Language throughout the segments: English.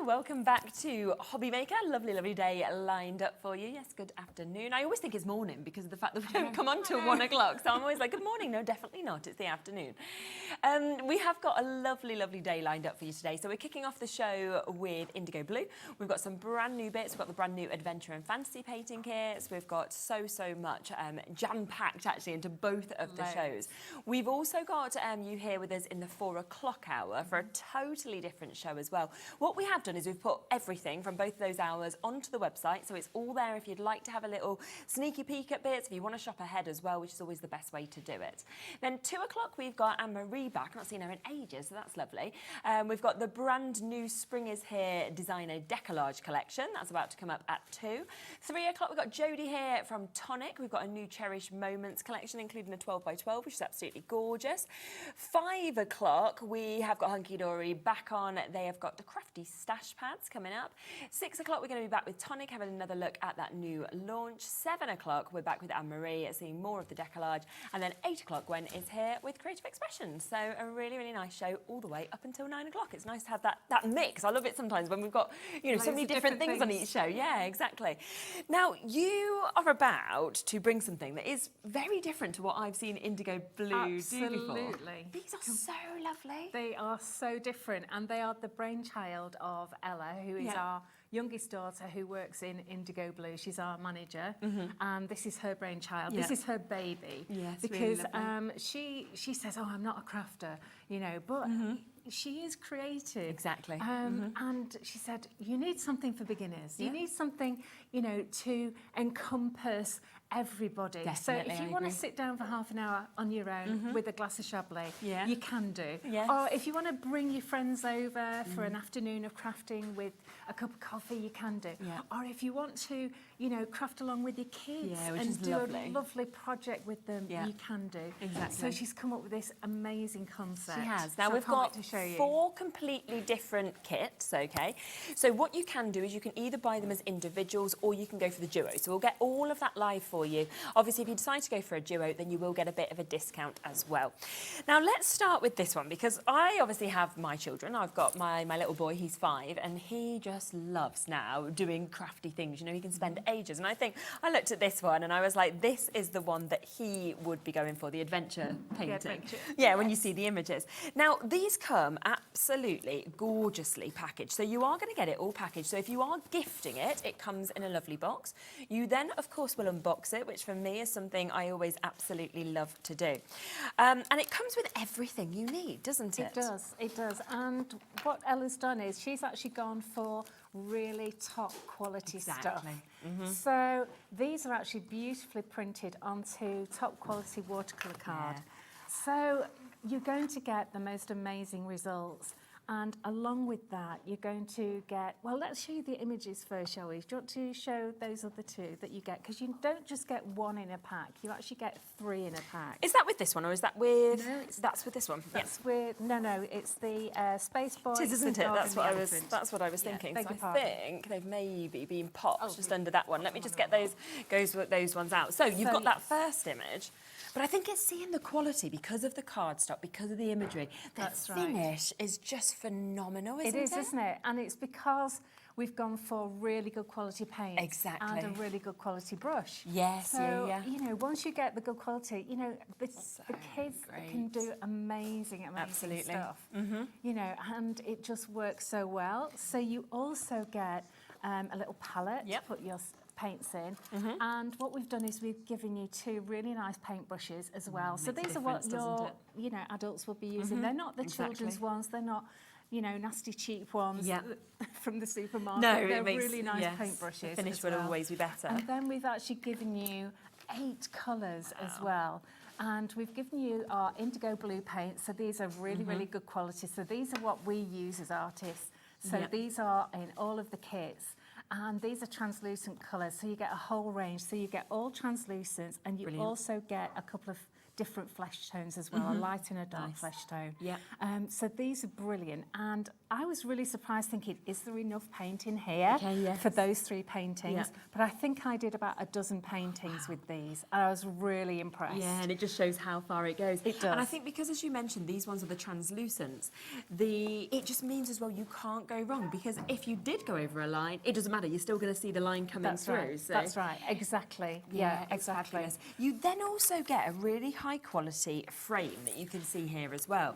welcome back to Hobby Maker. Lovely, lovely day lined up for you. Yes, good afternoon. I always think it's morning because of the fact that we don't come on till 1 o'clock. So I'm always like, good morning. No, definitely not. It's the afternoon. We have got a lovely, lovely day lined up for you today. So we're kicking off the show with IndigoBlu. We've got some brand new bits. We've got the brand new adventure and fantasy painting kits. We've got so much jam-packed actually into both of the shows. We've also got you here with us in the 4 o'clock hour for a totally different show as well. What we have done is we've put everything from both of those hours onto the website, so it's all there if you'd like to have a little sneaky peek at bits, if you want to shop ahead as well, which is always the best way to do it. Then 2 o'clock we've got Anne-Marie back. I've not seen her in ages, so that's lovely. We've got the brand new Spring is Here designer Deco-Large collection. That's about to come up at 2. 3 o'clock we've got Jodie here from Tonic. We've got a new Cherished Moments collection, including a 12x12, which is absolutely gorgeous. 5 o'clock we have got Hunkydory back on. They have got the Crafty stash pads coming up. 6 o'clock we're going to be back with Tonic, having another look at that new launch. 7 o'clock we're back with Anne-Marie, seeing more of the Deco-Large. And then 8 o'clock Gwen is here with Creative Expressions. So a really, really nice show all the way up until 9 o'clock. It's nice to have that mix. I love it sometimes when we've got, you know, so many different things on each show. Yeah, exactly. Now, you are about to bring something that is very different to what I've seen IndigoBlu do before. Absolutely. These are so lovely. They are so different, and they are the brainchild of Ella, who is our youngest daughter who works in IndigoBlu. She's our manager, and this is her brainchild. This is her baby. Yes, because really she says, "Oh, I'm not a crafter," you know, but she is creative. Exactly. And she said, "You need something for beginners. You need something, you know, to encompass everybody." Definitely, so if you want to sit down for half an hour on your own with a glass of Chablis, you can do. Yes. Or if you want to bring your friends over for an afternoon of crafting with a cup of coffee, you can do. Or if you want to, you know, craft along with your kids and do a lovely project with them, you can do. Exactly. So she's come up with this amazing concept. She has. Now so we've got to show you. 4 completely different kits, okay? So what you can do is you can either buy them as individuals or you can go for the duo. So we'll get all of that live for you. Obviously, if you decide to go for a duo, then you will get a bit of a discount as well. Now, let's start with this one, because I obviously have my children. I've got my little boy, he's 5, and he just loves now doing crafty things. You know, he can spend ages. And I think I looked at this one and I was like, this is the one that he would be going for, the adventure painting. Yeah, when you see the images. Now, these come absolutely gorgeously packaged. So you are going to get it all packaged. So if you are gifting it, it comes in a lovely box. You then, of course, will unbox it, which for me is something I always absolutely love to do. And it comes with everything you need, doesn't it? It does. And what Ella's done is she's actually gone for really top quality stuff. So these are actually beautifully printed onto top quality watercolour card. So you're going to get the most amazing results. And along with that, you're going to get, well, let's show you the images first, shall we? Do you want to show those other 2 that you get? Because you don't just get 1 in a pack, you actually get 3 in a pack. Is that with this one, or is that with... No, that's with this one. That's with, no, it's the Space Boy. It is, isn't it? That's what I was thinking. So I think they've maybe been popped just under that one. Let me just get those ones out. So you've got that first image. But I think it's seeing the quality because of the cardstock, because of the imagery. The finish is just phenomenal, isn't it? It is, isn't it? And it's because we've gone for really good quality paint. Exactly. And a really good quality brush. Yes, so, you know, once you get the good quality, you know, the kids can do amazing stuff. You know, and it just works so well. So you also get a little palette to put your paints in, and what we've done is we've given you 2 really nice paint brushes as well. So these are what your, you know, adults will be using. They're not the children's ones. They're not, you know, nasty cheap ones from the supermarket. No, they're really nice paint brushes. The finish will always be better. And then we've actually given you 8 colours as well. And we've given you our IndigoBlu paints. So these are really, really good quality. So these are what we use as artists. So these are in all of the kits. And these are translucent colours, so you get a whole range. So you get all translucents, and you also get a couple of different flesh tones as well, a light and a dark flesh tone. Yeah. So these are brilliant. And I was really surprised thinking, is there enough paint in here for those 3 paintings? Yeah. But I think I did about a dozen paintings with these. And I was really impressed. Yeah, and it just shows how far it goes. It does. And I think because, as you mentioned, these ones are the translucents, it just means as well you can't go wrong, because if you did go over a line, it doesn't matter. You're still going to see the line coming through. Right. So. That's right. Exactly. Yeah, exactly. Fabulous. You then also get a really high quality frame that you can see here as well.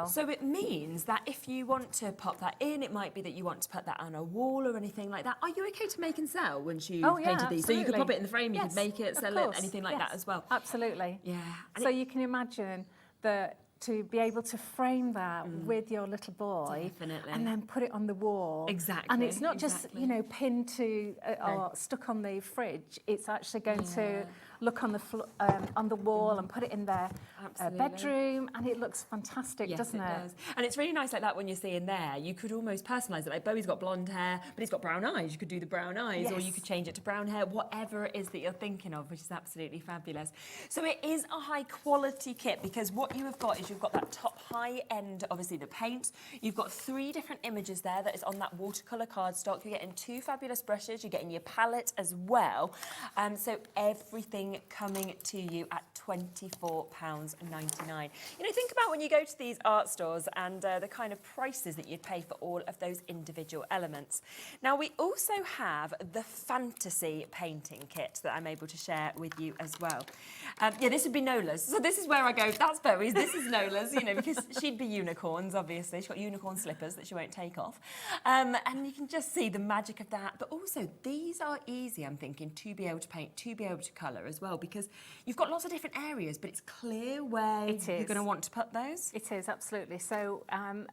So it means that if you want to pop that in, it might be that you want to put that on a wall or anything like that. Are you okay to make and sell once you've painted these? So you could pop it in the frame, you could make it, sell it, anything like that as well. Absolutely. Yeah. So you can imagine that to be able to frame that with your little boy and then put it on the wall. Exactly. And it's not just, you know, pinned to or stuck on the fridge. It's actually going to look on the wall and put it in their bedroom, and it looks fantastic, doesn't it? Does. And it's really nice like that when you're seeing there. You could almost personalise it. Like Bowie's got blonde hair, but he's got brown eyes. You could do the brown eyes, or you could change it to brown hair, whatever it is that you're thinking of, which is absolutely fabulous. So it is a high quality kit, because what you have got is you've got that top high end, obviously the paint. You've got 3 different images there that is on that watercolour cardstock. You're getting 2 fabulous brushes. You're getting your palette as well. So everything coming to you at £24.99. You know, think about when you go to these art stores and the kind of prices that you'd pay for all of those individual elements. Now, we also have the fantasy painting kit that I'm able to share with you as well. Yeah, this would be Nola's. So this is where I go, that's Bowie's, this is Nola's, you know, because she'd be unicorns, obviously. She's got unicorn slippers that she won't take off. And you can just see the magic of that. But also, these are easy, I'm thinking, to be able to paint, to be able to colour as well, because you've got lots of different areas, but it's clear where you're going to want to put those. It is, absolutely. So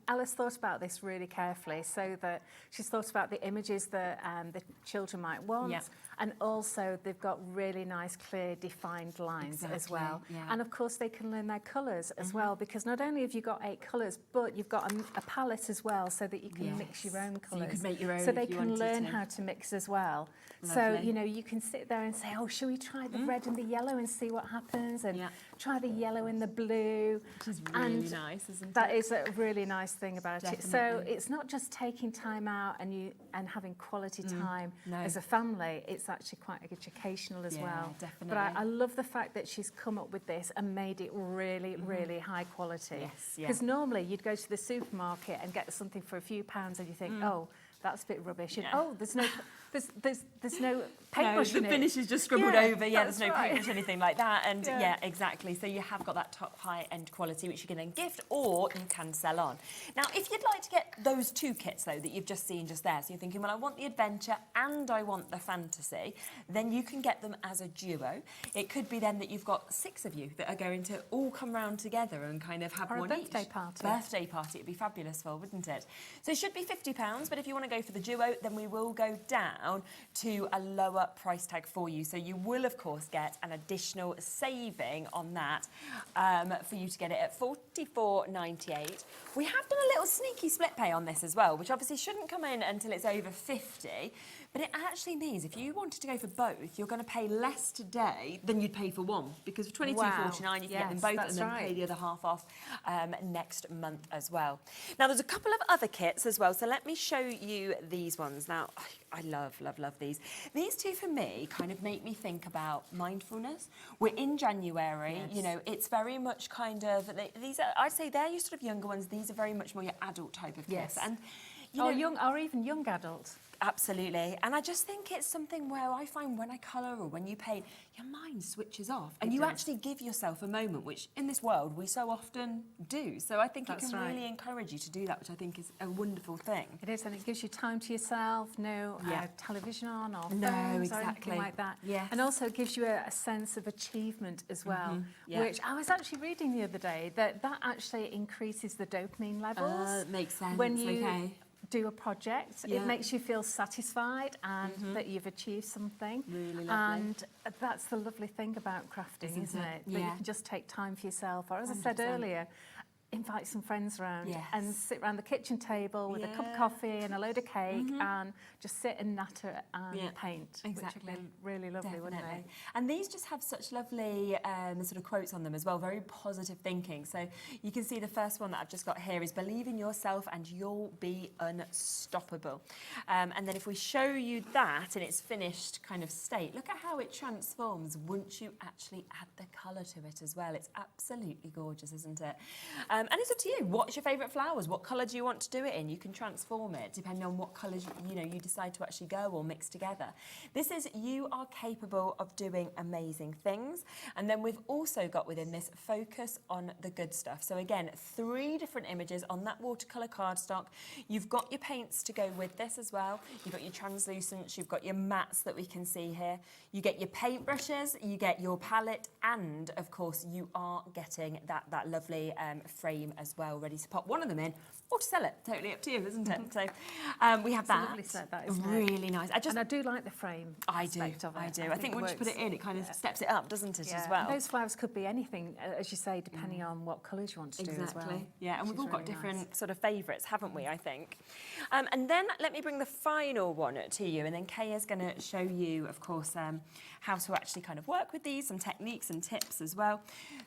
Alice thought about this really carefully, so that she's thought about the images that the children might want, and also they've got really nice, clear, defined lines as well. And of course, they can learn their colours as well, because not only have you got 8 colours, but you've got a palette as well, so that you can mix your own colours. So you could make your own. So they can learn how to mix as well. Lovely. So, you know, you can sit there and say, oh, shall we try the red and the yellow and see what happens? And try the yellow and the blue. Which is really nice, isn't it? That is a really nice thing about it. So it's not just taking time out and having quality time as a family. It's actually quite educational as well. Definitely. But I love the fact that she's come up with this and made it really, really high quality. Yes, because normally you'd go to the supermarket and get something for a few pounds and you think, oh, that's a bit rubbish. And, oh, there's no paintbrush in it. The finish is just scribbled over. There's no paintbrush or anything like that. And exactly. So you have got that top high-end quality, which you can then gift or you can sell on. Now, if you'd like to get those 2 kits, though, that you've just seen just there, so you're thinking, well, I want the adventure and I want the fantasy, then you can get them as a duo. It could be then that you've got 6 of you that are going to all come round together and kind of have one each. Birthday party. Birthday party. It'd be fabulous for, wouldn't it? So it should be £50, but if you want to go for the duo, then we will go down to a lower price tag for you. So you will, of course, get an additional saving on that for you to get it at £44.98. We have done a little sneaky split pay on this as well, which obviously shouldn't come in until it's over 50. But it actually means if you wanted to go for both, you're going to pay less today than you'd pay for one, because for £22.49 you can get them both and then pay the other half off next month as well. Now, there's a couple of other kits as well, so let me show you these ones. Now, I love these. These 2 for me kind of make me think about mindfulness. We're in January, you know, it's very much kind of, these are, I'd say they're your sort of younger ones, these are very much more your adult type of kits. And, you know, or even young adults. Absolutely. And I just think it's something where I find when I colour or when you paint, your mind switches off and you actually give yourself a moment, which in this world we so often do. So I think it can really encourage you to do that, which I think is a wonderful thing. It is, and it gives you time to yourself, no television on or phones or anything like that. And also it gives you a sense of achievement as well, which I was actually reading the other day, that actually increases the dopamine levels. Makes sense. When you do a project, it makes you feel satisfied and that you've achieved something. Really lovely. And that's the lovely thing about crafting, isn't it? That you can just take time for yourself. Or as 100%. I said earlier, invite some friends around Yes. and sit around the kitchen table with a cup of coffee and a load of cake and just sit and natter and paint. Exactly. Which would be really lovely, wouldn't it? And these just have such lovely sort of quotes on them as well, very positive thinking. So you can see the first one that I've just got here is believe in yourself and you'll be unstoppable. And then if we show you that in its finished kind of state, look at how it transforms once you actually add the colour to it as well. It's absolutely gorgeous, isn't it? And it's up to you. What's your favourite flowers? What colour do you want to do it in? You can transform it depending on what colours you decide to actually go or mix together. This is you are capable of doing amazing things. And then we've also got within this focus on the good stuff. So again, 3 different images on that watercolour cardstock. You've got your paints to go with this as well. You've got your translucents, you've got your mattes that we can see here. You get your paintbrushes, you get your palette, and of course you are getting that lovely frame as well, ready to pop one of them in or to sell it. Totally up to you, isn't it? So we have that. A lovely set, that, isn't it? Really nice. And I do like the frame aspect of it. I do. I think once you put it in, it kind of steps it up, doesn't it, as well? And those flowers could be anything, as you say, depending on what colours you want to do as well. Yeah, and we've all got different sort of favourites, haven't we, I think? And then let me bring the final one to you, and then Kay is going to show you, of course, how to actually kind of work with these, some techniques and tips as well.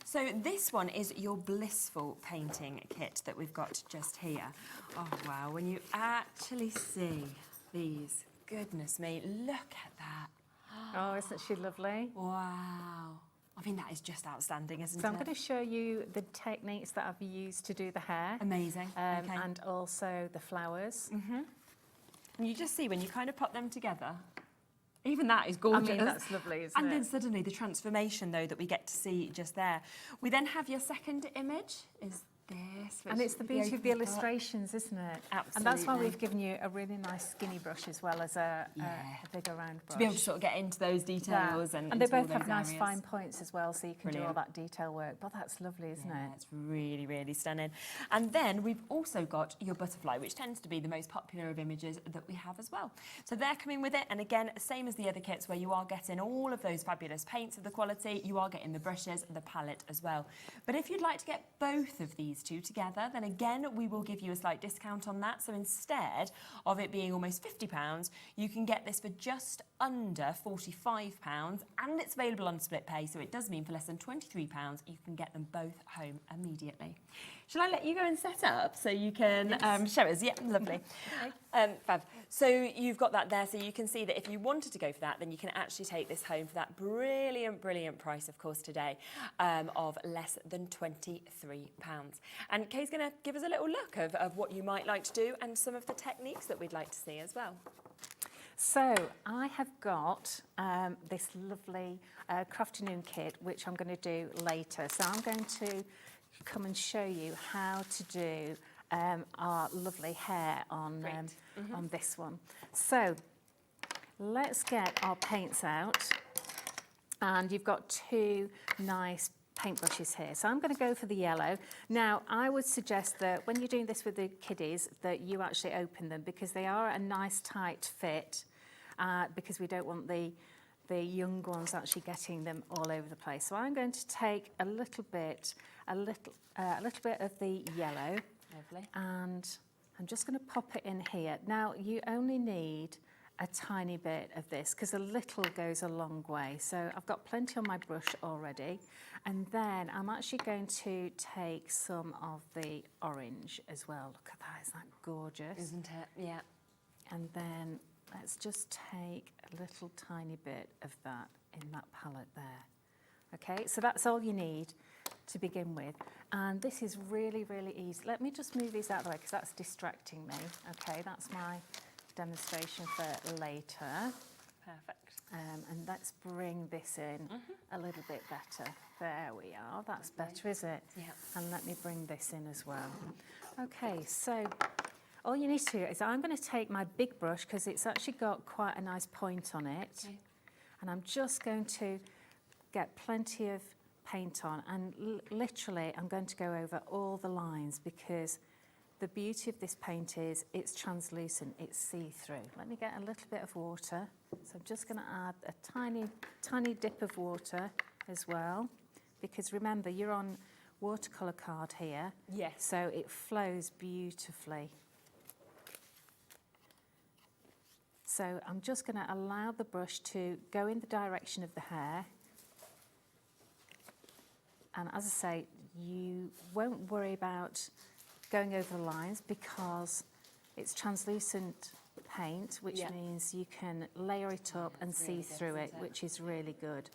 So this one is your blissful painting kit that we've got just here. Oh, wow, when you actually see these, goodness me, look at that. Oh, isn't she lovely? Wow. I mean, that is just outstanding, isn't it? So I'm going to show you the techniques that I've used to do the hair. Amazing. Okay. And also the flowers. And you just see when you kind of put them together, even that is gorgeous. I mean, that's lovely, isn't it? And then suddenly the transformation, though, that we get to see just there. We then have your second image is this. And it's the beauty of the illustrations, isn't it? Absolutely. And that's why we've given you a really nice skinny brush as well as a bigger round brush. To be able to sort of get into those details. And they into all both have those nice areas. fine points as well, so you can do all that detail work. But that's lovely, isn't it? It's really, really stunning. And then we've also got your butterfly, which tends to be the most popular of images that we have as well. So they're coming with it. And again, same as the other kits where you are getting all of those fabulous paints of the quality, you are getting the brushes, the palette as well. But if you'd like to get both of these two together, then again, we will give you a slight discount on that. So instead of it being almost £50, you can get this for just under £45, and it's available on split pay. So it does mean for less than £23, you can get them both home immediately. Shall I let you go and set up so you can show us? Yeah, lovely. Fab. So you've got that there, so you can see that if you wanted to go for that, then you can actually take this home for that brilliant, brilliant price, of course, today, of less than £23. And Kay's going to give us a little look of what you might like to do and some of the techniques that we'd like to see as well. So I have got this lovely Crafty kit, which I'm going to do later. So I'm going to come and show you how to do our lovely hair on this one. So let's get our paints out. And you've got 2 nice paintbrushes here. So I'm going to go for the yellow. Now, I would suggest that when you're doing this with the kiddies, that you actually open them because they are a nice tight fit, because we don't want the young ones actually getting them all over the place. So I'm going to take a little bit of the yellow. Lovely. And I'm just going to pop it in here. Now, you only need a tiny bit of this because a little goes a long way. So I've got plenty on my brush already. And then I'm actually going to take some of the orange as well. Look at that, isn't that gorgeous? Isn't it? Yeah. And then let's just take a little tiny bit of that in that palette there. Okay, so that's all you need to begin with. And this is really, really easy. Let me just move these out of the way because that's distracting me. Okay, that's my demonstration for later. Perfect. And let's bring this in a little bit better. There we are. That's better, is it? Yeah. And let me bring this in as well. Okay, so all you need to do is I'm going to take my big brush because it's actually got quite a nice point on it. Okay. And I'm just going to get plenty of paint on and literally I'm going to go over all the lines because the beauty of this paint is it's translucent, it's see-through. Let me get a little bit of water. So I'm just going to add a tiny dip of water as well because remember you're on watercolour card here. Yes. So it flows beautifully. So I'm just going to allow the brush to go in the direction of the hair. And as I say, you won't worry about going over the lines because it's translucent paint, which means you can layer it up and see through it, which is really good.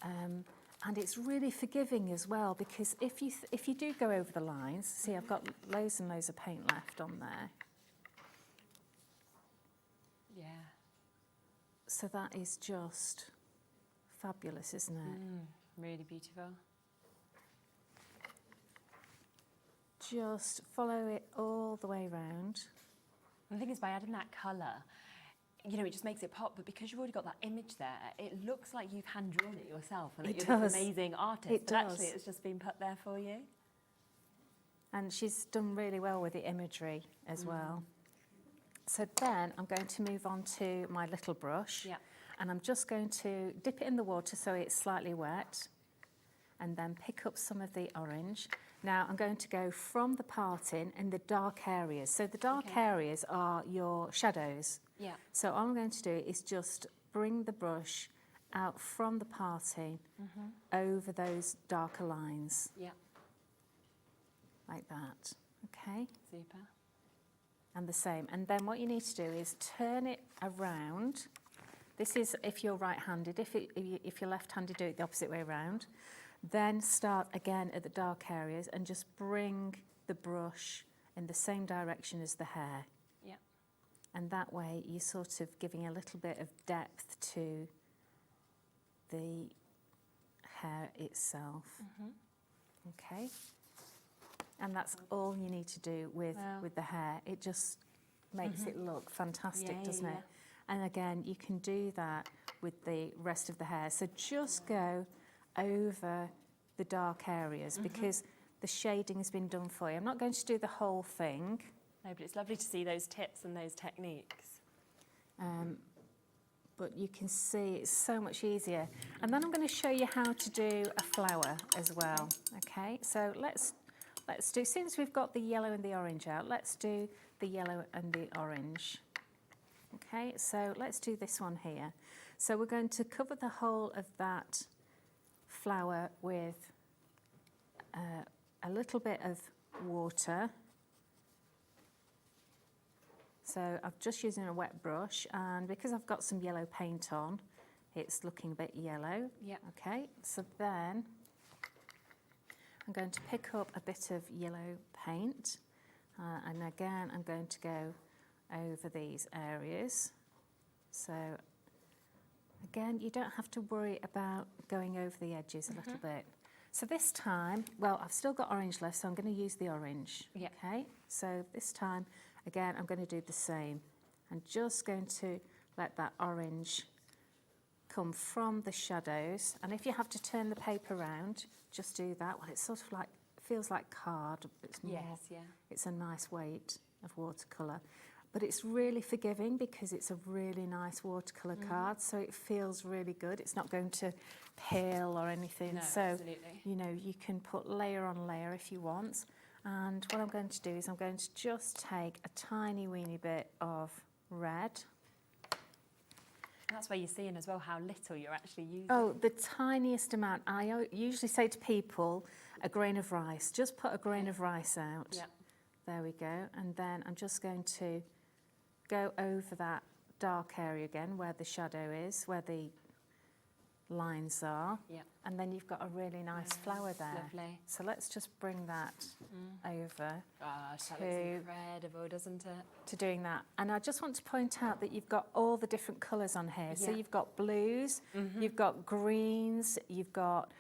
And it's really forgiving as well, because if you do go over the lines, see, I've got loads and loads of paint left on there. Yeah. So that is just fabulous, isn't it? Really beautiful. Just follow it all the way around. And the thing is, by adding that colour, you know, it just makes it pop, but because you've already got that image there, it looks like you've hand-drawn it yourself, and that you're this amazing artist, but actually it's just been put there for you. And she's done really well with the imagery as well. So then I'm going to move on to my little brush, and I'm just going to dip it in the water so it's slightly wet, and then pick up some of the orange. Now I'm going to go from the parting in the dark areas. So the dark areas are your shadows. Yeah. So all I'm going to do is just bring the brush out from the parting over those darker lines. Yeah. Like that. Okay. Super. And the same. And then what you need to do is turn it around. This is if you're right-handed. If you're left-handed, do it the opposite way around. Then start again at the dark areas and just bring the brush in the same direction as the hair. Yeah. And that way you're sort of giving a little bit of depth to the hair itself. Okay. And that's all you need to do with the hair. It just makes it look fantastic, doesn't it? And again, you can do that with the rest of the hair. So just go over the dark areas because the shading has been done for you. I'm not going to do the whole thing. No, but it's lovely to see those tips and those techniques. But you can see it's so much easier. And then I'm going to show you how to do a flower as well. Okay, so let's do, since we've got the yellow and the orange out, let's do the yellow and the orange. Okay, so let's do this one here. So we're going to cover the whole of that flower with a little bit of water. So I'm just using a wet brush, and because I've got some yellow paint on, it's looking a bit yellow. Yeah. Okay, so then I'm going to pick up a bit of yellow paint, and again I'm going to go over these areas. So again, you don't have to worry about going over the edges a little bit. So this time, well, I've still got orange left, so I'm going to use the orange. Yeah. Okay, so this time, again, I'm going to do the same. I'm just going to let that orange come from the shadows. And if you have to turn the paper around, just do that. Well, it's sort of like, feels like card. It's more, it's a nice weight of watercolour. But it's really forgiving because it's a really nice watercolour card, so it feels really good. It's not going to peel or anything. No, so, absolutely. you know, you can put layer on layer if you want. And what I'm going to do is I'm going to just take a tiny weeny bit of red. And that's where you're seeing as well how little you're actually using. Oh, the tiniest amount. I usually say to people, a grain of rice. Just put a grain of rice out. Yeah. There we go. And then I'm just going to go over that dark area again where the shadow is, where the lines are. Yeah. And then you've got a really nice flower there. Lovely. So let's just bring that over Gosh, that looks incredible, doesn't it? to doing that. And I just want to point out that you've got all the different colours on here. So Yeah. you've got blues, you've got greens, you've got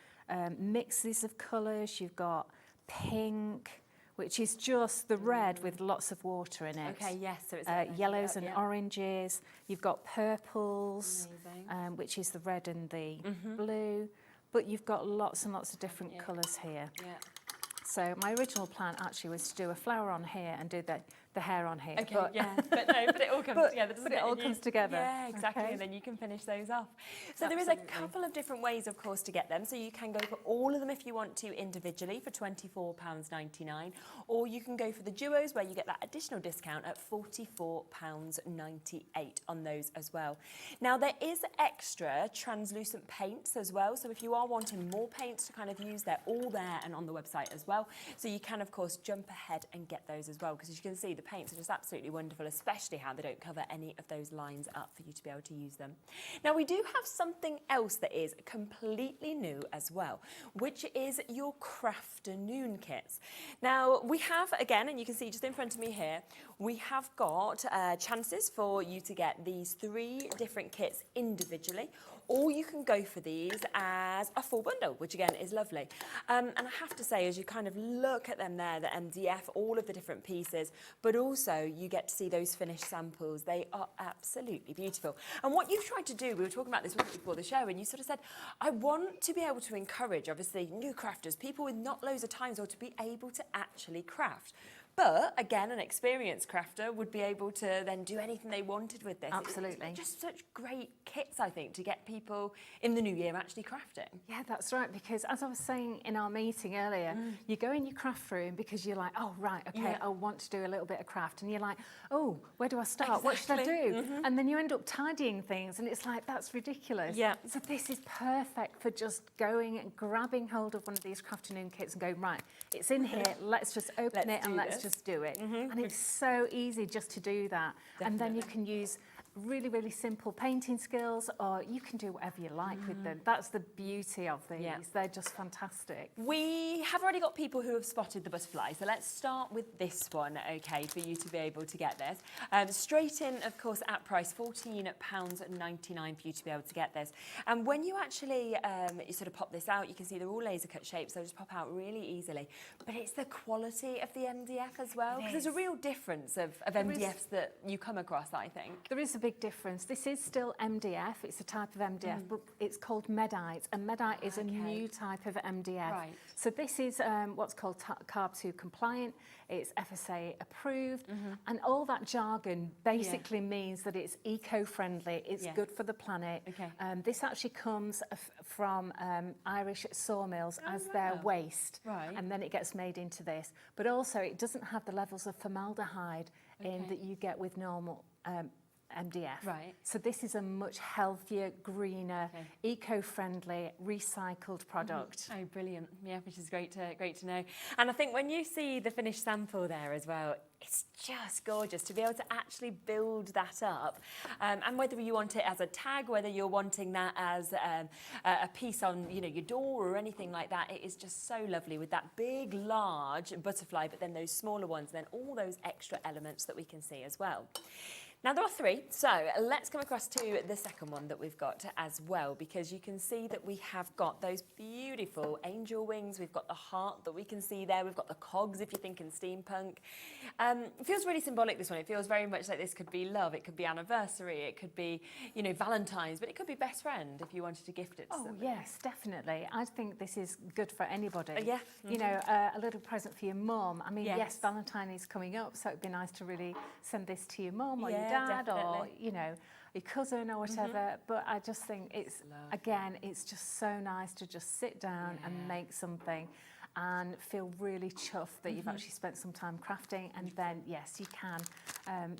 mixes of colours, you've got pink, which is just the red with lots of water in it. Okay, yes, so it's yellows and oranges. You've got purples, Amazing. which is the red and the blue. But you've got lots and lots of different colours here. Yeah. So my original plan actually was to do a flower on here and do the hair on here. Okay, but, yeah, but it all comes together, doesn't but it? it all comes together. Yeah, exactly, Okay. and then you can finish those off. So there is Absolutely. a couple of different ways, of course, to get them. So you can go for all of them if you want to individually for £24.99, or you can go for the duos where you get that additional discount at £44.98 on those as well. Now there is extra translucent paints as well, so if you are wanting more paints to kind of use, they're all there and on the website as well. So you can, of course, jump ahead and get those as well, because as you can see, the paints are just absolutely wonderful, especially how they don't cover any of those lines up for you to be able to use them. Now we do have something else that is completely new as well, which is your Crafternoon kits. Now we have, again, and you can see just in front of me here, we have got chances for you to get these 3 different kits individually, or you can go for these as a full bundle, which again is lovely. And I have to say, as you kind of look at them there, the MDF, all of the different pieces, but also you get to see those finished samples. They are absolutely beautiful. And what you've tried to do, we were talking about this before the show, and you sort of said, I want to be able to encourage, obviously, new crafters, people with not loads of time, or to be able to actually craft. But again, an experienced crafter would be able to then do anything they wanted with this. Absolutely. It's just such great kits, I think, to get people in the new year actually crafting. Yeah, that's right, because as I was saying in our meeting earlier, you go in your craft room because you're like, oh, right, okay, Yeah. I want to do a little bit of craft. And you're like, oh, where do I start? What should I do? And then you end up tidying things and it's like, that's ridiculous. Yeah. So this is perfect for just going and grabbing hold of one of these Crafternoon kits and going, right, it's in here, let's just open it and let's just do it. And it's so easy just to do that. Definitely. And then you can use really, really simple painting skills, or you can do whatever you like with them. That's the beauty of these. Yeah. They're just fantastic. We have already got people who have spotted the butterfly, so let's start with this one, okay, for you to be able to get this. Straight in, of course, at price, £14.99 for you to be able to get this. And when you actually you sort of pop this out, you can see they're all laser cut shapes, so they just pop out really easily. But it's the quality of the MDF as well, because there's a real difference of MDFs that you come across, I think. There is a big difference. This is still MDF. It's a type of MDF, but it's called Medite, and Medite is a new type of MDF. Right. So this is what's called Carb 2 compliant. It's FSA approved, and all that jargon basically means that it's eco-friendly. It's good for the planet. Okay. This actually comes from Irish sawmills as their waste, and then it gets made into this. But also, it doesn't have the levels of formaldehyde in that you get with normal MDF. Right. So this is a much healthier, greener, eco-friendly, recycled product. Oh, brilliant. Yeah, which is great to know. And I think when you see the finished sample there as well, it's just gorgeous to be able to actually build that up. And whether you want it as a tag, whether you're wanting that as a piece on, you know, your door or anything like that, it is just so lovely with that big, large butterfly, but then those smaller ones, and then all those extra elements that we can see as well. Now there are 3, so let's come across to the second one that we've got as well, because you can see that we have got those beautiful angel wings, we've got the heart that we can see there, we've got the cogs if you're thinking steampunk. It feels really symbolic, this one. It feels very much like this could be love, it could be anniversary, it could be, you know, Valentine's, but it could be best friend if you wanted to gift it to somebody. Yes, definitely. I think this is good for anybody. Yeah. You know, a little present for your mum. I mean, yes, Valentine is coming up, so it'd be nice to really send this to your mum or your dad or, you know, your cousin or whatever. But I just think it's, again, it's just so nice to just sit down and make something and feel really chuffed that you've actually spent some time crafting, and then yes, you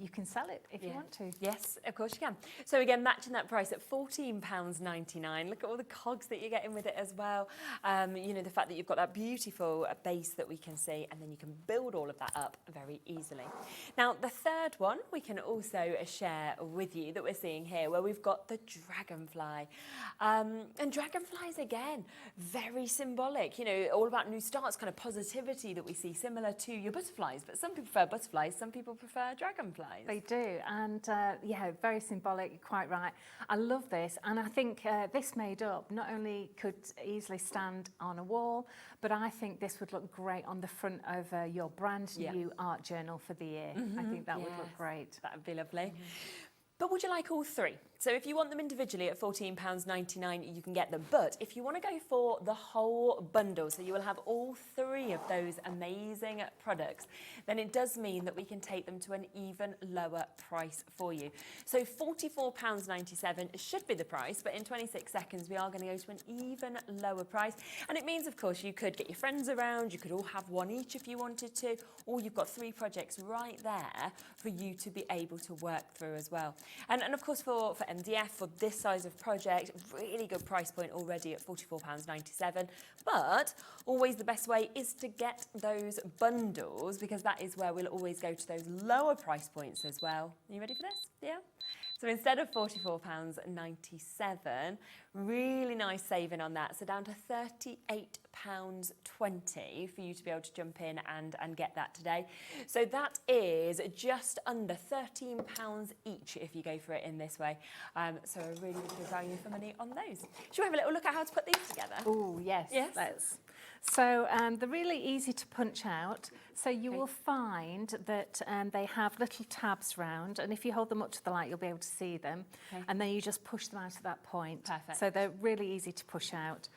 can sell it if you want to. Yes, of course you can. So again, matching that price at £14.99. Look at all the cogs that you're getting with it as well. You know, the fact that you've got that beautiful base that we can see, and then you can build all of that up very easily. Now, the third one we can also share with you that we're seeing here, where we've got the dragonfly. And dragonflies, again, very symbolic, you know, all about new starts, kind of positivity that we see, similar to your butterflies. But some people prefer butterflies, some people prefer dragonflies. They do, and yeah, very symbolic, you're quite right. I love this, and I think this made up not only could easily stand on a wall, but I think this would look great on the front of your brand new art journal for the year. I think that would look great. That would be lovely. But would you like all three? So if you want them individually at £14.99, you can get them. But if you want to go for the whole bundle, so you will have all three of those amazing products, then it does mean that we can take them to an even lower price for you. So £44.97 should be the price, but in 26 seconds, we are going to go to an even lower price. And it means, of course, you could get your friends around, you could all have one each if you wanted to, or you've got three projects right there for you to be able to work through as well. And of course, for MDF, for this size of project, really good price point already at £44.97. But always the best way is to get those bundles, because that is where we'll always go to those lower price points as well. Are you ready for this? Yeah? So instead of £44.97, really nice saving on that. So down to £38.20 for you to be able to jump in and get that today. So that is just under £13 each if you go for it in this way. So a really good value for money on those. Shall we have a little look at how to put these together? Oh, yes. Yes. Let's. So they're really easy to punch out. So you will find that they have little tabs round, and if you hold them up to the light, you'll be able to see them. Okay. And then you just push them out at that point. Perfect. So they're really easy to push out.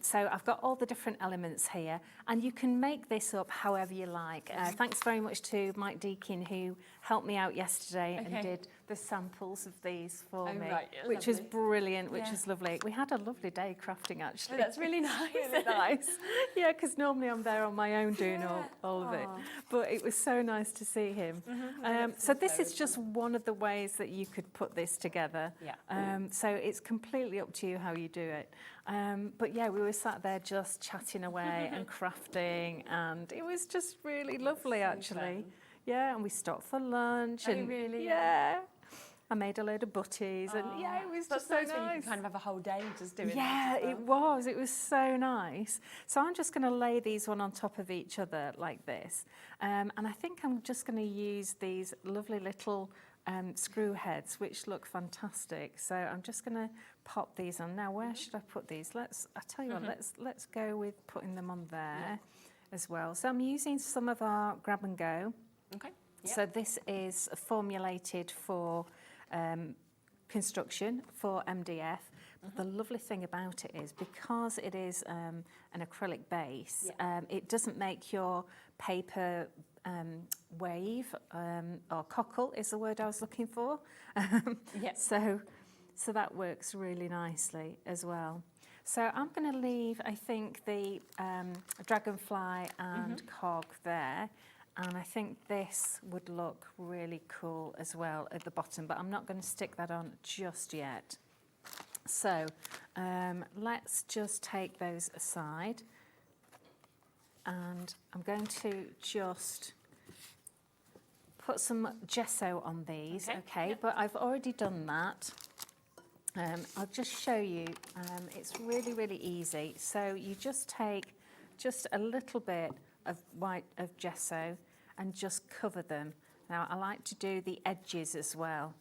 So I've got all the different elements here, and you can make this up however you like. Thanks very much to Mike Deakin, who helped me out yesterday and did the samples of these for me, which was brilliant, which was lovely. We had a lovely day crafting, actually. Oh, that's really nice. Really nice. Yeah, because normally I'm there on my own doing all of it. But it was so nice to see him. So this is just one of the ways that you could put this together. So it's completely up to you how you do it. But yeah, we were sat there just chatting away and crafting, and it was just really lovely, actually. Yeah, and we stopped for lunch. And really? Yeah. I made a load of butties, and yeah, it was just so nice. When you can kind of have a whole day just doing that. Yeah, it was so nice. So I'm just going to lay these one on top of each other like this. And I think I'm just going to use these lovely little screw heads, which look fantastic. So I'm just going to pop these on. Now, where should I put these? I tell you what, let's go with putting them on there as well. So I'm using some of our grab and go. Okay. Yep. So this is formulated for construction for MDF. But the lovely thing about it is, because it is an acrylic base, it doesn't make your paper wave, or cockle is the word I was looking for. So that works really nicely as well. So I'm going to leave, I think, the dragonfly and cog there. And I think this would look really cool as well at the bottom, but I'm not going to stick that on just yet. So let's just take those aside. And I'm going to just put some gesso on these, okay? But I've already done that. I'll just show you. It's really, really easy. So you just take just a little bit of gesso and just cover them. Now, I like to do the edges as well.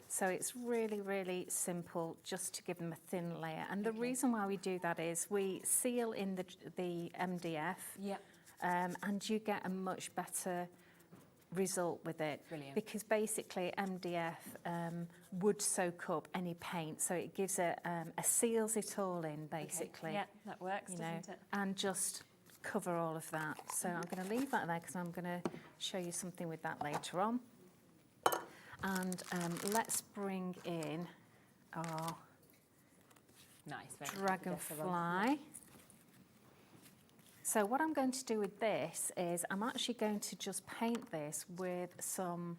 So it's really, really simple just to give them a thin layer. And the reason why we do that is we seal in the MDF, and you get a much better result with it. Brilliant. Because basically MDF would soak up any paint, so it gives seals it all in, basically. Yeah, that works, doesn't it? And just cover all of that. So I'm going to leave that there because I'm going to show you something with that later on. And let's bring in our dragonfly. So what I'm going to do with this is I'm actually going to just paint this with some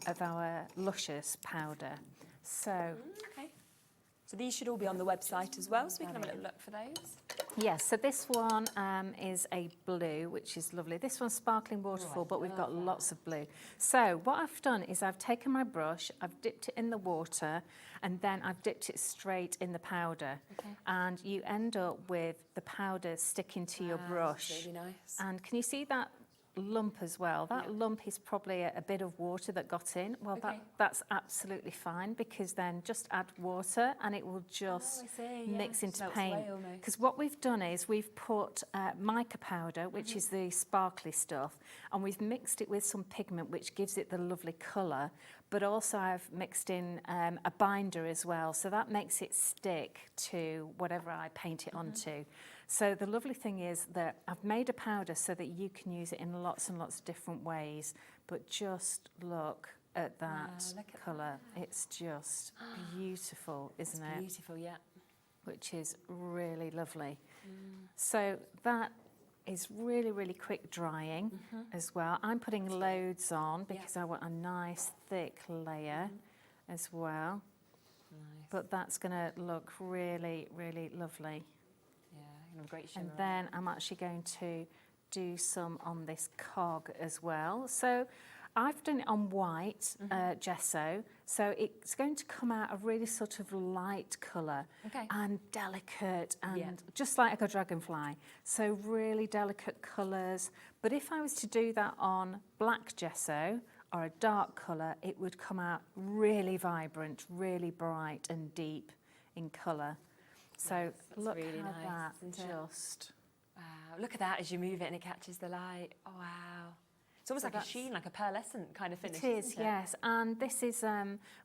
of our luscious powder. So So these should all be on the website as well, so we can have a little look for those. Yes, so this one is a blue, which is lovely. This one's sparkling waterfall, but we've got lots of blue. So what I've done is I've taken my brush, I've dipped it in the water, and then I've dipped it straight in the powder. And you end up with the powder sticking to your brush. That's really nice. And can you see that lump as well? That lump is probably a bit of water that got in. Well, that's absolutely fine, because then just add water and it will just mix into paint. Because what we've done is we've put mica powder, which is the sparkly stuff, and we've mixed it with some pigment which gives it the lovely colour, but also I've mixed in a binder as well, so that makes it stick to whatever I paint it onto. So the lovely thing is that I've made a powder so that you can use it in lots and lots of different ways, but just look at that colour. It's just beautiful, isn't it? Beautiful, yeah. Which is really lovely. So that is really, really quick drying as well. I'm putting loads on because I want a nice thick layer as well. Nice. But that's going to look really, really lovely. Yeah, and a great shimmer. And then I'm actually going to do some on this cog as well. So I've done it on white gesso, so it's going to come out a really sort of light colour and delicate and just like a dragonfly. So really delicate colours. But if I was to do that on black gesso or a dark colour, it would come out really vibrant, really bright and deep in colour. So look really how nice, that isn't it? just... Wow, look at that as you move it and it catches the light. Oh, wow. It's almost like a sheen, like a pearlescent kind of finish. It is, yes. And this is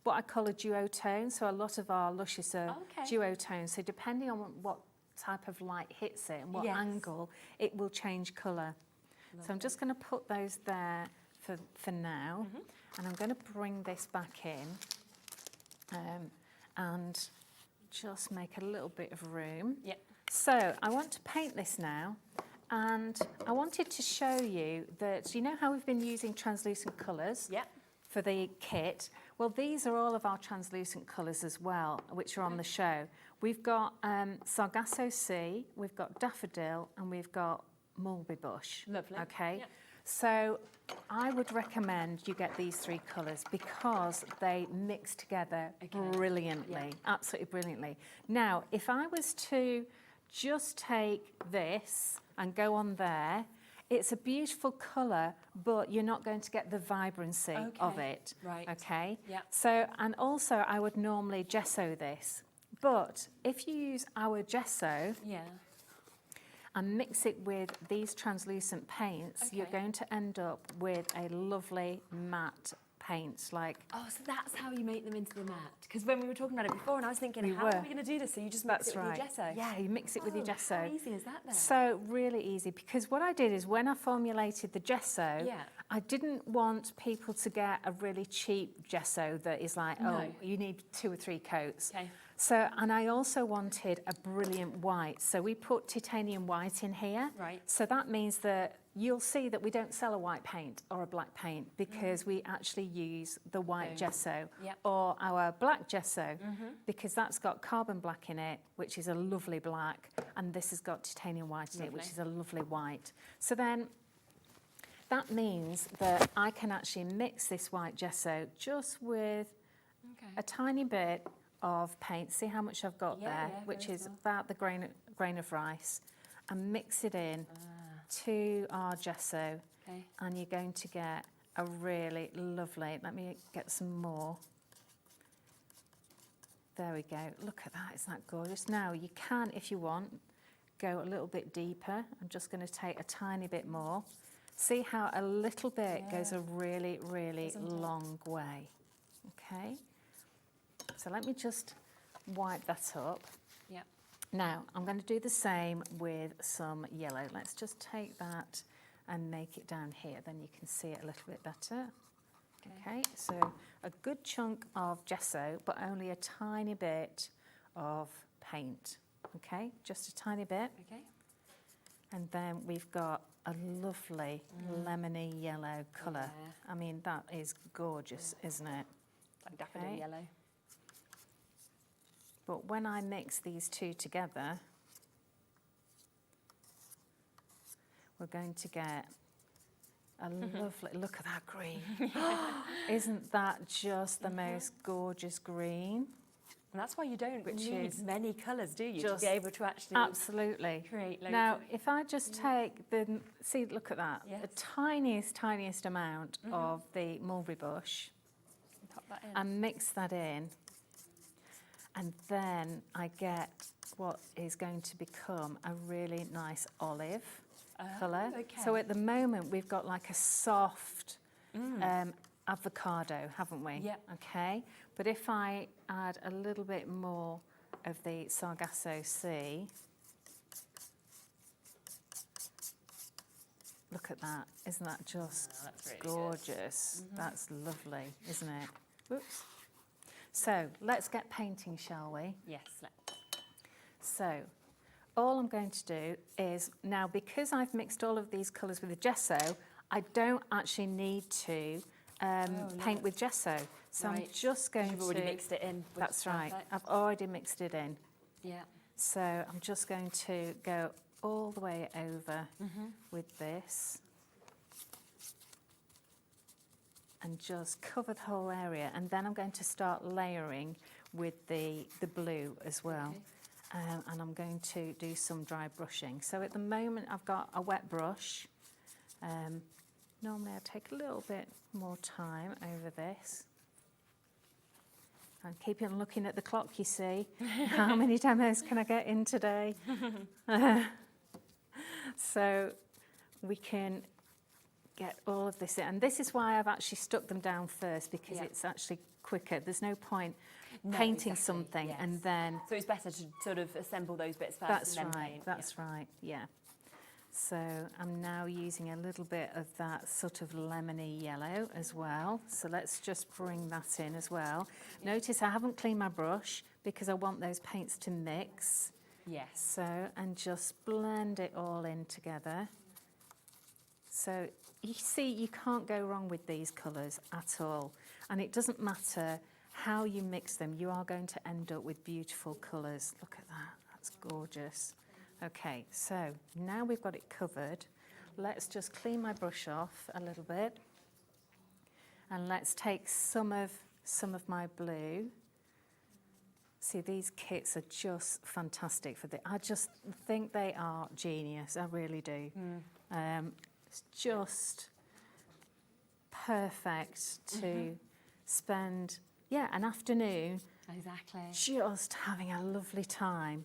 what I call a duotone. So a lot of our luscious are duotone. So depending on what type of light hits it and what angle, it will change colour. So I'm just going to put those there for now. And I'm going to bring this back in and just make a little bit of room. So I want to paint this now. And I wanted to show you that, you know how we've been using translucent colours for the kit? Well, these are all of our translucent colours as well, which are on the show. We've got Sargasso Sea, we've got Daffodil, and we've got Mulberry Bush. Lovely. Okay, so I would recommend you get these three colours because they mix together brilliantly, absolutely brilliantly. Now, if I was to just take this and go on there, it's a beautiful colour, but you're not going to get the vibrancy of it. Right. Okay? Yeah. So, and also I would normally gesso this, but if you use our gesso and mix it with these translucent paints, you're going to end up with a lovely matte paint. Like, oh, so that's how you make them into the matte? Because when we were talking about it before, and I was thinking, how are we going to do this? So you just mix it with your gesso? Yeah, you mix it with your gesso. How easy is that then? So really easy, because what I did is when I formulated the gesso, I didn't want people to get a really cheap gesso that is like, oh, you need 2 or 3 coats. So, and I also wanted a brilliant white. So we put titanium white in here. So that means that you'll see that we don't sell a white paint or a black paint because we actually use the white gesso or our black gesso because that's got carbon black in it, which is a lovely black, and this has got titanium white in it, which is a lovely white. So then that means that I can actually mix this white gesso just with a tiny bit of paint. See how much I've got there, which is about the grain of rice, and mix it in to our gesso, and you're going to get a really lovely, let me get some more. There we go. Look at that, isn't that gorgeous? Now you can, if you want, go a little bit deeper. I'm just going to take a tiny bit more. See how a little bit goes a really, really long way. Okay. So let me just wipe that up. Now, I'm going to do the same with some yellow. Let's just take that and make it down here, then you can see it a little bit better. Okay, so a good chunk of gesso, but only a tiny bit of paint. Okay, just a tiny bit. And then we've got a lovely lemony yellow colour. I mean, that is gorgeous, isn't it? Like daffodil yellow. But when I mix these two together, we're going to get a lovely, look at that green. Isn't that just the most gorgeous green? And that's why you don't need many colours, do you, to Just be able to actually create loads Now, of... if I just take the, see, look at that, the tiniest amount of the mulberry bush, Pop that in. and mix that in, and then I get what is going to become a really nice olive colour. So at the moment we've got like a soft avocado, haven't we? Yep. Okay, but if I add a little bit more of the Sargasso Sea, look at that. Isn't that just that's really gorgeous? That's lovely, isn't it? Whoops. So let's get painting, shall we? Yes, let's. So all I'm going to do is, now because I've mixed all of these colours with the gesso, I don't actually need to paint with gesso. So I'm just going to... You've already mixed it in. That's right. I've already mixed it in. Yeah. So I'm just going to go all the way over with this and just cover the whole area, and then I'm going to start layering with the blue as well. And I'm going to do some dry brushing. So at the moment I've got a wet brush. Normally I take a little bit more time over this. I'm keeping on looking at the clock, you see. How many demos can I get in today? So we can get all of this in. And this is why I've actually stuck them down first, because it's actually quicker. There's no point painting something and then... So it's better to sort of assemble those bits first That's and then right, paint. that's right, yeah. So I'm now using a little bit of that sort of lemony yellow as well. So let's just bring that in as well. Notice I haven't cleaned my brush because I want those paints to mix. Yes. So, and just blend it all in together. So you see, you can't go wrong with these colours at all. And it doesn't matter how you mix them, you are going to end up with beautiful colours. Look at that, that's gorgeous. Okay, so now we've got it covered. Let's just clean my brush off a little bit. And let's take some of my blue. See, these kits are just fantastic for the... I just think they are genius, I really do. It's just perfect to spend, an afternoon just having a lovely time.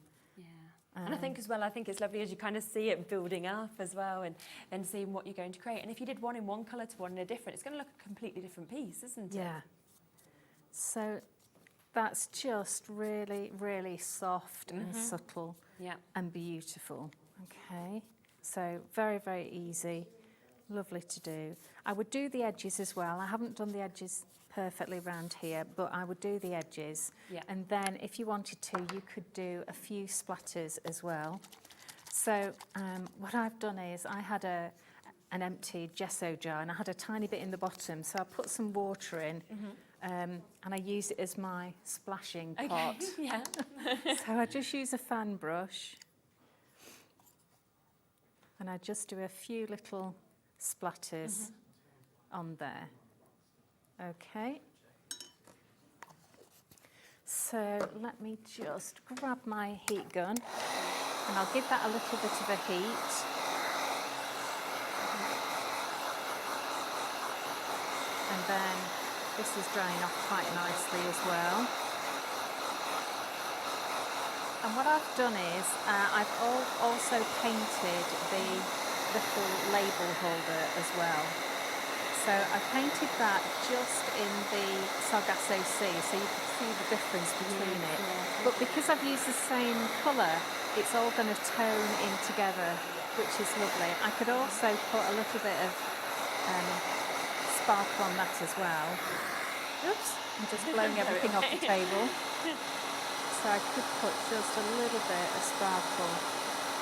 And I think as well, it's lovely as you kind of see it building up as well, and then seeing what you're going to create. And if you did one in one colour to one in a different, it's going to look a completely different piece, isn't it? Yeah. So that's just really, really soft and subtle and beautiful. Okay. So very, very easy. Lovely to do. I would do the edges as well. I haven't done the edges perfectly round here, but I would do the edges. And then if you wanted to, you could do a few splatters as well. So what I've done is I had an empty gesso jar and I had a tiny bit in the bottom, so I put some water in and I use it as my splashing pot. So I just use a fan brush and I just do a few little splatters on there. Okay. So let me just grab my heat gun and I'll give that a little bit of a heat. And then this is drying off quite nicely as well. And what I've done is I've also painted the little label holder as well. So I painted that just in the Sargasso Sea, so you can see the difference between it. But because I've used the same colour, it's all going to tone in together, which is lovely. I could also put a little bit of sparkle on that as well. Oops, I'm just blowing everything off the table. So I could put just a little bit of sparkle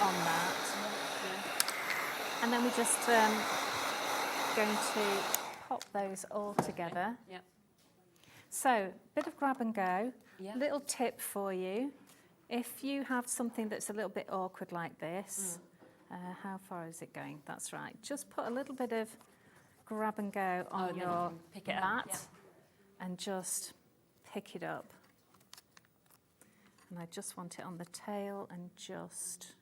on that. And then we just going to pop those all together. So, bit of grab and go. Little tip for you. If you have something that's a little bit awkward like this, how far is it going? That's right. Just put a little bit of grab and go on your mat and just pick it up. And I just want it on the tail and just...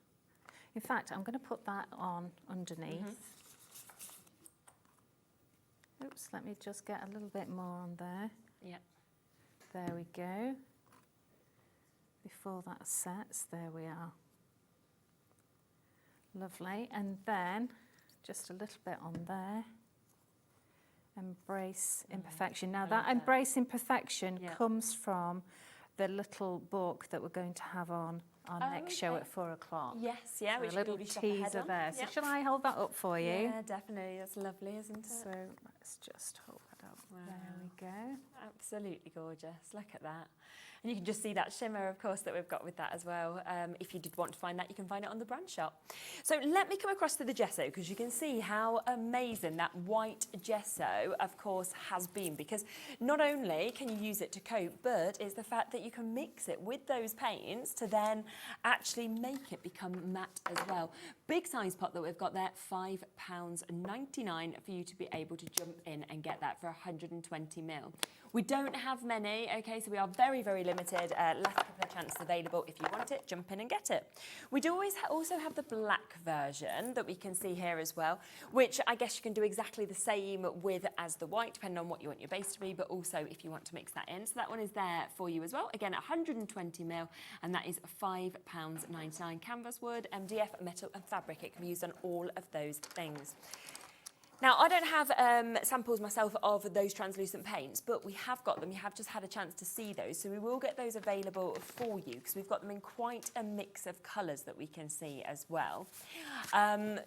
In fact, I'm going to put that on underneath. Oops, let me just get a little bit more on there. There we go. Before that sets, there we are. Lovely. And then just a little bit on there. Embrace Imperfection. Now that Embrace Imperfection comes from the little book that we're going to have on our next show at 4 o'clock. Yes, yeah, so which a little teaser there. So shall I hold that up for you? Yeah, definitely. That's lovely, isn't it? So let's just hold that up. Wow. There we go. Absolutely gorgeous. Look at that. And you can just see that shimmer, of course, that we've got with that as well. If you did want to find that, you can find it on the brand shop. So let me come across to the gesso, because you can see how amazing that white gesso, of course, has been. Because not only can you use it to coat, but it's the fact that you can mix it with those paints to then actually make it become matte as well. Big size pot that we've got there, £5.99 for you to be able to jump in and get that for 120 ml. We don't have many, okay, so we are very, very limited. Last couple of chances available. If you want it, jump in and get it. We do always also have the black version that we can see here as well, which I guess you can do exactly the same with as the white, depending on what you want your base to be, but also if you want to mix that in. So that one is there for you as well. Again, 120 ml, and that is £5.99. Canvas, wood, MDF, metal and fabric. It can be used on all of those things. Now, I don't have samples myself of those translucent paints, but we have got them. You have just had a chance to see those, so we will get those available for you because we've got them in quite a mix of colours that we can see as well.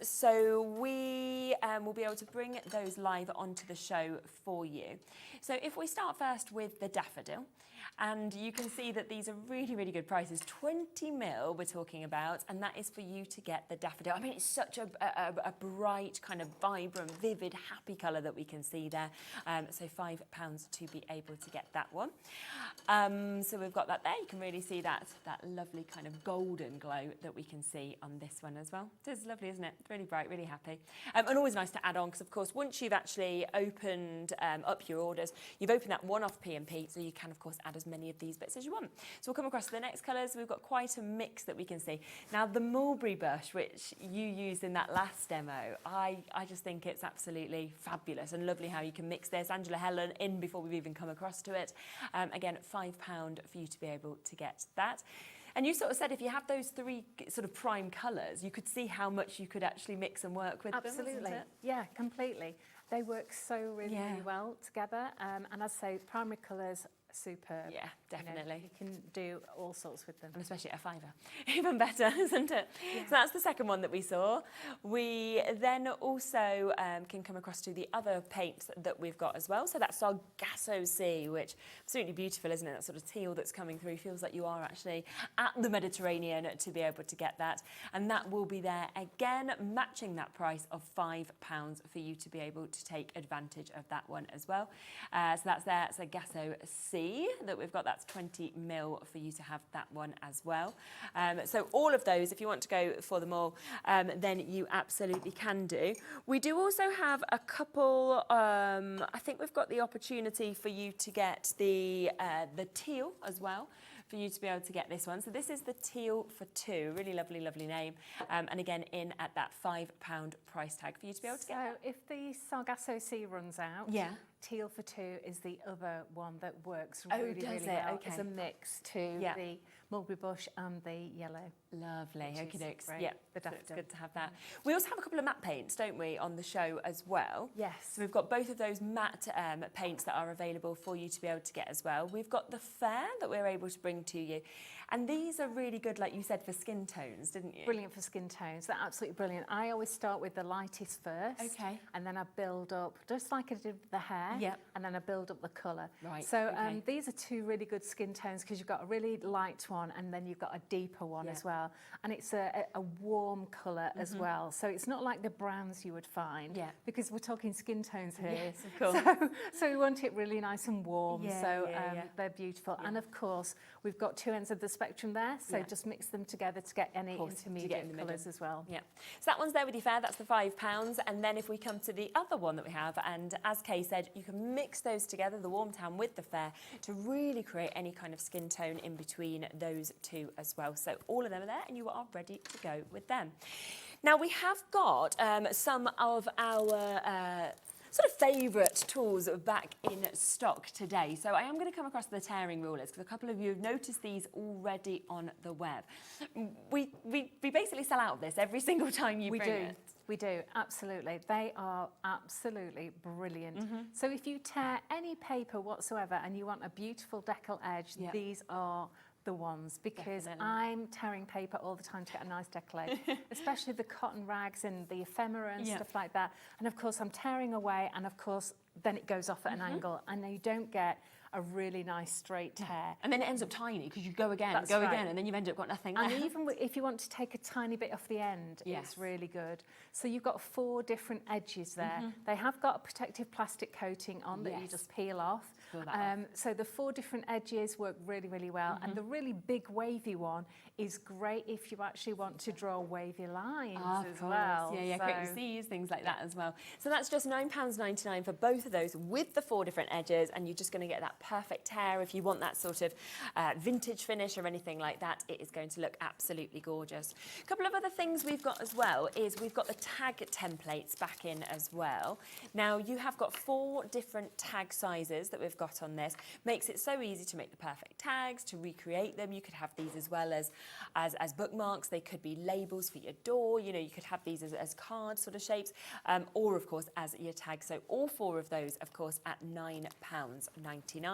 So we will be able to bring those live onto the show for you. So if we start first with the daffodil, and you can see that these are really, really good prices. 20 ml we're talking about, and that is for you to get the daffodil. I mean, it's such a bright, kind of vibrant, vivid, happy colour that we can see there. So £5 to be able to get that one. So we've got that there. You can really see that lovely kind of golden glow that we can see on this one as well. It is lovely, isn't it? It's really bright, really happy. And always nice to add on, because of course, once you've actually opened up your orders, you've opened that one-off P&P, so you can of course add as many of these bits as you want. So we'll come across to the next colours. We've got quite a mix that we can see. Now, the mulberry bush, which you used in that last demo, I just think it's absolutely fabulous and lovely how you can mix this. Angela Helen in before we've even come across to it. Again, £5 for you to be able to get that. And you sort of said if you have those three sort of prime colours, you could see how much you could actually mix and work with them. Absolutely. Yeah, completely. They work so really well together. And as I say, primary colours, superb. Yeah, definitely. You can do all sorts with them. And especially at a fiver. Even better, isn't it? Yeah. So that's the second one that we saw. We then also can come across to the other paints that we've got as well. So that's our Sargasso Sea, which absolutely beautiful, isn't it? That sort of teal that's coming through. Feels like you are actually at the Mediterranean to be able to get that. And that will be there again, matching that price of £5 for you to be able to take advantage of that one as well. So that's there. It's a Sargasso Sea that we've got. That's 20 ml for you to have that one as well. So all of those, if you want to go for them all, then you absolutely can do. We do also have a couple, I think we've got the opportunity for you to get the teal as well, for you to be able to get this one. So this is the teal for two, really lovely, lovely name. And again, in at that £5 price tag for you to be able to get that. So if the Sargasso Sea runs out, teal for two is the other one that works really, really well. Okay. It's a mix to the mulberry bush and the yellow. Lovely, okie dokes. Great. Yeah, the so it's good to have that. We also have a couple of matte paints, don't we, on the show as well? Yes. So we've got both of those matte paints that are available for you to be able to get as well. We've got the fair that we're able to bring to you. And these are really good, like you said, for skin tones, didn't you? Brilliant for skin tones. They're absolutely brilliant. I always start with the lightest first. Okay. And then I build up, just like I did with the hair. Yep. And then I build up the colour. Right. So these are two really good skin tones because you've got a really light one and then you've got a deeper one as well. And it's a warm colour as well. So it's not like the browns you would find. Yeah. Because we're talking skin tones here. Yes, of course. So we want it really nice and warm. Yeah, so they're beautiful. Yeah. And of course, we've got two ends of the spectrum there. So just mix them together to get any intermediate colours as well. Yeah. So that one's there with your fair. That's the £5. And then if we come to the other one that we have, and as Kay said, you can mix those together, the warm tan with the fair, to really create any kind of skin tone in between those two as well. So all of them are there and you are ready to go with them. Now we have got some of our sort of favourite tools that are back in stock today. So I am going to come across the tearing rulers because a couple of you have noticed these already on the web. We basically sell out of this every single time you bring it. We do, absolutely. They are absolutely brilliant. So if you tear any paper whatsoever and you want a beautiful decal edge, these are the ones, because I'm tearing paper all the time to get a nice decal edge, especially the cotton rags and the ephemera and stuff like that. And of course I'm tearing away, and of course then it goes off at an angle, and you don't get a really nice straight tear. And then it ends up tiny because you go again, again, and then you've ended up got nothing left. And even if you want to take a tiny bit off the end, it's really good. So you've got 4 different edges there. They have got a protective plastic coating on that you just peel off. So the 4 different edges work really, really well. And the really big wavy one is great if you actually want to draw wavy lines as well. Yeah, creating C's, things like that as well. So that's just £9.99 for both of those with the 4 different edges, and you're just going to get that perfect tear. If you want that sort of vintage finish or anything like that, it is going to look absolutely gorgeous. A couple of other things we've got as well is we've got the tag templates back in as well. Now you have got 4 different tag sizes that we've got on this. Makes it so easy to make the perfect tags, to recreate them. You could have these as well as bookmarks. They could be labels for your door. You know, you could have these as card sort of shapes, or of course as your tags. So all 4 of those, of course, at £9.99.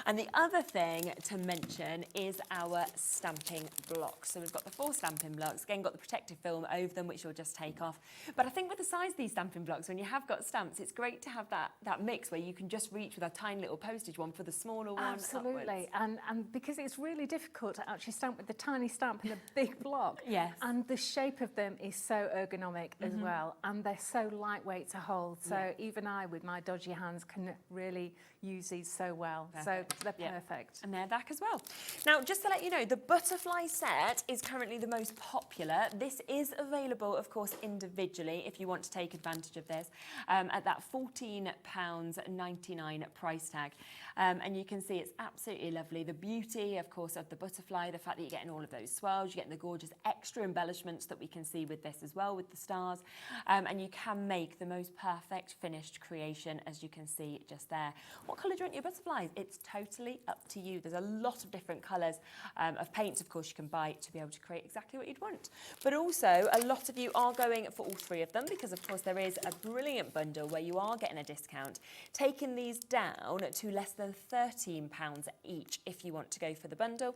And the other thing to mention is our stamping blocks. So we've got the 4 stamping blocks, again got the protective film over them, which you'll just take off. But I think with the size of these stamping blocks, when you have got stamps, it's great to have that mix where you can just reach with a tiny little postage one for the smaller one. Absolutely, and because it's really difficult to actually stamp with the tiny stamp and the big block. And the shape of them is so ergonomic as well, and they're so lightweight to hold. So even I, with my dodgy hands, can really use these so well. So they're perfect. And they're back as well. Now, just to let you know, the butterfly set is currently the most popular. This is available, of course, individually if you want to take advantage of this at that £14.99 price tag. And you can see it's absolutely lovely. The beauty, of course, of the butterfly, the fact that you're getting all of those swirls, you're getting the gorgeous extra embellishments that we can see with this as well, with the stars. And you can make the most perfect finished creation, as you can see just there. What colour do you want your butterflies? It's totally up to you. There's a lot of different colours of paints, of course, you can buy to be able to create exactly what you'd want. But also, a lot of you are going for all 3 of them because, of course, there is a brilliant bundle where you are getting a discount, taking these down to less than £13 each if you want to go for the bundle,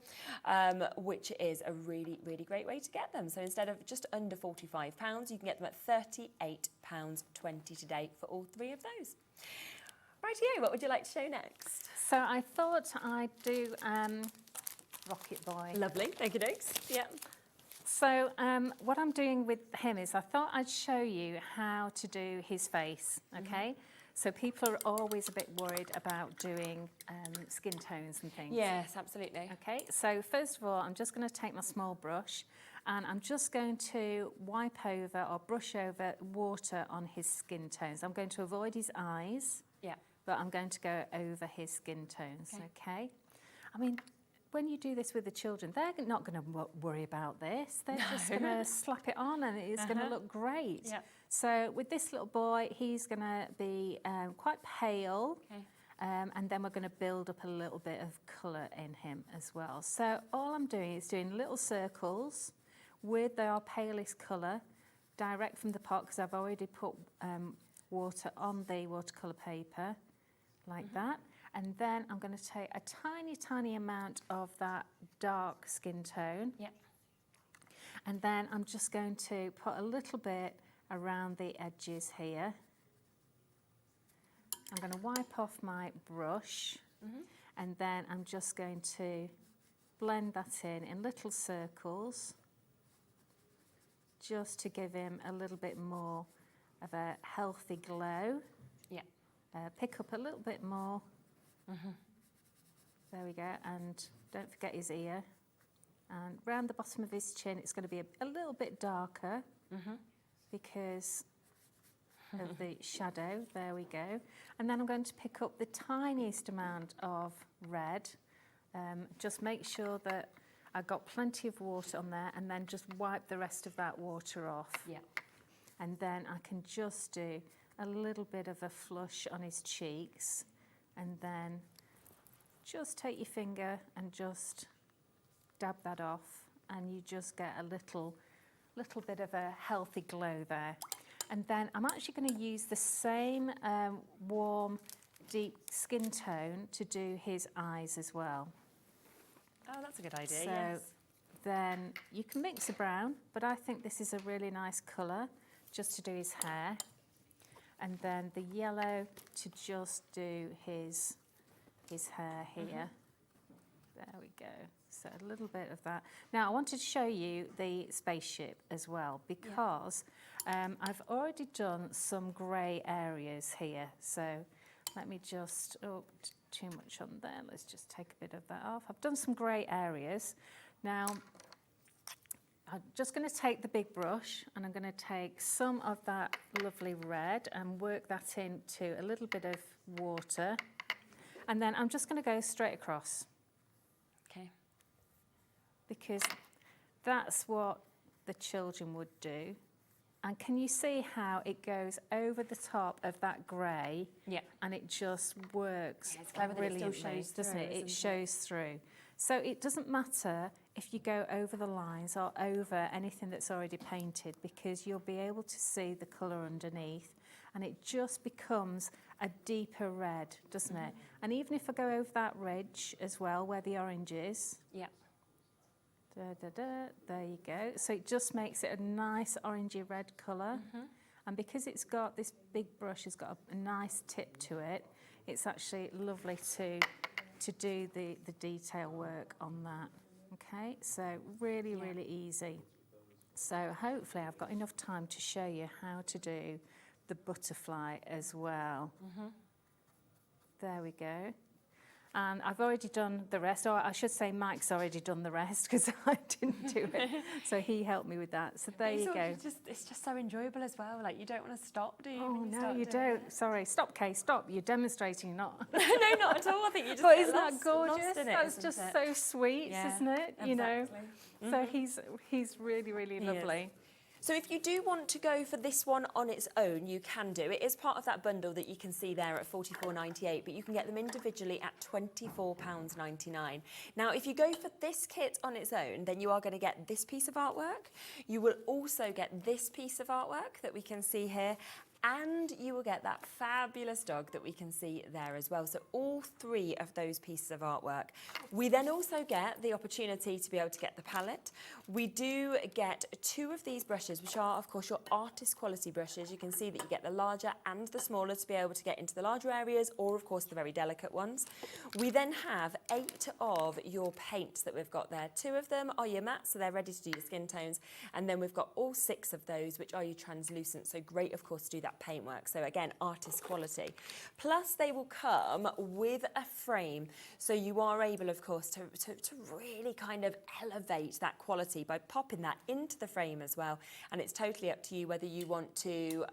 which is a really, really great way to get them. So instead of just under £45, you can get them at £38.20 today for all 3 of those. Rightio, what would you like to show next? So I thought I'd do Rocket Boy. Lovely, thank you, dokes. Yeah. So what I'm doing with him is I thought I'd show you how to do his face, okay? So people are always a bit worried about doing skin tones and things. Yes, absolutely. Okay, so first of all, I'm just going to take my small brush and I'm just going to wipe over or brush over water on his skin tones. I'm going to avoid his eyes. Yeah. But I'm going to go over his skin tones, okay? I mean, when you do this with the children, they're not going to worry about this. They're just going to slap it on and it's going to look great. Yeah. So with this little boy, he's going to be quite pale. And then we're going to build up a little bit of colour in him as well. So all I'm doing is doing little circles with our palest colour, direct from the pot, because I've already put water on the watercolour paper, like that. And then I'm going to take a tiny, tiny amount of that dark skin tone. Yep. And then I'm just going to put a little bit around the edges here. I'm going to wipe off my brush, and then I'm just going to blend that in little circles, just to give him a little bit more of a healthy glow. Yeah. Pick up a little bit more. There we go, and don't forget his ear. And round the bottom of his chin, it's going to be a little bit darker because of the shadow. There we go. And then I'm going to pick up the tiniest amount of red. Just make sure that I've got plenty of water on there, and then just wipe the rest of that water off. Yeah. And then I can just do a little bit of a flush on his cheeks, and then just take your finger and just dab that off, and you just get a little bit of a healthy glow there. And then I'm actually going to use the same warm, deep skin tone to do his eyes as well. Oh, that's a good idea, So yes. then you can mix a brown, but I think this is a really nice colour just to do his hair. And then the yellow to just do his hair here. There we go. So a little bit of that. Now I wanted to show you the spaceship as well, because I've already done some grey areas here. So let me just, oh, too much on there. Let's just take a bit of that off. I've done some grey areas. Now I'm just going to take the big brush, and I'm going to take some of that lovely red and work that into a little bit of water. And then I'm just going to go straight across. Okay. Because that's what the children would do. And can you see how it goes over the top of that grey? Yeah. And it just works It's clever that it still brilliantly, shows doesn't through, it? It isn't shows through. So it doesn't matter if you go over the lines or over anything that's already painted, because you'll be able to see the colour underneath, and it just becomes a deeper red, doesn't it? And even if I go over that ridge as well, where the orange is, Yeah. there you go. So it just makes it a nice orangey red colour. And because it's got this big brush, it's got a nice tip to it, it's actually lovely to do the detail work on that. Okay, so really, really easy. So hopefully I've got enough time to show you how to do the butterfly as well. There we go. And I've already done the rest, or I should say Mike's already done the rest, because I didn't do it. So he helped me with that. So there you go. It's just so enjoyable as well. Like, you don't want to stop, do you? Oh, when no, start you doing don't. Sorry, stop, Kay, stop. You're demonstrating, not. No, not at all. I think you just But get isn't that lost gorgeous? in it, That's isn't just it? so sweet, Yeah, isn't it? You know. exactly. So he's really, really He lovely. So if you do want to go for this one on its own, you can do. It is part of that bundle that you can see there at $44.98, but you can get them individually at £24.99. Now, if you go for this kit on its own, then you are going to get this piece of artwork. You will also get this piece of artwork that we can see here, and you will get that fabulous dog that we can see there as well. So all three of those pieces of artwork. We then also get the opportunity to be able to get the palette. We do get two of these brushes, which are, of course, your artist quality brushes. You can see that you get the larger and the smaller to be able to get into the larger areas, or, of course, the very delicate ones. We then have 8 of your paints that we've got there. 2 of them are your mattes, so they're ready to do your skin tones. And then we've got all 6 of those, which are your translucent. So great, of course, to do that paintwork. So again, artist quality. Plus they will come with a frame, so you are able, of course, to really kind of elevate that quality by popping that into the frame as well. And it's totally up to you whether you want to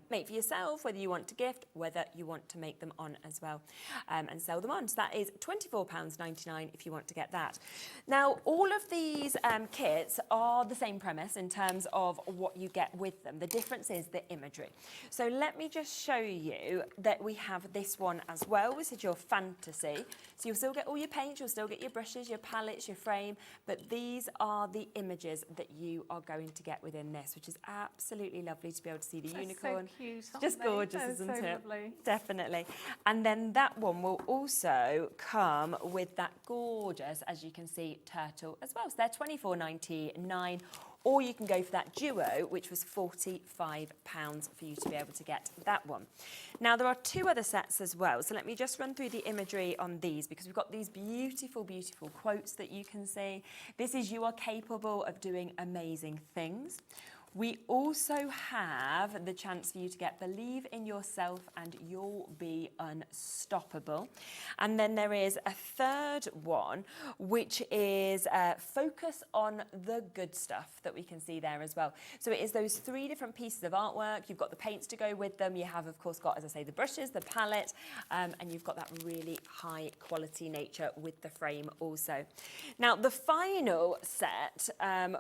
make for yourself, whether you want to gift, whether you want to make them on as well and sell them on. So that is £24.99 if you want to get that. Now, all of these kits are the same premise in terms of what you get with them. The difference is the imagery. So let me just show you that we have this one as well. This is your fantasy. So you'll still get all your paints, you'll still get your brushes, your palettes, your frame, but these are the images that you are going to get within this, which is absolutely lovely to be able to see the unicorn. So cute, It's just gorgeous, isn't it? Lovely. Definitely. And then that one will also come with that gorgeous, as you can see, turtle as well. So they're £24.99. Or you can go for that duo, which was £45 for you to be able to get that one. Now, there are 2 other sets as well. So let me just run through the imagery on these, because we've got these beautiful, beautiful quotes that you can see. This is "You are capable of doing amazing things." We also have the chance for you to get "Believe in yourself and you'll be unstoppable." And then there is a third one, which is "Focus on the good stuff," that we can see there as well. So it is those 3 different pieces of artwork. You've got the paints to go with them. You have, of course, got, as I say, the brushes, the palette, and you've got that really high quality nature with the frame also. Now, the final set,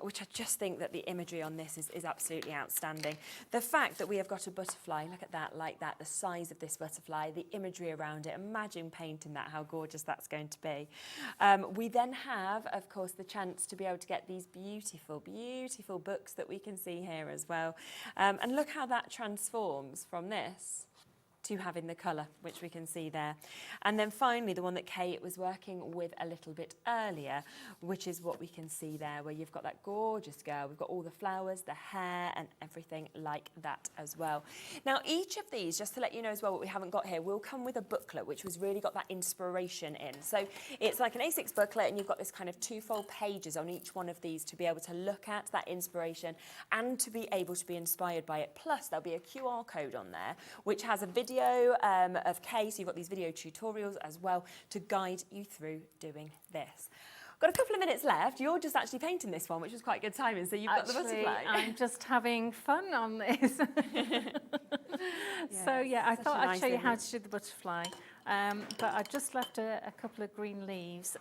which I just think that the imagery on this is is absolutely outstanding. The fact that we have got a butterfly, look at that, like that, the size of this butterfly, the imagery around it, imagine painting that, how gorgeous that's going to be. We then have, of course, the chance to be able to get these beautiful, beautiful books that we can see here as well. And look how that transforms from this to having the colour, which we can see there. And then finally, the one that Kate was working with a little bit earlier, which is what we can see there, where you've got that gorgeous girl. We've got all the flowers, the hair, and everything like that as well. Now, each of these, just to let you know as well, what we haven't got here, will come with a booklet, which was really got that inspiration in. So it's like an A6 booklet, and you've got this kind of twofold pages on each one of these to be able to look at that inspiration and to be able to be inspired by it. Plus, there'll be a QR code on there, which has a video of Kay, so you've got these video tutorials as well to guide you through doing this. Got a couple of minutes left. You're just actually painting this one, which was quite good timing, so you've got the butterfly. I'm just having fun on this. So yeah, I thought I'd show you how to do the butterfly, but I just left a couple of green leaves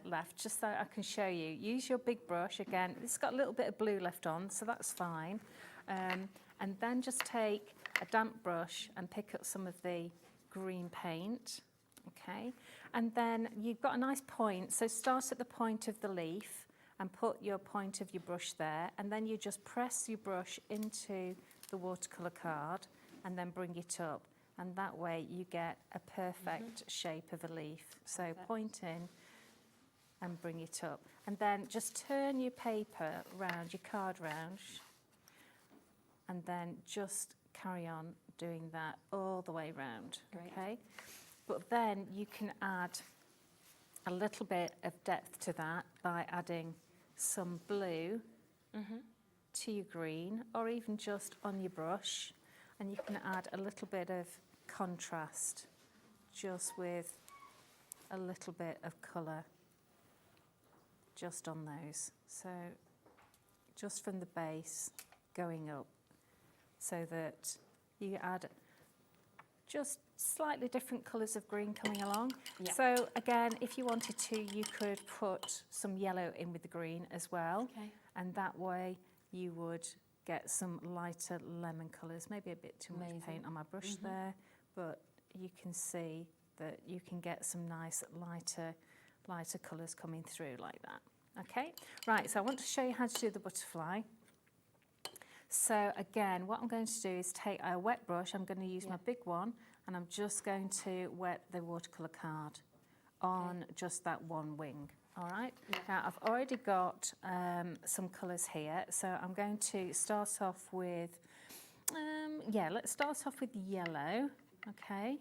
left, just so I can show you. Use your big brush again. It's got a little bit of blue left on, so that's fine. And then just take a damp brush and pick up some of the green paint, okay? And then you've got a nice point, so start at the point of the leaf and put your point of your brush there, and then you just press your brush into the watercolour card and then bring it up, and that way you get a perfect shape of a leaf. So point in and bring it up, and then just turn your paper round, your card round, and then just carry on doing that all the way round, okay? But then you can add a little bit of depth to that by adding some blue to your green, or even just on your brush, and you can add a little bit of contrast just with a little bit of colour just on those. So just from the base going up, so that you add just slightly different colours of green coming along. Yeah. So again, if you wanted to, you could put some yellow in with the green as well. Okay. And that way you would get some lighter lemon colours, maybe a bit too much paint on my brush there, but you can see that you can get some nice lighter colours coming through like that. Okay, right, so I want to show you how to do the butterfly. So again, what I'm going to do is take a wet brush. I'm going to use my big one, and I'm just going to wet the watercolour card on just that one wing. All right. Yeah. Now I've already got some colours here, so I'm going to start off with let's start off with yellow. Okay.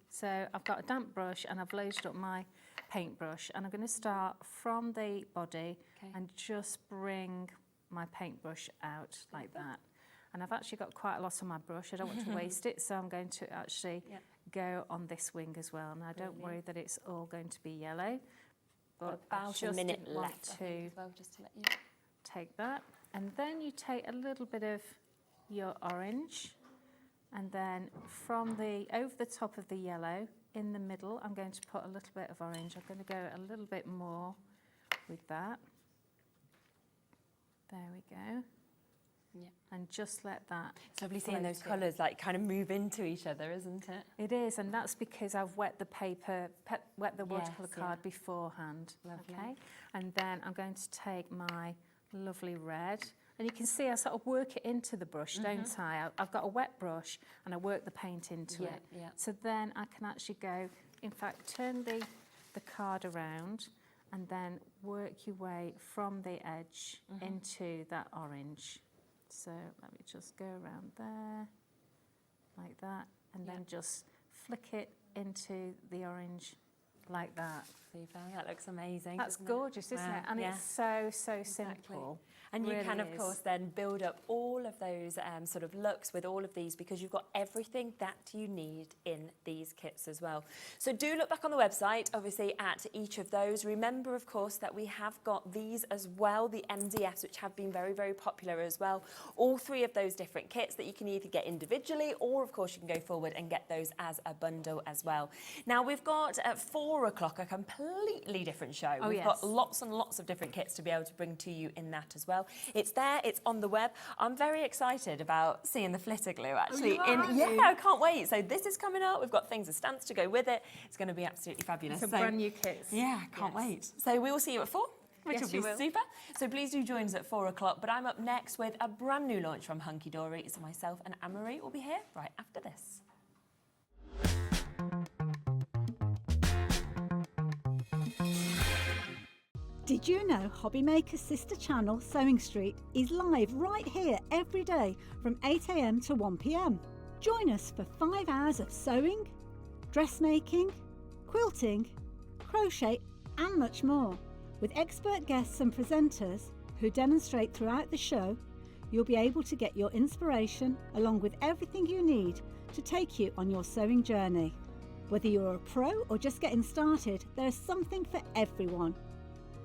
So I've got a damp brush and I've loaded up my paintbrush, and I'm going to start from the body and just bring my paintbrush out like that. And I've actually got quite a lot on my brush. I don't want to waste it, so I'm going to actually go on this wing as well. Now don't worry that it's all going to be yellow, but about a minute left to as well, just to let you take that. And then you take a little bit of your orange, and then from the over the top of the yellow in the middle, I'm going to put a little bit of orange. I'm going to go a little bit more with that. There we go. Yeah. And just let that. It's lovely seeing those colours like kind of move into each other, isn't it? It is, and that's because I've wet the paper, wet the watercolour card beforehand. Lovely. Okay, and then I'm going to take my lovely red, and you can see I sort of work it into the brush, don't I? I've got a wet brush and I work the paint into it. Yeah. So then I can actually go, in fact, turn the card around and then work your way from the edge into that orange. So let me just go around there, like that, and then just flick it into the orange, like that. Super, that looks amazing. That's gorgeous, isn't it? And it's so simple. And you can, of course, then build up all of those sort of looks with all of these, because you've got everything that you need in these kits as well. So do look back on the website, obviously, at each of those. Remember, of course, that we have got these as well, the MDFs, which have been very, very popular as well. All three of those different kits that you can either get individually, or, of course, you can go forward and get those as a bundle as well. Now, we've got 4 4 o'clock, a completely different show. Oh, We've yes. got lots and lots of different kits to be able to bring to you in that as well. It's there, it's on the web. I'm very excited about seeing the flitter glue actually. Yeah, I can't wait. So this is coming up. We've got things as stamps to go with it. It's going to be absolutely fabulous. Some brand new kits. Yeah, can't wait. So we will see you at 4. Which will be super. So please do join us at 4 o'clock. But I'm up next with a brand new launch from Hunkydory. So myself and Anne-Marie will be here right after this. Did you know Hobbymaker's sister channel, Sewing Street, is live right here every day from 8 AM to 1 PM? Join us for 5 hours of sewing, dressmaking, quilting, crochet and much more. With expert guests and presenters who demonstrate throughout the show, you'll be able to get your inspiration along with everything you need to take you on your sewing journey. Whether you're a pro or just getting started, there's something for everyone.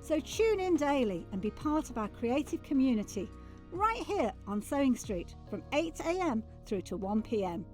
So tune in daily and be part of our creative community right here on Sewing Street from 8 AM through to 1 PM.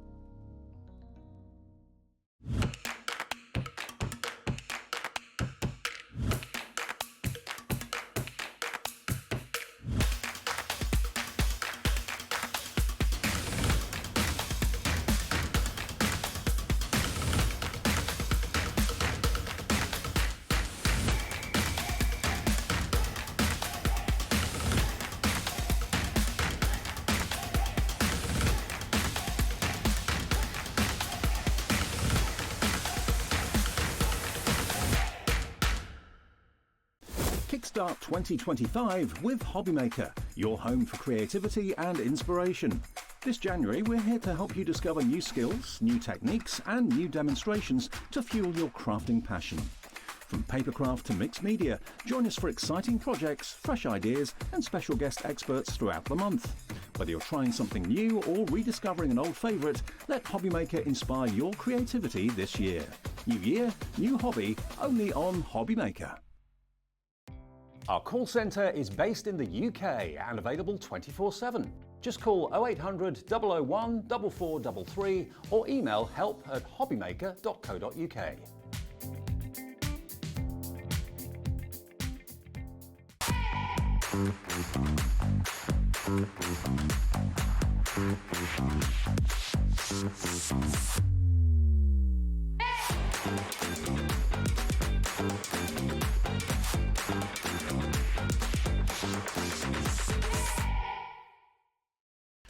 Kickstart 2025 with Hobbymaker, your home for creativity and inspiration. This January, we're here to help you discover new skills, new techniques, and new demonstrations to fuel your crafting passion. From papercraft to mixed media, join us for exciting projects, fresh ideas, and special guest experts throughout the month. Whether you're trying something new or rediscovering an old favourite, let Hobbymaker inspire your creativity this year. New year, new hobby, only on Hobbymaker. Our call centre is based in the UK and available 24/7. Just call 0800 001 4433 or email help@hobbymaker.co.uk.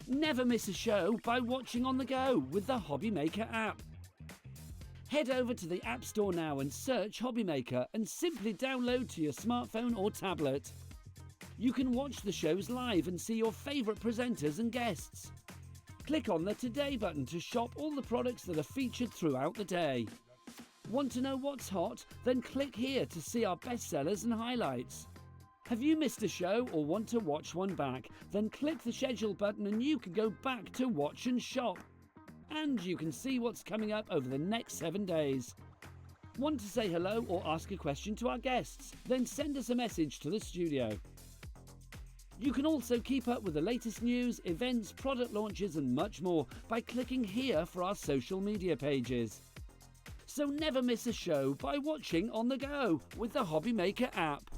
Never miss a show by watching on the go with the Hobbymaker app. Head over to the App Store now and search Hobbymaker and simply download to your smartphone or tablet. You can watch the shows live and see your favourite presenters and guests. Click on the Today button to shop all the products that are featured throughout the day. Want to know what's hot? Then click here to see our bestsellers and highlights. Have you missed a show or want to watch one back? Then click the schedule button and you can go back to watch and shop. And you can see what's coming up over the next 7 days. Want to say hello or ask a question to our guests? Then send us a message to the studio. You can also keep up with the latest news, events, product launches and much more by clicking here for our social media pages. So never miss a show by watching on the go with the Hobbymaker app.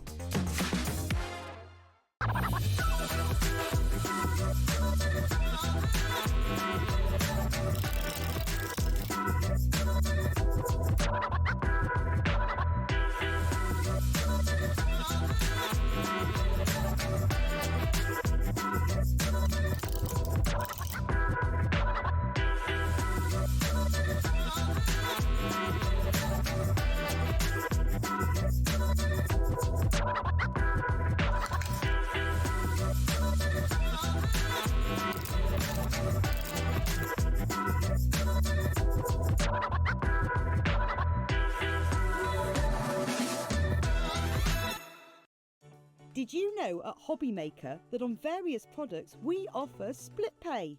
Did you know at Hobbymaker that on various products we offer split pay?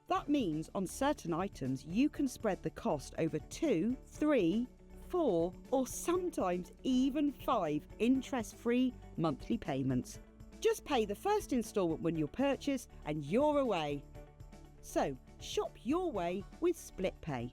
That means on certain items you can spread the cost over 2, 3, 4 or sometimes even 5 interest-free monthly payments. Just pay the first instalment when you purchase and you're away. So shop your way with split pay.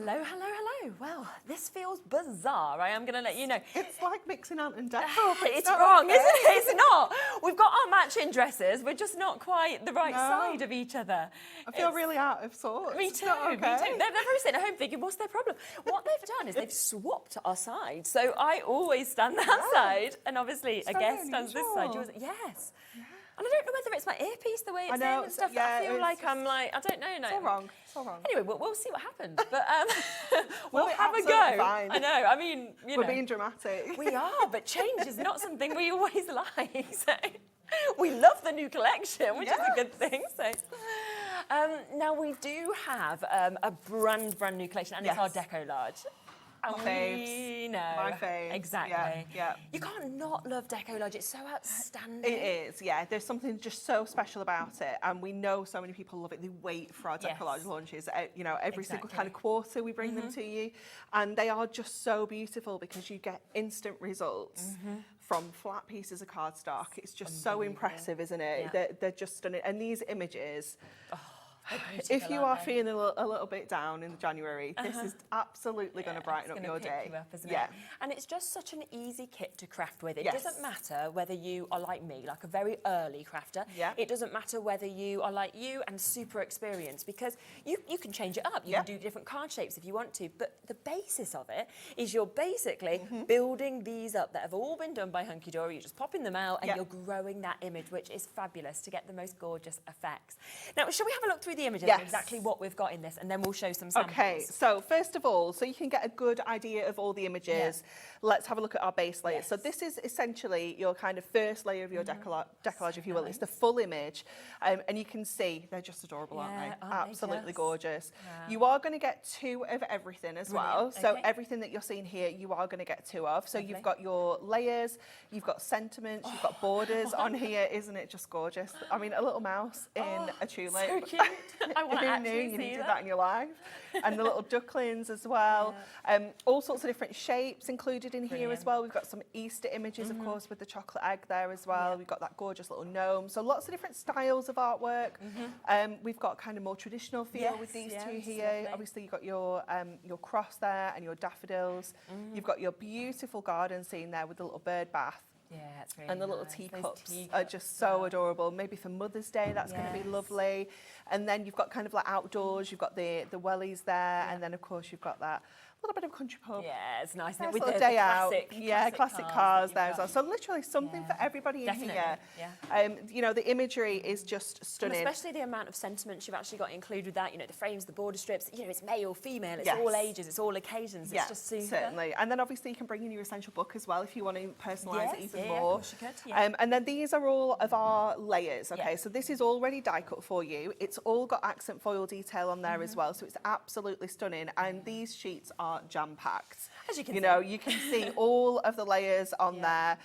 Hello, hello, hello. Well, this feels bizarre. I am going to let you know. It's like mixing out and deco. It's wrong, isn't it? It's not. We've got our matching dresses. We're just not quite the right side of each other. I feel really out of sorts. Me too, me too. They're probably sitting at home thinking, what's their problem? What they've done is they've swapped our sides. So I always stand that side, and obviously a guest stands this side. Yes. And I don't know whether it's my earpiece, the way it's in and stuff. I feel like I'm like, I don't know. It's all wrong. It's all wrong. Anyway, we'll see what happens. But we'll be have a absolutely go. fine. I know. I mean, you know. We're being dramatic. We are, but change is not something we always like. So we love the new collection, which is a good thing. So now we do have a brand new collection, and it's our Deco-Large. And we know. My fave. Exactly. Yeah. You can't not love Deco-Large. It's so outstanding. It is, yeah. There's something just so special about it, and we know so many people love it. They wait for our Deco-Large launches. You know, every single kind of quarter we bring them to you, and they are just so beautiful because you get instant results from flat pieces of cardstock. It's just so impressive, isn't it? Yeah. They're just stunning, and these images. If you are feeling a little bit down in January, this is absolutely going to brighten up your day. Isn't it? And it's just such an easy kit to craft with. It doesn't matter whether you are like me, like a very early crafter. It doesn't matter whether you are like you and super experienced, because you can change it up. You can do different card shapes if you want to. But the basis of it is you're basically building these up that have all been done by Hunkydory. You're just popping them out and you're growing that image, which is fabulous to get the most gorgeous effects. Now, shall we have a look through the images and exactly what we've got in this, and then we'll show some samples. Okay, so first of all, so you can get a good idea of all the images, let's have a look at our base layers. So this is essentially your kind of first layer of your decollage, if you will. It's the full image, and you can see they're just adorable, aren't they? Absolutely gorgeous. You are going to get 2 of everything as well. So everything that you're seeing here, you are going to get 2 of. So you've got your layers, you've got sentiments, you've got borders on here. Isn't it just gorgeous? I mean, a little mouse in a tulip. So cute. I want to Who knew you needed that in your life? And the little ducklings as well. All sorts of different shapes included in here as well. We've got some Easter images, of course, with the chocolate egg there as well. We've got that gorgeous little gnome. So lots of different styles of artwork. We've got kind of more traditional feel with these 2 here. Lovely. Obviously, you've got your cross there and your daffodils. You've got your beautiful garden scene there with the little bird bath. Yeah, it's really and the nice. little teacups are just so adorable. Maybe for Mother's Day, that's going to be lovely. And then you've got kind of like outdoors, you've got the wellies there, and then of course you've got that little bit of country pub. Yeah, it's nice. Nice with little the day classic, out. Classic cars there as well. So literally something for everybody in here. You know, the imagery is just stunning. And especially the amount of sentiments you've actually got included with that. You know, the frames, the border strips. You know, it's male, female. It's all ages. It's all occasions. It's just super. Certainly. And then obviously you can bring in your essential book as well if you want to personalise it even more. Of course you could. And then these are all of our layers. Okay, so this is already die cut for you. It's all got accent foil detail on there as well, so it's absolutely stunning. And these sheets are jam packed. As you can see. know, you can see all of the layers on there.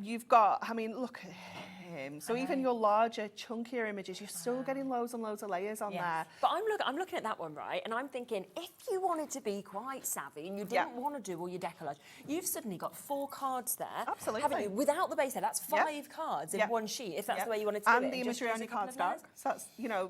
You've got, I mean, look at him. So even your larger, chunkier images, you're still getting loads and loads of layers on there. But I'm looking at that one, right, and I'm thinking, if you wanted to be quite savvy and you didn't want to do all your decollage, you've suddenly got 4 cards there. Absolutely. Haven't you? Without the base there, that's 5 cards in one sheet, if that's the way you wanted to do it. And the imagery on your cardstock. So that's, you know,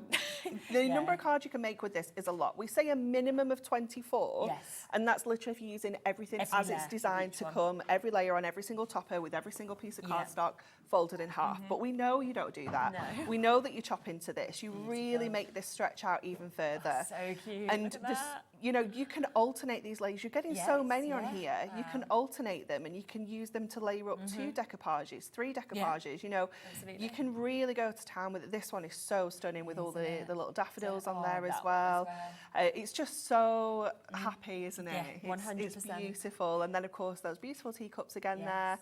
the number of cards you can make with this is a lot. We say a minimum of 24, and that's literally if you're using everything as it's designed to come, every layer on every single topper with every single piece of cardstock folded in half. But we know you don't do that. No. We know that you chop into this. You really make this stretch out even further. So cute. And this, you know, you can alternate these layers. You're getting so many on here. You can alternate them, and you can use them to layer up 2 decoupages, 3 decoupages. You know, you can really go to town with it. This one is so stunning with all the little daffodils on there as well. It's just so happy, isn't it? Yeah, 100%. It's beautiful. And then, of course, those beautiful teacups again there.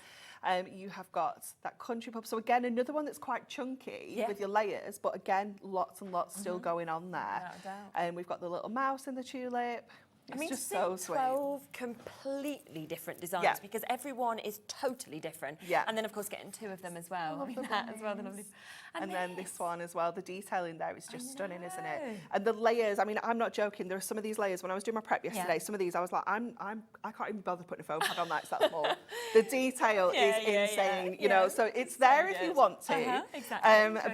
You have got that country pub. So again, another one that's quite chunky with your layers, but again, lots and lots still going on there. And we've got the little mouse in the tulip. It's just so sweet. 12 completely different designs because everyone is totally different. And then, of course, getting 2 of them as well. I mean, that as well. And then this one as well. The detail in there is just stunning, isn't it? And the layers. I mean, I'm not joking. There are some of these layers. When I was doing my prep yesterday, some of these I was like, I can't even bother putting a foam pad on that. It's that small. The detail is insane. You know, so it's there if you want to.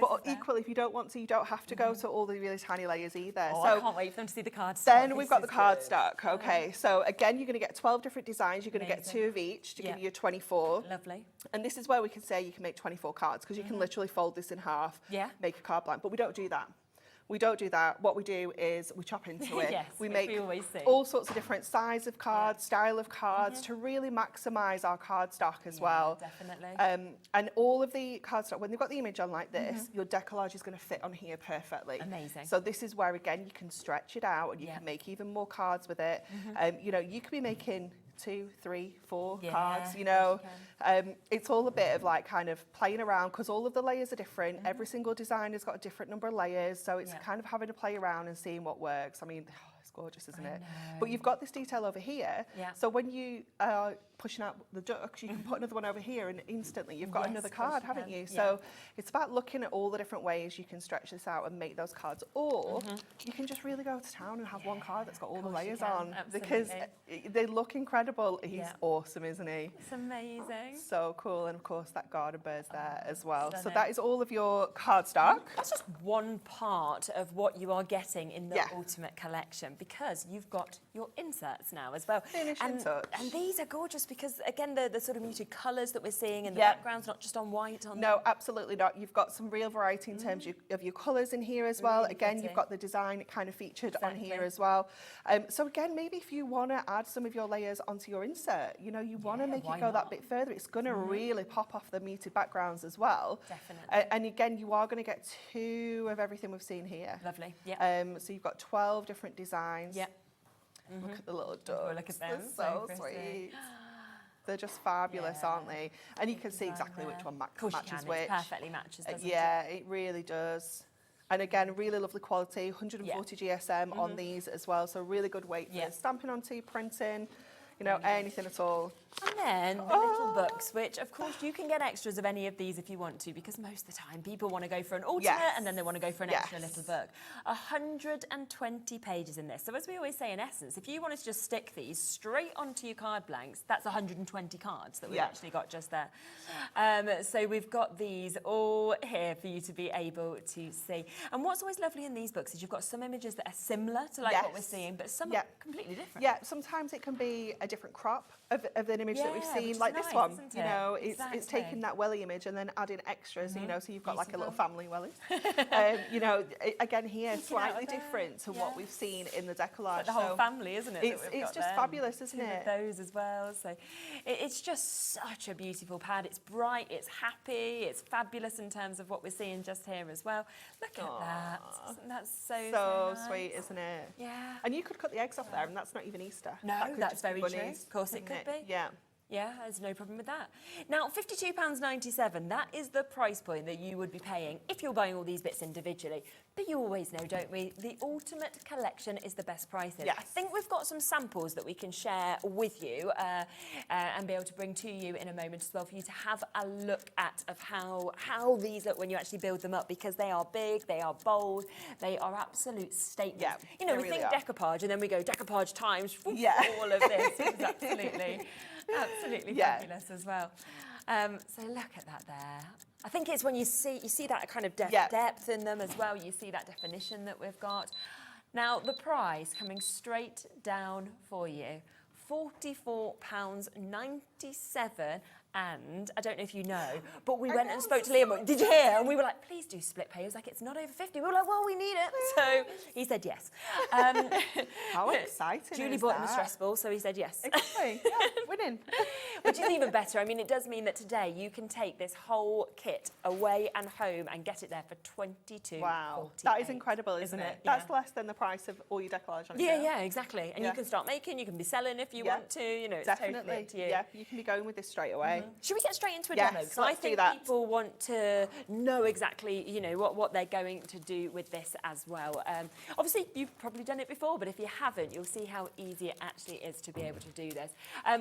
But equally, if you don't want to, you don't have to go to all the really tiny layers either. Oh, so I can't wait for them to see the cardstock. Then we've got the cardstock. cardstock. Okay, so again, you're going to get 12 different designs. You're going to get 2 of each to give you 24. Lovely. And this is where we can say you can make 24 cards, because you can literally fold this in half, make a card blank. But we don't do that. We don't do that. What we do is we chop into it. Yes, we which make we always see. all sorts of different size of cards, style of cards, to really maximise our card stock as well. Definitely. And all of the card stock, when they've got the image on like this, your decollage is going to fit on here perfectly. Amazing. So this is where, again, you can stretch it out and you can make even more cards with it. You know, you could be making 2, 3, 4 cards, you know. It's all a bit of like kind of playing around, because all of the layers are different. Every single design has got a different number of layers, so it's kind of having to play around and seeing what works. I mean, it's gorgeous, isn't it? But you've got this detail over here, so when you are pushing out the ducks, you can put another one over here and instantly you've got another card, haven't you? So it's about looking at all the different ways you can stretch this out and make those cards, or you can just really go to town and have one card that's got all the layers on, because they look incredible. He's awesome, isn't he? It's amazing. So cool. And of course that garden bird's there as well. So that is all of your cardstock. That's just one part of what you are getting in the Ultimate Collection, because you've got your inserts now as well. Finishing touch. And these are gorgeous because, again, the sort of muted colours that we're seeing in the background's not just on white. No, absolutely not. You've got some real variety in terms of your colours in here as well. Again, you've got the design kind of featured on here as well. So again, maybe if you want to add some of your layers onto your insert, you know, you want to make it go that bit further, it's going to really pop off the muted backgrounds as well. Definitely. And again, you are going to get 2 of everything we've seen here. Lovely. Yeah. So you've got 12 different designs. Yeah. Look at the little ducks. Oh, look at them. They're so sweet. They're just fabulous, aren't they? And you can see exactly which one matches which. It perfectly matches, doesn't yeah, it really does. And again, really lovely quality, 140 GSM on these as well. So really good weight for stamping onto, printing, you know, anything at all. And then the little books, which of course you can get extras of any of these if you want to, because most of the time people want to go for an ultimate and then they want to go for an extra little book. 120 pages in this. So as we always say, in essence, if you wanted to just stick these straight onto your card blanks, that's 120 cards that we've actually got just there. So we've got these all here for you to be able to see. And what's always lovely in these books is you've got some images that are similar to like what we're seeing, but some are completely different. Yeah, sometimes it can be a different crop of an image that we've seen, like this one. You know, it's taking that welly image and then adding extras. You know, so you've got like a little family welly. You know, again here, slightly different to what we've seen in the Deco-Large. Like the whole family, isn't it? It's just fabulous, isn't it? Those as well. So it's just such a beautiful pad. It's bright, it's happy, it's fabulous in terms of what we're seeing just here as well. Look at that. Isn't that so nice? Sweet, isn't it? Yeah. And you could cut the eggs off there, and that's not even Easter. No, that's very true. Bunnies, Of course it could be. Yeah. Yeah, there's no problem with that. Now, £52.97, that is the price point that you would be paying if you're buying all these bits individually. But you always know, don't we, the Ultimate Collection is the best prices. Yes. I think we've got some samples that we can share with you and be able to bring to you in a moment as well for you to have a look at of how these look when you actually build them up, because they are big, they are bold, they are absolute statements. Yeah, you know, we really think are. decoupage and then we go decoupage times all of this. It's absolutely fabulous as well. So look at that there. I think it's when you see that kind of depth in them as well. You see that definition that we've got. Now the price coming straight down for you, £44.97. And I don't know if you know, but we went and spoke to Liam. Did you hear? And we were like, please do split pay. He was like, it's not over 50. We were like, well, we need it. So he said yes. How exciting Julie is bought him a that? stress ball, so he said yes. Exactly. Yeah, winning. Which is even better. I mean, it does mean that today you can take this whole kit away and home and get it there for $22.48. Wow, that is incredible, isn't it? That's less than the price of all your decollage on it. Yeah, exactly. And you can start making, you can be selling if you want to, you know, it's totally up to you. Yeah, you can be going with this straight away. Should we get straight into a Yes, demo? Because let's I think do that. people want to know exactly, you know, what they're going to do with this as well. Obviously, you've probably done it before, but if you haven't, you'll see how easy it actually is to be able to do this.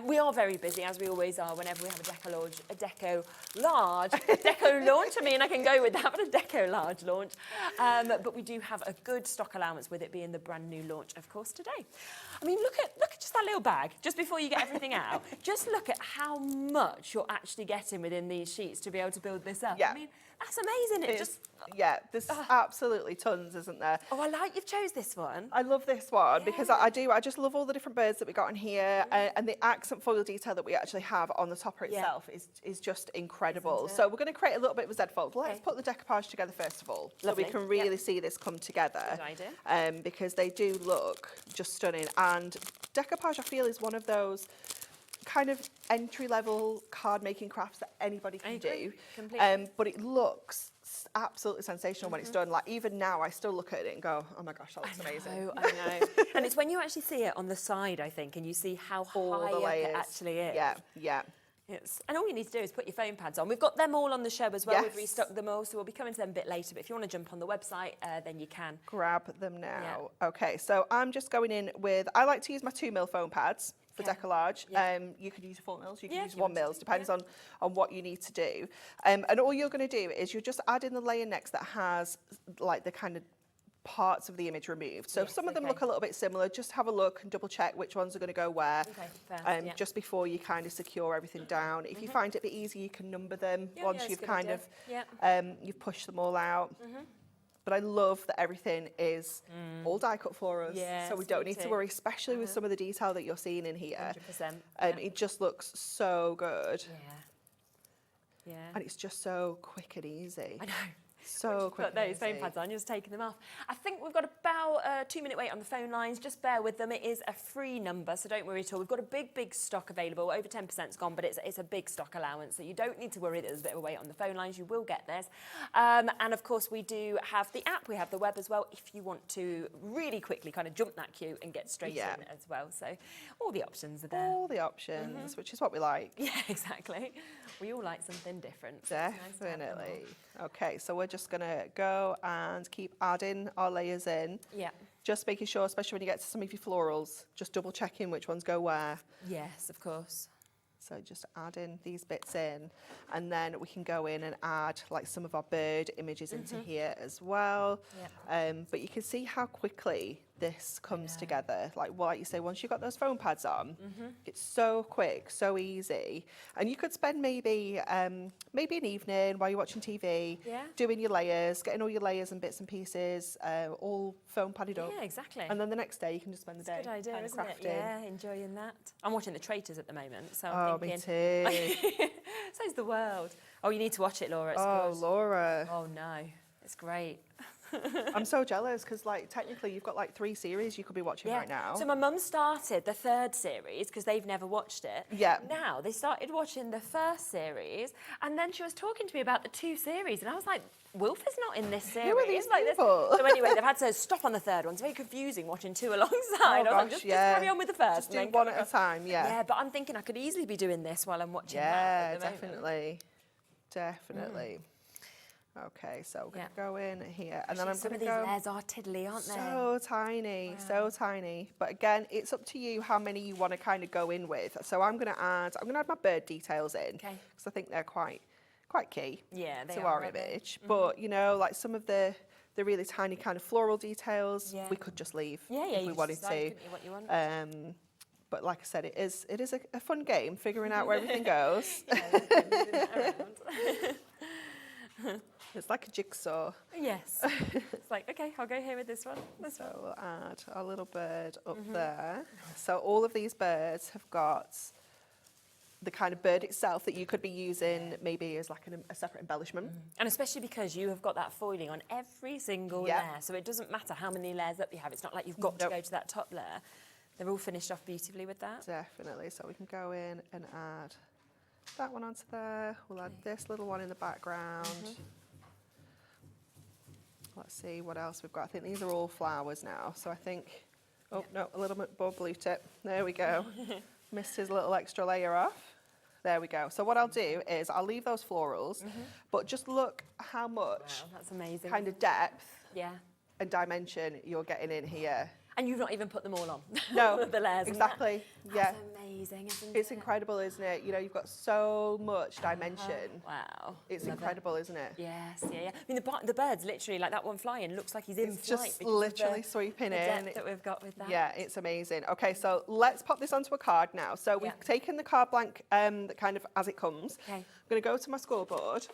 We are very busy, as we always are whenever we have a Deco-Large Deco launch. I mean, I can go with that, but a Deco-Large launch. But we do have a good stock allowance with it being the brand new launch, of course, today. I mean, look at just that little bag, just before you get everything out. Just look at how much you're actually getting within these sheets to be able to build this up. Yeah. I mean, that's amazing. Yeah, there's absolutely tons, isn't there? Oh, I like you've chose this one. I love this one because I just love all the different birds that we got in here, and the accent foil detail that we actually have on the topper itself is just incredible. So we're going to create a little bit of a Z fold. Let's put the decoupage together first of all, so we can really see this come together. Good idea. Because they do look just stunning, and decoupage I feel is one of those kind of entry-level card-making crafts that anybody can do. Completely. But it looks absolutely sensational when it's done. Like, even now, I still look at it and go, oh my gosh, that looks amazing. I know. And it's when you actually see it on the side, I think, and you see how high up it actually is. Yeah. And all you need to do is put your foam pads on. We've got them all on the show as well. Yes. We've restocked them all, so we'll be coming to them a bit later. But if you want to jump on the website, then you can. Grab them now. Okay, so I'm just going in with, I like to use my 2mm foam pads for Deco-Large. You could use 4mm, you can use 1mm, depends on what you need to do. And all you're going to do is you're just adding the layer next that has like the kind of parts of the image removed. So some of them look a little bit similar. Just have a look and double check which ones are going to go where, just before you kind of secure everything down. If you find it a bit easy, you can number them once you've kind of you've pushed them all out. But I love that everything is all die cut for us, so we don't need to worry, especially with some of the detail that you're seeing in here. 100%. It just looks so good. Yeah. And it's just so quick and easy. I know. So quick. Put those foam pads on, you're just taking them off. I think we've got about a 2-minute wait on the phone lines. Just bear with them. It is a free number, so don't worry at all. We've got a big stock available. Over 10%'s gone, but it's a big stock allowance, so you don't need to worry that there's a bit of a wait on the phone lines. You will get theirs. And of course, we do have the app. We have the web as well, if you want to really quickly kind of jump that queue and get straight in as well. So all the options are there. All the options, which is what we like. Yeah, exactly. We all like something different. So Definitely. Okay, so we're just going to go and keep adding our layers in. Yeah. Just making sure, especially when you get to some of your florals, just double checking which ones go where. Yes, of course. So just adding these bits in, and then we can go in and add like some of our bird images into here as well. But you can see how quickly this comes together. Like you say, once you've got those foam pads on, it's so quick, so easy. And you could spend maybe an evening while you're watching TV, doing your layers, getting all your layers and bits and pieces, all foam padded up. Yeah, exactly. And then the next day you can just spend the day Good idea, kind of isn't crafting. it? Yeah, enjoying that. I'm watching The Traitors at the moment, so Oh, I'm thinking... me too. So's the world. Oh, you need to watch it, Laura. It's Oh, good. Laura. Oh, no. It's great. I'm so jealous because, like, technically you've got like 3 series you could be watching right now. So my mum started the 3rd series because they've never watched it. Yeah. Now they started watching the 1st series, and then she was talking to me about the 2 series, and I was like, Wilf is not in this series. Who are these like people? This. So anyway, they've had to stop on the 3rd one. It's very confusing watching 2 alongside. I was like, just carry on with the 1st. Just do one at a time, Yeah, but I'm thinking I could easily be doing this while I'm watching that at the moment. Definitely. Okay, so we're going to go in here, and then I'm Some going of to these go... layers are tiddly, aren't they? So tiny, so tiny. But again, it's up to you how many you want to kind of go in with. So I'm going to add my bird details in, because I think they're quite key to our image. But you know, like some of the really tiny kind of floral details, we could just leave if we wanted to. What you want. But like I said, it is a fun game figuring out where everything goes. It's like a jigsaw. Yes. It's like, okay, I'll go here with this one. So we'll add our little bird up there. So all of these birds have got the kind of bird itself that you could be using maybe as like a separate embellishment. And especially because you have got that foiling on every single layer, so it doesn't matter how many layers up you have. It's not like you've got to go to that top layer. They're all finished off beautifully with that. Definitely. So we can go in and add that one onto there. We'll add this little one in the background. Let's see what else we've got. I think these are all flowers now. So I think, oh no, a little bit more blue tip. There we go. Missed his little extra layer off. There we go. So what I'll do is I'll leave those florals, but just look how much that's amazing. kind of depth and dimension you're getting in here. And you've not even put them all on. No, the layers. exactly. Yeah. That's amazing, isn't it? It's incredible, isn't it? You know, you've got so much dimension. Wow. It's Love incredible, isn't it? Yes, yeah, yeah. I mean, the birds literally, like that one flying, looks like he's in It's flight. just because of literally sweeping the in. depth that we've got with that. Yeah, it's amazing. Okay, so let's pop this onto a card now. So we've taken the card blank kind of as it comes. Okay. I'm going to go to my scoreboard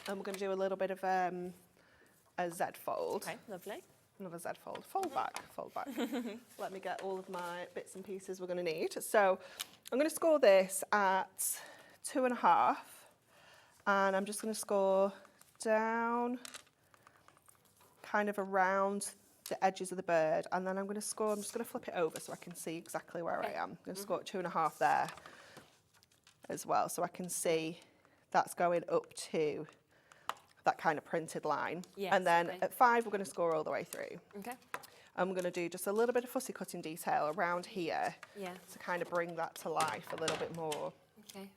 and we're going to do a little bit of a Z fold. Okay, lovely. Another Z fold. Fold back, fold back. Let me get all of my bits and pieces we're going to need. So I'm going to score this at 2.5, and I'm just going to score down kind of around the edges of the bird, and then I'm just going to flip it over so I can see exactly where I am. I'm going to score at 2.5 there as well, so I can see that's going up to that kind of printed line. Yes, and then okay. at 5 we're going to score all the way through. Okay. I'm going to do just a little bit of fussy cutting detail around here to kind of bring that to life a little bit more. Okay.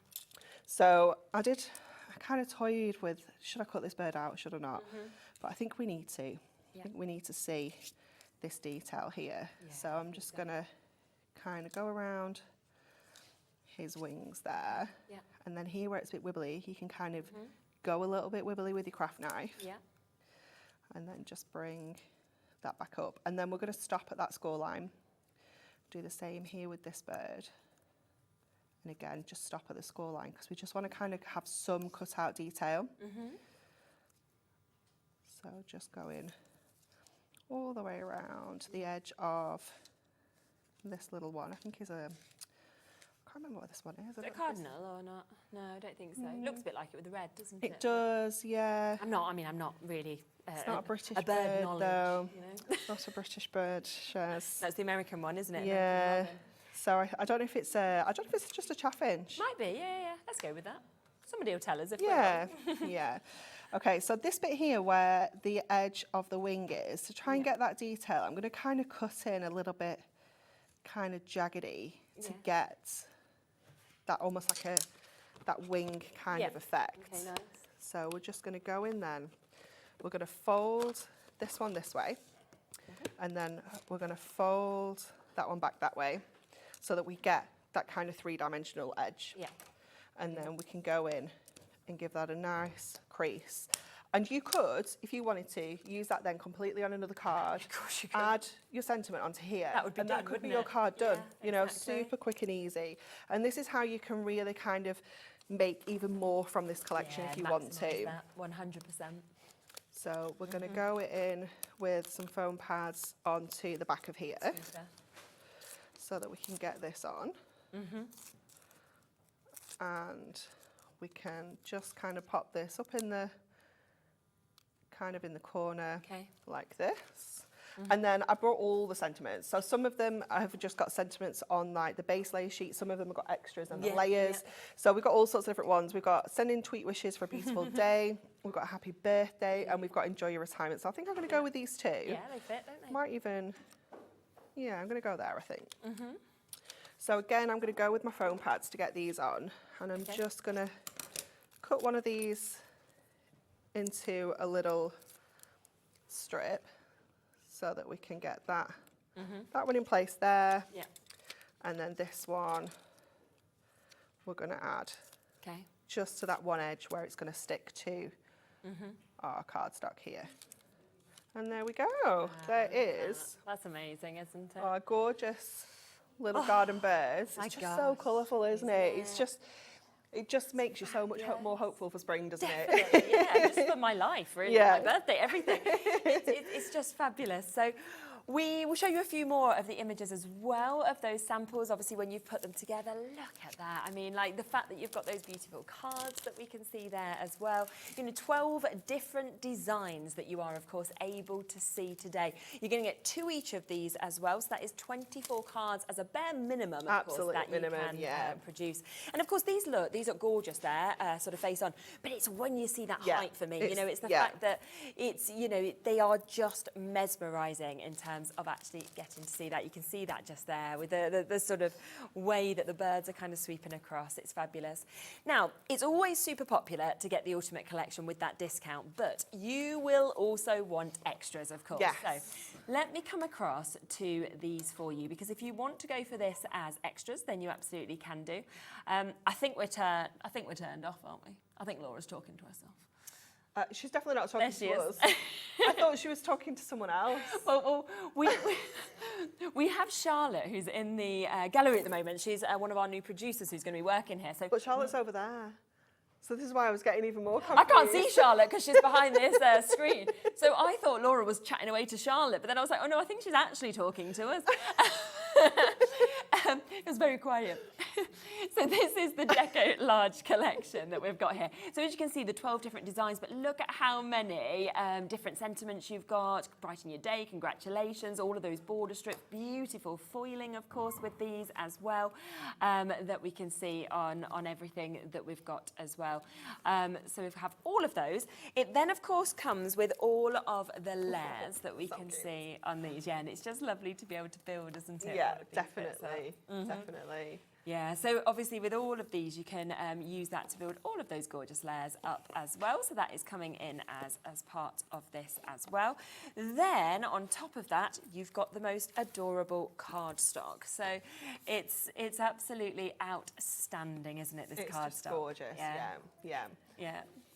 So I kind of toyed with, should I cut this bird out, should I not? But I think we need to. I think we need to see this detail here. So I'm just going to kind of go around his wings there. And then here where it's a bit wibbly, you can kind of go a little bit wibbly with your craft knife. And then just bring that back up. And then we're going to stop at that score line. Do the same here with this bird. And again, just stop at the score line because we just want to kind of have some cut out detail. So just going all the way around the edge of this little one. I think is a, I can't remember what this one is. Is it a cardinal or not? No, I don't think so. It looks a bit like it with the red, doesn't it? It does, yeah. I'm not really It's not a British bird bird, knowledge, though. you know? It's not a British bird, Shaz. That's the American one, isn't it? Yeah. So I don't know if it's just a chaffinch. Might be, yeah. Let's go with that. Somebody will tell us if Yeah, yeah. Okay, so this bit here where the edge of the wing is, to try and get that detail, I'm going to kind of cut in a little bit kind of jaggedy to get that almost like that wing kind of effect. Okay, nice. So we're just going to go in then. We're going to fold this one this way, and then we're going to fold that one back that way so that we get that kind of three-dimensional edge. Yeah. And then we can go in and give that a nice crease. And you could, if you wanted to, use that then completely on another card. Of course you could. Add your sentiment onto here. That would be and done, that could be wouldn't your it? card done. Yeah, you know, exactly. super quick and easy. And this is how you can really kind of make even more from this collection if you want to. Maximise that, 100%. So we're going to go in with some foam pads onto the back of here Super. so that we can get this on. And we can just kind of pop this up in the corner like this. And then I brought all the sentiments. So some of them I have just got sentiments on like the base layer sheet. Some of them have got extras and the layers. So we've got all sorts of different ones. We've got sending tweet wishes for a beautiful day. We've got happy birthday, and we've got enjoy your retirement. So I think I'm going to go with these two. Yeah, they fit, don't they? Might even, yeah, I'm going to go there, I think. So again, I'm going to go with my foam pads to get these on. And I'm just going to cut one of these into a little strip so that we can get that one in place there. Yeah. And then this one we're going to add just to that one edge where it's going to stick to our cardstock here. And there we go. There is That's amazing, isn't it? our gorgeous little garden birds. my It's just so gosh. colourful, isn't it? It just makes you so much more hopeful for spring, doesn't it? Definitely, yeah, just for my life, really, my birthday, everything. It's just fabulous. So we will show you a few more of the images as well of those samples. Obviously, when you've put them together, look at that. I mean, like the fact that you've got those beautiful cards that we can see there as well. You know, 12 different designs that you are, of course, able to see today. You're going to get 2 each of these as well. So that is 24 cards as a bare minimum, of course, that minimum, you can produce. And of course, these look gorgeous there, sort of face on. But it's when you see that height for me. You know, it's the fact that it's, you know, they are just mesmerising in terms terms of actually getting to see that. You can see that just there with the sort of way that the birds are kind of sweeping across. It's fabulous. Now, it's always super popular to get the Ultimate Collection with that discount, but you will also want extras, of course. Yes. So let me come across to these for you, because if you want to go for this as extras, then you absolutely can do. I think we're turned off, aren't we? I think Laura's talking to herself. She's definitely not talking There she to is. us. I thought she was talking to someone else. Well, we have Charlotte, who's in the gallery at the moment. She's one of our new producers who's going to be working here. So But Charlotte's over there. So this is why I was getting even more I confused. can't see Charlotte because she's behind this screen. So I thought Laura was chatting away to Charlotte, but then I was like, oh no, I think she's actually talking to us. It was very quiet. So this is the Deco-Large collection that we've got here. So as you can see, the 12 different designs, but look at how many different sentiments you've got. Brighten your day, congratulations, all of those border strips, beautiful foiling, of course, with these as well, that we can see on everything that we've got as well. So we have all of those. It then, of course, comes with all of the layers that we can see on these. Yeah, and it's just lovely to be able to build, isn't it? Yeah, definitely. Definitely. Yeah, so obviously with all of these, you can use that to build all of those gorgeous layers up as well. So that is coming in as part of this as well. Then on top of that, you've got the most adorable cardstock. So it's absolutely outstanding, isn't it, this cardstock? It's just gorgeous, yeah.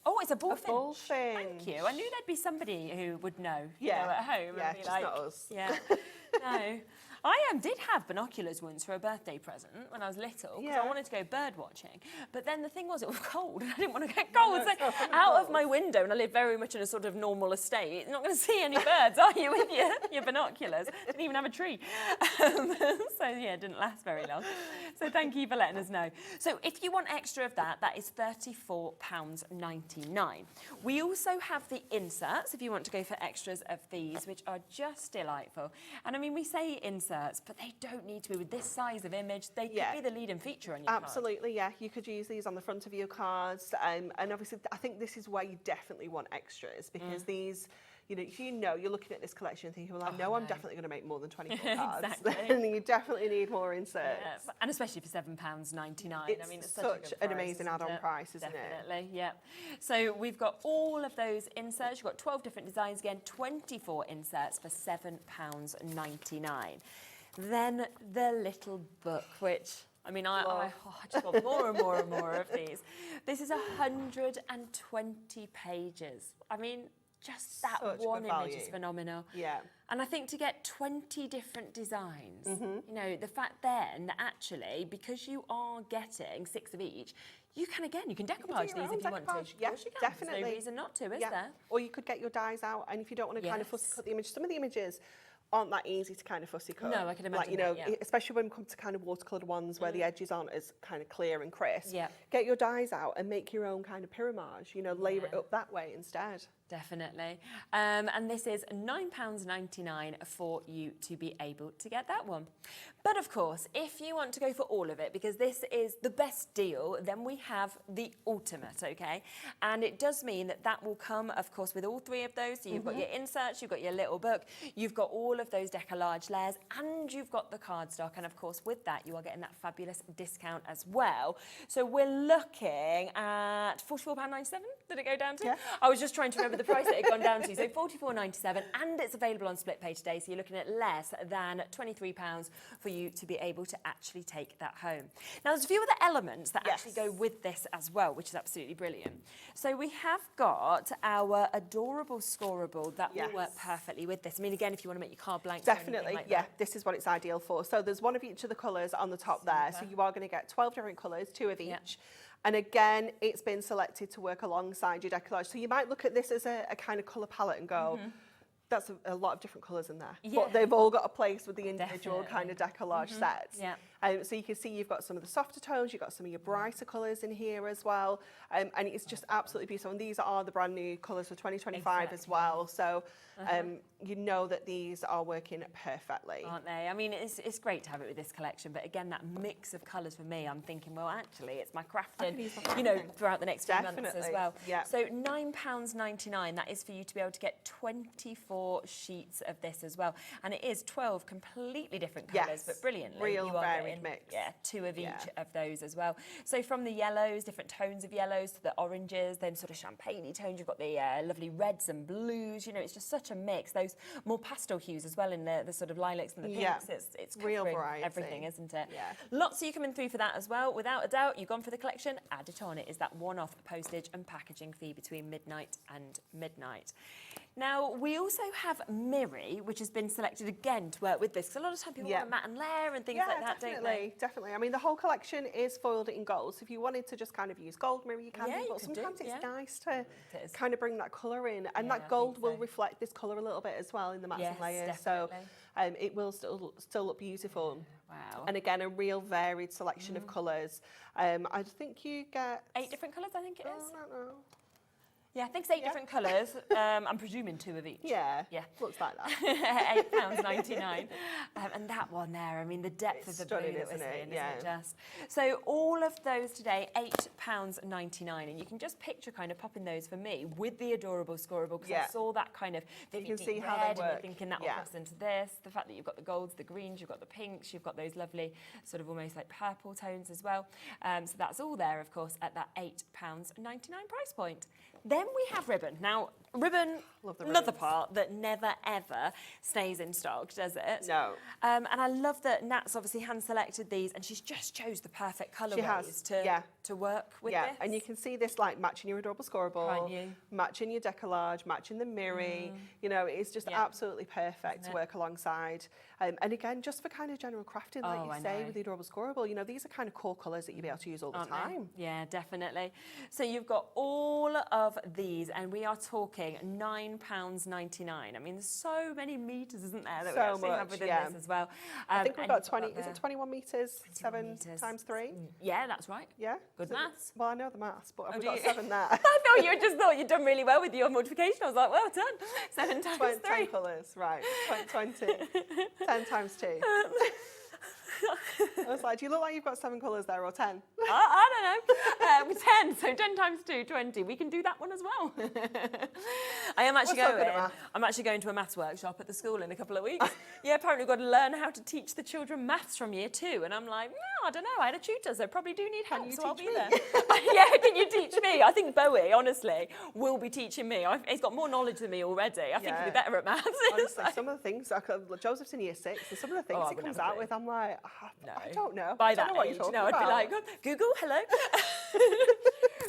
Oh, it's a bullfinch. bullfinch. Thank you. I knew there'd be somebody who would know, Yeah. at home. Yeah, and be just like, not us. Yeah. No. I did have binoculars once for a birthday present when I was little, because I wanted to go bird watching. But then the thing was, it was cold, and I didn't want to get cold. So out of my window, and I live very much in a sort of normal estate, you're not going to see any birds, are you, with your binoculars? Didn't even have a tree. So yeah, it didn't last very long. So thank you for letting us know. So if you want extra of that, that is £34.99. We also have the inserts, if you want to go for extras of these, which are just delightful. And I mean, we say inserts, but they don't need to be with this size of image. They could be the leading feature on your card. Absolutely, yeah. You could use these on the front of your cards. And obviously, I think this is where you definitely want extras, because these, you know, if you know you're looking at this collection and thinking, well, I know I'm definitely going to make more than 24 cards, then you definitely need more inserts. Yeah, and especially for £7.99. It's I mean, it's such an amazing add-on price, isn't it? Definitely, yeah. So we've got all of those inserts. You've got 12 different designs again, 24 inserts for £7.99. Then the little book, which, I mean, I just want more and more and more of these. This is 120 pages. I mean, just that one image is phenomenal. Yeah. And I think to get 20 different designs, you know, the fact then that actually, because you are getting 6 of each, you can decoupage these if you want to. Yeah, of course you can. definitely. There's no reason not to, is there? Or you could get your dies out, and if you don't want to kind of fussy cut the image, some of the images aren't that easy to kind of fussy cut. No, I can imagine Like, you know, that, yeah. especially when we come to kind of watercoloured ones where the edges aren't as kind of clear and crisp. Yeah. Get your dies out and make your own kind of pyramage, you know, layer it up that way instead. Definitely. And this is £9.99 for you to be able to get that one. But of course, if you want to go for all of it, because this is the best deal, then we have the ultimate, okay? And it does mean that that will come, of course, with all 3 of those. So you've got your inserts, you've got your little book, you've got all of those Deco-Large layers, and you've got the cardstock. And of course, with that, you are getting that fabulous discount as well. So we're looking at £44.97. Did it go down to? Yeah. I was just trying to remember the price that it had gone down to. So £44.97, and it's available on split pay today. So you're looking at less than £23 for you to be able to actually take that home. Now, there's a few other elements that actually go with this as well, which is absolutely brilliant. So we have got our adorable scoreable that will work perfectly with this. I mean, again, if you want to make your card blank. Definitely, this is what it's ideal for. So there's one of each of the colours on the top there. So you are going to get 12 different colours, 2 of each. And again, it's been selected to work alongside your Deco-Large. So you might look at this as a kind of colour palette and go, that's a lot of different colours in there. But they've all got a place with the individual kind of Deco-Large sets. So you can see you've got some of the softer tones, you've got some of your brighter colours in here as well. And it's just absolutely beautiful. And these are the brand new colours for 2025 as well. So you know that these are working perfectly. Aren't they? I mean, it's great to have it with this collection, but again, that mix of colours for me, I'm thinking, well, actually, it's my crafting, you know, throughout the next few months as well. Yeah. So £9.99, that is for you to be able to get 24 sheets of this as well. And it is 12 completely different colours, but brilliantly. Real you are varied getting, mix. Yeah, 2 of each of those as well. So from the yellows, different tones of yellows, to the oranges, then sort of champagne-y tones, you've got the lovely reds and blues, you know, it's just such a mix. Those more pastel hues as well in the sort of lilacs and the pinks. It's real covering variety. everything, isn't it? Yeah. Lots of you coming through for that as well. Without a doubt, you've gone for the collection, add it on. It is that one-off postage and packaging fee between midnight and midnight. Now, we also have Miri, which has been selected again to work with this, because a lot of time people want a matte and layer and things like that, don't they? Definitely. I mean, the whole collection is foiled in gold, so if you wanted to just kind of use gold Miri, you can do, but sometimes it's nice to kind of bring that colour in, and that gold will reflect this colour a little bit as well in the mattes and layers, so it will still look beautiful. Wow. And again, a real varied selection of colours. I think you get 8 different colours, I think it is. I don't know. Yeah, I think it's 8 different colours. I'm presuming 2 of each. Yeah, looks like that. £8.99. And that one there, I mean, the depth of the blue that we're seeing, isn't it just? So all of those today, £8.99. And you can just picture kind of popping those for me with the adorable scoreable, because I saw that kind of you can see red, how they work. And you're thinking that will cross into this. The fact that you've got the golds, the greens, you've got the pinks, you've got those lovely sort of almost like purple tones as well. So that's all there, of course, at that £8.99 price point. Then we have ribbon. Now, ribbon, another part that never ever stays in stock, does it? No. And I love that Nat's obviously hand-selected these, and she's just chose the perfect colourways to work with this. And you can see this like matching your adorable scoreable, matching your Deco-Large, matching the Miri. You know, it's just absolutely perfect to work alongside. And again, just for kind of general crafting, like you say, with the adorable scoreable, you know, these are kind of core colours that you'll be able to use all the time. Yeah, definitely. So you've got all of these, and we are talking £9.99. I mean, there's so many metres, isn't there, that we actually have within this as well. I think we've got 20, is it 21 metres, 7 times 3? Yeah, that's right. Yeah? Good maths. Well, I know the maths, but have we got 7 there? I thought you just thought you'd done really well with your multiplication. I was like, well done. 7 times 3. 10 colours, right. 20. 10 times 2. I was like, do you look like you've got 7 colours there, or 10? I don't know. 10, so 10 times 2, 20. We can do that one as well. I'm actually going to a maths workshop at the school in a couple of weeks. Apparently we've got to learn how to teach the children maths from year 2. And I'm like, no, I don't know. I had a tutor, so probably do need help, so I'll be there. Can you teach me? I think Bowie, honestly, will be teaching me. He's got more knowledge than me already. I think he'll be better at maths. Honestly, some of the things, Joseph's in year 6, and some of the things he comes out with, I'm like, I don't know. By I don't that know what age, you're talking I'd be about. like, Google, hello.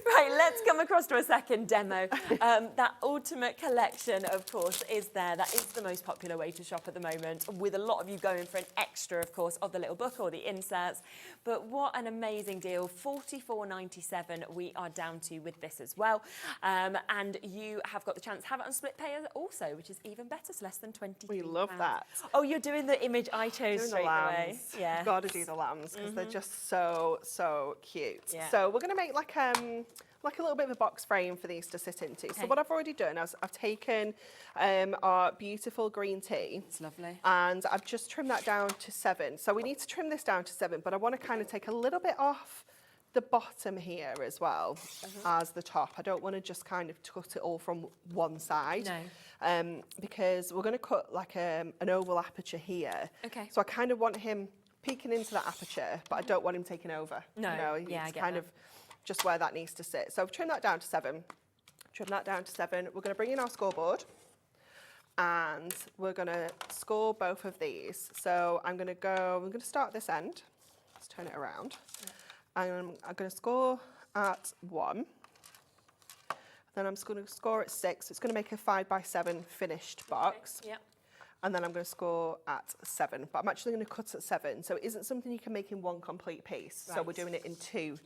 Right, let's come across to a second demo. That ultimate collection, of course, is there. That is the most popular way to shop at the moment, with a lot of you going for an extra, of course, of the little book or the inserts. But what an amazing deal. $44.97 we are down to with this as well. And you have got the chance to have it on split pay also, which is even better. It's less than £23. We love that. Oh, you're doing the image I chose straight away. Yeah. You've got to do the lambs, because they're just so cute. Yeah. So we're going to make like a little bit of a box frame for these to sit into. So what I've already done is I've taken our beautiful green tea. It's lovely. And I've just trimmed that down to 7. So we need to trim this down to 7, but I want to kind of take a little bit off the bottom here as well as the top. I don't want to just kind of cut it all from one side. No. Because we're going to cut like an oval aperture here. Okay. So I kind of want him peeking into that aperture, but I don't want him taking over. No. You know, I it's get kind that. of just where that needs to sit. So I've trimmed that down to 7. Trim that down to 7. We're going to bring in our scoreboard, and we're going to score both of these. So I'm going to start at this end. Let's turn it around. I'm going to score at 1. Then I'm just going to score at 6. It's going to make a 5x7 finished box. Okay. Yep. And then I'm going to score at 7. But I'm actually going to cut at 7. So it isn't something you can make in one complete piece. Right. So we're doing it in 2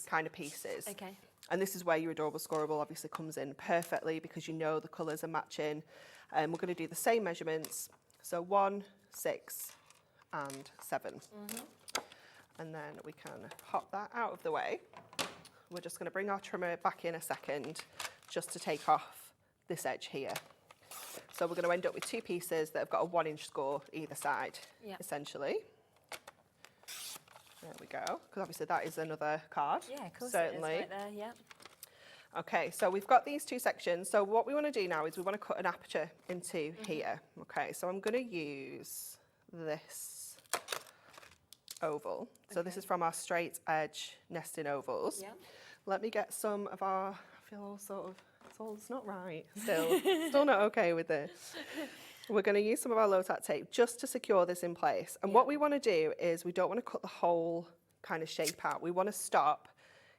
kind of pieces. Okay. And this is where your adorable scoreable obviously comes in perfectly, because you know the colours are matching. And we're going to do the same measurements. So 1, 6 and 7. And then we can pop that out of the way. We're just going to bring our trimmer back in a second just to take off this edge here. So we're going to end up with two pieces that have got a 1-inch score either side, essentially. There we go, because obviously that is another card. Yeah, of course certainly. It is right there, yeah. Okay, so we've got these two sections. So what we want to do now is we want to cut an aperture into here. Okay, so I'm going to use this oval. So this is from our straight edge nesting ovals. Yeah. Let me get some of our, I feel all sort of, it's not right still not okay with this. We're going to use some of our low-tack tape just to secure this in place. And what we want to do is we don't want to cut the whole kind of shape out. We want to stop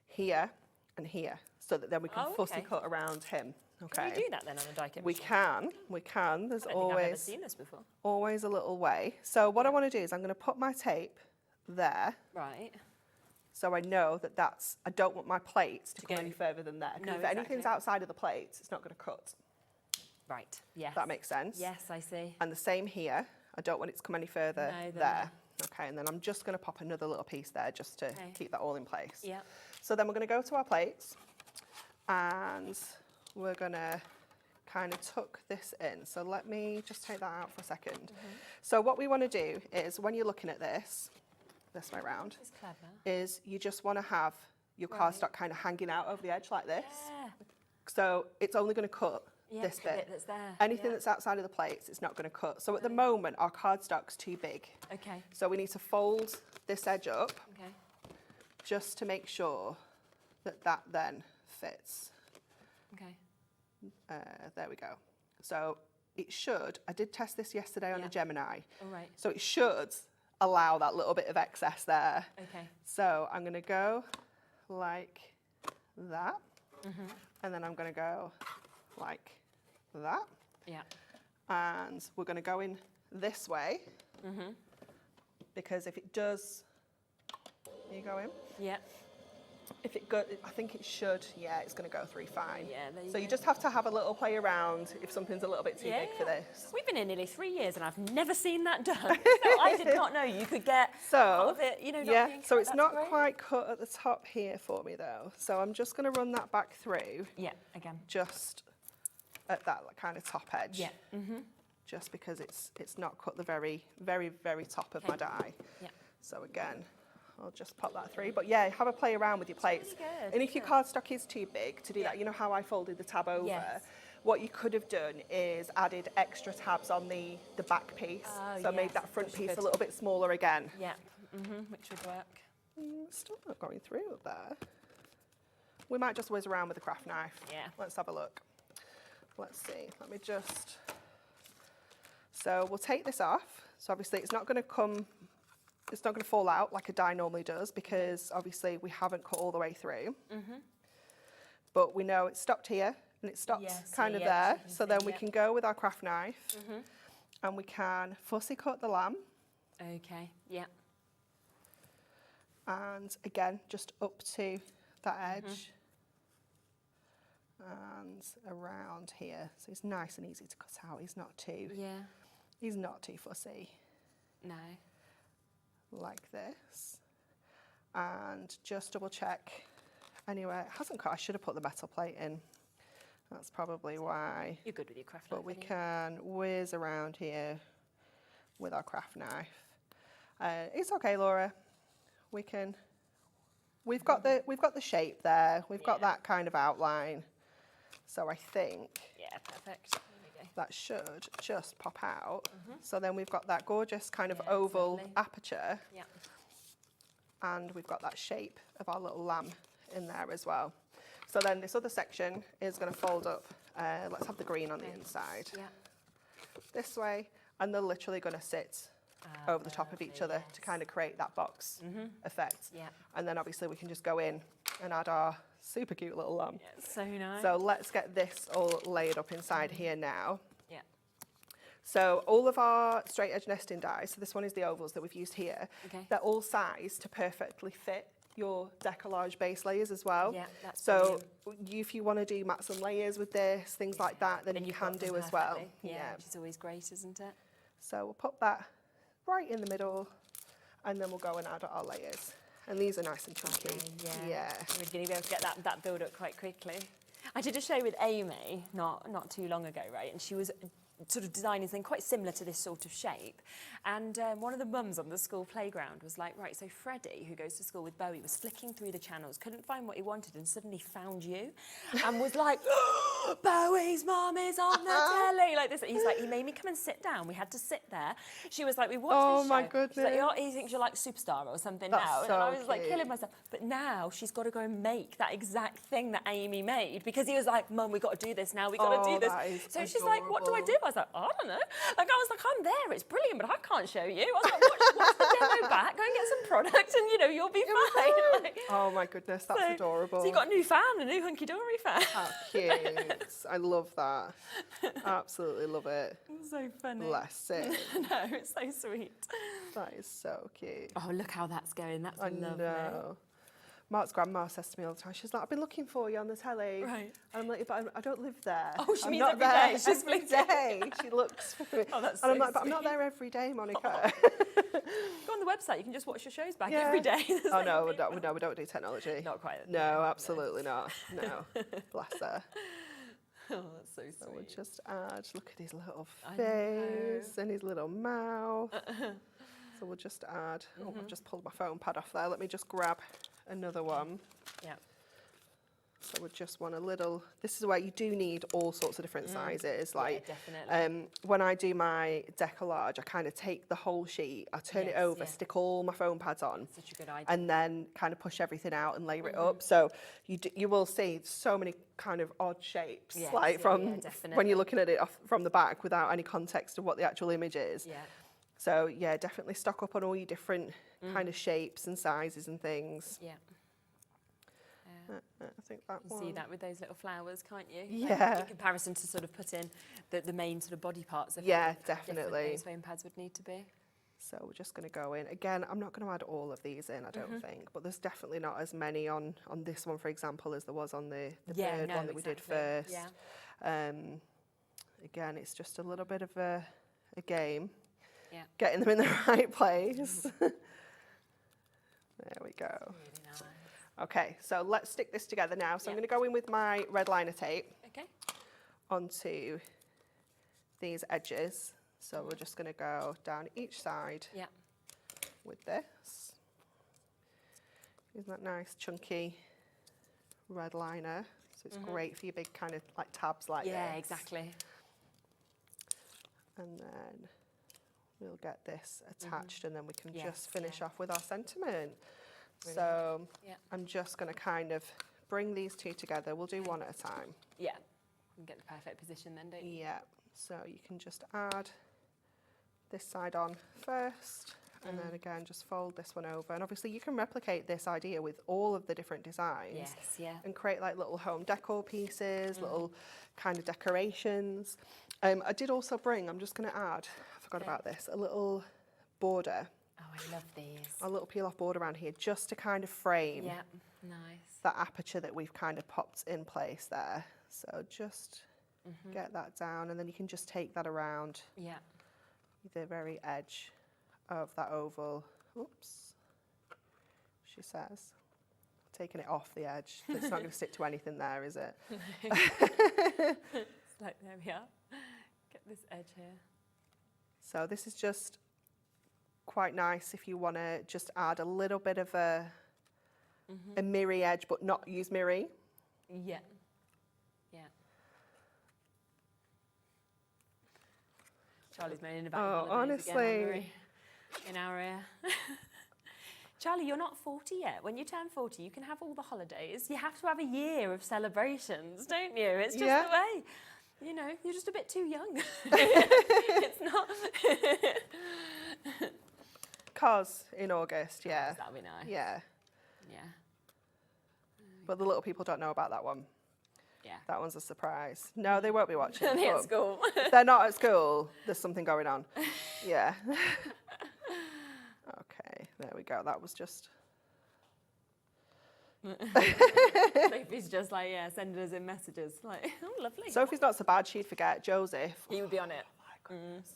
here and here so that then we can fussy cut around him. Okay. Can you do that then on a die-cut We machine? we can. There's I don't think I've ever seen this before. always a little way. So what I want to do is I'm going to put my tape there. Right. So I know that I don't want my plates to go any further than there. Because if anything's outside of the plates, it's not going to cut. Right, yes. That makes sense? Yes, I see. And the same here. I don't want it to come any further there. Okay, and then I'm just going to pop another little piece there just to keep that all in place. Yeah. So then we're going to go to our plates and we're going to kind of tuck this in. So let me just take that out for a second. So what we want to do is when you're looking at this way round, is you just want to have your cardstock kind of hanging out over the edge like this. Yeah. So it's only going to cut this bit. That's there. Anything that's outside of the plates, it's not going to cut. So at the moment, our cardstock's too big. Okay. So we need to fold this edge up Okay. just to make sure that that then fits. Okay. There we go. So it should, I did test this yesterday on a Gemini. All right. So it should allow that little bit of excess there. Okay. So I'm going to go like that. And then I'm going to go like that. Yeah. And we're going to go in this way. Because if it does, you go in? Yeah. If it go, I think it should, it's going to go through fine. Yeah, there you so you go. just have to have a little play around if something's a little bit too big for this. We've been here nearly 3 years and I've never seen that done. So I did not know you could get part of it, not being so cut. it's That's not great. quite cut at the top here for me though. So I'm just going to run that back through. Yeah, again. Just at that kind of top edge. Yeah. Just because it's not cut the very, very, very top of my die. Yeah. So again, I'll just pop that through. But yeah, have a play around with your plates. really good, And if your cardstock is too big to do that, you know how I folded the tab over? Yes. What you could have done is added extra tabs on the back piece. Oh, so made yes, that front which piece could- a little bit smaller again. Yeah. Which would work. Still not going through up there. We might just whiz around with the craft knife. Yeah. Let's have a look. Let's see. Let me just... So we'll take this off. So obviously it's not going to come... It's not going to fall out like a die normally does because obviously we haven't cut all the way through. But we know it's stopped here and it stops kind of there. So then we can go with our craft knife and we can fussy cut the lamb. Okay, yeah. And again, just up to that edge and around here. So it's nice and easy to cut out. He's not too fussy. No. Like this. And just double check anywhere. It hasn't cut. I should have put the metal plate in. That's probably why. You're good with your craft But knife, we aren't you? can whiz around here with our craft knife. It's okay, Laura. We've got the shape there. We've got that kind of outline. So I think Yeah, perfect. There we go. that should just pop out. So then we've got that gorgeous kind of oval lovely. aperture. Yeah. And we've got that shape of our little lamb in there as well. So then this other section is going to fold up. Let's have the green on the inside. Yeah. This way. And they're literally going to sit over the top of each other to kind of create that box effect. Yeah. And then obviously we can just go in and add our super cute little lamb. Yeah, so nice. So let's get this all laid up inside here now. Yeah. So all of our straight edge nesting dies, so this one is the ovals that we've used here, Okay. they're all sized to perfectly fit your Deco-Large base layers as well. Yeah, that's so if you want to do mats and layers with this, things like that, then you you've can got them do as well. perfectly. Yeah, which is always great, isn't it? So we'll pop that right in the middle. And then we'll go and add our layers. And these are nice and chunky. Yeah. We're going to be able to get that build up quite quickly. I did a show with Amy not too long ago, right? And she was sort of designing something quite similar to this sort of shape. And one of the mums on the school playground was like, right, so Freddie, who goes to school with Bowie, was flicking through the channels, couldn't find what he wanted, and suddenly found you, and was like, Bowie's mum is on the telly, like this. He's like, he made me come and sit down. We had to sit there. She was like, we watched this show. my goodness. She's like, he thinks you're like Superstar or something That's now. so And I was like cute. killing myself. But now she's got to go and make that exact thing that Amy made, because he was like, Mum, we've got to do this now. We've got to do this. that is So she's like, what do I do? I was like, I don't know. Like, I was like, I'm there. It's brilliant, but I can't show you. I was like, watch the demo back. Go and get some product, and you'll be fine. Like, Oh my goodness, that's adorable. So you got a new fan, a new Hunkydory fan. How cute. I love that. Absolutely love it. So funny. Bless it. No, it's so sweet. That is so cute. Oh, look how that's going. That's I lovely. know. Mark's grandma says to me all the time, she's like, I've been looking for you on the telly. Right. And I'm like, but I don't live there. Oh, she I'm means not every there day. She's every flicking. day. She looks for me. Oh, that's and I'm so like, but I'm not sweet. there every day, Monica. Go on the website. You can just watch your shows back Yeah. every day. Oh no, we don't do technology. Not quite. No, absolutely not. No. Bless her. Oh, that's so So we'll sweet. just add, look at his little I face and his little mouth. So we'll just add, oh, I've just pulled my foam pad off there. Let me just grab another one. Yeah. So we just want a little, this is where you do need all sorts of different sizes. Like, definitely. when I do my Deco-Large, I kind of take the whole sheet, I turn it Yes, over, yeah. stick all my foam pads on, Such a good idea. and then kind of push everything out and layer it up. So you will see so many kind of odd shapes, Yes, like yeah, from yeah, when definitely. you're looking at it from the back without any context of what the actual image is. Yeah. So yeah, definitely stock up on all your different kind of shapes and sizes and things. Yeah. I think that You one. can see that with those little flowers, can't you? Yeah. In comparison to sort of put in the main sort of body parts of Yeah, how different definitely. those foam pads would need to be. So we're just going to go in. Again, I'm not going to add all of these in, I don't think, but there's definitely not as many on this one, for example, as there was on the Yeah, bird no, one that we did exactly. first. Yeah. Again, it's just a little bit of a game, Yeah. getting them in the right place. There we go. Really nice. Okay, so let's stick this together now. So I'm Yeah. going to go in with my red liner tape Okay. onto these edges. So we're just going to go down each side Yeah. with this. Isn't that nice, chunky red liner? So it's great for your big kind of like tabs like Yeah, this. exactly. And then we'll get this attached and then we can Yes, just finish yeah. off with our sentiment. Brilliant. So Yeah. I'm just going to kind of bring these two together. We'll do one at a time. Yeah. You get the perfect position then, don't you? Yeah, so you can just add this side on first, and then again just fold this one over. And obviously you can replicate this idea with all of the different designs. Yes, yeah. And create like little home decor pieces, little kind of decorations. I did also bring, I'm just going to add, I forgot about this, a little border, Oh, I love these. a little peel off border around here, just to kind of frame Yeah, nice. that aperture that we've kind of popped in place there. So just get that down, and then you can just take that around Yeah. the very edge of that oval. Oops, she says. Taking it off the edge. It's not going to stick to anything there, is it? It's like, there we are. Get this edge here. So this is just quite nice if you want to just add a little bit of a mirror edge, but not use mirror. Yeah. Yeah. Charlie's moaning about Oh, holidays again, honestly. Anne-Marie, in our area. Charlie, you're not 40 yet. When you turn 40, you can have all the holidays. You have to have a year of celebrations, don't you? It's just Yeah. the way. You know, you're just a bit too young. It's not. Cos in August, yeah. That'll be nice. Yeah. Yeah. But the little people don't know about that one. Yeah. That one's a surprise. No, they won't be watching. They're at but school. if they're not at school, there's something going on. Yeah. Okay, there we go. That was just... Sophie's just like, yeah, sending us in messages. Like, oh, lovely. Sophie's not so bad, she'd forget. Joseph. He would be on it. My goodness.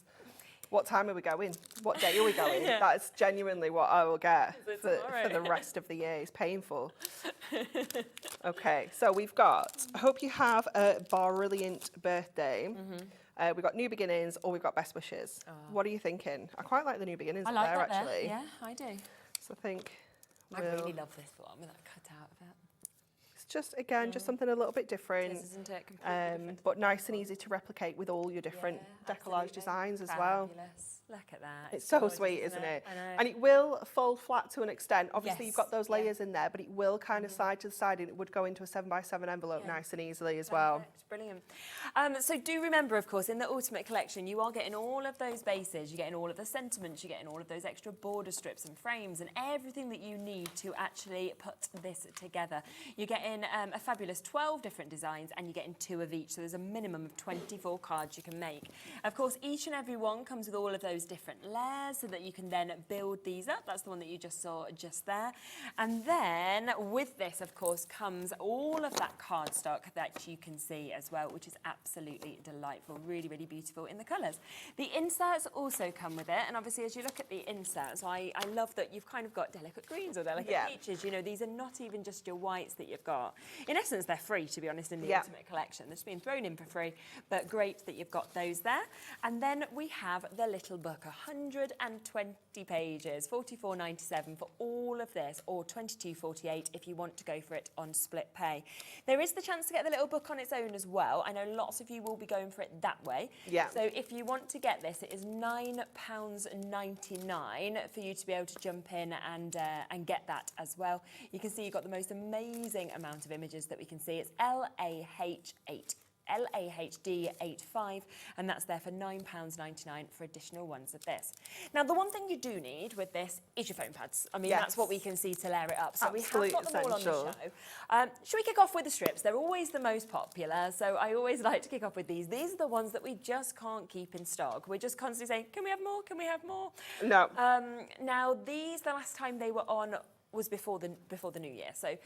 what time are we going? What day are we going? That's genuinely what I will get for the rest of the year. It's painful. Okay, so we've got, I hope you have a brilliant birthday. We've got New Beginnings or we've got Best Wishes. What are you thinking? I quite like the New Beginnings there, actually. Yeah, I do. So I think I really love this one with that cut out of it. it's just, again, just something a little bit different. It is, isn't it? Completely different. But nice and easy to replicate with all your different Deco-Large designs as well. Fabulous. Look at that. It's so sweet, isn't it? I know. And it will fold flat to an extent. Obviously, Yes, you've got those layers in there, but it will kind of side to the side, and it would go into a 7x7 envelope nice and easily as well. Perfect. Brilliant. So do remember, of course, in the Ultimate Collection, you are getting all of those bases, you're getting all of the sentiments, you're getting all of those extra border strips and frames and everything that you need to actually put this together. You're getting a fabulous 12 different designs, and you're getting 2 of each, so there's a minimum of 24 cards you can make. Of course, each and every one comes with all of those different layers so that you can then build these up. That's the one that you just saw just there. And then with this, of course, comes all of that cardstock that you can see as well, which is absolutely delightful. Really, really beautiful in the colours. The inserts also come with it, and obviously as you look at the inserts, I love that you've kind of got delicate greens or delicate peaches. You know, these are not even just your whites that you've got. In essence, they're free, to be honest, in the Ultimate Collection. They're just being thrown in for free, but great that you've got those there. And then we have the little book, 120 pages, $44.97 for all of this, or $22.48 if you want to go for it on split pay. There is the chance to get the little book on its own as well. I know lots of you will be going for it that way. Yeah. So if you want to get this, it is £9.99 for you to be able to jump in and get that as well. You can see you've got the most amazing amount of images that we can see. It's LAHD85, and that's there for £9.99 for additional ones of this. Now, the one thing you do need with this is your foam pads. I mean, that's what we can see to layer it up. So we have got them all on the show. Should we kick off with the strips? They're always the most popular, so I always like to kick off with these. These are the ones that we just can't keep in stock. We're just constantly saying, can we have more? Can we have more? No. Now, these, the last time they were on was before the new year, so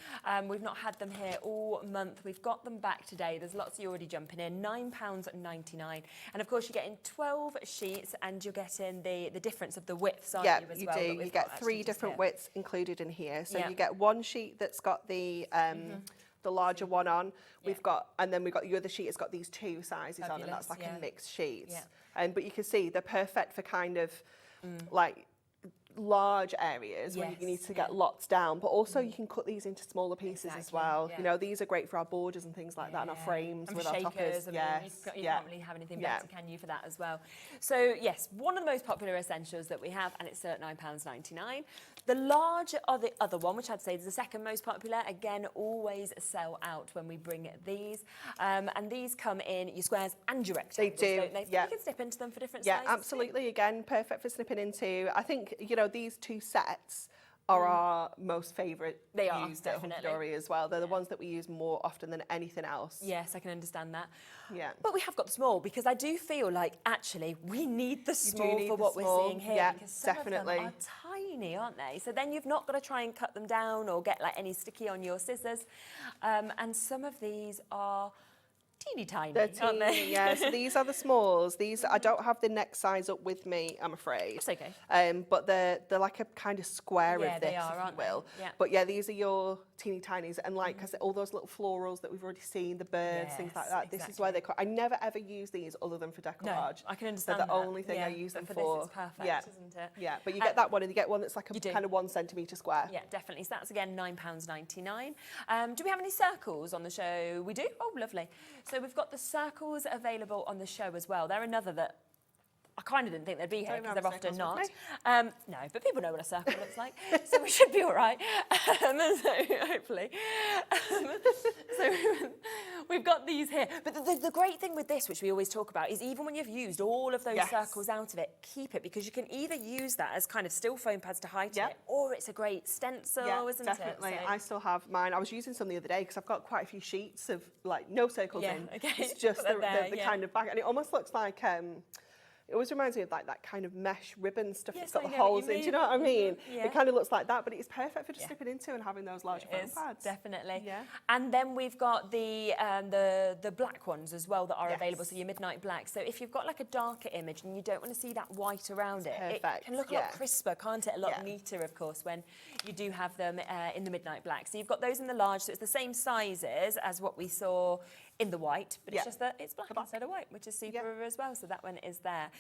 we've not had them here all month. We've got them back today. There's lots of you already jumping in. £9.99, and of course you're getting 12 sheets, and you're getting the difference of the widths, aren't you, as well? Yeah, you do. You get 3 different widths included in here. So you get one sheet that's got the larger one on. We've got, and then we've got the other sheet has got these 2 sizes on, and that's like a mixed sheet. But you can see they're perfect for kind of like large areas when you need to get lots down, but also you can cut these into smaller pieces as well. You know, these are great for our borders and things like that, and our frames with our toppers. You can't really have anything better, can you, for that as well? So yes, one of the most popular essentials that we have, and it's at £9.99. The large are the other one, which I'd say is the second most popular. Again, always sell out when we bring these. And these come in your squares and your rectangles, don't they? So you can snip into them for different sizes. Yeah, absolutely. Again, perfect for snipping into. I think, you know, these 2 sets are our most favourite used at Hunkydory as well. They're the ones that we use more often than anything else. Yes, I can understand that. Yeah. But we have got the small, because I do feel like actually we need the small for what we're seeing here. Yeah, because some of them are tiny, aren't they? So then you've not got to try and cut them down or get like any sticky on your scissors. And some of these are teeny tiny, aren't they? Yeah, so these are the smalls. These, I don't have the next size up with me, I'm afraid. It's okay. But they're like a kind of square of this, if you will. Yeah. But yeah, these are your teeny tinies, and like I said, all those little florals that we've already seen, the birds, things like that. This is where they come. I never ever use these other than for Deco-Large. No, I can understand. They're the only thing I use them for. This it's perfect, isn't it? Yeah, but you get that one, and you get one that's like a kind of 1 centimetre square. Yeah, definitely. So that's again £9.99. Do we have any circles on the show? We do. Oh, lovely. So we've got the circles available on the show as well. They're another that I kind of didn't think they'd be here because they're often not. No, but people know what a circle looks like, so we should be all right. So hopefully. So we've got these here. But the great thing with this, which we always talk about, is even when you've used all of those circles out of it, keep it, because you can either use that as kind of still foam pads to hide it, or it's a great stencil, isn't it? Definitely. So I still have mine. I was using some the other day because I've got quite a few sheets of like no circles in. Okay. It's just the kind of back, and it almost looks like It always reminds me of like that kind of mesh ribbon stuff Yes, that's got I the know what holes you in. Do you mean. know what I mean? Yeah. It kind of looks like that, but it's perfect for just Yeah. slipping into and having those larger It foam is, pads. definitely. Yeah. And then we've got the black ones as well that are Yes. available, so your midnight black. So if you've got like a darker image and you don't want to see that white around it perfect, can look a lot crisper, can't it? A lot neater, of course, when you do have them in the midnight black. So you've got those in the large, so it's the same sizes as what we saw in the white, but it's just that it's black instead of white, which is super as well. So that one is there.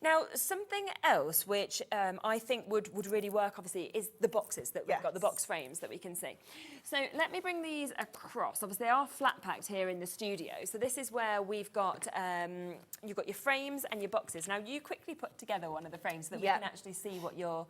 Now, something else which I think would really work, obviously, is the boxes that we've got, the box frames that we can see. So let me bring these across. Obviously, they are flat packed here in the studio. So this is where we've got, you've got your frames and your boxes. Now, you quickly put together one of the frames so that we can actually see what you're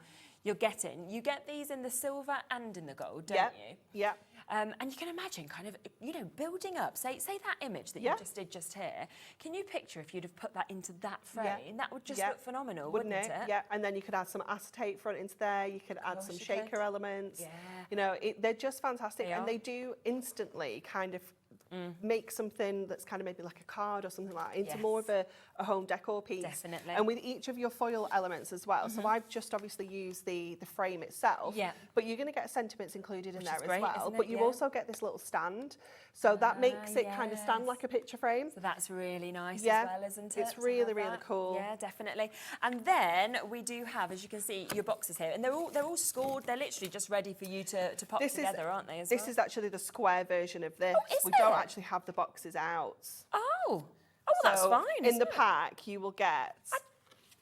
getting. You get these in the silver and in the gold, don't you? Yeah. And you can imagine kind of, you know, building up, say that image that you just did just here. Can you picture if you'd have put that into that frame? That would just look phenomenal, wouldn't it? Yeah, and then you could add some acetate front into there. You could add some shaker elements. Yeah. You know, they're just fantastic. And they do instantly kind of make something that's kind of maybe like a card or something like that into more of a home decor piece. Definitely. And with each of your foil elements as well. So I've just obviously used the frame itself. Yeah. But you're going to get sentiments included in there great, as well. isn't it? But you also get this little stand. So that makes it kind of stand like a picture frame. So that's really nice as well, isn't it? It's to really, have really that? cool. Yeah, definitely. And then we do have, as you can see, your boxes here. And they're all scored. They're literally just ready for you to pop together, aren't they, as This well? is actually the square version of this. Oh, is we don't it? actually have the boxes out. Oh, that's So fine, in isn't the it? pack, you will get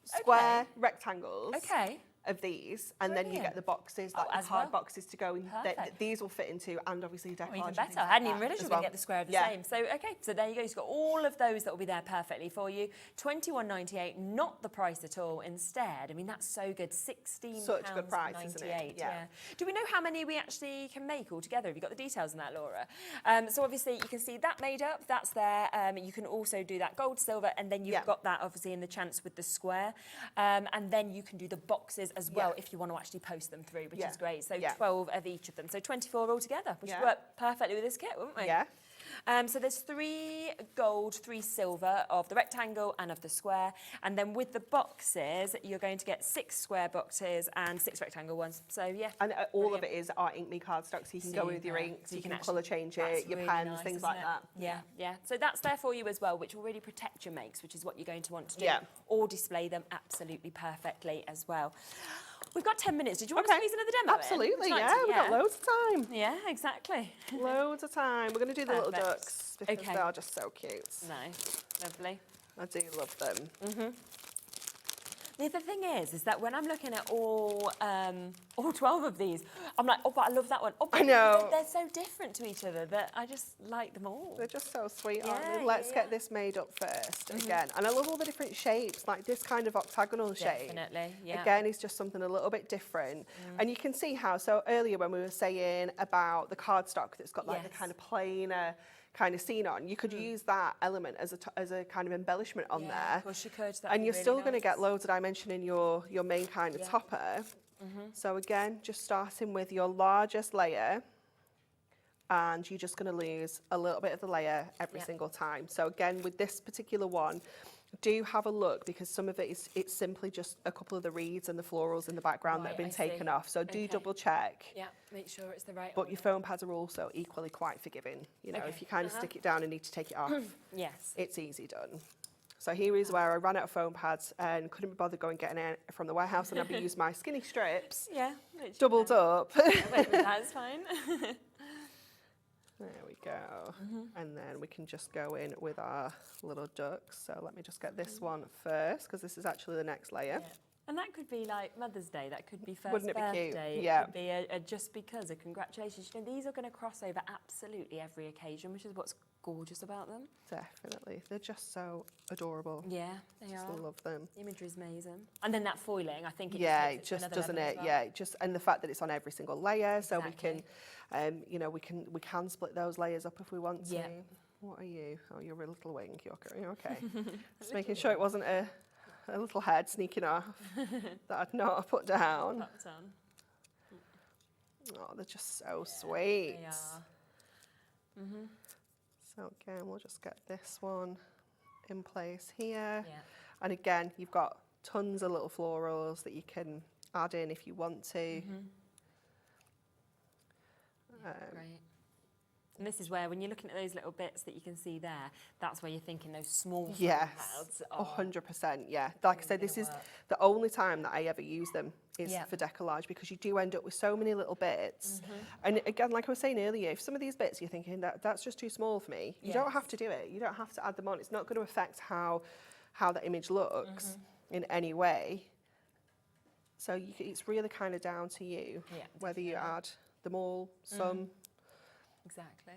square rectangles Okay. of these, and then you get the boxes, like as the hard well. boxes to go in. Perfect. These will fit into, and obviously Oh, decoupage. even and better. things I like hadn't even that realised as you were going to well. get the square of the Yeah. same. So, okay, so there you go. You've got all of those that will be there perfectly for you. $21.98, not the price at all. Instead, I mean, that's so good. £16.98. Such a good price, isn't it? Yeah. Do we know how many we actually can make all together? Have you got the details on that, Laura? So obviously, you can see that made up. That's there. You can also do that gold, silver, and then you've got that, obviously, in the chance with the square. And then you can do the boxes as well if you want to actually post them through, which is great. So 12 of each of them. So 24 altogether, which would work perfectly with this kit, wouldn't we? Yeah. So there's 3 gold, 3 silver of the rectangle and of the square. And then with the boxes, you're going to get 6 square boxes and 6 rectangle ones. So yeah. And all of it is our Ink Me cardstock, so you can go with your Super. inks, So you can actually- colour change that's it, your really pens, nice, things isn't like it? that. Yeah. So that's there for you as well, which will really protect your makes, which is what you're going to want to do. Yeah. Or display them absolutely perfectly as well. We've got 10 minutes. Did you want to squeeze another demo in? Absolutely, Would you like yeah. to? We've got loads of time. Yeah, exactly. Loads of time. We're going to do the little Perfect. ducks because they are just so cute. Nice. Lovely. I do love them. The other thing is that when I'm looking at all 12 of these, I'm like, oh, but I love that one. Oh, but I know. They're so different to each other that I just like them all. They're just so sweet, aren't Yeah, they? Let's yeah, get this made up 1st again. And I love all the different shapes, like this kind of octagonal shape. Definitely, yeah. Again, is just something a little bit different. And you can see how, so earlier when we were saying about the cardstock that's got like the kind of plainer kind of scene on, you could use that element as a kind of embellishment on there. Of course you could. And you're still going to get loads of dimension in your main kind of topper. So again, just starting with your largest layer, and you're just going to lose a little bit of the layer every single time. So again, with this particular one, do have a look, because some of it is it's simply just a couple of the reeds and the florals in the background that have been taken off. So do double check. Yeah, make sure it's the right But your foam pads are also equally quite forgiving. You know, if you kind of stick it down and need to take it off, Yes. it's easy done. So here is where I ran out of foam pads and couldn't be bothered going getting it from the warehouse, and I've used my skinny strips, doubled up. That's fine. There we go. And then we can just go in with our little ducks. So let me just get this one first, because this is actually the next layer. And that could be like Mother's Day, that could be first Wouldn't it be cute? birthday, Yeah. it could be a just because, a congratulations. You know, these are going to cross over absolutely every occasion, which is what's gorgeous about them. Definitely. They're just so adorable. Yeah, they Just are. love them. The imagery's amazing. And then that foiling, I think it Yeah, takes it to just another doesn't level it? as well. Yeah, it just, and the fact that it's on every single layer, so we Exactly. can, you know, we can split those layers up if we want to. Yeah. What are you? Oh, you're a little wing. You're okay. Just making sure it wasn't a little head sneaking off that I'd not put down. That's on. Oh, they're just so sweet. They are. So again, we'll just get this one in place here. Yeah. And again, you've got tons of little florals that you can add in if you want to. Great. And this is where, when you're looking at those little bits that you can see there, that's where you're thinking those small pads are 100%, yeah. Like I said, this is the only time that I ever use them is for Deco-Large, because you do end up with so many little bits. And again, like I was saying earlier, if some of these bits you're thinking that's just too small for me, you don't have to do it. You don't have to add them on. It's not going to affect how the image looks in any way. So it's really kind of down to you whether you add them all, some. Exactly.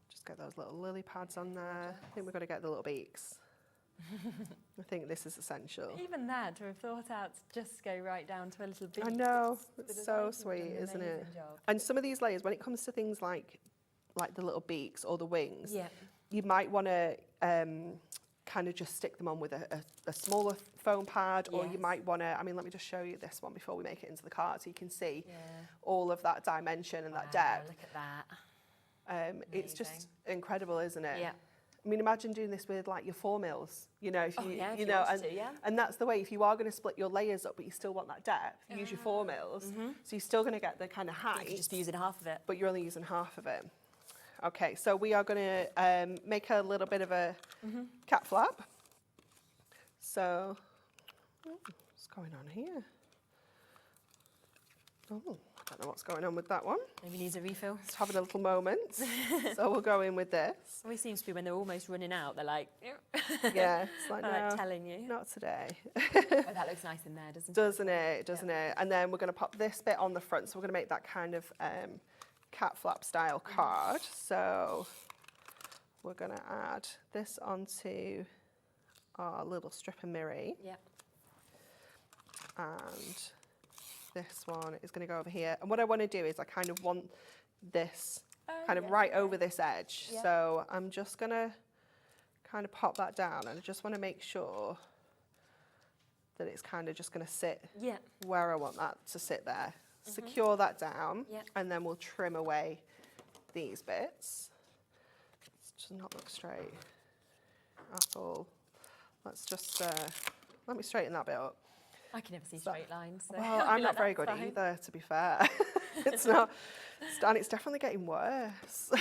Just get those little lily pads on there. I think we've got to get the little beaks. I think this is essential. Even that, to have thought out to just go right down to a little beak. I know, it's so sweet, isn't it? And some of these layers, when it comes to things like the little beaks or the wings, you might want to kind of just stick them on with a smaller foam pad, or you might want to, I mean, let me just show you this one before we make it into the card so you can see all of that dimension and that depth. Look at that. It's just incredible, isn't it? Yeah. I mean, imagine doing this with like your 4 mils, you know, if you know, and that's the way, if you are going to split your layers up, but you still want that depth, use your 4 mils. So you're still going to get the kind of height. You're just using half of it. But you're only using half of it. Okay, so we are going to make a little bit of a cat flap. So, what's going on here? Oh, I don't know what's going on with that one. Maybe needs a refill. It's having a little moment. So we'll go in with this. Always seems to be when they're almost running out, they're like, yeah, it's like, no, like telling you. Not today. Oh, that looks nice in there, doesn't it? Doesn't it? Doesn't it? And then we're going to pop this bit on the front. So we're going to make that kind of cat flap style card. So we're going to add this onto our little strip of mirror. Yeah. And this one is going to go over here. And what I want to do is I kind of want this kind of right over this edge. Yeah. So I'm just going to kind of pop that down, and I just want to make sure that it's kind of just going to sit where I want that to sit there. Secure that down, and then we'll trim away these bits. It does not look straight at all. Let's just, let me straighten that bit up. I can never see straight lines. So well, I'm not very good either, to be fair. It's not, and it's definitely getting worse.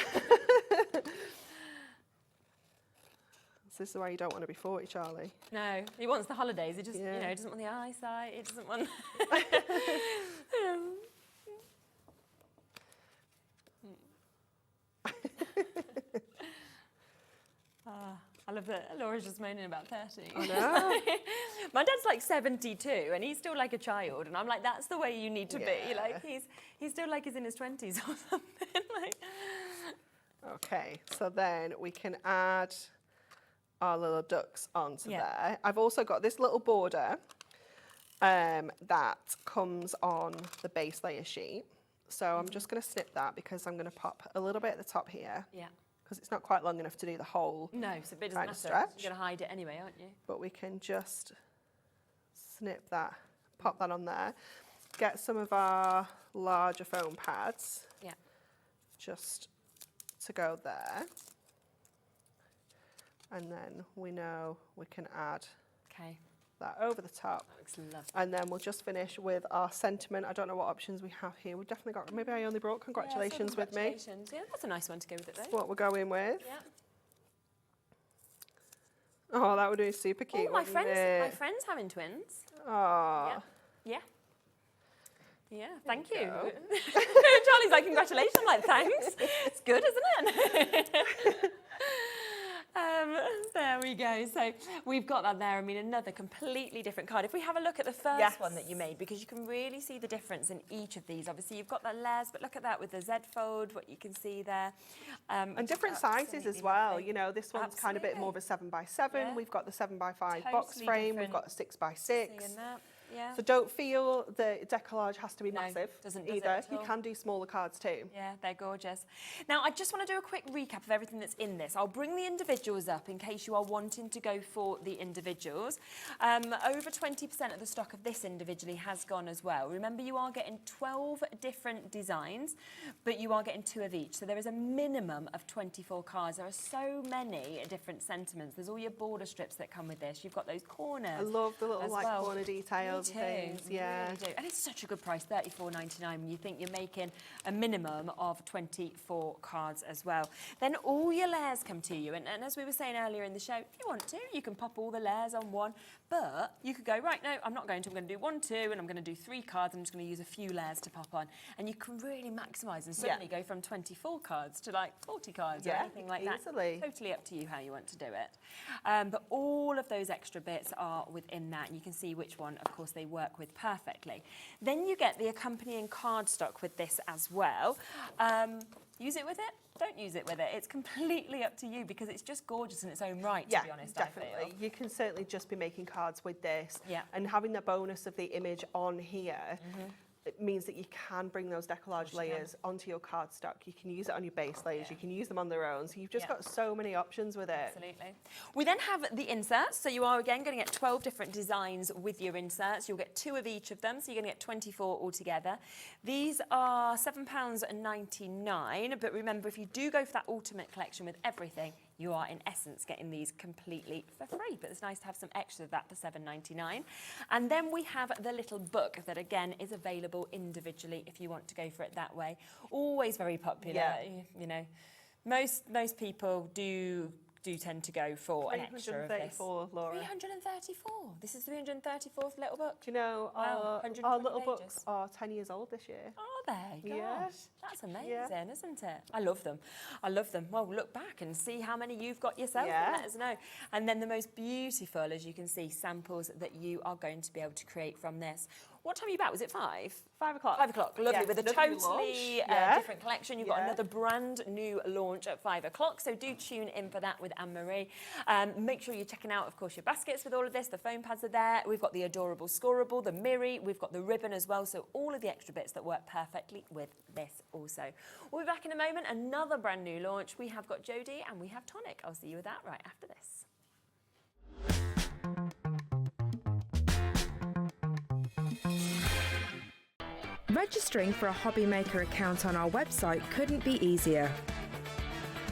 This is why you don't want to be 40, Charlie. No, he wants the holidays. He just, you know, doesn't want the eyesight. He doesn't want. I love that Laura's just moaning about 30. I know. My dad's like 72 and he's still like a child, and I'm like, that's the way you need to be. Like he's still like he's in his 20s or something. Like. Okay, so then we can add our little ducks onto there. I've also got this little border that comes on the base layer sheet. So I'm just going to snip that because I'm going to pop a little bit at the top here. Yeah. Because it's not quite long enough to do the whole so it doesn't matter. stretch. You're going to hide it anyway, aren't you? But we can just snip that, pop that on there. Get some of our larger foam pads. Yeah. Just to go there. And then we know we can add that over the top. That looks lovely. And then we'll just finish with our sentiment. I don't know what options we have here. We've definitely got, maybe I only brought congratulations with me. Yeah, that's a nice one to go with it though. That's what we're going with. Yeah. Oh, that would be super cute. Oh, my friend's having twins. Oh. Yeah. Yeah, thank you. Charlie's like, congratulations. I'm like, thanks. It's good, isn't it? There we go. So we've got that there. I mean, another completely different card. If we have a look at the first one that you made, because you can really see the difference in each of these. Obviously, you've got the layers, but look at that with the Z fold, what you can see there. And different sizes as well. Lovely. You know, this one's kind of a bit more of a 7x7. We've got the 7x5 box frame. We've got a 6x6. Yeah. So don't feel the Deco-Large has to be No, massive does it either. at You all. can do smaller cards too. Yeah, they're gorgeous. Now, I just want to do a quick recap of everything that's in this. I'll bring the individuals up in case you are wanting to go for the individuals. Over 20% of the stock of this individually has gone as well. Remember, you are getting 12 different designs, but you are getting 2 of each. So there is a minimum of 24 cards. There are so many different sentiments. There's all your border strips that come with this. You've got those corners. I love the little as like well. corner details Me and too, things. Yeah. really do. And it's such a good price, $34.99, when you think you're making a minimum of 24 cards as well. Then all your layers come to you, and as we were saying earlier in the show, if you want to, you can pop all the layers on one, but you could go, right, no, I'm not going to, I'm going to do 1, 2, and I'm going to do 3 cards, I'm just going to use a few layers to pop on, and you can really maximise and certainly go from 24 cards to like 40 cards or anything like easily. that. Totally up to you how you want to do it. But all of those extra bits are within that, and you can see which one, of course, they work with perfectly. Then you get the accompanying cardstock with this as well. Use it with it, don't use it with it. It's completely up to you because it's just gorgeous in its own right, to be honest, definitely. I feel. You can certainly just be making cards with this. Yeah. And having the bonus of the image on here, it means that you can bring those Deco-Large layers onto your cardstock. You can use it on your base layers. You can use them on their own. So you've just got so many options with it. Absolutely. We then have the inserts. So you are, again, going to get 12 different designs with your inserts. You'll get 2 of each of them. So you're going to get 24 altogether. These are £7.99. But remember, if you do go for that ultimate collection with everything, you are, in essence, getting these completely for free. But it's nice to have some extra of that for £7.99. And then we have the little book that, again, is available individually if you want to go for it that way. Always very popular. You know, most people do tend to go for an extra of this. 334, Laura. 334. This is 334th little book. Do you know, Wow, our little pages. books are 10 years old this year. Are they? Gosh, Yeah. that's amazing, isn't it? I love them. I love them. Well, look back and see how many you've got yourself and let us know. And then the most beautiful, as you can see, samples that you are going to be able to create from this. What time are you back? Was it 5? 5 o'clock. 5 o'clock, lovely. Yeah, With a another new totally launch. different collection. You've got another brand new launch at 5 o'clock, so do tune in for that with Anne-Marie. Make sure you're checking out, of course, your baskets with all of this. The foam pads are there. We've got the adorable scoreable, the mirror. We've got the ribbon as well, so all of the extra bits that work perfectly with this also. We'll be back in a moment. Another brand new launch. We have got Jodie and we have Tonic. I'll see you with that right after this. Registering for a Hobby Maker account on our website couldn't be easier.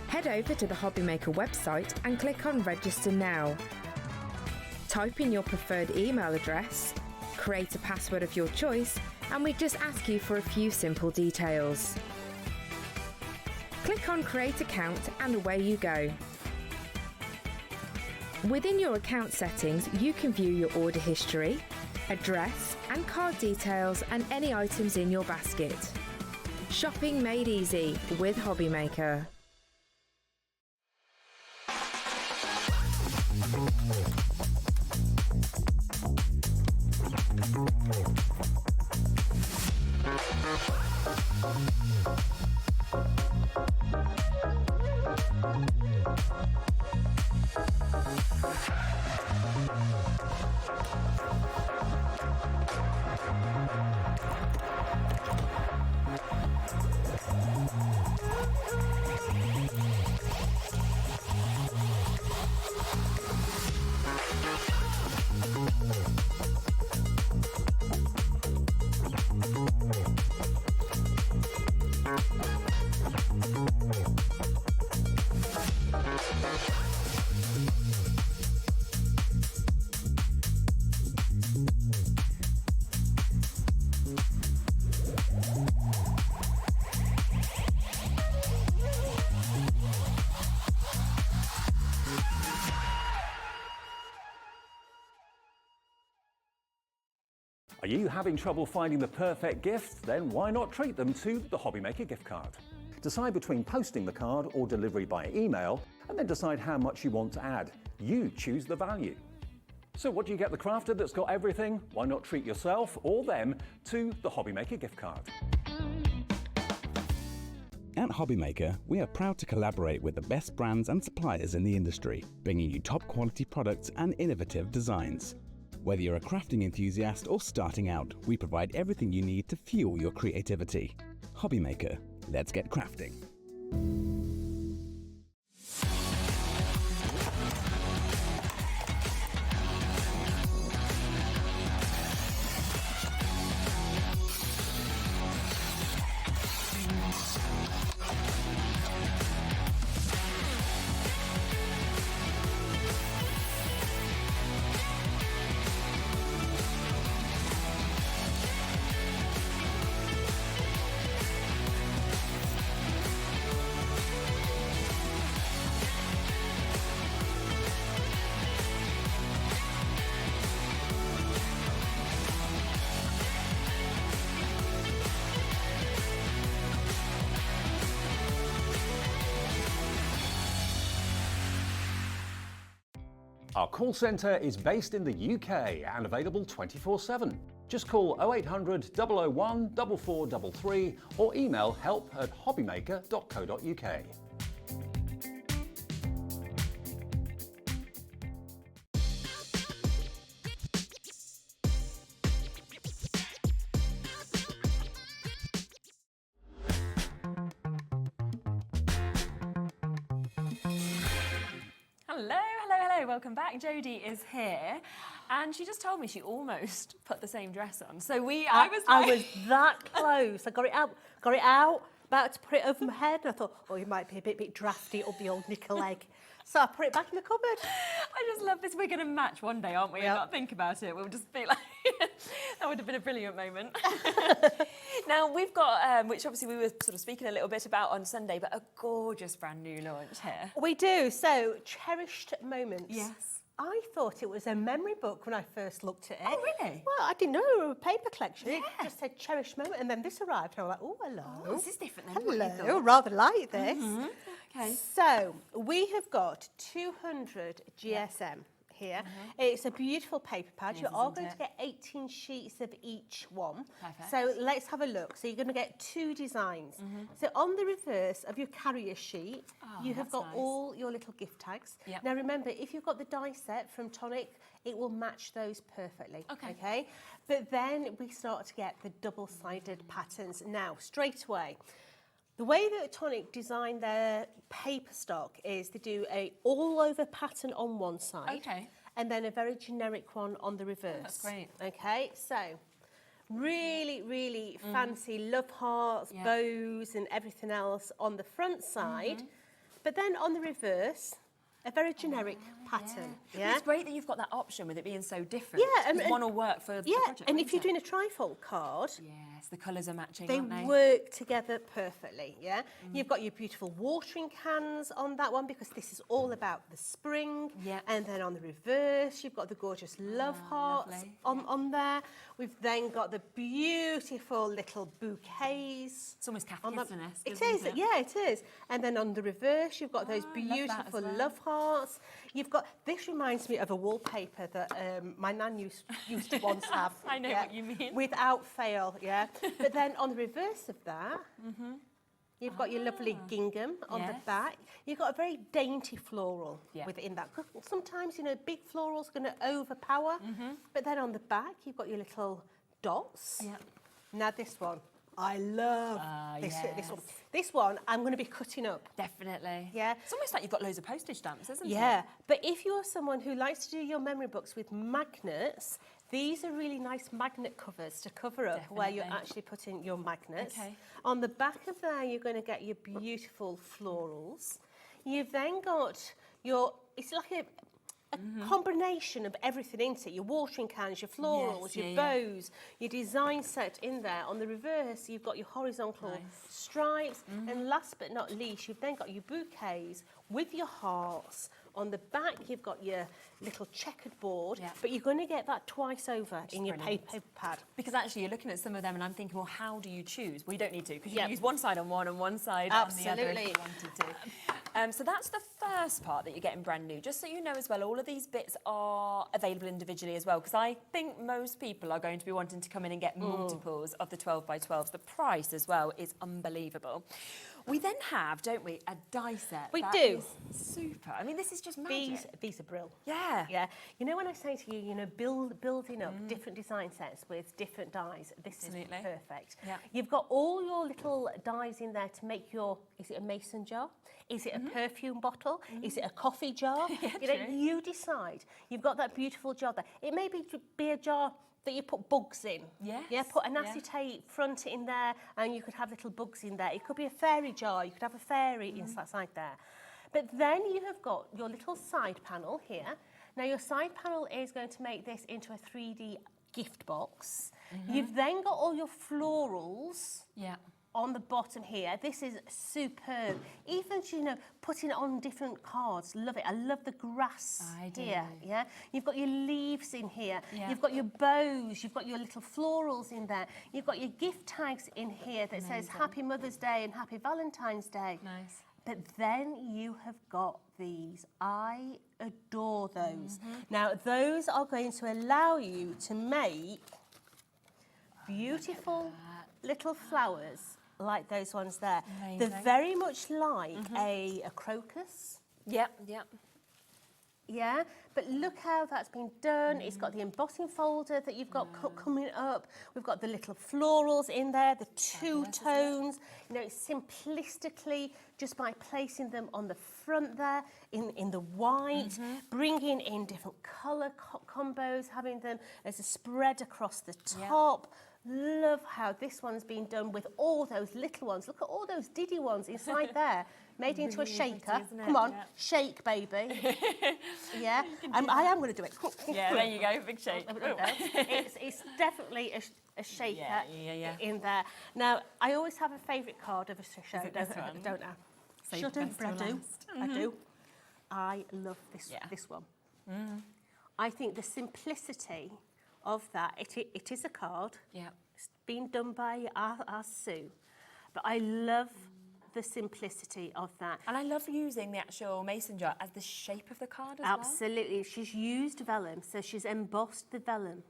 Head over to the Hobby Maker website and click on Register Now. Type in your preferred email address, create a password of your choice, and we just ask you for a few simple details. Click on Create Account and away you go. Within your account settings, you can view your order history, address and card details and any items in your basket. Shopping made easy with Hobby Maker. Are you having trouble finding the perfect gift? Then why not treat them to the Hobby Maker gift card? Decide between posting the card or delivery by email, and then decide how much you want to add. You choose the value. So what do you get the crafter that's got everything? Why not treat yourself or them to the Hobby Maker gift card? At Hobby Maker, we are proud to collaborate with the best brands and suppliers in the industry, bringing you top quality products and innovative designs. Whether you're a crafting enthusiast or starting out, we provide everything you need to fuel your creativity. Hobbymaker, let's get crafting. Our call centre is based in the UK and available 24/7. Just call 0800 001 4433 or email help@hobbymaker.co.uk. Hello, welcome back. Jodie is here, and she just told me she almost put the same dress on. So I was that close. I got it out, about to put it over my head, and I thought, oh, it might be a bit drafty up the old knicker leg. So I put it back in the cupboard. I just love this. We're going to match one day, aren't we? Yep. And not think about it. We'll just be like, that would have been a brilliant moment. Now, we've got, which obviously we were sort of speaking a little bit about on Sunday, but a gorgeous brand new launch here. We do. So, Cherished Moments. Yes. I thought it was a memory book when I first looked at it. Oh, really? Well, I didn't know it was a paper collection. Yeah. It just said Cherished Moment, and then this arrived, and I was like, oh, hello. Oh, this is different than what you Hello, thought. rather like this. Mm-hmm. Okay. So, we have got 200 GSM here. It's a beautiful paper pad. Yes, You are isn't going it? to get 18 sheets of each one. Perfect. So let's have a look. So you're going to get two designs. So on the reverse of your carrier sheet, you have that's got nice. all your little gift tags. Yep. Now remember, if you've got the die set from Tonic, it will match those perfectly. Okay. But then we start to get the double-sided patterns. Now, straight away, the way that Tonic design their paper stock is they do a all-over pattern on one side, and then a very generic one on the reverse. Oh, that's great. Okay, so really, really fancy love hearts, bows, and everything else on the front side, but then on the reverse, a very generic pattern. Yeah. It's great that you've got that option with it being so different. Yeah, because one will work for the project. and won't if you're it? doing a trifold card, yes, the colours are matching, they aren't they? work together perfectly, yeah? You've got your beautiful watering cans on that one because this is all about the spring. Yeah. And then on the reverse, you've got the gorgeous love hearts lovely. on there. We've then got the beautiful little bouquets. It's almost on the- Kafkaesque, It isn't is, it? yeah, it is. And then on the reverse, you've got those I love that as beautiful well. love hearts. You've got, this reminds me of a wallpaper that my nan used to once have. I know what you mean. Without fail, yeah. But then on the reverse of that, you've got your lovely gingham on the Yes. back. You've got a very dainty floral Yeah. within that. 'Cause sometimes, you know, big floral's going to overpower. But then on the back, you've got your little dots. Yeah. Now this one, I love this one. yes. This one, I'm going to be cutting up. Definitely. Yeah. It's almost like you've got loads of postage stamps, isn't it? Yeah, but if you're someone who likes to do your memory books with magnets, these are really nice magnet covers to cover up where you're Definitely. actually putting your magnets. Okay. On the back of there, you're going to get your beautiful florals. You've then got your, it's like a combination of everything into it. Your watering cans, your florals, Yes, your yeah. bows, your design set in there. On the reverse, you've got your horizontal stripes. And last but not least, you've then got your bouquets with your hearts. On the back, you've got your little checkered board, Yeah. but you're going to get that twice over in your brilliant. paper pad. Because actually you're looking at some of them and I'm thinking, well, how do you choose? Well, you don't need to, because you Yep. can use one side on one and one side on the other if Absolutely. you wanted to. So that's the first part that you're getting brand new. Just so you know as well, all of these bits are available individually as well, because I think most people are going to be wanting to come in and get multiples of the 12 by 12s. The price as well is unbelievable. We then have, don't we, a die set. We That do. is super. I mean, this is just magic. These are brilliant. Yeah. Yeah. You know, when I say to you, you know, building up different design sets with different dies, this Absolutely. is perfect. Yeah. You've got all your little dies in there to make your, is it a mason jar? Is it a perfume bottle? Is it a coffee jar? You know, you decide. You've got that beautiful jar there. It may be a jar that you put bugs in. Yes. Yeah, put an acetate front in there and you could have little bugs in there. It could be a fairy jar. You could have a fairy inside there. But then you have got your little side panel here. Now your side panel is going to make this into a 3D gift box. You've then got all your florals. Yeah. On the bottom here. This is superb. Even, you know, putting it on different cards. Love it. I love the grass here. Yeah. You've got your leaves in here. Yeah. You've got your bows. You've got your little florals in there. You've got your gift tags in here that says Happy Mother's Day and Happy Valentine's Day. Nice. But then you have got these. I adore those. Now, those are going to allow you to make beautiful little flowers like those ones there. Amazing. They're very much like a crocus. Yep, yep. Yeah, but look how that's been done. It's got the embossing folder that you've got coming up. We've got the little florals in there, the two tones. You know, simplistically, just by placing them on the front there in the white, bringing in different colour combos, having them as a spread across the top. Love how this one's been done with all those little ones. Look at all those diddy ones inside there, made into a shaker. Pretty, Come on, shake, baby. Yeah, I am going to do it. Yeah, there you go, big shake. It's definitely a shaker in there. Now, I always have a favourite card of a show, don't I? Save Should the I? best But I till do. last. I do. I love this one. I think the simplicity of that, it is a card. Yeah. It's been done by our Sue. But I love the simplicity of that. And I love using the actual mason jar as the shape of the card as well. Absolutely. She's used vellum, so she's embossed the vellum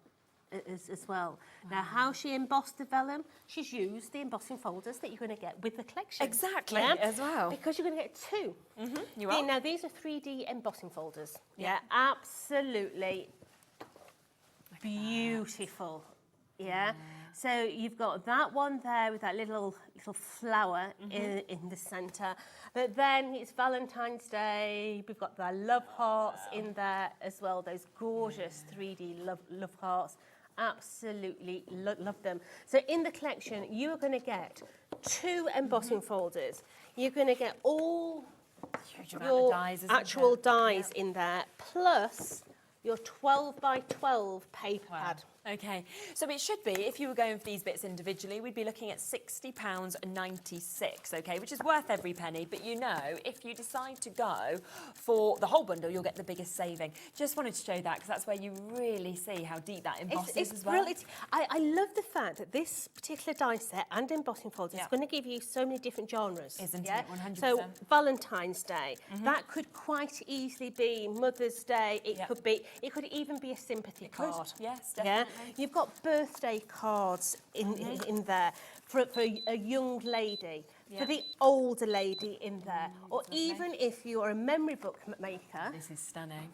as well. Now, how she embossed the vellum, she's used the embossing folders that you're going to get with the collection. Exactly, as well. Because you're going to get two. You are. Now, these are 3D embossing folders. Yeah, absolutely beautiful. Yeah. So you've got that one there with that little flower in the centre. But then it's Valentine's Day. We've got the love hearts in there as well. Those gorgeous 3D love hearts. Absolutely love them. So in the collection, you are going to get two embossing folders. You're going to get all your actual dies in there, plus your 12 by 12 paper pad. Okay, so it should be, if you were going for these bits individually, we'd be looking at £60.96, okay, which is worth every penny. But you know, if you decide to go for the whole bundle, you'll get the biggest saving. Just wanted to show that because that's where you really see how deep that emboss is as well. Brilliant. I love the fact that this particular die set and embossing folder is going to give you so many different genres. Isn't it? 100%. So Valentine's Day, that could quite easily be Mother's Day. It could be. It could even be a sympathy card. Yes, definitely. You've got birthday cards in there for a young lady, for the older lady in there, or even if you are a memory book maker. This is stunning.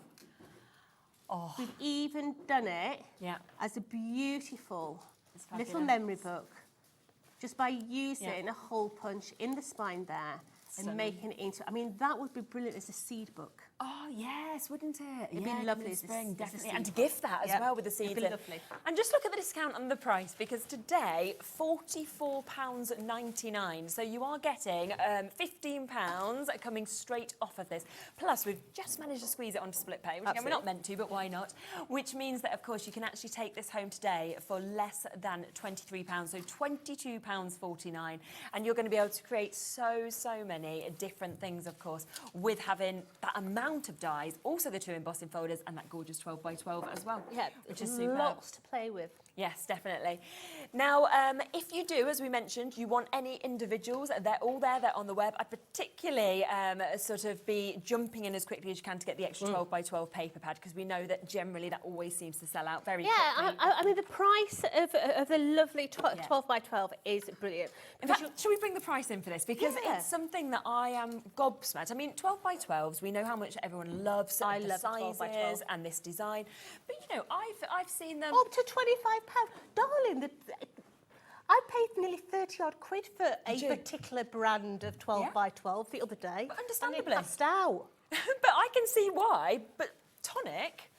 We've even done it as a beautiful little memory book, just by using a hole punch in the spine there and making it into. I mean, that would be brilliant as a seed book. Oh, yes, wouldn't it? It'd be lovely in as the a spring, as a definitely. seed And to book. gift that as well with the seeds It'd be in. lovely. And just look at the discount on the price, because today, £44.99. So you are getting £15 coming straight off of this. Plus, we've just managed to squeeze it onto split pay, which again, we're not meant to, but why not? Which means that, of course, you can actually take this home today for less than £23, so £22.49. And you're going to be able to create so many many different things, of course, with having that amount of dies, also the 2 embossing folders and that gorgeous 12 by 12 as well. Yeah, which is superb. Lots to play with. Yes, definitely. Now, if you do, as we mentioned, you want any individuals, they're all there, they're on the web. I'd particularly sort of be jumping in as quickly as you can to get the extra 12 by 12 paper pad, because we know that generally that always seems to sell out very quickly. I mean, the price of the lovely 12 by 12 is brilliant. In fact, should we bring the price in for this? Because it's something that I am gobsmacked. I mean, 12 by 12s, we know how much everyone loves the sizes and this design. But, you know, I've seen them... Up to £25. Darling, I paid nearly 30-odd quid for a particular brand of 12 by 12 the other day. But understandably. And it passed out. But I can see why. But Tonic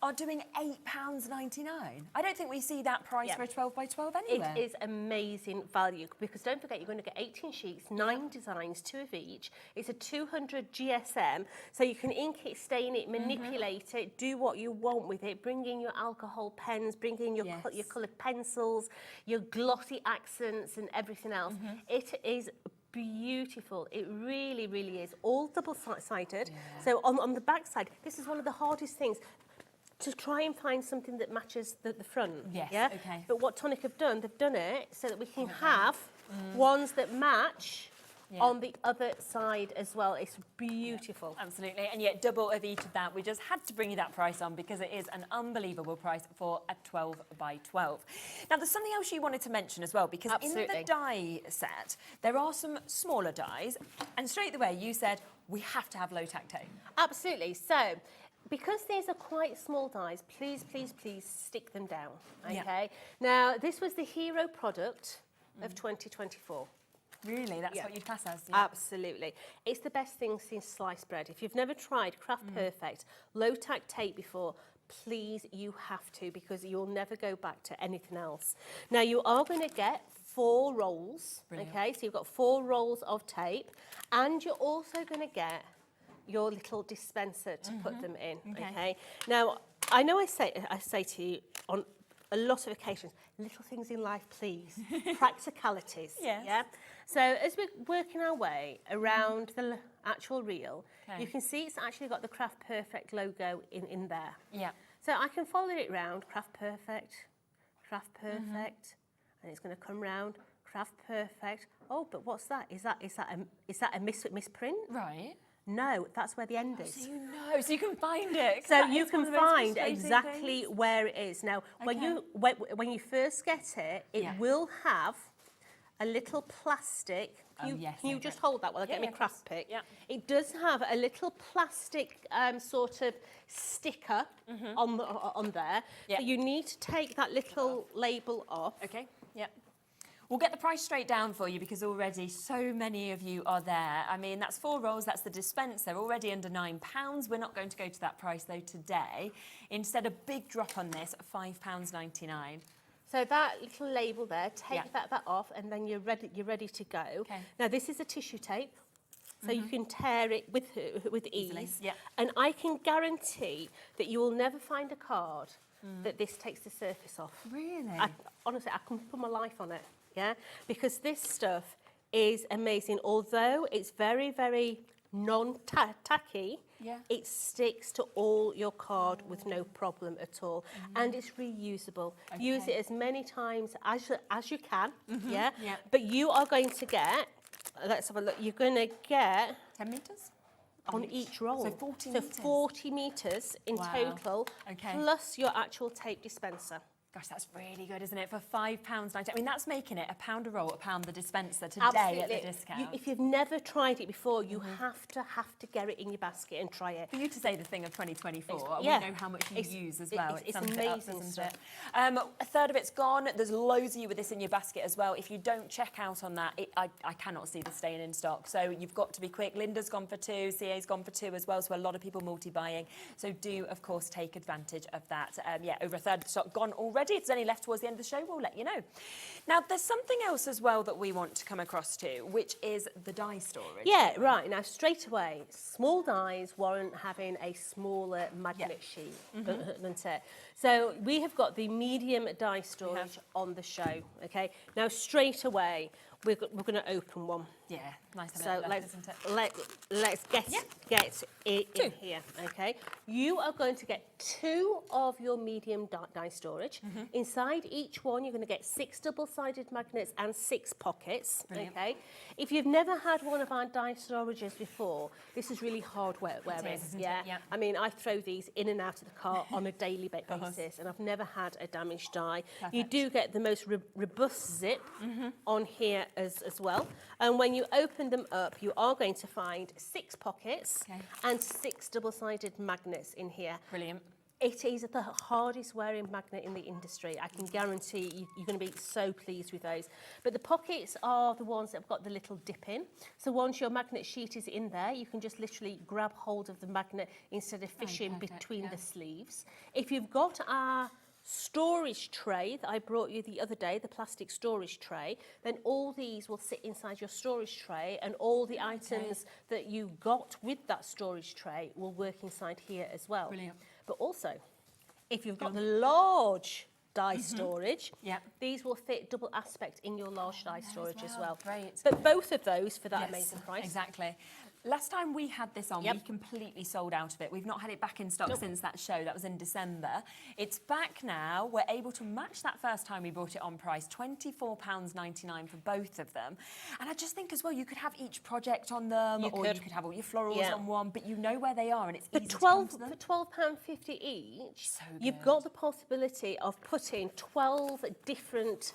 are doing £8.99. I don't think we see that price for a 12 by 12 anywhere. It is amazing value, because don't forget you're going to get 18 sheets, 9 designs, 2 of each. It's a 200 GSM, so you can ink it, stain it, manipulate it, do what you want with it. Bring in your alcohol pens, bring in your coloured pencils, your glossy accents and everything else. It is beautiful. It really, really is. All double-sided. So on the back side, this is one of the hardest things, to try and find something that matches the front. Okay. But what Tonic have done, they've done it so that we can have ones that match on the other side as well. It's beautiful. Absolutely, and yet double of each of that. We just had to bring you that price on because it is an unbelievable price for a 12 by 12. Now, there's something else you wanted to mention as well, because in the die set, there are some smaller dies, and straight away you said, we have to have low-tack tape. Absolutely. So, because these are quite small dies, please, please, please stick them down, okay? Now, this was the hero product of 2024. Really? That's what you'd class as? Absolutely. It's the best thing since sliced bread. If you've never tried Craft Perfect low-tack tape before, please, you have to, because you'll never go back to anything else. Now, you are going to get 4 rolls, okay? So you've got 4 rolls of tape, and you're also going to get your little dispenser to put them in, okay? Now, I know I say to you on a lot of occasions, little things in life, please. Practicalities, So as we're working our way around the actual reel, you can see it's actually got the Craft Perfect logo in there. So I can follow it round, Craft Perfect, and it's going to come round, Craft Perfect. Oh, but what's that? Is that a misprint? Right. No, that's where the end is. So you know, so you can find it. So you can find exactly where it is. Now, when you first get it, it will have a little plastic. Can you just hold that while I get my craft pick? It does have a little plastic sort of sticker on there. So you need to take that little label off. Okay. We'll get the price straight down for you, because already so many of you are there. I mean, that's 4 rolls, that's the dispense. They're already under £9. We're not going to go to that price, though, today. Instead, a big drop on this, £5.99. So that little label there, take that off, and then you're ready to go. Now, this is a tissue tape, so you can tear it with ease. And I can guarantee that you will never find a card that this takes the surface off. Really? Honestly, I can put my life on it. Because this stuff is amazing. Although it's very, very non-tacky, it sticks to all your card with no problem at all. And it's reusable. Use it as many times as you can, But you are going to get, let's have a look, you're going to get... 10 metres? On each roll. So 40 metres? So 40 metres in total, plus your actual tape dispenser. Gosh, that's really good, isn't it? For £5.90. I mean, that's making it £1 a roll, £1 the dispenser today at the discount. If you've never tried it before, you have to get it in your basket and try it. For you to say the thing of 2024, we know how much you use as well. It's amazing stuff. A third of it's gone. There's loads of you with this in your basket as well. If you don't check out on that, I cannot see this staying in stock. So you've got to be quick. Linda's gone for 2, CA's gone for 2 as well. So a lot of people multi-buying. So do, of course, take advantage of that. Over a third of the stock gone already. If there's any left towards the end of the show, we'll let you know. Now, there's something else as well that we want to come across to, which is the die storage. Yeah, right. Now, straight away, small dies warrant having a smaller magnet sheet, doesn't it? So we have got the medium die storage on the show, okay? Now, straight away, we're going to open one, Yeah, nice. So let's get it in here, okay? You are going to get 2 of your medium die storage. Inside each one, you're going to get 6 double-sided magnets and 6 pockets, okay? If you've never had one of our die storages before, this is really hard wearing, yeah? I mean, I throw these in and out of the car on a daily basis, and I've never had a damaged die. Perfect. You do get the most robust zip on here as well. And when you open them up, you are going to find 6 pockets and 6 double-sided magnets in here. Brilliant. It is the hardest wearing magnet in the industry. I can guarantee you're going to be so pleased with those. But the pockets are the ones that have got the little dip in. So once your magnet sheet is in there, you can just literally grab hold of the magnet instead of fishing between the sleeves. If you've got our storage tray that I brought you the other day, the plastic storage tray, then all these will sit inside your storage tray, and all the items that you got with that storage tray will work inside here as well. Brilliant. But also, if you've got the large die storage, these will fit double aspect in your large die storage as well. Great. But both of those for that amazing price. Exactly. Last time we had this on, we completely sold out of it. We've not had it back in stock since that show. That was in December. It's back now. We're able to match that first time we brought it on price, £24.99 for both of them. And I just think as well, you could have each project on them, you could have all your florals on one, but you know where they are and it's easy to come to them. For £12.50 each, you've got the possibility of putting 12 different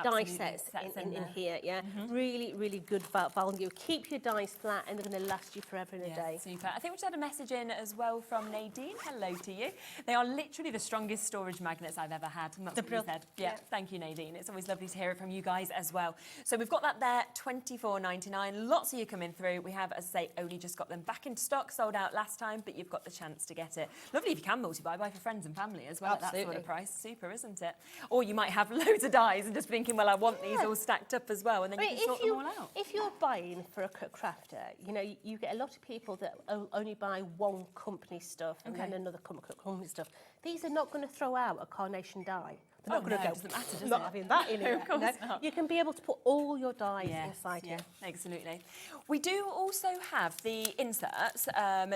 die sets in here, Really, really good value. Keep your dies flat and they're going to last you forever and a day. Super. I think we just had a message in as well from Nadine. Hello to you. They are literally the strongest storage magnets I've ever had. And that's what you said. Yeah, thank you, Nadine. It's always lovely to hear it from you guys as well. So we've got that there, £24.99. Lots of you coming through. We have, as I say, only just got them back into stock, sold out last time, but you've got the chance to get it. Lovely if you can multi-buy, buy for friends and family as well. Absolutely. At that sort of price. Super, isn't it? Or you might have loads of dies and just thinking, well, I want these all stacked up as well, and then you can sort them all out. If you're buying for a crafter, you know, you get a lot of people that only buy one company stuff and then another company stuff. These are not going to throw out a carnation die. They're not going to go, doesn't matter, does not it? having that in No, here. of course not. You can be able to put all your dies inside here. Absolutely. We do also have the inserts,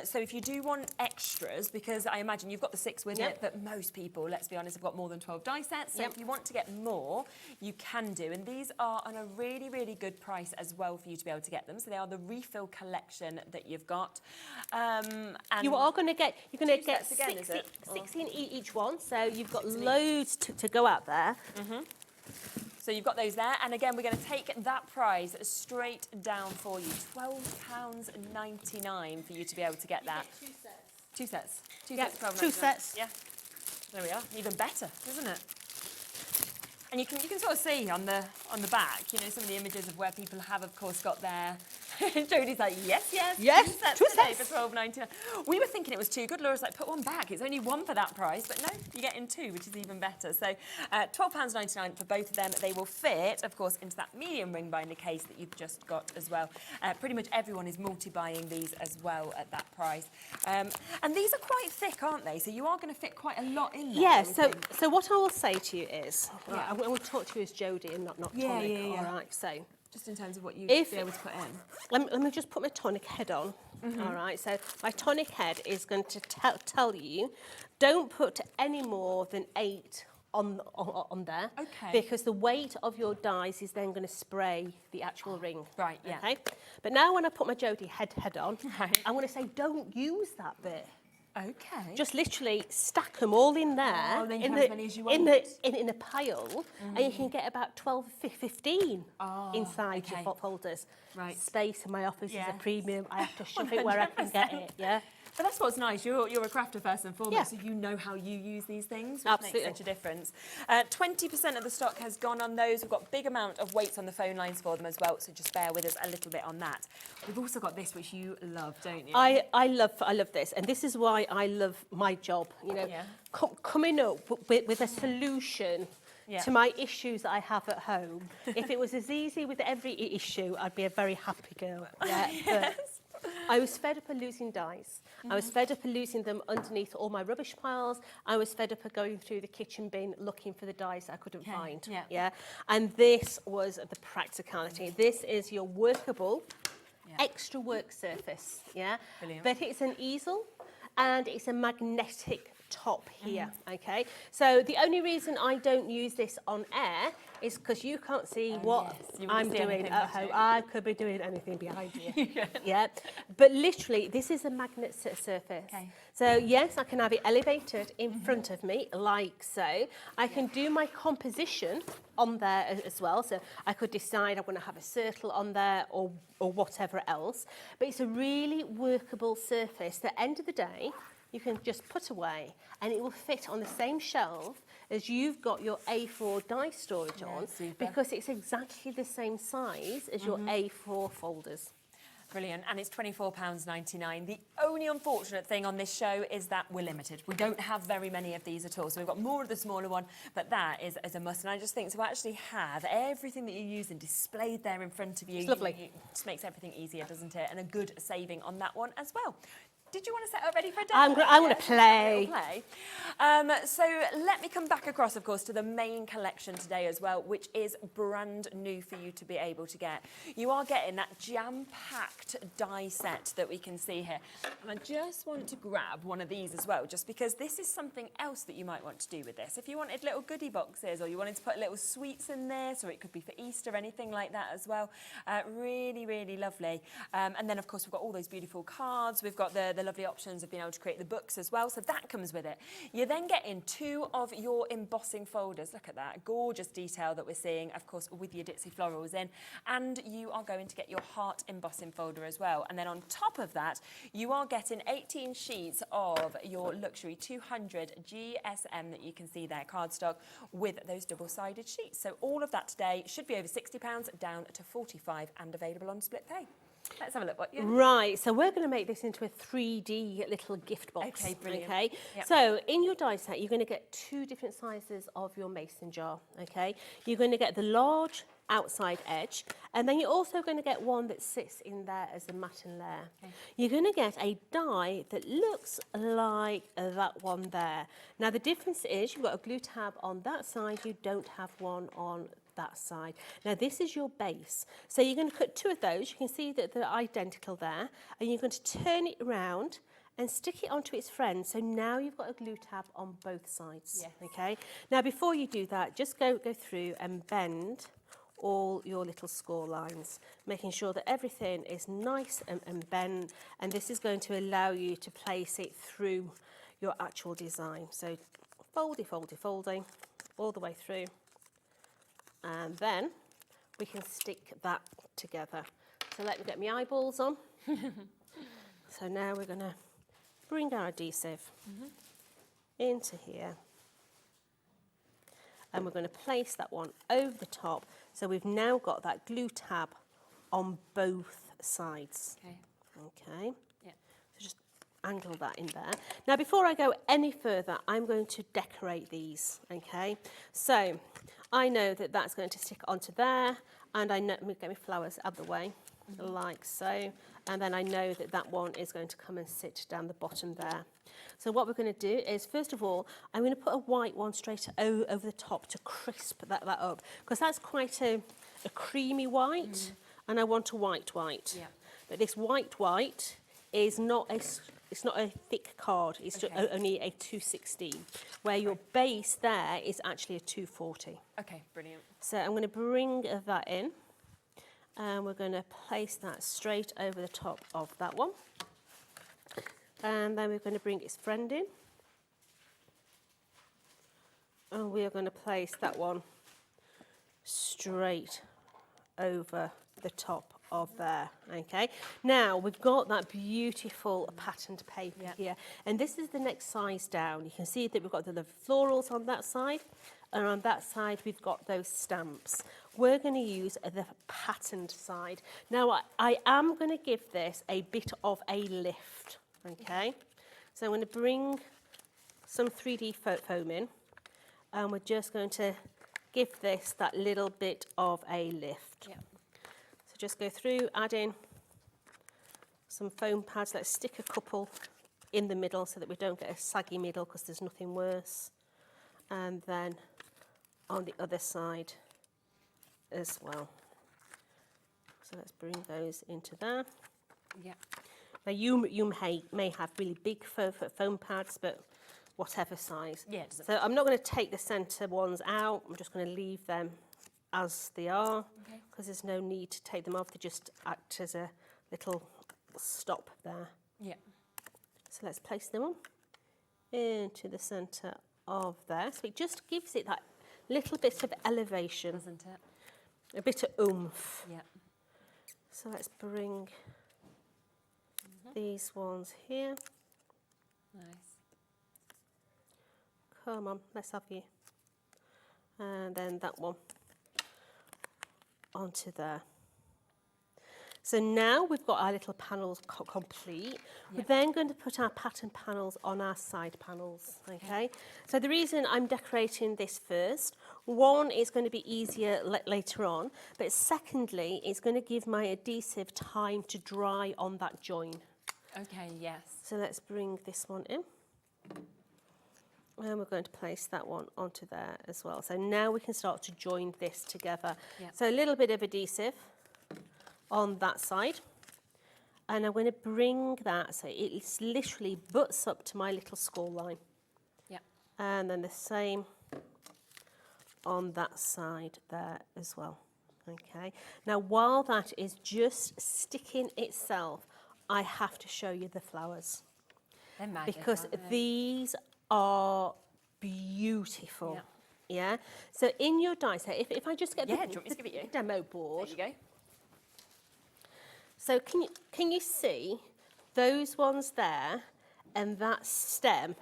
so if you do want extras, because I imagine you've got the 6 with it, but most people, let's be honest, have got more than 12 die sets, so if you want to get more, you can do, and these are on a really, really good price as well for you to be able to get them, so they are the refill collection that you've got. And you are going to get, you're going to get again, 16 each one, so you've got loads to go out there. So you've got those there, and again, we're going to take that price straight down for you, £12.99 for you to be able to get that. You get 2 sets. 2 sets, 2 sets. Yeah, there we are. Even better, isn't it? And you can sort of see on the back, you know, some of the images of where people have, of course, got their. Jodie's like, yes, 2 sets for £12.99. We were thinking it was too good. Laura's like, put one back. It's only 1 for that price, but no, you're getting 2, which is even better. So £12.99 for both of them. They will fit, of course, into that medium ring binder case that you've just got as well. Pretty much everyone is multi-buying these as well at that price. And these are quite thick, aren't they? So you are going to fit quite a lot in there. Yeah. So what I will say to you is, I will talk to you as Jodie and not Tonic. All right. So. Just in terms of what you'd be able to put in. Let me just put my Tonic head on. All right, so my Tonic head is going to tell you, don't put any more than 8 on there. Okay. Because the weight of your dies is then going to spray the actual ring. Right, yeah. Okay. But now when I put my Jodie head on, I'm going to say don't use that bit. Okay. Just literally stack them all in there, then you in have as many as you want. In a pile, and you can get about 12, 15 inside your folders. Right. Space in my office is a premium. I have to shove it where I can get it. Yeah. But that's what's nice. You're a crafter first and foremost, so you know how you use these things, which makes such a difference. 20% of the stock has gone on those. We've got a big amount of weights on the phone lines for them as well, so just bear with us a little bit on that. We've also got this, which you love, don't you? I love this, and this is why I love my job. You know, coming up with a solution to my issues that I have at home. If it was as easy with every issue, I'd be a very happy girl. Yeah. Yes. I was fed up of losing dies. I was fed up of losing them underneath all my rubbish piles. I was fed up of going through the kitchen bin looking for the dies that I couldn't find. Yeah. And this was the practicality. This is your workable extra work surface. Yeah. Brilliant. But it's an easel and it's a magnetic top here, okay? So the only reason I don't use this on air is because you can't see what I'm doing at home. I could be doing anything behind you. Yeah. But literally, this is a magnet surface. Okay. So yes, I can have it elevated in front of me, like so. I can do my composition on there as well. So I could decide I want to have a circle on there or whatever else. But it's a really workable surface. At the end of the day, you can just put away and it will fit on the same shelf as you've got your A4 die storage on, because it's exactly the same size as your A4 folders. Brilliant, and it's £24.99. The only unfortunate thing on this show is that we're limited. We don't have very many of these at all, so we've got more of the smaller one, but that is a must. And I just think to actually have everything that you're using displayed there in front of you, it's lovely. It just makes everything easier, doesn't it? And a good saving on that one as well. Did you want to set up ready for a demo? I'm going to play. So let me come back across, of course, to the main collection today as well, which is brand new for you to be able to get. You are getting that jam-packed die set that we can see here. And I just want to grab one of these as well, just because this is something else that you might want to do with this. If you wanted little goodie boxes, or you wanted to put little sweets in this, or it could be for Easter, anything like that as well. Really, really lovely. And then, of course, we've got all those beautiful cards. We've got the lovely options of being able to create the books as well, so that comes with it. You're then getting 2 of your embossing folders. Look at that gorgeous detail that we're seeing, of course, with your ditzy florals in, and you are going to get your heart embossing folder as well. And then on top of that, you are getting 18 sheets of your luxury 200 GSM that you can see there, cardstock, with those double-sided sheets. So all of that today should be over £60, down to £45, and available on split pay. Let's have a look. Right, so we're going to make this into a 3D little gift box. Okay, brilliant. Okay, Yep. so in your die set, you're going to get 2 different sizes of your mason jar. Okay, you're going to get the large outside edge, and then you're also going to get one that sits in there as a matten layer. Okay. You're going to get a die that looks like that one there. Now the difference is you've got a glue tab on that side, you don't have one on that side. Now this is your base. So you're going to cut 2 of those. You can see that they're identical there. And you're going to turn it around and stick it onto its friend. So now you've got a glue tab on both sides. Yes. Okay. Now before you do that, just go through and bend all your little score lines, making sure that everything is nice and bent. And this is going to allow you to place it through your actual design. So folding all the way through. And then we can stick that together. So let me get my eyeballs on. So now we're going to bring our adhesive into here. And we're going to place that one over the top. So we've now got that glue tab on both sides. Okay. Yeah. So just angle that in there. Now before I go any further, I'm going to decorate these. Okay. So I know that that's going to stick onto there, and I know, let me get my flowers out of the way, like so, and then I know that that one is going to come and sit down the bottom there. So what we're going to do is, first of all, I'm going to put a white one straight over the top to crisp that up, because that's quite a creamy white, and I want a white. Yeah. But this white is not a It's not a thick card, it's just only a 216, where your base there is actually a 240. Okay, brilliant. So I'm going to bring that in, and we're going to place that straight over the top of that one. And then we're going to bring its friend in. And we are going to place that one straight over the top of there. Okay, now we've got that beautiful patterned paper here, and this is the next size down. You can see that we've got the florals on that side, and on that side we've got those stamps. We're going to use the patterned side. Now I am going to give this a bit of a lift. Okay, so I'm going to bring some 3D foam in, and we're just going to give this that little bit of a lift. Just go through, add in some foam pads. Let's stick a couple in the middle so that we don't get a saggy middle, because there's nothing worse. And then on the other side as well. So let's bring those into there. Yeah. Now you may have really big foam pads, but whatever size. Yeah, it doesn't so I'm not going to take the centre ones out. I'm just going to leave them as they are, because there's no need to take them off. They just act as a little stop there. Yeah. So let's place them on into the centre of there. So it just gives it that little bit of elevation. Doesn't it? A bit of oomph. Yeah. So let's bring these ones here. Nice. Come on, let's have you. And then that one onto there. So now we've got our little panels complete. We're then going to put our pattern panels on our side panels, okay? So the reason I'm decorating this first, one, it's going to be easier later on, but secondly, it's going to give my adhesive time to dry on that join. Okay, yes. So let's bring this one in. And we're going to place that one onto there as well. So now we can start to join this together. Yep. So a little bit of adhesive on that side. And I'm going to bring that so it's literally butts up to my little score line. Yep. And then the same on that side there as well. Okay. Now while that is just sticking itself, I have to show you the flowers. They're magic, because aren't they? these are beautiful. Yeah. So in your die set, if I just get Yeah, do you want me to give it you? demo board. There you go. So can you see those ones there and that stem?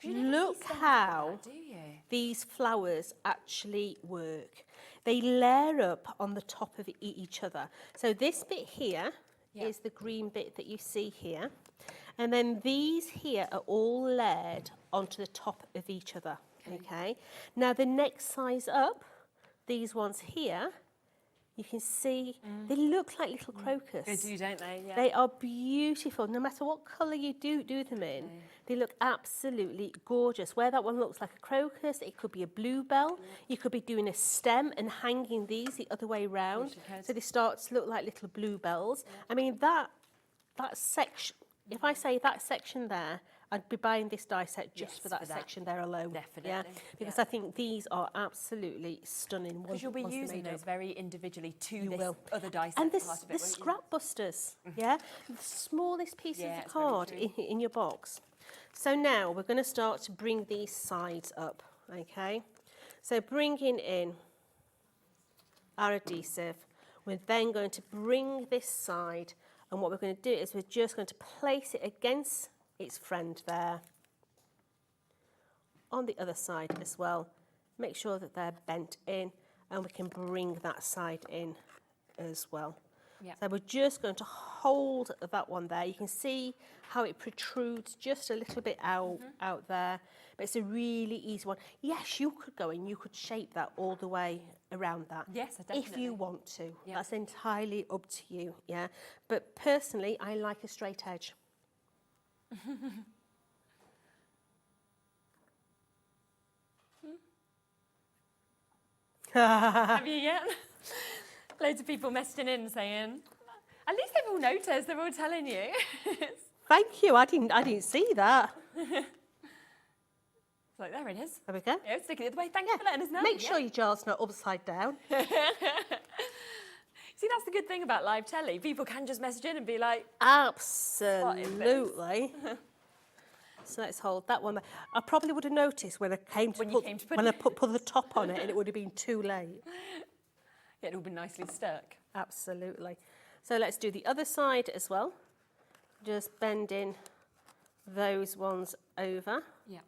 Look how these flowers actually work. They layer up on the top of each other. So this bit here is the green bit that you see here. And then these here are all layered onto the top of each other. Okay. Now the next size up, these ones here, you can see they look like little crocus. They do, don't they? Yeah. They are beautiful. No matter what colour you do them in, they look absolutely gorgeous. Where that one looks like a crocus, it could be a bluebell. You could be doing a stem and hanging these the other way round, so they start to look like little bluebells. I mean, that section, if I say that section there, I'd be buying this die set just for that section there alone. Definitely. Yeah, because I think these are absolutely stunning. Because you'll be using those very individually to You this will. other die set And part the of it, won't you? scrap busters, yeah? The smallest pieces Yeah, of it's very card true. in your box. So now we're going to start to bring these sides up, okay? So bringing in our adhesive, we're then going to bring this side, and what we're going to do is we're just going to place it against its friend there. On the other side as well, make sure that they're bent in, and we can bring that side in as well. Yeah. So we're just going to hold that one there. You can see how it protrudes just a little bit out there, but it's a really easy one. Yes, you could go and you could shape that all the way around that. Yes, if definitely. you want to. Yeah. That's entirely up to you, yeah. But personally, I like a straight edge. Have you yet? Loads of people messaging in saying, at least they've all noticed, they're all telling you. Thank you. I didn't see that. It's like, there it is. There we go. Yeah, stick it the other way. Thank you for letting us know. Make sure your jar's not upside down. See, that's the good thing about live telly. People can just message in and be like, Absolutely. So let's hold that one there. I probably would have noticed when I came to put the top on it, and it would have been too late. yeah, it would be nicely stuck. Absolutely. So let's do the other side as well. Just bending those ones over. Yeah.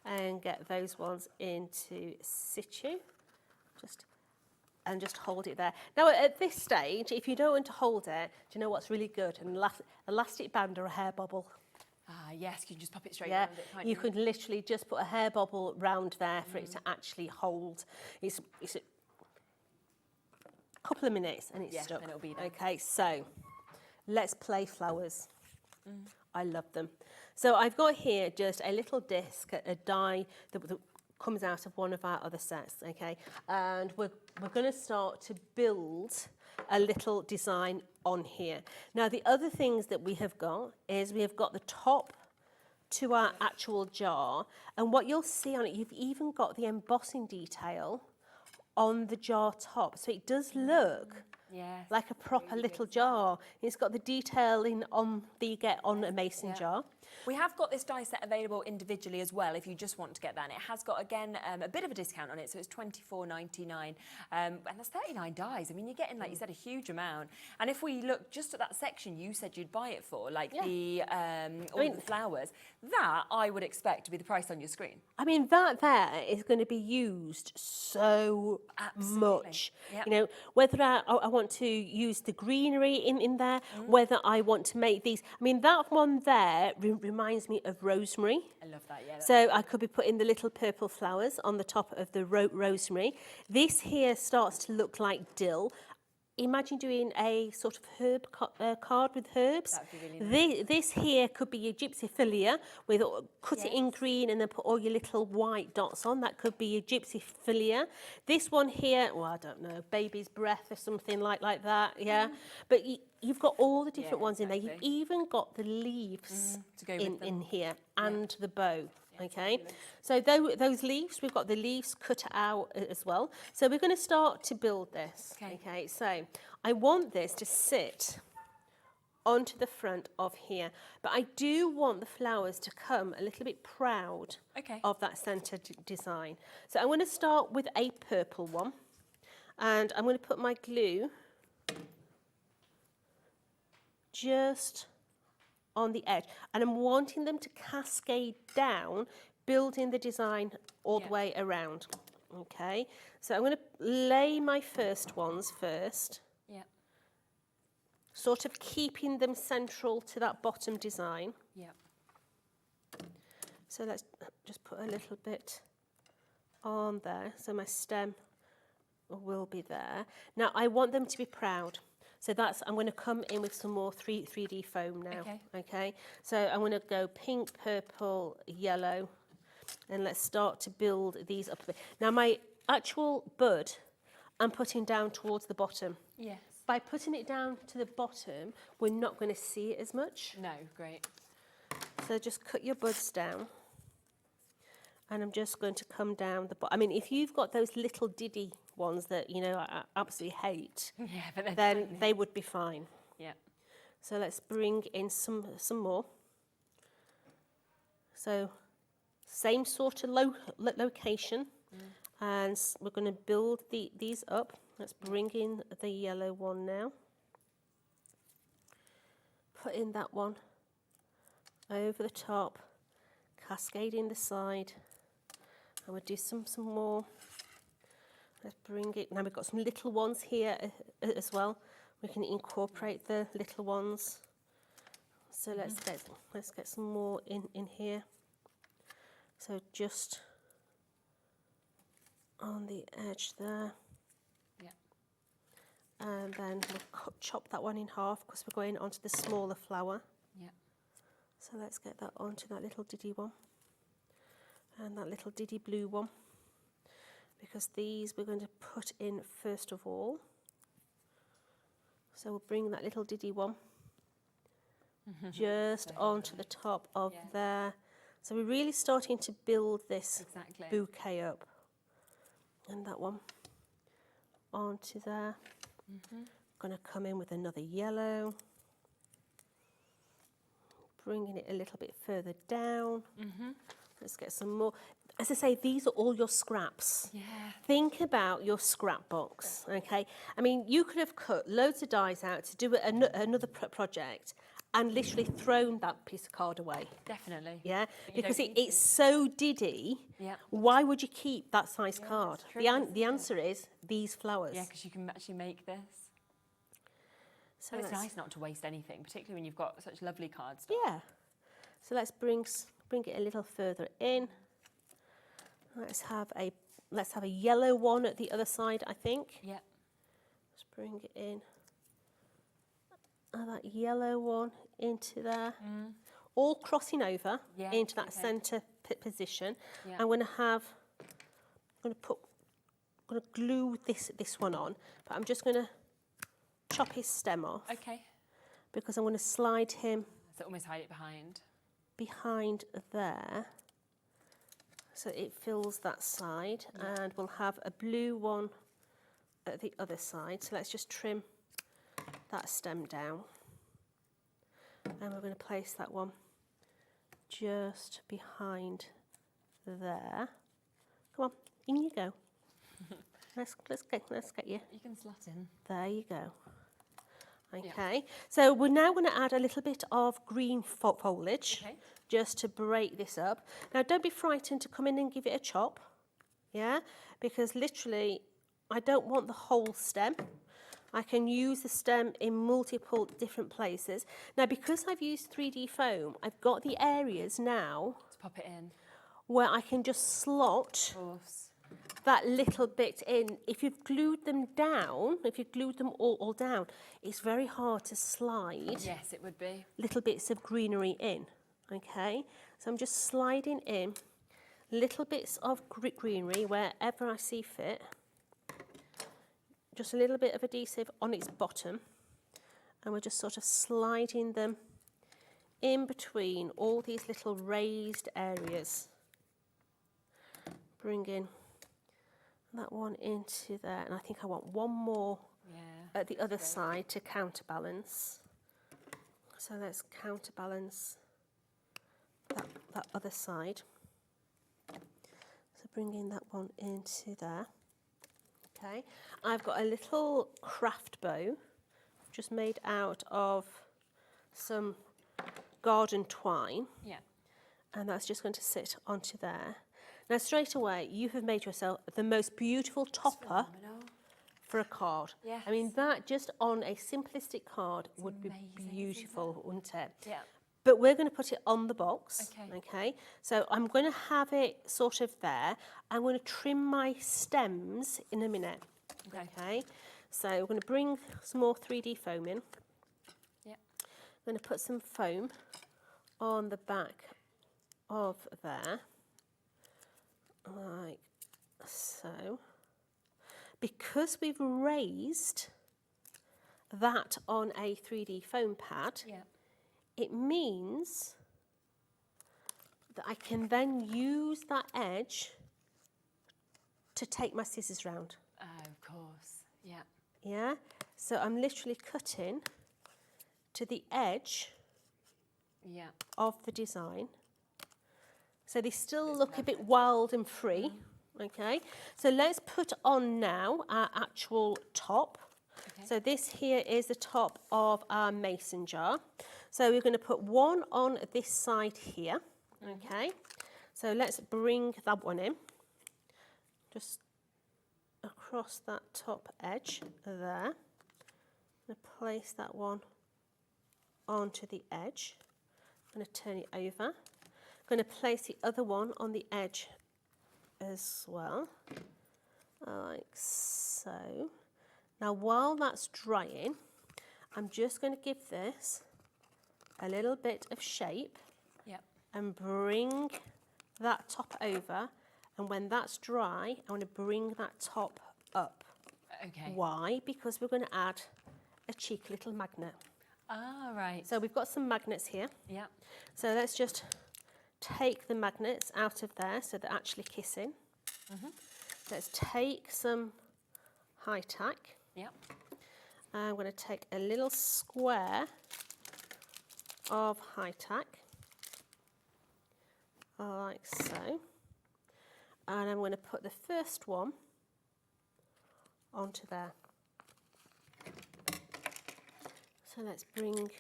And get those ones into situ. And just hold it there. Now, at this stage, if you don't want to hold it, do you know what's really good? An elastic band or a hair bobble. Ah, yes, you can just pop it straight Yeah, around it, can't you? you could literally just put a hair bobble round there for it to actually hold. It's a couple of minutes and it's stuck. and it'll be there. Okay, so let's play flowers. I love them. So I've got here just a little disc, a die that comes out of one of our other sets, okay? And we're going to start to build a little design on here. Now, the other things that we have got is we have got the top to our actual jar, and what you'll see on it, you've even got the embossing detail on the jar top. So it does look like a proper little jar. It's got the detailing on that you get on a mason jar. We have got this die set available individually as well if you just want to get that. And it has got, again, a bit of a discount on it, so it's $24.99. And that's 39 dies. I mean, you're getting, like you said, a huge amount. And if we look just at that section you said you'd buy it for, like the flowers, that I would expect to be the price on your screen. I mean, that there is going to be used so much. Yep. You know, whether I want to use the greenery in there, whether I want to make these. I mean, that one there reminds me of rosemary. I love that, yeah. So I could be putting the little purple flowers on the top of the rosemary. This here starts to look like dill. Imagine doing a sort of herb card with herbs. That would be really nice. This here could be your gypsyphilia, with cut it in green and then put all your little white dots on. That could be your gypsyphilia. This one here, well, I don't know, baby's breath or something like that, yeah. But you've got all the different ones in there. You've even got the leaves to go in here and the bow. Okay, so those leaves, we've got the leaves cut out as well. So we're going to start to build this. Okay, so I want this to sit onto the front of here, but I do want the flowers to come a little bit proud of that centre design. So I'm going to start with a purple one, and I'm going to put my glue just on the edge, and I'm wanting them to cascade down, building the design all the way around. Okay, so I'm going to lay my first ones first, sort of keeping them central to that bottom design. So let's just put a little bit on there, so my stem will be there. Now I want them to be proud. So I'm going to come in with some more 3D foam now. Okay. So I'm going to go pink, purple, yellow, and let's start to build these up a bit. Now my actual bud, I'm putting down towards the bottom. Yes. By putting it down to the bottom, we're not going to see it as much. No, great. So just cut your buds down. And I'm just going to come down the bottom. I mean, if you've got those little diddy ones that, you know, I absolutely hate, but then they would be fine. Yeah. So let's bring in some more. So same sort of location. And we're going to build these up. Let's bring in the yellow one now. Put in that one over the top, cascading the side. And we'll do some more. Let's bring it. Now we've got some little ones here as well. We can incorporate the little ones. So let's get some more in here. So just on the edge there. And then we'll chop that one in half because we're going onto the smaller flower. So let's get that onto that little diddy one. And that little diddy blue one, because these we're going to put in first of all. So we'll bring that little diddy one just onto the top of there. So we're really starting to build this bouquet up. And that one onto there. Going to come in with another yellow. Bringing it a little bit further down. Let's get some more. As I say, these are all your scraps. Think about your scrapbox, okay? I mean, you could have cut loads of dies out to do another project and literally thrown that piece of card away. Definitely. Yeah, because it's so diddy. Why would you keep that size card? The answer is these flowers. Yeah, because you can actually make this. So it's nice not to waste anything, particularly when you've got such lovely cards. Yeah. So let's bring it a little further in. Let's have a yellow one at the other side, I think. Yeah. Let's bring it in that yellow one into there, all crossing over into that centre position. Yeah. I'm going to glue this one on, but I'm just going to chop his stem off. Okay. Because I'm going to slide him So almost hide it behind there, so it fills that side, and we'll have a blue one at the other side. So let's just trim that stem down, and we're going to place that one just behind there. Come on, in you go. let's get you. You can slot in. There you go. Okay, so we're now going to add a little bit of green foliage, just to break this up. Now, don't be frightened to come in and give it a chop, because literally, I don't want the whole stem. I can use the stem in multiple different places. Now, because I've used 3D foam, I've got the areas now To pop it in. where I can just slot Of course. that little bit in. If you've glued them down, if you've glued them all down, it's very hard to slide Yes, it would be. little bits of greenery in, okay? So I'm just sliding in little bits of greenery wherever I see fit. Just a little bit of adhesive on its bottom, and we're just sort of sliding them in between all these little raised areas. Bring in that one into there, and I think I want one more at the other side to counterbalance. So let's counterbalance that other side. So bring in that one into there. Okay, I've got a little craft bow just made out of some garden twine. Yeah. And that's just going to sit onto there. Now, straight away, you have made yourself the most beautiful topper for a card. Yes. I mean, that just on a simplistic card would be beautiful, wouldn't it? Yeah. But we're going to put it on the box. Okay. Okay. So I'm going to have it sort of there. I'm going to trim my stems in a minute. Okay. So we're going to bring some more 3D foam in. Yeah. I'm going to put some foam on the back of there, like so. Because we've raised that on a 3D foam pad, it means that I can then use that edge to take my scissors round. Oh, of course. Yeah. Yeah? So I'm literally cutting to the edge of the design. So they still look a bit wild and free. Okay, so let's put on now our actual top. So this here is the top of our mason jar. So we're going to put one on this side here. Okay, so let's bring that one in. Just across that top edge there. I'm going to place that one onto the edge. I'm going to turn it over. I'm going to place the other one on the edge as well, like so. Now, while that's drying, I'm just going to give this a little bit of shape and bring that top over. And when that's dry, I want to bring that top up. Okay. Why? Because we're going to add a cheeky little magnet. Ah, right. So we've got some magnets here. Yeah. So let's just take the magnets out of there so they're actually kissing. Let's take some high tack. Yeah. I'm going to take a little square of high tack, like so. And I'm going to put the first one onto there. So let's bring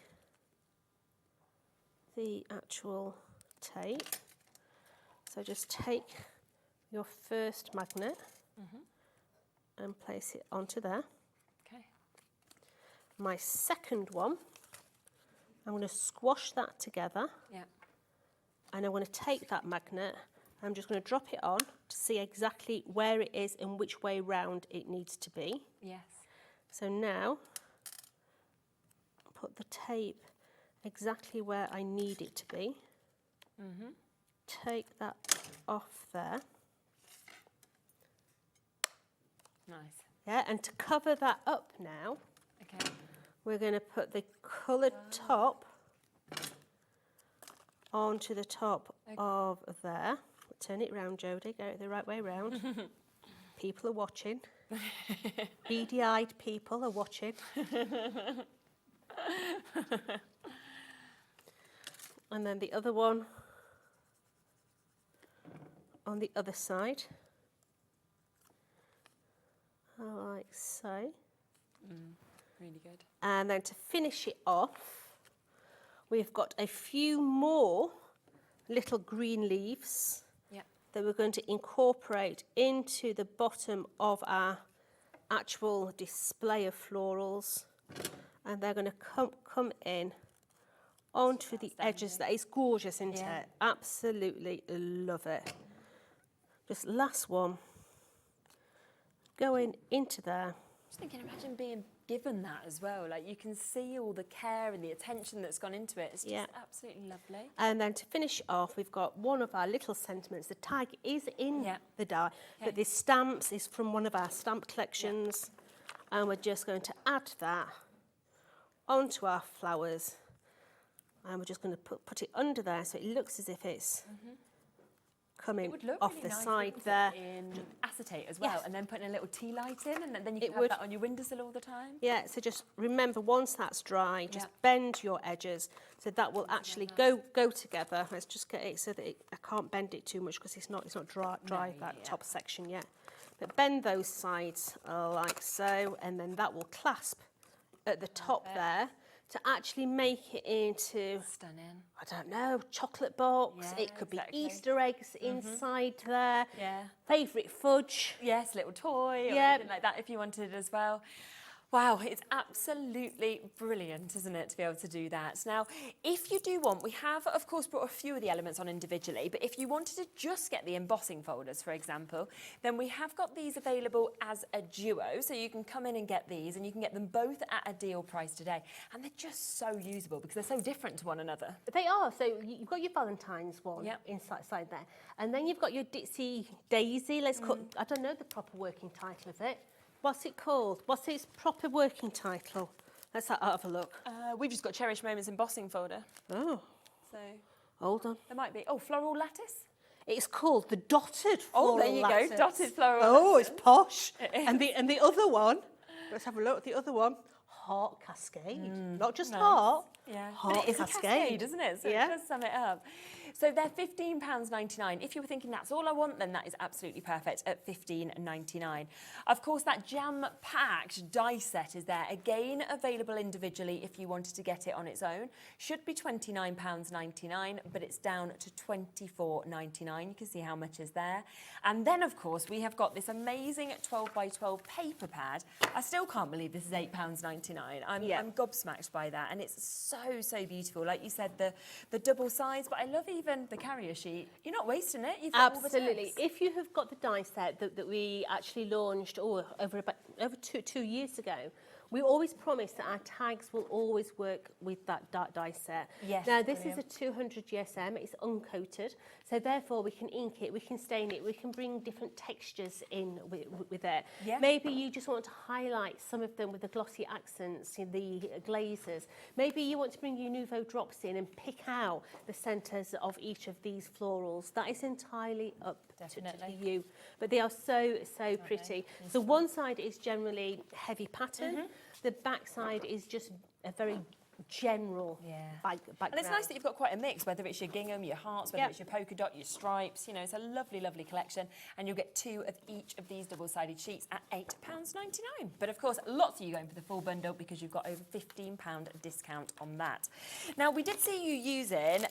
the actual tape. So just take your first magnet and place it onto there. Okay. My second one, I'm going to squash that together. Yeah. And I'm going to take that magnet, I'm just going to drop it on to see exactly where it is and which way round it needs to be. Yes. So now, put the tape exactly where I need it to be. Take that off there. Nice. Yeah, and to cover that up now, we're going to put the coloured top onto the top of there. Turn it round, Jodie, get it the right way round. People are watching. Beady-eyed people are watching. And then the other one on the other side, like so. Really good. And then to finish it off, we've got a few more little green leaves that we're going to incorporate into the bottom of our actual display of florals. And they're going to come in onto the edges. That is gorgeous, isn't it? Absolutely love it. Just last one. Going into there. Just thinking, imagine being given that as well. Like, you can see all the care and the attention that's gone into it. It's just absolutely lovely. And then to finish off, we've got one of our little sentiments. The tag is in the die, but this stamps is from one of our stamp collections. And we're just going to add that onto our flowers. And we're just going to put it under there so it looks as if it's coming off really the nice, side wouldn't it, there. in acetate as well, and then putting a little tea light in, and then you can It have would. that on your windowsill all the time. Yeah, so just remember, once that's dry, just bend your edges so that will actually go together. Let's just get it so that I can't bend it too much because it's not dry that top section yet. But bend those sides like so, and then that will clasp at the top there to actually make it into, stunning, I don't know, chocolate box. It could be Easter eggs inside there. Favourite fudge. Yes, little toy or anything like that if you wanted as well. Wow, it's absolutely brilliant, isn't it, to be able to do that. Now, if you do want, we have, of course, brought a few of the elements on individually, but if you wanted to just get the embossing folders, for example, then we have got these available as a duo, so you can come in and get these, and you can get them both at a deal price today. And they're just so usable because they're so different to one another. They are. So you've got your Valentine's one inside there, and then you've got your Ditsy Daisy. Let's call, I don't know the proper working title of it. What's it called? What's its proper working title? Let's have a look. We've just got Cherished Moments embossing folder. Oh. So hold on. There might be. Oh, floral lattice? It's called the dotted floral lattice. Oh, there you lattice. go. Dotted floral Oh, lattice. it's posh. It is. And the other one, let's have a look at the other one. Heart cascade. Not just heart. Yeah, Heart but it is cascade. a cascade, isn't it? So it does sum it up. So they're £15.99. If you were thinking that's all I want, then that is absolutely perfect at £15.99. Of course, that jam-packed die set is there. Again, available individually if you wanted to get it on its own. Should be £29.99, but it's down to £24.99. You can see how much is there. And then, of course, we have got this amazing 12 by 12 paper pad. I still can't believe this is £8.99. I'm gobsmacked by that, and it's so beautiful. Like you said, the double sides, but I love even the carrier sheet. You're not wasting it. You've got Absolutely. all the tips. If you have got the die set that we actually launched over two years ago, we always promise that our tags will always work with that die set. Yes, now, this brilliant. is a 200 GSM. It's uncoated, so therefore we can ink it, we can stain it, we can bring different textures in with it. Yeah. Maybe you just want to highlight some of them with the glossy accents in the glazes. Maybe you want to bring your Nouveau drops in and pick out the centres of each of these florals. That is entirely up to you. But they are so pretty. So one side is generally heavy pattern. The back side is just a very general background. And it's nice that you've got quite a mix, whether it's your gingham, your hearts, whether it's your polka dot, your stripes. You know, it's a lovely collection. And you'll get 2 of each of these double-sided sheets at £8.99. But of course, lots of you going for the full bundle because you've got over £15 discount on that. Now, we did see you using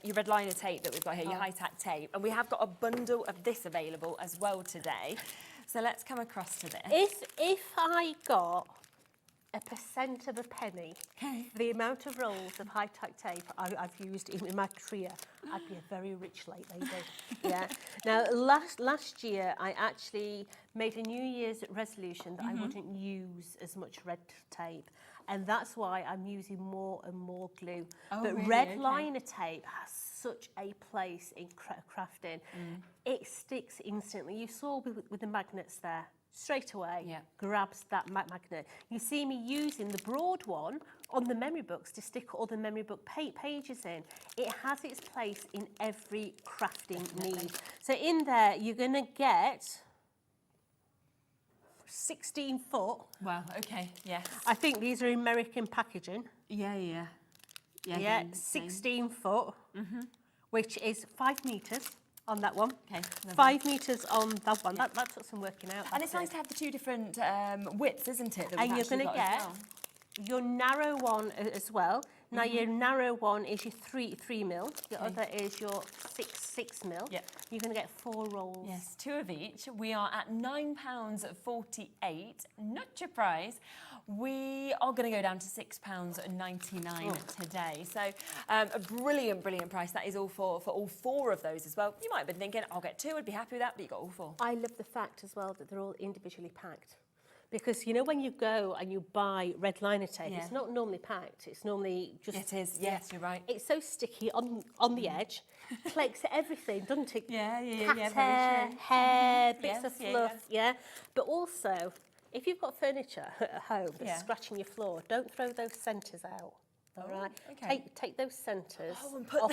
your red liner tape that we've got here, your high-tack tape, and we have got a bundle of this available as well today. So let's come across to this. If I got a % of a penny for the amount of rolls of high-tack tape I've used in my career, I'd be a very rich lady. Now, last year, I actually made a New Year's resolution that I wouldn't use as much red tape. and that's why I'm using more and more glue. Oh, but really? red Okay. liner tape has such a place in crafting. It sticks instantly. You saw with the magnets there. Straight away, grabs that magnet. You see me using the broad one on the memory books to stick all the memory book pages in. It has its place in every crafting need. So in there, you're going to get 16 foot. Wow, okay, yes. I think these are American packaging. Yeah. Yeah, 16 foot, which is 5 metres. On that one. Okay. 5 metres on that one. That took some working out. And it's nice to have the two different widths, isn't it? That And we've you're going to got get as well. your narrow one as well. Now your narrow one is your 3 mil. Your other is your 6 mil. Yep. You're going to get 4 rolls. Yes, 2 of each. We are at £9.48. Not your price. We are going to go down to £6.99 today. So a brilliant price. That is all for all 4 of those as well. You might have been thinking, I'll get 2, I'd be happy with that, but you got all 4. I love the fact as well that they're all individually packed. Because, you know, when you go and you buy red liner tape, it's not normally packed. It's normally just... It is, yes, you're right. It's so sticky on the edge. Flakes everything, doesn't it? Yeah, Cat hair, bits of fluff, But also, if you've got furniture at home that's scratching your floor, don't throw those centres out, all right? Okay. Take those centres and put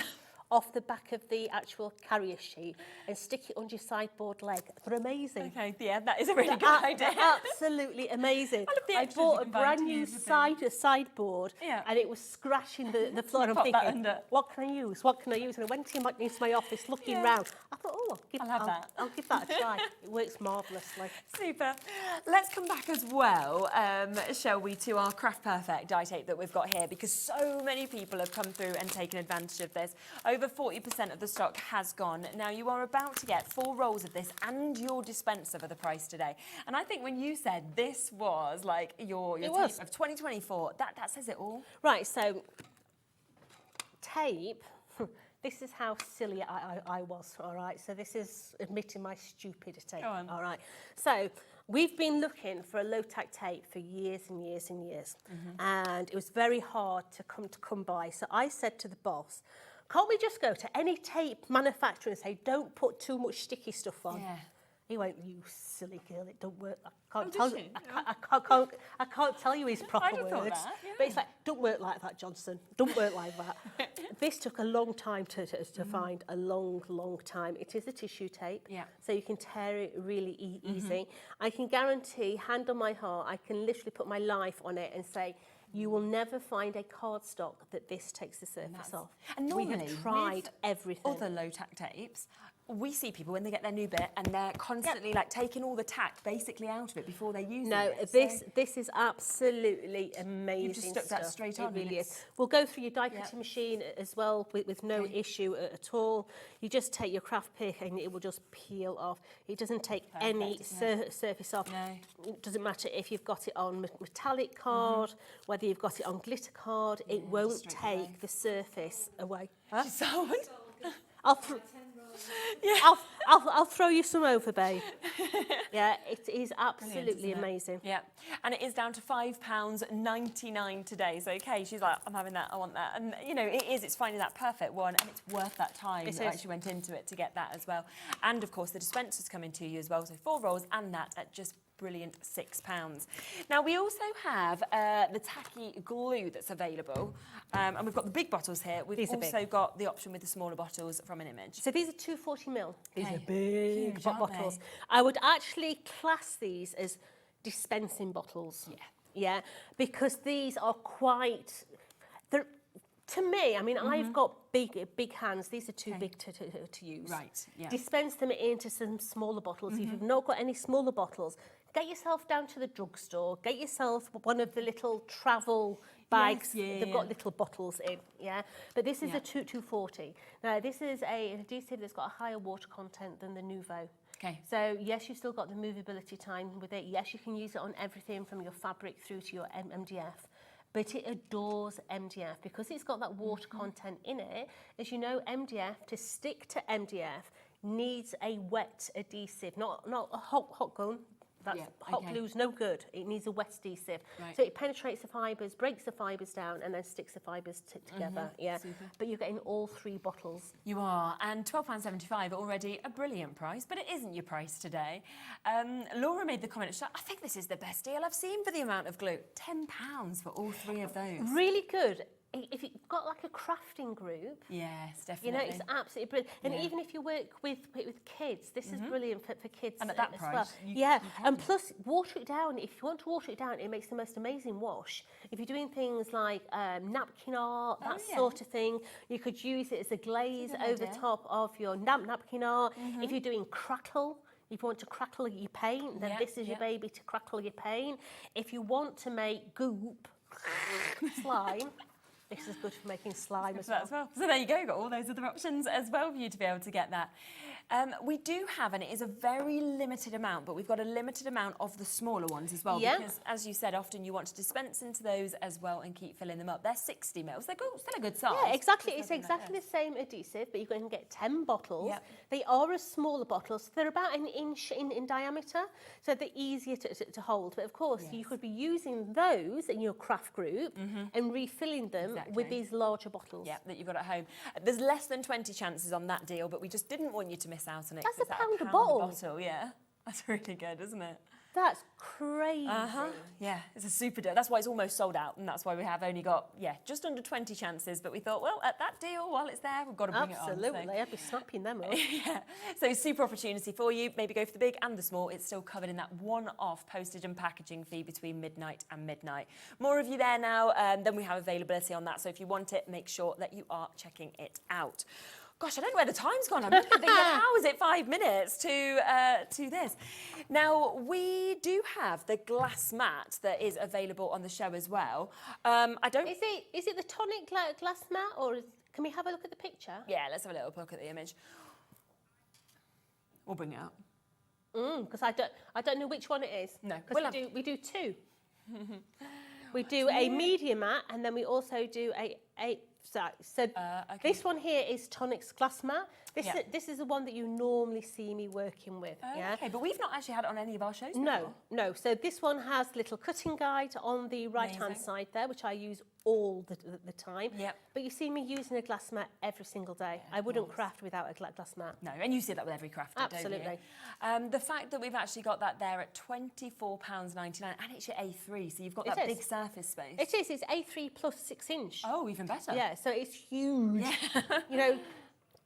off the back of the actual carrier sheet and stick it under your sideboard leg. They're amazing. Okay, yeah, that is a really good idea. They're absolutely amazing. I bought a brand new sideboard and it was scratching the floor. And I'm thinking, what can I use? What can I use? And I went into my office looking round. I thought, I'll give that a try. It works marvellously. Super. Let's come back as well, shall we, to our Craft Perfect die tape that we've got here, because so many people have come through and taken advantage of this. Over 40% of the stock has gone. Now, you are about to get 4 rolls of this and your dispenser for the price today. And I think when you said this was like your tape of 2024, that says it all. Right, so tape, this is how silly I was, all right? So this is admitting my stupidity. Go on. All right. So we've been looking for a low-tack tape for years and years and years. And it was very hard to come by. So I said to the boss, can't we just go to any tape manufacturer and say, don't put too much sticky stuff on? Yeah. He went, you silly girl, it don't work. I can't tell you his proper words. But it's like, don't work like that, Johnson. Don't work like that. This took a long time to find, a long time. It is a tissue tape, so you can tear it really easy. I can guarantee, hand on my heart, I can literally put my life on it and say, you will never find a cardstock that this takes the surface off. And normally, we have tried everything. Other low-tack tapes, we see people when they get their new bit and they're constantly like taking all the tack basically out of it before they use it. No, this is absolutely amazing. You've just stuck that straight on. It really is. We'll go through your die cutting machine as well with no issue at all. You just take your craft pick and it will just peel off. It doesn't take any surface off. No. It doesn't matter if you've got it on metallic card, whether you've got it on glitter card, it won't take the surface away. Huh? I'll throw you some over, babe. Yeah, it is absolutely amazing. Yeah, and it is down to £5.99 today. So, okay, she's like, I'm having that, I want that. And, you know, it's finding that perfect one, and it's worth that time that actually went into it to get that as well. And, of course, the dispenser's coming to you as well. So 4 rolls and that at just brilliant £6. Now, we also have the tacky glue that's available. And we've got the big bottles here. We've also got the option with the smaller bottles from an image. So these are 240 ml. These are big Huge, bottles. I would actually class these as dispensing bottles. Yeah, because these are quite... To me, I mean, I've got big hands. These are too big to use. Right, yeah. Dispense them into some smaller bottles. If you've not got any smaller bottles, get yourself down to the drugstore. Get yourself one of the little travel bags. They've got little bottles in, But this is a 240. Now, this is an adhesive that's got a higher water content than the Nouveau. Okay. So, yes, you've still got the movability time with it. Yes, you can use it on everything from your fabric through to your MDF. But it adores MDF because it's got that water content in it. As you know, MDF, to stick to MDF, needs a wet adhesive, not a hot gun. That's Yeah, hot okay. glue's no good. It needs a wet adhesive. Right. So it penetrates the fibres, breaks the fibres down, and then sticks the fibres together. Yeah. Super. But you're getting all 3 bottles. You are, and £12.75 already a brilliant price, but it isn't your price today. Laura made the comment, I think this is the best deal I've seen for the amount of glue. £10 for all 3 of those. Really good. If you've got like a crafting group, Yes, definitely. you know, it's absolutely brilliant. And Yeah. even if you work with kids, this is brilliant for kids And at that as price, well. you Yeah, can. and plus water it down. If you want to water it down, it makes the most amazing wash. If you're doing things like napkin art, that yeah. sort of thing, you could use it as a glaze good over idea. top of your napkin art. If you're doing crackle, if you want to crackle your paint, then Yeah, this is your yeah. baby to crackle your paint. If you want to make goop, slime, this is good for making slime as well. So there you go, got all those other options as well for you to be able to get that. We do have, and it is a very limited amount, but we've got a limited amount of the smaller ones as well. Yeah. Because, as you said, often you want to dispense into those as well and keep filling them up. They're 60 mils. They're still a good size. Yeah, exactly. Just It's something like exactly the same adhesive, but you're going to get 10 bottles. Yep. They are a smaller bottle, so they're about 1 inch in diameter, so they're easier to hold. But of course, you could be using those in your craft group and refilling them with Exactly. these larger bottles. Yeah, that you've got at home. There's less than 20 chances on that deal, but we just didn't want you to miss out on it. That's 'cause a it's at pound a bottle. Yeah, that's really good, isn't it? That's crazy. Yeah, it's a super deal. That's why it's almost sold out, and that's why we have only got, just under 20 chances. But we thought, well, at that deal, while it's there, we've got to bring it on. Absolutely, I'd be snapping them up. Yeah, so super opportunity for you. Maybe go for the big and the small. It's still covered in that one-off postage and packaging fee between midnight and midnight. More of you there now than we have availability on that. So if you want it, make sure that you are checking it out. Gosh, I don't know where the time's gone. I'm looking thinking, how is it 5 minutes to this? Now, we do have the glass mat that is available on the show as well. I don't... Is it the Tonic glass mat, or can we have a look at the picture? Yeah, let's have a little look at the image. We'll bring it up. Because I don't know which one it is. No, because we do 2. We do a medium mat, and then we also do a so this one here is Tonic's glass mat. This is the one that you normally see me working with. Okay, but we've not actually had it on any of our shows No. So this one has little cutting guide on the right-hand side there, which I use all the time. Yep. But you see me using a glass mat every single day. I wouldn't craft without a glass mat. No, and you see that with every crafter, Absolutely. don't you? The fact that we've actually got that there at £24.99, and it's your A3, so you've got that big surface space. It is. It's A3 plus 6 inch. Oh, even better. Yeah, so it's huge. Yeah. You know,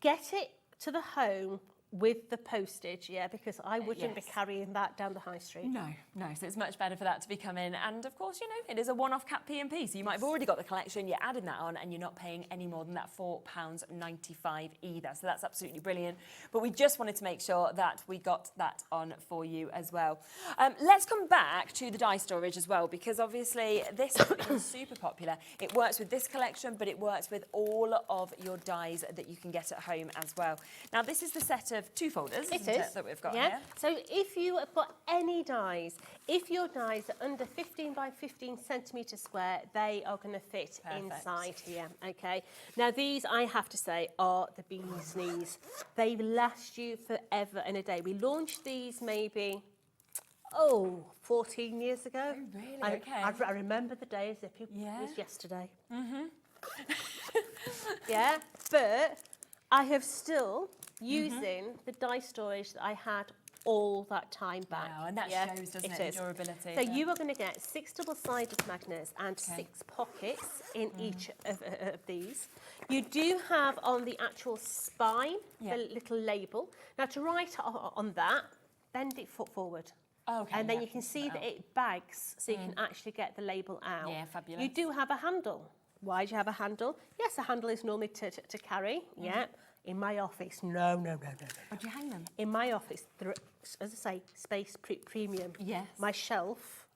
get it to the home with the postage, because I wouldn't be carrying that down the high street. No, so it's much better for that to be coming. And of course, it is a one-off Cat P&P, so you might have already got the collection, you're adding that on, and you're not paying any more than that £4.95 either. So that's absolutely brilliant. But we just wanted to make sure that we got that on for you as well. Let's come back to the die storage as well, because obviously this has been super popular. It works with this collection, but it works with all of your dies that you can get at home as well. Now, this is the set of 2 folders, isn't it, that we've got here? So if you have got any dies, if your dies are under 15 by 15 centimetres square, they are going to fit inside here, okay? Now, these, I have to say, are the bee's knees. They last you forever and a day. We launched these maybe 14 years ago. Oh, really? Okay. I remember the day as if it was yesterday. But I have still using the die storage that I had all that time back. Wow, and that shows, doesn't it, the durability. So you are going to get 6 double-sided magnets and 6 pockets in each of these. You do have on the actual spine the little label. Now, to write on that, bend it forward. Okay, and then you can see that it bags, so you can actually get the label out. Yeah, fabulous. You do have a handle. Why do you have a handle? Yes, a handle is normally to carry, In my office, no. Where do you hang them? In my office, there, as I say, space premium. Yes. My shelf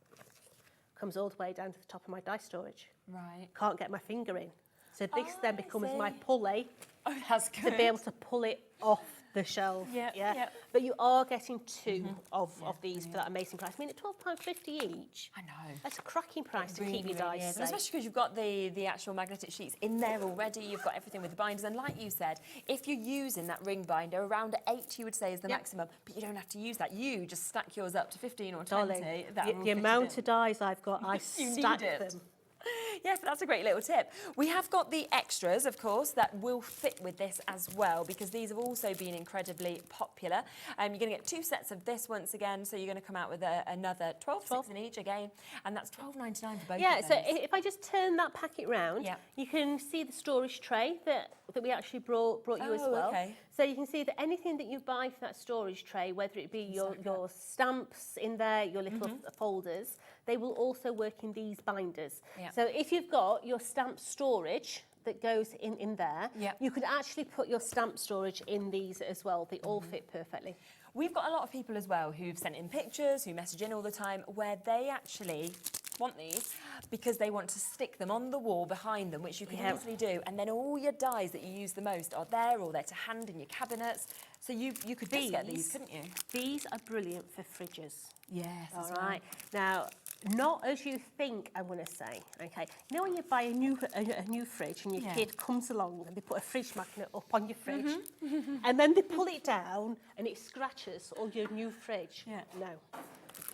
comes all the way down to the top of my die storage. Right. Can't get my finger in. So this then becomes my pulley Oh, that's good. to be able to pull it off the shelf. Yeah. But you are getting two of these for that amazing price. I mean, at £12.50 each. I know. That's a cracking price to keep your dice safe. Especially because you've got the actual magnetic sheets in there already. You've got everything with the binders. And like you said, if you're using that ring binder, around 8 you would say is the maximum. But you don't have to use that. You just stack yours up to 15 or 20. Darling, the amount of dies I've got, I stack them. Yes, that's a great little tip. We have got the extras, of course, that will fit with this as well, because these have also been incredibly popular. You're going to get 2 sets of this once again, so you're going to come out with another 12 in each again, and that's £12.99 for both of those. So if I just turn that packet round, you can see the storage tray that we actually brought you as well. Okay. So you can see that anything that you buy for that storage tray, whether it be your stamps in there, your little folders, they will also work in these binders. So if you've got your stamp storage that goes in there, you could actually put your stamp storage in these as well. They all fit perfectly. We've got a lot of people as well who've sent in pictures, who message in all the time, where they actually want these because they want to stick them on the wall behind them, which you can easily do, and then all your dies that you use the most are there, or they're to hand in your cabinets. So you could just get these, couldn't you? These are brilliant for fridges. Yes. All right. Now, not as you think, I want to say, okay? You know when you buy a new fridge and your kid comes along and they put a fridge magnet up on your fridge and then they pull it down and it scratches all your new fridge? No.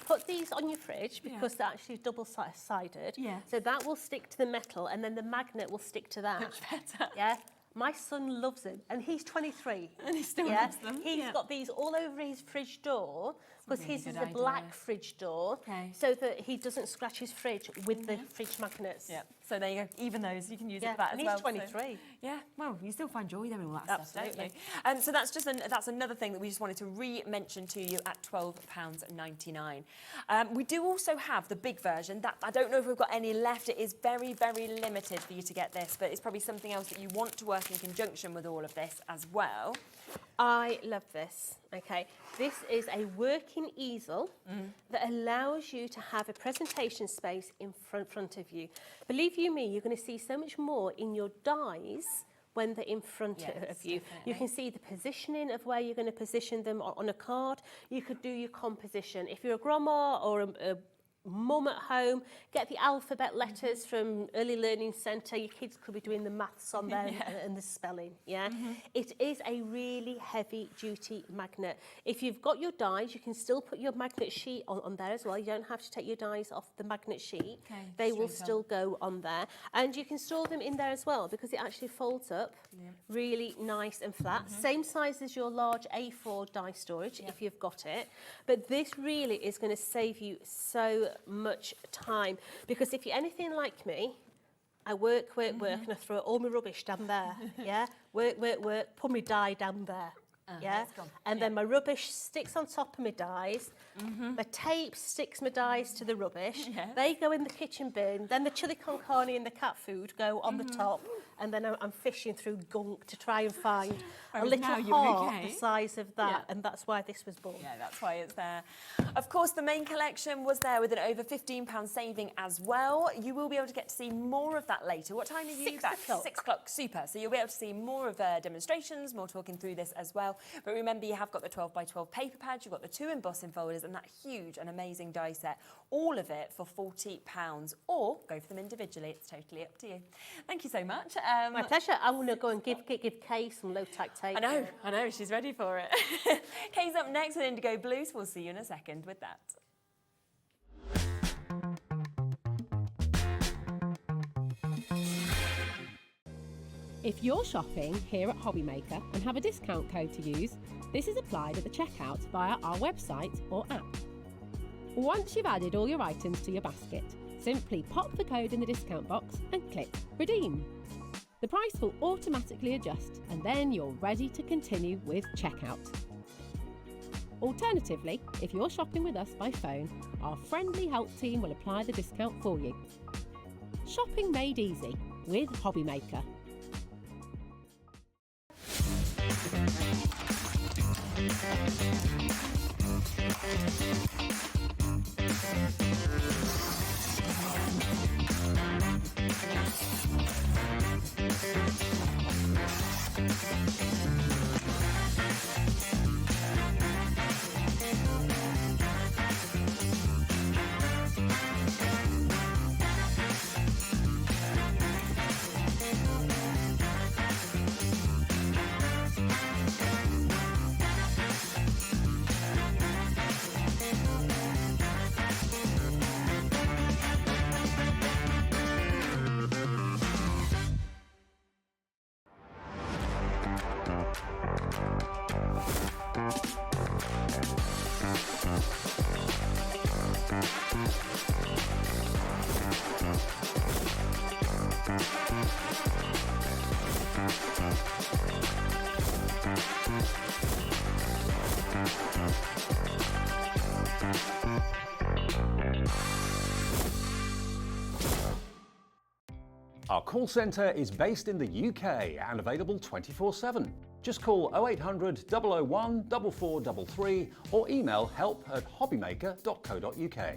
Put these on your fridge because they're actually double-sided. So that will stick to the metal and then the magnet will stick to that. Much better. Yeah. My son loves them, and he's 23. And he still loves them. He's got these all over his fridge door because his is a black fridge door, so that he doesn't scratch his fridge with the fridge magnets. So there you go. Even those, you can use it for that as well. He's 23. So, well, you still find joy there in all that stuff, don't you? So that's that's another thing that we just wanted to re-mention to you at £12.99. We do also have the big version. That I don't know if we've got any left. It is very, very limited for you to get this, but it's probably something else that you want to work in conjunction with all of this as well. I love this. Okay, this is a working easel that allows you to have a presentation space in front of you. Believe you me, you're going to see so much more in your dies when they're in front of you. You can see the positioning of where you're going to position them on a card. You could do your composition. If you're a grandma or a mum at home, get the alphabet letters from Early Learning Centre. Your kids could be doing the maths on there and the spelling, It is a really heavy-duty magnet. If you've got your dies, you can still put your magnet sheet on there as well. You don't have to take your dies off the magnet sheet. They will still go on there. And you can store them in there as well because it actually folds up really nice and flat. Same size as your large A4 die storage if you've got it. But this really is going to save you so much time, because if you're anything like me, I work, and I throw all my rubbish down there, work, put my die down there, and then my rubbish sticks on top of my dies, my tape sticks my dies to the rubbish, they go in the kitchen bin, then the chili con carne and the cat food go on the top, and then I'm fishing through gunk to try and find a little heart the size of that, and that's why this was born. Yeah, that's why it's there. Of course, the main collection was there with an over £15 saving as well. You will be able to get to see more of that later. What time are you back? 6 o'clock. Super. So you'll be able to see more of demonstrations, more talking through this as well. But remember, you have got the 12x12 paper pads, you've got the 2 embossing folders, and that huge and amazing die set. All of it for £40, or go for them individually. It's totally up to you. Thank you so much. My pleasure. I want to go and give Kay some low-tack tape. I know, she's ready for it. Kay's up next with IndigoBlu, so we'll see you in a second with that. If you're shopping here at Hobbymaker and have a discount code to use, this is applied at the checkout via our website or app. Once you've added all your items to your basket, simply pop the code in the discount box and click Redeem. The price will automatically adjust, and then you're ready to continue with checkout. Alternatively, if you're shopping with us by phone, our friendly help team will apply the discount for you. Shopping made easy with Hobbymaker. Our call centre is based in the UK and available 24/7. Just call 0800 001 4433 or email help@hobbymaker.co.uk.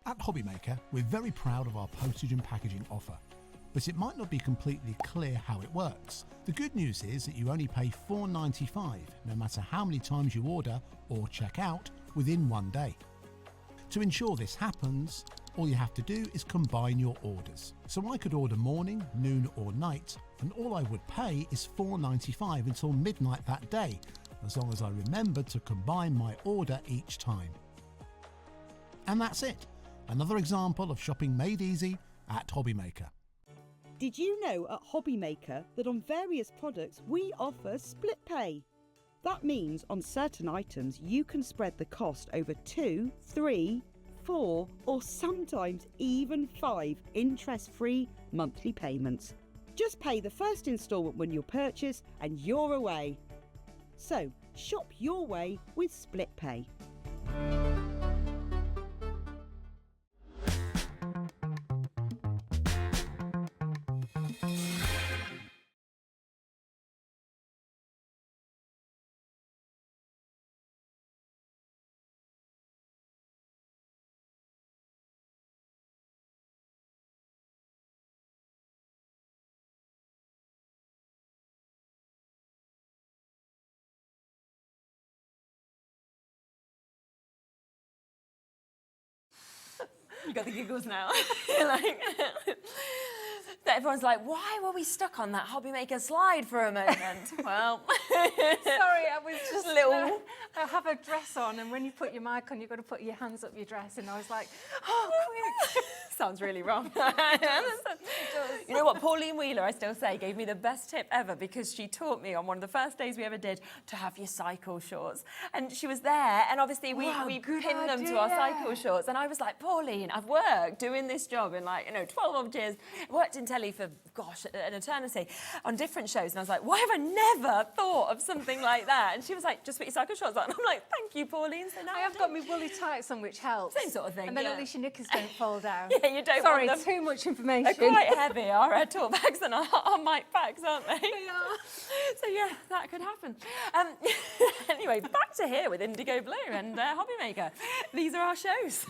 At Hobbymaker, we're very proud of our postage and packaging offer, but it might not be completely clear how it works. The good news is that you only pay $4.95 no matter how many times you order or check out within one day. To ensure this happens, all you have to do is combine your orders. So I could order morning, noon or night, and all I would pay is $4.95 until midnight that day, as long as I remembered to combine my order each time. And that's it. Another example of shopping made easy at Hobbymaker. Did you know at Hobbymaker that on various products we offer split pay? That means on certain items you can spread the cost over 2, 3, 4 or sometimes even 5 interest-free monthly payments. Just pay the first instalment when you purchase and you're away. So shop your way with split pay. You got the giggles now. Like, that everyone's like, why were we stuck on that Hobbymaker slide for a moment? Well, sorry, I was just little. I have a dress on, and when you put your mic on, you've got to put your hands up your dress, and I was like, oh, quick. Sounds really wrong. It does. You know what, Pauline Wheeler, I still say, gave me the best tip ever because she taught me on one of the first days we ever did to have your cycle shorts. And she was there, and obviously we pinned them to our cycle shorts. And I was like, Pauline, I've worked doing this job in 12 odd years. Worked in telly for, gosh, an eternity on different shows. And I was like, why have I never thought of something like that? And she was like, just put your cycle shorts on. And I'm like, thank you, Pauline. So now I have got my woolly tights on, which helps. Same sort of thing. And then at least your knickers don't fall down. Yeah, you don't Sorry, want them. too much information. They're quite heavy, our tote bags and our mic bags, aren't they? They are. So yeah, that could happen. Anyway, back to here with IndigoBlu and Hobbymaker. These are our shows.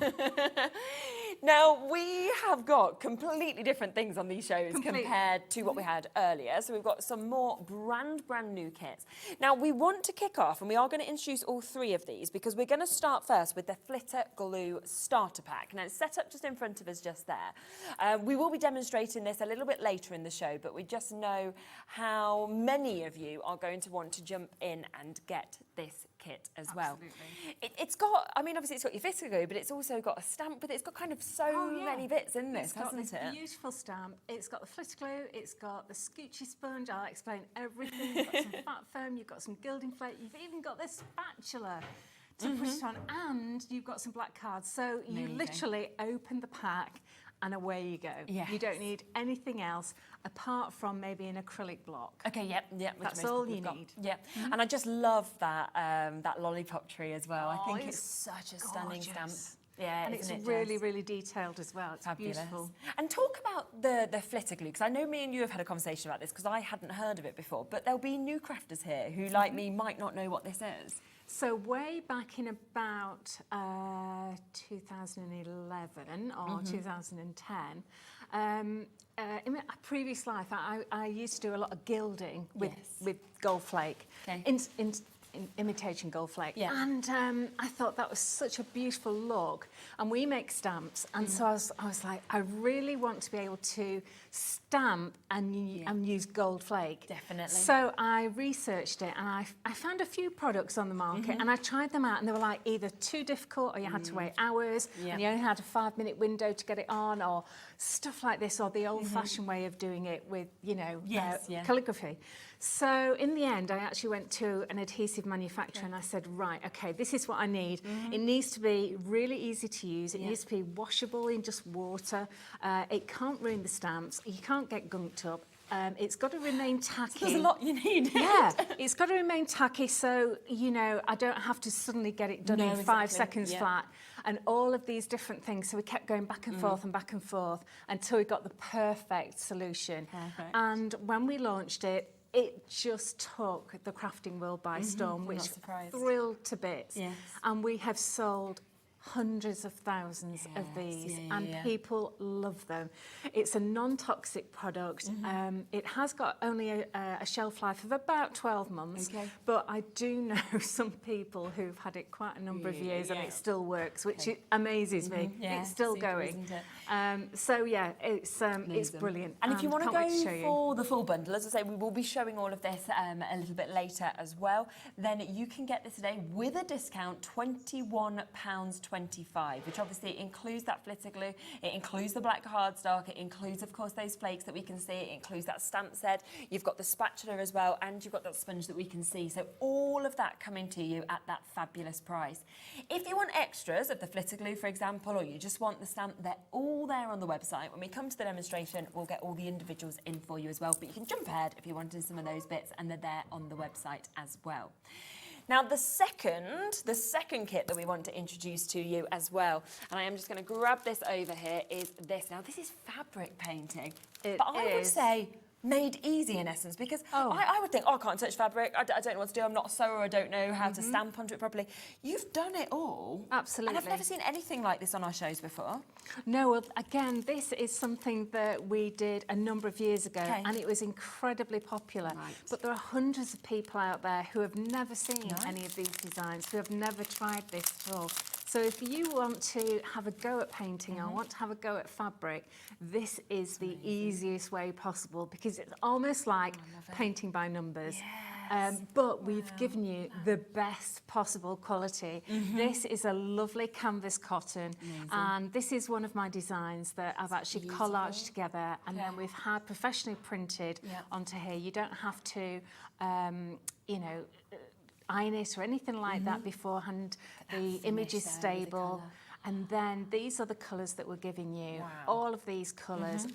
Now, we have got completely different things on these shows compared to what we had earlier. So we've got some more brand new kits. Now, we want to kick off, and we are going to introduce all three of these because we're going to start first with the Flitter Glue Starter Pack. Now, it's set up just in front of us just there. We will be demonstrating this a little bit later in the show, but we just know how many of you are going to want to jump in and get this kit as well. It's got, I mean, obviously it's got your Flitter Glue, but it's also got a stamp with it. It's got kind of so many bits in this, hasn't it? It's got this beautiful stamp. It's got the Flitter Glue. It's got the scoochy sponge. I'll explain everything. You've got some fat foam. You've got some gilding flake. You've even got this spatula to put it on, and you've got some black cards. So you literally open the pack and away you go. Yes. You don't need anything else apart from maybe an acrylic block. Okay, yep. That's all you need. Yep. And I just love that that lollipop tree as well. I think it's such a stunning stamp. Yeah, and it's really detailed as well. It's fabulous. Beautiful. And talk about the Flitter Glue, because I know me and you have had a conversation about this because I hadn't heard of it before, but there'll be new crafters here who, like me, might not know what this is. So way back in about 2011 or 2010, in my previous life, I used to do a lot of gilding with gold flake, imitation gold flake. Yeah. And I thought that was such a beautiful look. And we make stamps, and so I was like, I really want to be able to stamp and use gold flake. Definitely. So I researched it, and I found a few products on the market, and I tried them out, and they were like either too difficult, or you had to wait hours, and you only had a 5-minute window to get it on, or stuff like this, or the old-fashioned way of doing it with, you know, calligraphy. So in the end, I actually went to an adhesive manufacturer and I said, right, okay, this is what I need. It needs to be really easy to use. It needs to be washable in just water. It can't ruin the stamps. You can't get gunked up. It's got to remain tacky. So there's a lot you need. Yeah, it's got to remain tacky, so, you know, I don't have to suddenly get it done in 5 seconds flat. And all of these different things. So we kept going back and forth and back and forth until we got the perfect solution. Perfect. And when we launched it, it just took the crafting world by storm, which thrilled to bits. Yes. And we have sold hundreds of thousands of these, and people love them. It's a non-toxic product. It has got only a shelf life of about 12 months, but I do know some people who've had it quite a number of years and it still works, which it amazes me. It's still going. So yeah, it's brilliant. And if you want to can't go wait to show you. for the full bundle, as I say, we will be showing all of this a little bit later as well, then you can get this today with a discount, £21.25, which obviously includes that flitter glue, it includes the black cardstock, it includes, of course, those flakes that we can see, it includes that stamp set, you've got the spatula as well, and you've got that sponge that we can see. So all of that coming to you at that fabulous price. If you want extras of the flitter glue, for example, or you just want the stamp, they're all there on the website. When we come to the demonstration, we'll get all the individuals in for you as well, but you can jump ahead if you wanted some of those bits, and they're there on the website as well. Now, the second kit that we want to introduce to you as well, and I am just going to grab this over here, is this. Now, this is fabric painting, but I would say made easy in essence, because I would think, oh, I can't touch fabric, I don't know what to do, I'm not a sewer, I don't know how to stamp onto it properly. You've done it all. Absolutely. And I've never seen anything like this on our shows before. No, well, again, this is something that we did a number of years ago, and it was incredibly popular. But there are hundreds of people out there who have never seen any of these designs, who have never tried this at all. So if you want to have a go at painting or want to have a go at fabric, this is the easiest way possible, because it's almost like painting by numbers. But we've given you the best possible quality. This is a lovely canvas cotton, and this is one of my designs that I've actually collaged together, and then we've had professionally printed onto here. You don't have to, you know, iron it or anything like that beforehand. The image is stable, and then these are the colours that we're giving you. All of these colours.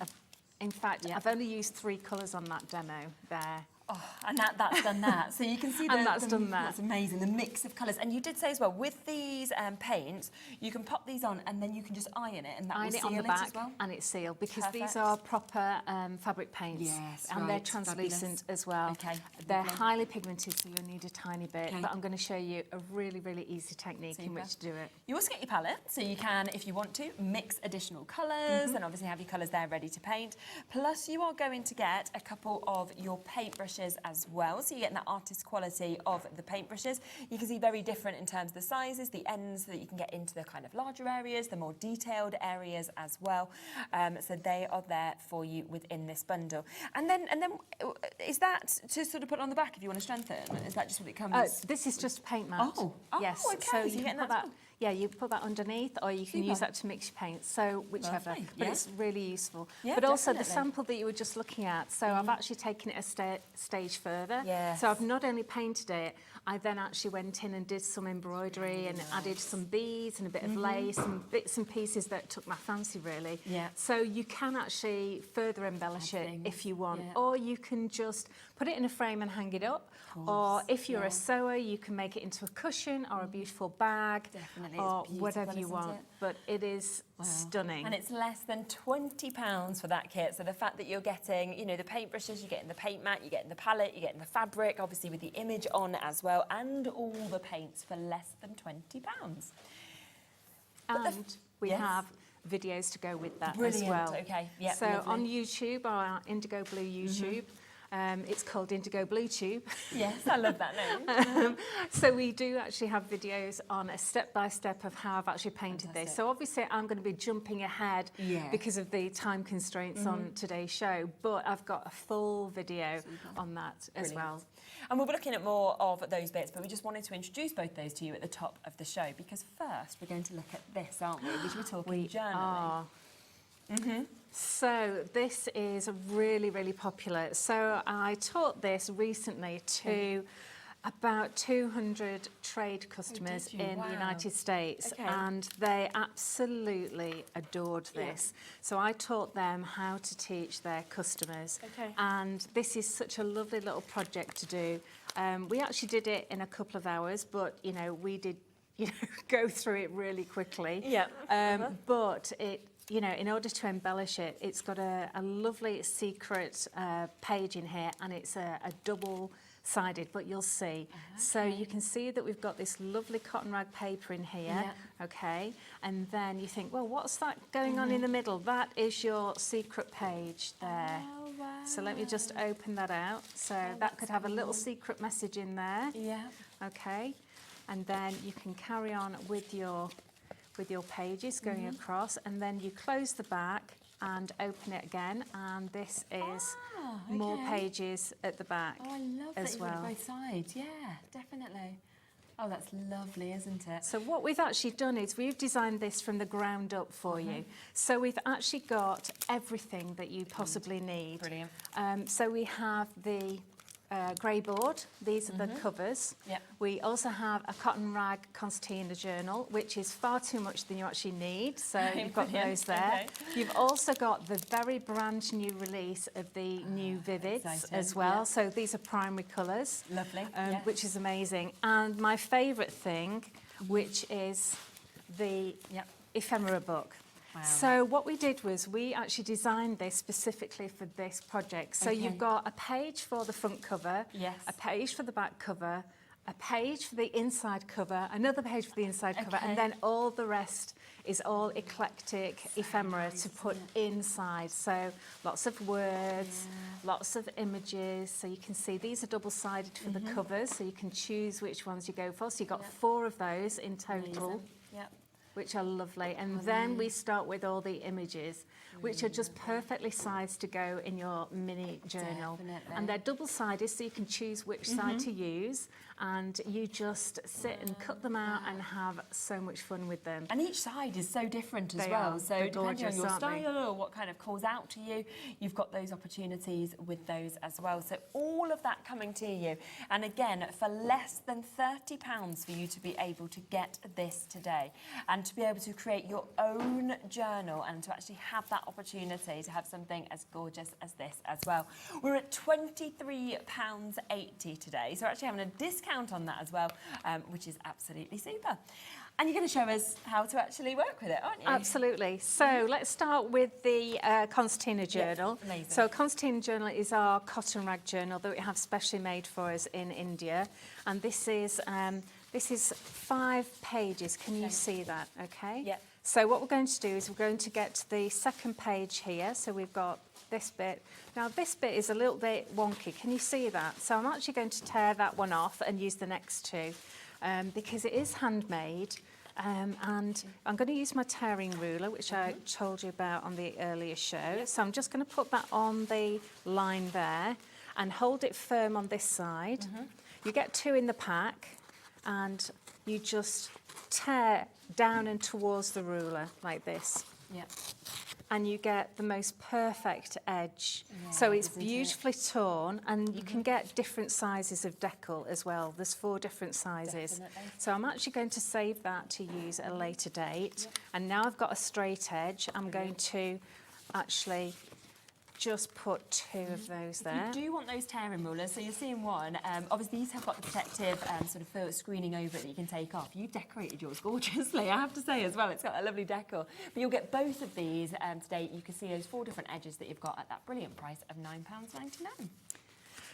In fact, I've only used 3 colours on that demo there. Oh, and that's done that. So you can see that's done that. That's amazing, the mix of colours. And you did say as well, with these paints, you can pop these on and then you can just iron it, and that will seal on the it back, as well. and it's sealed, because these are proper fabric paints, and they're translucent as well. They're highly pigmented, so you'll need a tiny bit, but I'm going to show you a really, really easy technique in which to do it. You also get your palette, so you can, if you want to, mix additional colours and obviously have your colours there ready to paint. Plus, you are going to get a couple of your paintbrushes as well, so you're getting that artist quality of the paintbrushes. You can see very different in terms of the sizes, the ends, so that you can get into the kind of larger areas, the more detailed areas as well. So they are there for you within this bundle. And then is that to sort of put on the back if you want to strengthen? Is that just what it comes? This is just paint mat. Yes. Okay. So you can put that. Yeah, you put that underneath, or you can use that to mix your paints, so whichever. Lovely. But it's really useful. Yeah, but also definitely. the sample that you were just looking at, so I've actually taken it a stage further. Yes. So I've not only painted it, I then actually went in and did some embroidery and added some beads and a bit of lace and bits and pieces that took my fancy, really. Yeah. So you can actually further embellish it if you want, or you can just put it in a frame and hang it up, or if you're a sewer, you can make it into a cushion or a beautiful bag. Definitely, or it's beautiful, whatever you isn't want. it? But it is stunning. And it's less than £20 for that kit. So the fact that you're getting, you know, the paintbrushes, you're getting the paint mat, you're getting the palette, you're getting the fabric, obviously with the image on as well, and all the paints for less than £20. And we have videos to go with that Brilliant. as well. Okay, yeah. So lovely. on YouTube, our IndigoBlu YouTube, it's called IndigoBlu Tube. Yes, I love that name. So we do actually have videos on a step-by-step of how I've actually painted this. So obviously I'm going to be jumping ahead because of the time constraints on today's show, but I've got a full video on that as well. And we'll be looking at more of those bits, but we just wanted to introduce both those to you at the top of the show, because first we're going to look at this, aren't we? Which we're talking journaling. So this is really, really popular. So I taught this recently to about 200 trade customers in the United States, and they absolutely adored this. So I taught them how to teach their customers, and this is such a lovely little project to do. We actually did it in a couple of hours, but you know, we did go through it really quickly. But it, you know, in order to embellish it, it's got a lovely secret page in here, and it's a double-sided, but you'll see. So you can see that we've got this lovely cotton rag paper in here, and then you think, well, what's that going on in the middle? That is your secret page there. Oh, wow. So let me just open that out. So that could have a little secret message in there. Okay, and then you can carry on with your pages going across, and then you close the back and open it again, and this is more pages at the back I love as that well. You've got both sides. Yeah, definitely. Oh, that's lovely, isn't it? So what we've actually done is we've designed this from the ground up for you. So we've actually got everything that you possibly need. Brilliant. So we have the grey board. These are the covers. We also have a cotton rag concertina journal, which is far too much than you actually need. So you've got those there. You've also got the very brand new release of the new Vivids as well. So these are primary colours. Lovely. Which is amazing. And my favourite thing, which is the ephemera book. Wow. So what we did was we actually designed this specifically for this project. So you've got a page for the front cover, a page for the back cover, a page for the inside cover, another page for the inside cover, and then all the rest is all eclectic ephemera to put inside. So lots of words, lots of images. So you can see these are double-sided for the covers, so you can choose which ones you go for. So you've got 4 of those in total. Which are lovely. And then we start with all the images, which are just perfectly sized to go in your mini journal. And they're double-sided, so you can choose which side to use, and you just sit and cut them out and have so much fun with them. And each side is so different as They well. are. So They're depending on gorgeous, your aren't they? style or what kind of calls out to you, you've got those opportunities with those as well. So all of that coming to you. And again, for less than £30 for you to be able to get this today and to be able to create your own journal and to actually have that opportunity to have something as gorgeous as this as well. We're at £23.80 today. So we're actually having a discount on that as well, which is absolutely super. And you're going to show us how to actually work with it, aren't you? Absolutely. So let's start with the concertina journal. Amazing. So concertina journal is our cotton rag journal that we have specially made for us in India, and this is 5 pages. Can you see that? Okay. Yeah. So what we're going to do is we're going to get to the second page here. So we've got this bit. Now this bit is a little bit wonky. Can you see that? So I'm actually going to tear that one off and use the next 2 because it is handmade. And I'm going to use my tearing ruler, which I told you about on the earlier show. So I'm just going to put that on the line there and hold it firm on this side. You get 2 in the pack, and you just tear down and towards the ruler like this. And you get the most perfect edge. So it's beautifully torn, and you can get different sizes of decal as well. There's 4 different sizes. So I'm actually going to save that to use at a later date. And now I've got a straight edge, I'm going to actually just put 2 of those there. You do want those tearing rulers, so you're seeing one. Obviously, these have got the protective sort of fur screening over it that you can take off. You decorated yours gorgeously, I have to say as well. It's got a lovely decor. But you'll get both of these today. You can see those 4 different edges that you've got at that brilliant price of £9.99.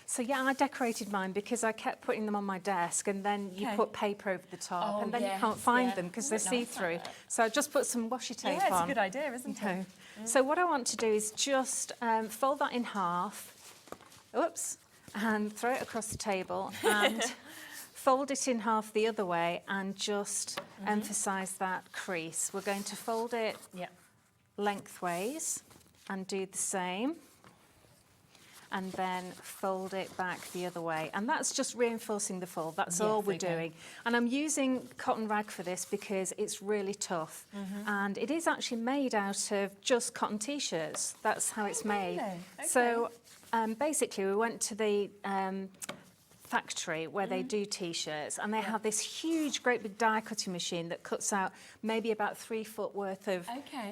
So yeah, I decorated mine because I kept putting them on my desk, and then you put paper over the top, and then you can't find them because they're see-through. So I just put some washi tape on. Yeah, it's a good idea, isn't it? So what I want to do is just fold that in half, and throw it across the table, and fold it in half the other way, and just emphasise that crease. We're going to fold it lengthways and do the same, and then fold it back the other way. And that's just reinforcing the fold. That's all we're doing. And I'm using cotton rag for this because it's really tough. And it is actually made out of just cotton T-shirts. That's how it's made. Okay. So basically we went to the factory where they do T-shirts, and they have this huge, great big die cutting machine that cuts out maybe about 3 foot worth of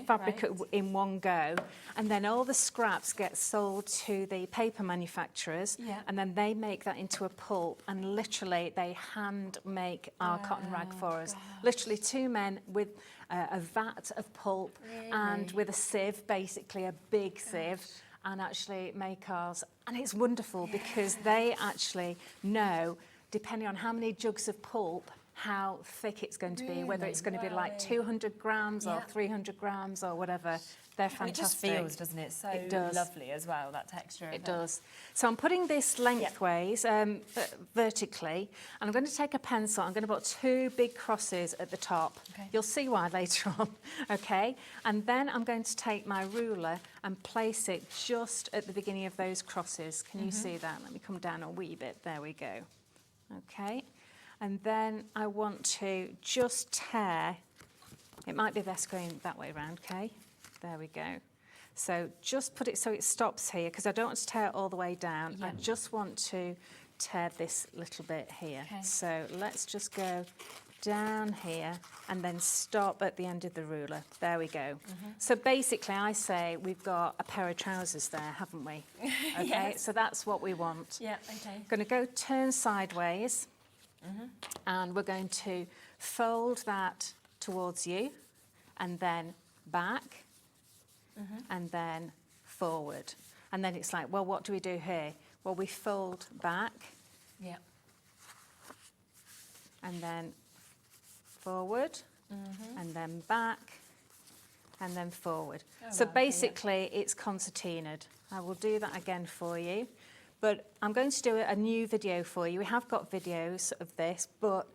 fabric in one go, and then all the scraps get sold to the paper manufacturers, and then they make that into a pulp, and literally they hand make our cotton rag for us. Literally 2 men with a vat of pulp and with a sieve, basically a big sieve, and actually make ours. And it's wonderful because they actually know, depending on how many jugs of pulp, how thick it's going to be, whether it's going to be like 200 grams or 300 grams or whatever. They're fantastic. It just feels, doesn't it? So it does. Lovely as well, that texture of it. It does. So I'm putting this lengthways, vertically, and I'm going to take a pencil. I'm going to put 2 big crosses at the top. You'll see why later on, okay? And then I'm going to take my ruler and place it just at the beginning of those crosses. Can you see that? Let me come down a wee bit. There we go. Okay. And then I want to just tear. It might be best going that way around, okay? There we go. So just put it so it stops here, because I don't want to tear it all the way down. I just want to tear this little bit here. So let's just go down here and then stop at the end of the ruler. There we go. So basically I say we've got a pair of trousers there, haven't we? Okay, so that's what we want. Going to go turn sideways, and we're going to fold that towards you, and then back, and then forward. And then it's like, well, what do we do here? Well, we fold back, and then forward, and then back, and then forward. So basically it's concertinaed. I will do that again for you, but I'm going to do a new video for you. We have got videos of this, but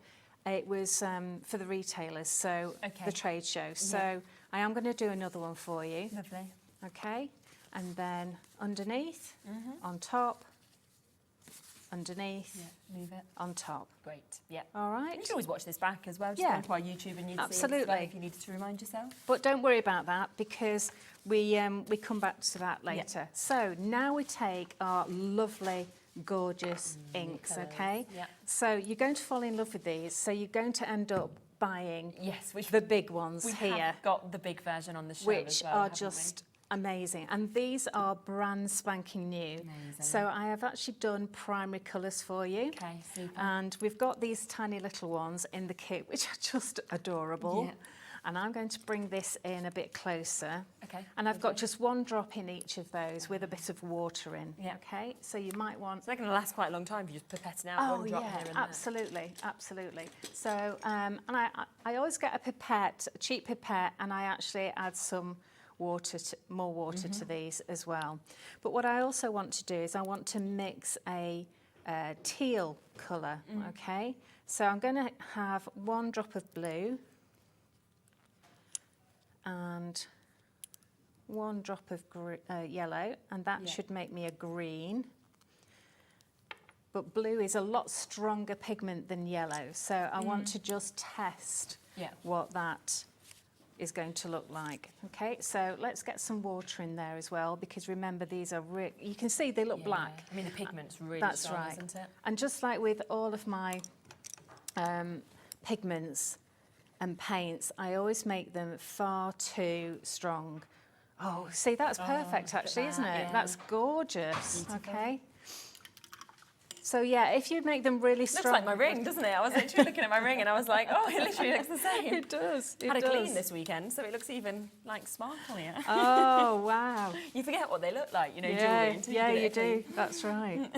it was for the retailers, so the trade show. So I am going to do another one for you. Lovely. Okay, and then underneath, on top, underneath, move it on top. Great. Yeah. All right. You can always watch this back as well. Just go onto our YouTube and you'd see it as well if you needed to remind yourself. But don't worry about that, because we come back to that later. So now we take our lovely, gorgeous inks. Okay. So you're going to fall in love with these. So you're going to end up buying the big ones here. We have got the big version on the show which as well, are just amazing, and these are brand spanking new. So I have actually done primary colours for you. Okay, super. And we've got these tiny little ones in the kit, which are just adorable. And I'm going to bring this in a bit closer. Okay. And I've got just 1 drop in each of those with a bit of water in. Okay. So you might want. So they're going to last quite a long time if you just pipetting out 1 drop here and there. Absolutely, absolutely. So and I always get a pipette, a cheap pipette, and I actually add some water, more water to these as well. But what I also want to do is I want to mix a teal colour. Okay. So I'm going to have 1 drop of blue and 1 drop of yellow, and that should make me a green. But blue is a lot stronger pigment than yellow, so I want to just test what that is going to look like. Okay, so let's get some water in there as well, because remember these are you can see they look black. I mean the pigment's really strong, isn't it? And just like with all of my pigments and paints, I always make them far too strong. Oh, see, that's perfect actually, isn't it? Yeah. That's gorgeous. Beautiful. Okay. So yeah, if you make them really strong. Looks like my ring, doesn't it? I was literally looking at my ring and I was like, oh, it literally looks the same. It does. It Had a does. clean this weekend, so it looks even like sparklier. Oh, wow. You forget what they look like, you know, Yeah, jewellery. until yeah, get you it clean. do. That's right.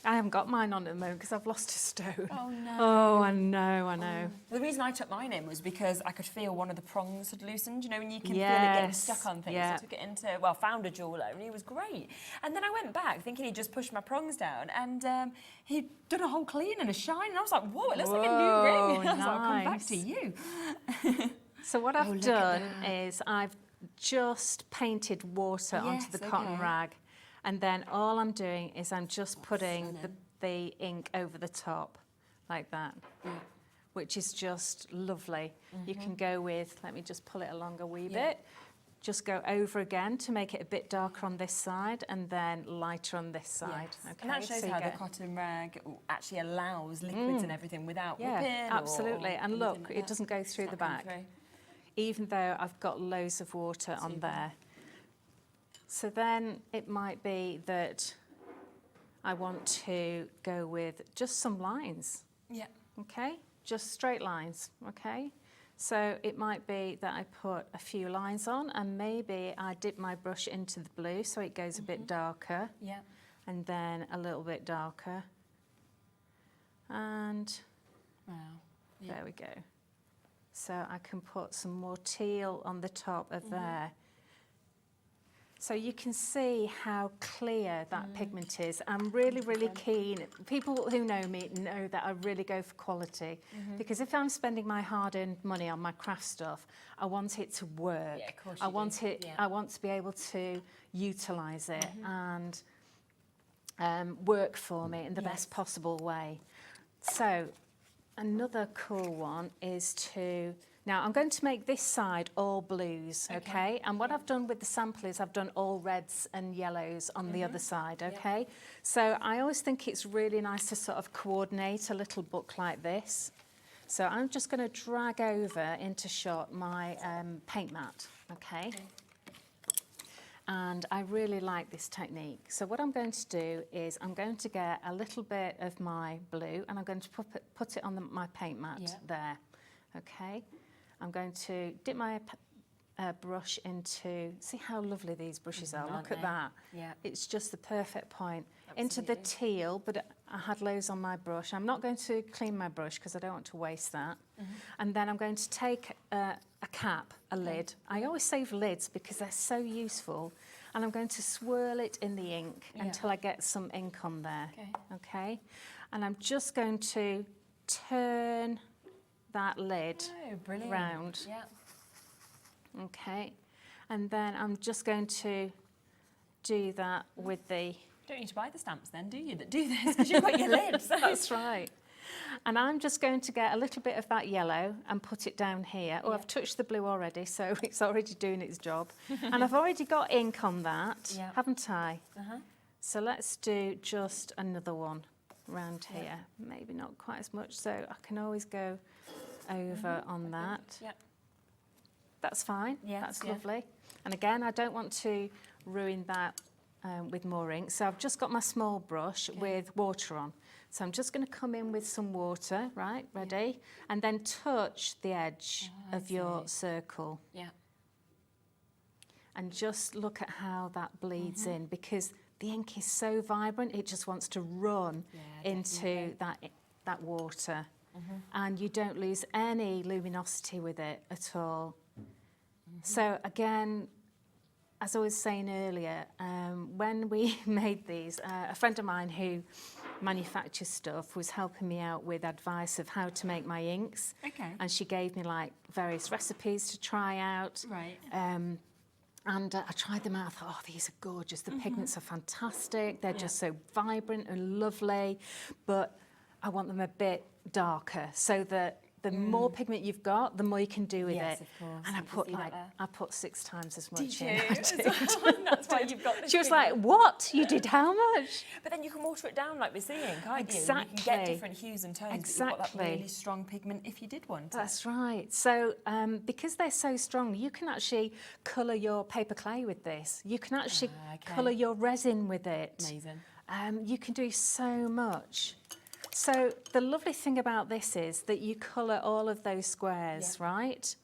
I haven't got mine on at the moment because I've lost a stone. Oh, no. Oh, I know, I know. The reason I took mine in was because I could feel one of the prongs had loosened, you know, when you can feel it getting Yes, stuck on things. yeah. I took it into, well, found a jeweller and he was great. And then I went back thinking he'd just pushed my prongs down and he'd done a whole clean and a shine and I was like, whoa, it looks like a new ring. I was like, I'll come back to you. So what I've done is I've just painted water onto the cotton rag. And then all I'm doing is I'm just putting the ink over the top like that, which is just lovely. You can go with, let me just pull it along a wee bit, just go over again to make it a bit darker on this side and then lighter on this side. Okay, And that shows so you how the get- cotton rag actually allows liquids and everything without Yeah, whipping. absolutely. Or And look, anything like it that. doesn't go through It's the not coming back, through. even though I've got loads of water on there. So then it might be that I want to go with just some lines. Yeah. Okay, just straight lines, okay? So it might be that I put a few lines on and maybe I dip my brush into the blue so it goes a bit darker. Yeah. And then a little bit darker. And Wow. Yeah. there we go. So I can put some more teal on the top of there. So you can see how clear that pigment is. I'm really, really keen. People who know me know that I really go for quality. Because if I'm spending my hard-earned money on my craft stuff, I want it to work. Yeah, of course I you do. want it. Yeah. I want to be able to utilise it and work for me in the best possible way. So another cool one is to. Now, I'm going to make this side all blues, okay? And what I've done with the sample is I've done all reds and yellows on the other side, okay? So I always think it's really nice to sort of coordinate a little book like this. So I'm just going to drag over into shot my paint mat, okay? And I really like this technique. So what I'm going to do is I'm going to get a little bit of my blue and I'm going to put it on my paint mat there, okay? I'm going to dip my brush into, see how lovely these brushes are, look at that. Yeah. It's just the perfect point. Into the teal, but I had loads on my brush. I'm not going to clean my brush because I don't want to waste that. And then I'm going to take a cap, a lid. I always save lids because they're so useful. And I'm going to swirl it in the ink until I get some ink on there. Okay. And I'm just going to turn that lid round. Yeah. Okay, and then I'm just going to do that with the... You don't need to buy the stamps then, do you, that do this? Because you've got your lids. That's right. And I'm just going to get a little bit of that yellow and put it down here. Oh, I've touched the blue already, so it's already doing its job. And I've already got ink on that, haven't I? So let's do just another one round here. Maybe not quite as much, so I can always go over on that. That's fine. That's lovely. And again, I don't want to ruin that with more ink. So I've just got my small brush with water on. So I'm just going to come in with some water, right, ready? And then touch the edge of your circle. And just look at how that bleeds in, because the ink is so vibrant, it just wants to run into that water. And you don't lose any luminosity with it at all. So again, as I was saying earlier, when we made these, a friend of mine who manufactures stuff was helping me out with advice of how to make my inks. And she gave me like various recipes to try out. And I tried them out. I thought, oh, these are gorgeous. The pigments are fantastic. They're just so vibrant and lovely. But I want them a bit darker so that The more pigment you've got, the more you can do with Yes, it. of course. And I I put 6 times as much Did you? in. That's why you've got this She was pigment. like, what? You did how much? But then you can water it down like we're seeing, can't you? Exactly. You can get different hues and tones. But you've got that Exactly. really strong pigment if you did want it. That's right. So because they're so strong, you can actually colour your paper clay with this. You can actually colour your resin with it. Amazing. You can do so much. So the lovely thing about this is that you colour all of those squares, right?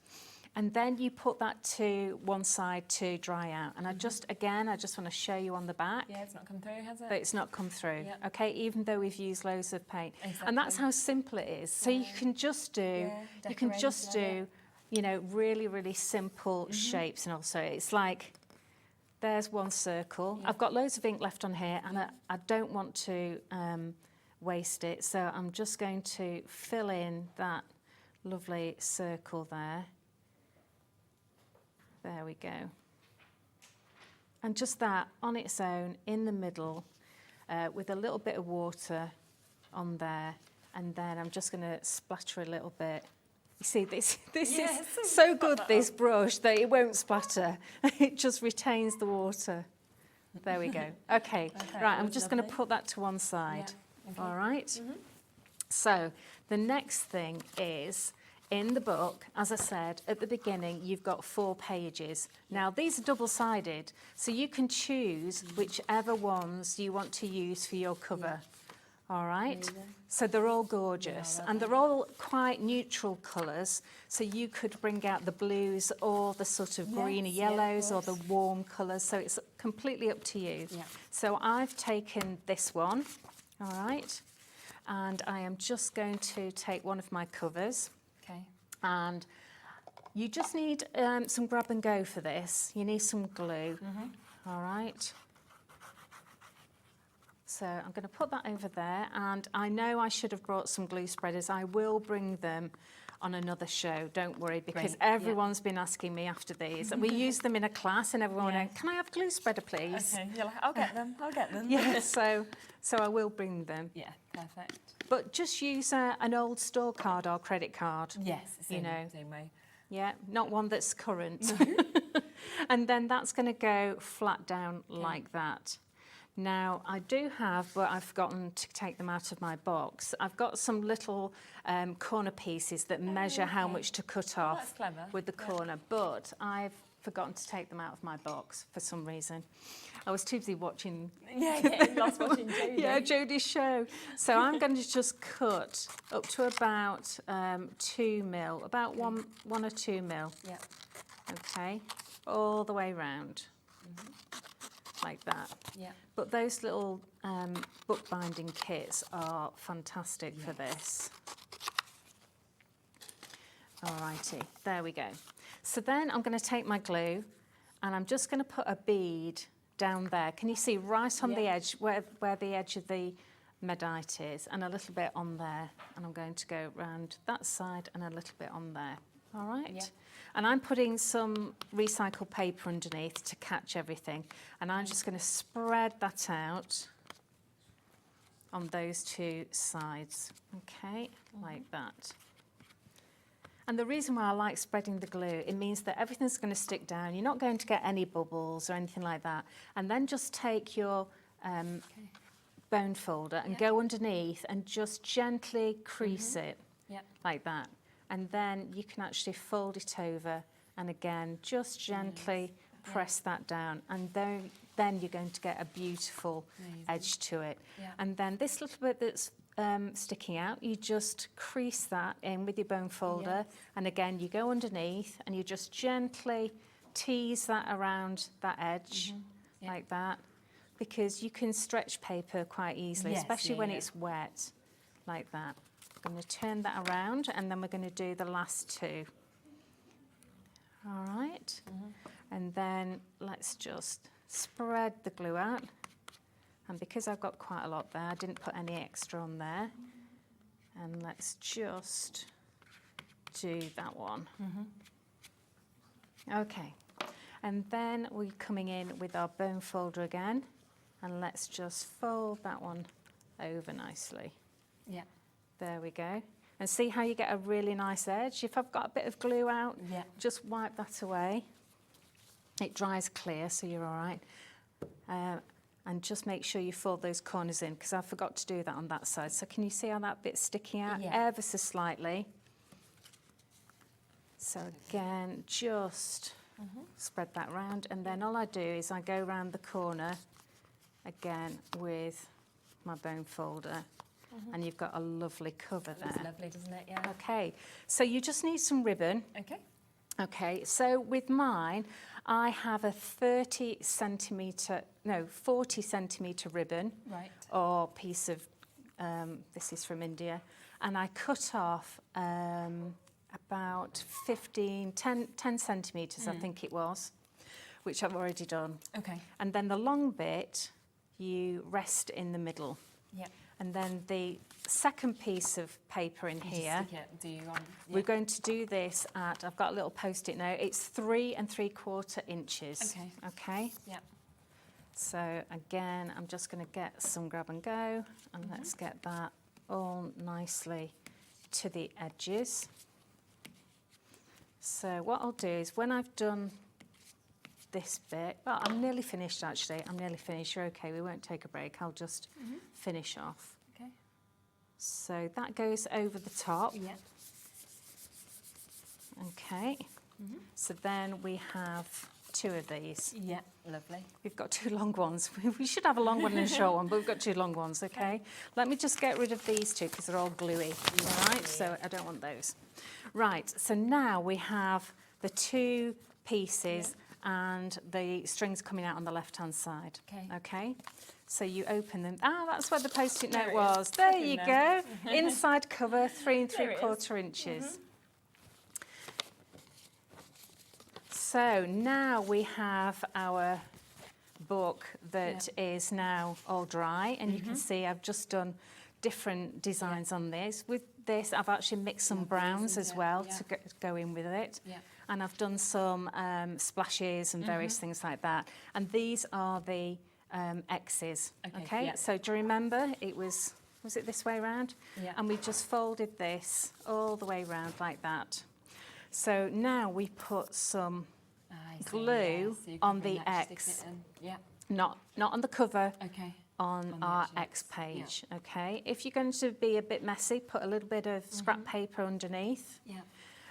And then you put that to one side to dry out. And I just want to show you on the back. Yeah, it's not come through, has it? That it's not come through, Yep. okay? Even though we've used loads of paint. Exactly. And that's how simple it is. So you can just do, you know, really, really simple shapes. And also it's like, there's one circle. Yeah. I've got loads of ink left on here and I don't want to waste it. So I'm just going to fill in that lovely circle there. There we go. And just that on its own in the middle with a little bit of water on there. And then I'm just going to splatter a little bit. You see, this is so good, this brush, that it won't splatter. It just retains the water. There we go. Okay, right, I'm just going to put that to one side. Yeah. Okay. All right? So the next thing is, in the book, as I said at the beginning, you've got 4 pages. Now, these are double-sided, so you can choose whichever ones you want to use for your cover. All right? So they're all gorgeous, and they're all quite neutral colours, so you could bring out the blues or the sort of greeny yellows or the warm colours, so it's completely up to you. Yeah. So I've taken this one, all right, and I am just going to take one of my covers. Okay. And you just need some grab and go for this. You need some glue, all right? So I'm going to put that over there, and I know I should have brought some glue spreaders. I will bring them on another show, don't worry, because everyone's been asking me after these. And we used them in a class, and everyone went, can I have glue spreader, please? Okay, you're like, I'll get them, I'll get them. Yeah, so I will bring them. Yeah, perfect. But just use an old store card or credit card. Yes, same way. Yeah, not one that's current. And then that's going to go flat down like that. Now, I do have, but I've forgotten to take them out of my box, I've got some little corner pieces that measure how much to cut off That's clever. with the corner, but I've forgotten to take them out of my box for some reason. I was too busy watching... getting lost watching Jodie. Yeah, Jodie's show. So I'm going to just cut up to about 2 mil, about one or 2 mil. Yeah. Okay, all the way round, like that. Yeah. But those little bookbinding kits are fantastic for this. Alrighty, there we go. So then I'm going to take my glue and I'm just going to put a bead down there. Can you see right on the edge, where the edge of the medite is, and a little bit on there. And I'm going to go round that side and a little bit on there. All right? Yeah. And I'm putting some recycled paper underneath to catch everything. And I'm just going to spread that out on those 2 sides. Okay, like that. And the reason why I like spreading the glue, it means that everything's going to stick down. You're not going to get any bubbles or anything like that. And then just take your bone folder and go underneath and just gently crease it like that. And then you can actually fold it over and again, just gently press that down. And then you're going to get a beautiful edge to it. Yeah. And then this little bit that's sticking out, you just crease that in with your bone folder, and again you go underneath and you just gently tease that around that edge like that, because you can stretch paper quite easily, especially when it's wet like that. I'm going to turn that around and then we're going to do the last 2. All right, and then let's just spread the glue out. And because I've got quite a lot there, I didn't put any extra on there. And let's just do that one. Okay, and then we're coming in with our bone folder again. And let's just fold that one over nicely. Yeah. There we go. And see how you get a really nice edge? If I've got a bit of glue out, just wipe that away. It dries clear, so you're all right. And just make sure you fold those corners in, because I forgot to do that on that side. So can you see how that bit's sticking out ever so slightly? So again, just spread that round, and then all I do is I go round the corner again with my bone folder, and you've got a lovely cover there. That's lovely, doesn't it? Yeah. Okay, so you just need some ribbon. Okay. Okay, so with mine, I have a 40 centimetre ribbon, Right. or piece of, this is from India, and I cut off about 10 centimetres, I think it was, which I've already done. Okay. And then the long bit, you rest in the middle. Yeah. And then the second piece of paper in here, we're going to do this at, I've got a little post-it note, it's 3 3/4 inches. Okay. Okay? Yeah. So again, I'm just going to get some grab and go, and let's get that all nicely to the edges. So what I'll do is when I've done this bit, well, I'm nearly finished actually, I'm nearly finished, you're okay, we won't take a break, I'll just finish off. Okay. So that goes over the top. Yeah. Okay. So then we have 2 of these. Yeah, lovely. We've got 2 long ones. We should have a long one and a short one, but we've got 2 long ones, okay? Let me just get rid of these 2 because they're all gluey, all right? So I don't want those. Right, so now we have the 2 pieces and the strings coming out on the left-hand side. Okay. So you open them. Ah, that's where the post-it note was. There you go. Inside cover, 3 3/4 inches. So now we have our book that is now all dry, and you can see I've just done different designs on this. With this, I've actually mixed some browns as well to go in with it. And I've done some splashes and various things like that. And these are the X's, okay? So do you remember it was it this way around? Yeah. And we just folded this all the way around like that. So now we put some glue on the X. Not on the cover, on our X page, okay? If you're going to be a bit messy, put a little bit of scrap paper underneath.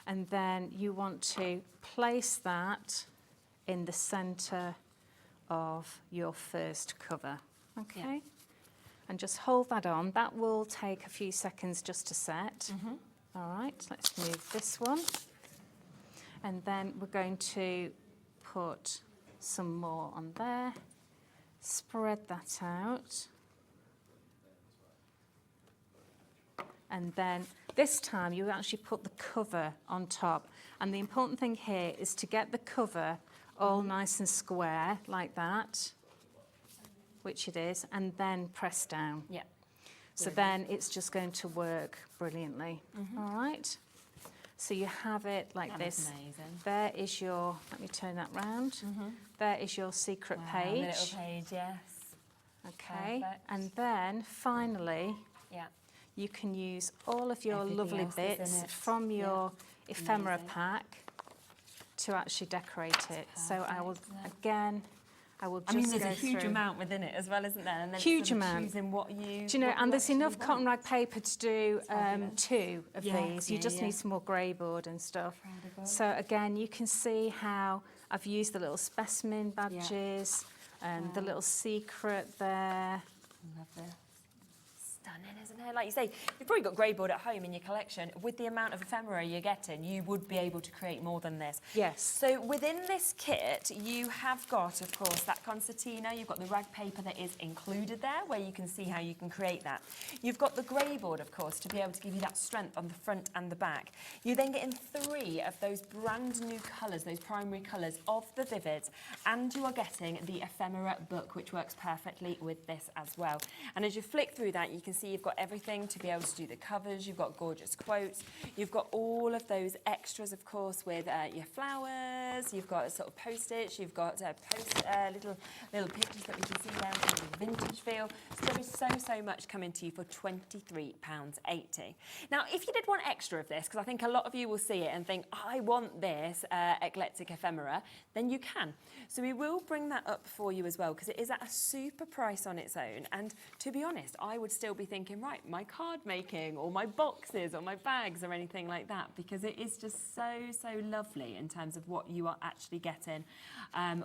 And then you want to place that in the centre of your first cover, okay? And just hold that on. That will take a few seconds just to set. All right, let's move this one. And then we're going to put some more on there. Spread that out. And then this time you actually put the cover on top. And the important thing here is to get the cover all nice and square like that, which it is, and then press down. So then it's just going to work brilliantly. All right. So you have it like this. Amazing. There is your, let me turn that round. There is your secret page. The little page, yes. Okay. Perfect. And then finally, you can use all of your lovely bits from your ephemera pack to actually decorate it. So I will, again, just there's go a huge through. amount within it as well, isn't there? And then Huge sort of amount. choosing what you... Do you know, what and you there's enough actually cotton want. rag paper to do 2 of these. You just yeah. need some more grey board and stuff. So again, you can see how I've used the little specimen badges and the little secret there. Love this. Stunning, isn't it? Like you say, you've probably got grey board at home in your collection. With the amount of ephemera you're getting, you would be able to create more than this. Yes. So within this kit, you have got, of course, that concertina. You've got the rag paper that is included there, where you can see how you can create that. You've got the grey board, of course, to be able to give you that strength on the front and the back. You then get in 3 of those brand new colours, those primary colours of the Vivids, and you are getting the ephemera book, which works perfectly with this as well. And as you flick through that, you can see you've got everything to be able to do the covers. You've got gorgeous quotes. You've got all of those extras, of course, with your flowers. You've got sort of post-its. You've got little pictures that we can see there with the vintage feel. So there is so much coming to you for £23.80. Now, if you did want extra of this, because I think a lot of you will see it and think, I want this eclectic ephemera, then you can. So we will bring that up for you as well, because it is at a super price on its own. And to be honest, I would still be thinking, right, my card making or my boxes or my bags or anything like that, because it is just so lovely in terms of what you are actually getting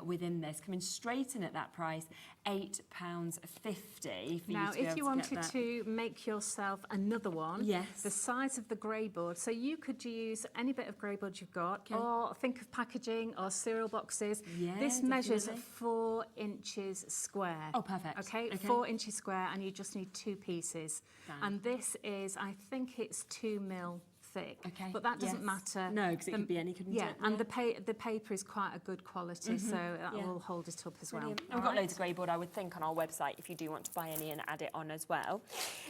within this. Coming straight in at that price, £8.50. Now, if you wanted to make yourself another one, yes, the size of the grey board, so you could use any bit of grey board you've got, or think of packaging or cereal boxes. Yeah, this measures definitely. 4 inches square. Oh, perfect. Okay, 4 inches square, and you just need 2 pieces. Done. And this is, I think it's 2 mil thick. Okay. But that doesn't matter. No, because it could be any, couldn't it? And the paper is quite a good quality, so that will hold it up as Brilliant. well. We've got loads of grey board, I would think, on our website if you do want to buy any and add it on as well.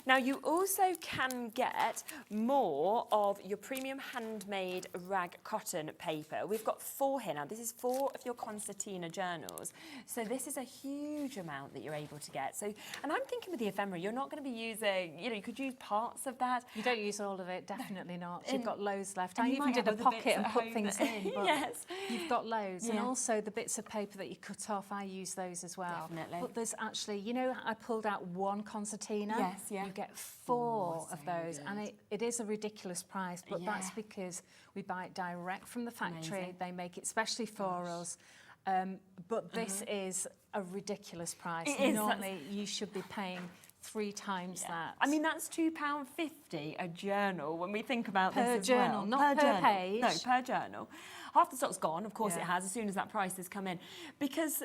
Now, you also can get more of your premium handmade rag cotton paper. We've got 4 here now. This is 4 of your concertina journals. So this is a huge amount that you're able to get. So, and I'm thinking with the ephemera, you're not going to be using, you could use parts of that. You don't use all of it, definitely not. You've got loads left. And I you even might did have a other pocket bits and at put home things that- in. But yes. You've got loads. And Yeah. also the bits of paper that you cut off, I use those as well. Definitely. But there's actually, I pulled out 1 concertina. Yes, yeah. You get 4 of so those. good. And it is a ridiculous price, but that's because we buy it direct from the factory. Amazing. They make it specially for us. But this is a ridiculous price. It is. Normally, you should be paying 3 times that. I mean, that's £2.50 a journal when we think about Per this as journal, well. not per journal. page. No, per journal. Half the stock's gone, of course Yeah. it has, as soon as that price has come in. Because...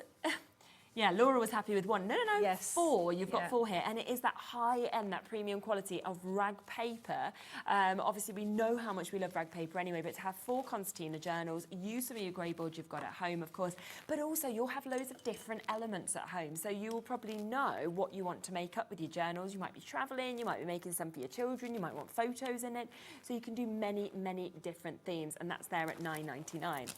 Yeah, Laura was happy with 1. No, Yes. 4. You've got Yeah. 4 here. And it is that high-end, that premium quality of rag paper. Obviously, we know how much we love rag paper anyway, but to have 4 concertina journals, use some of your grey board you've got at home, of course, but also you'll have loads of different elements at home. So you will probably know what you want to make up with your journals. You might be travelling, you might be making some for your children, you might want photos in it. So you can do many different themes, and that's there at £9.99.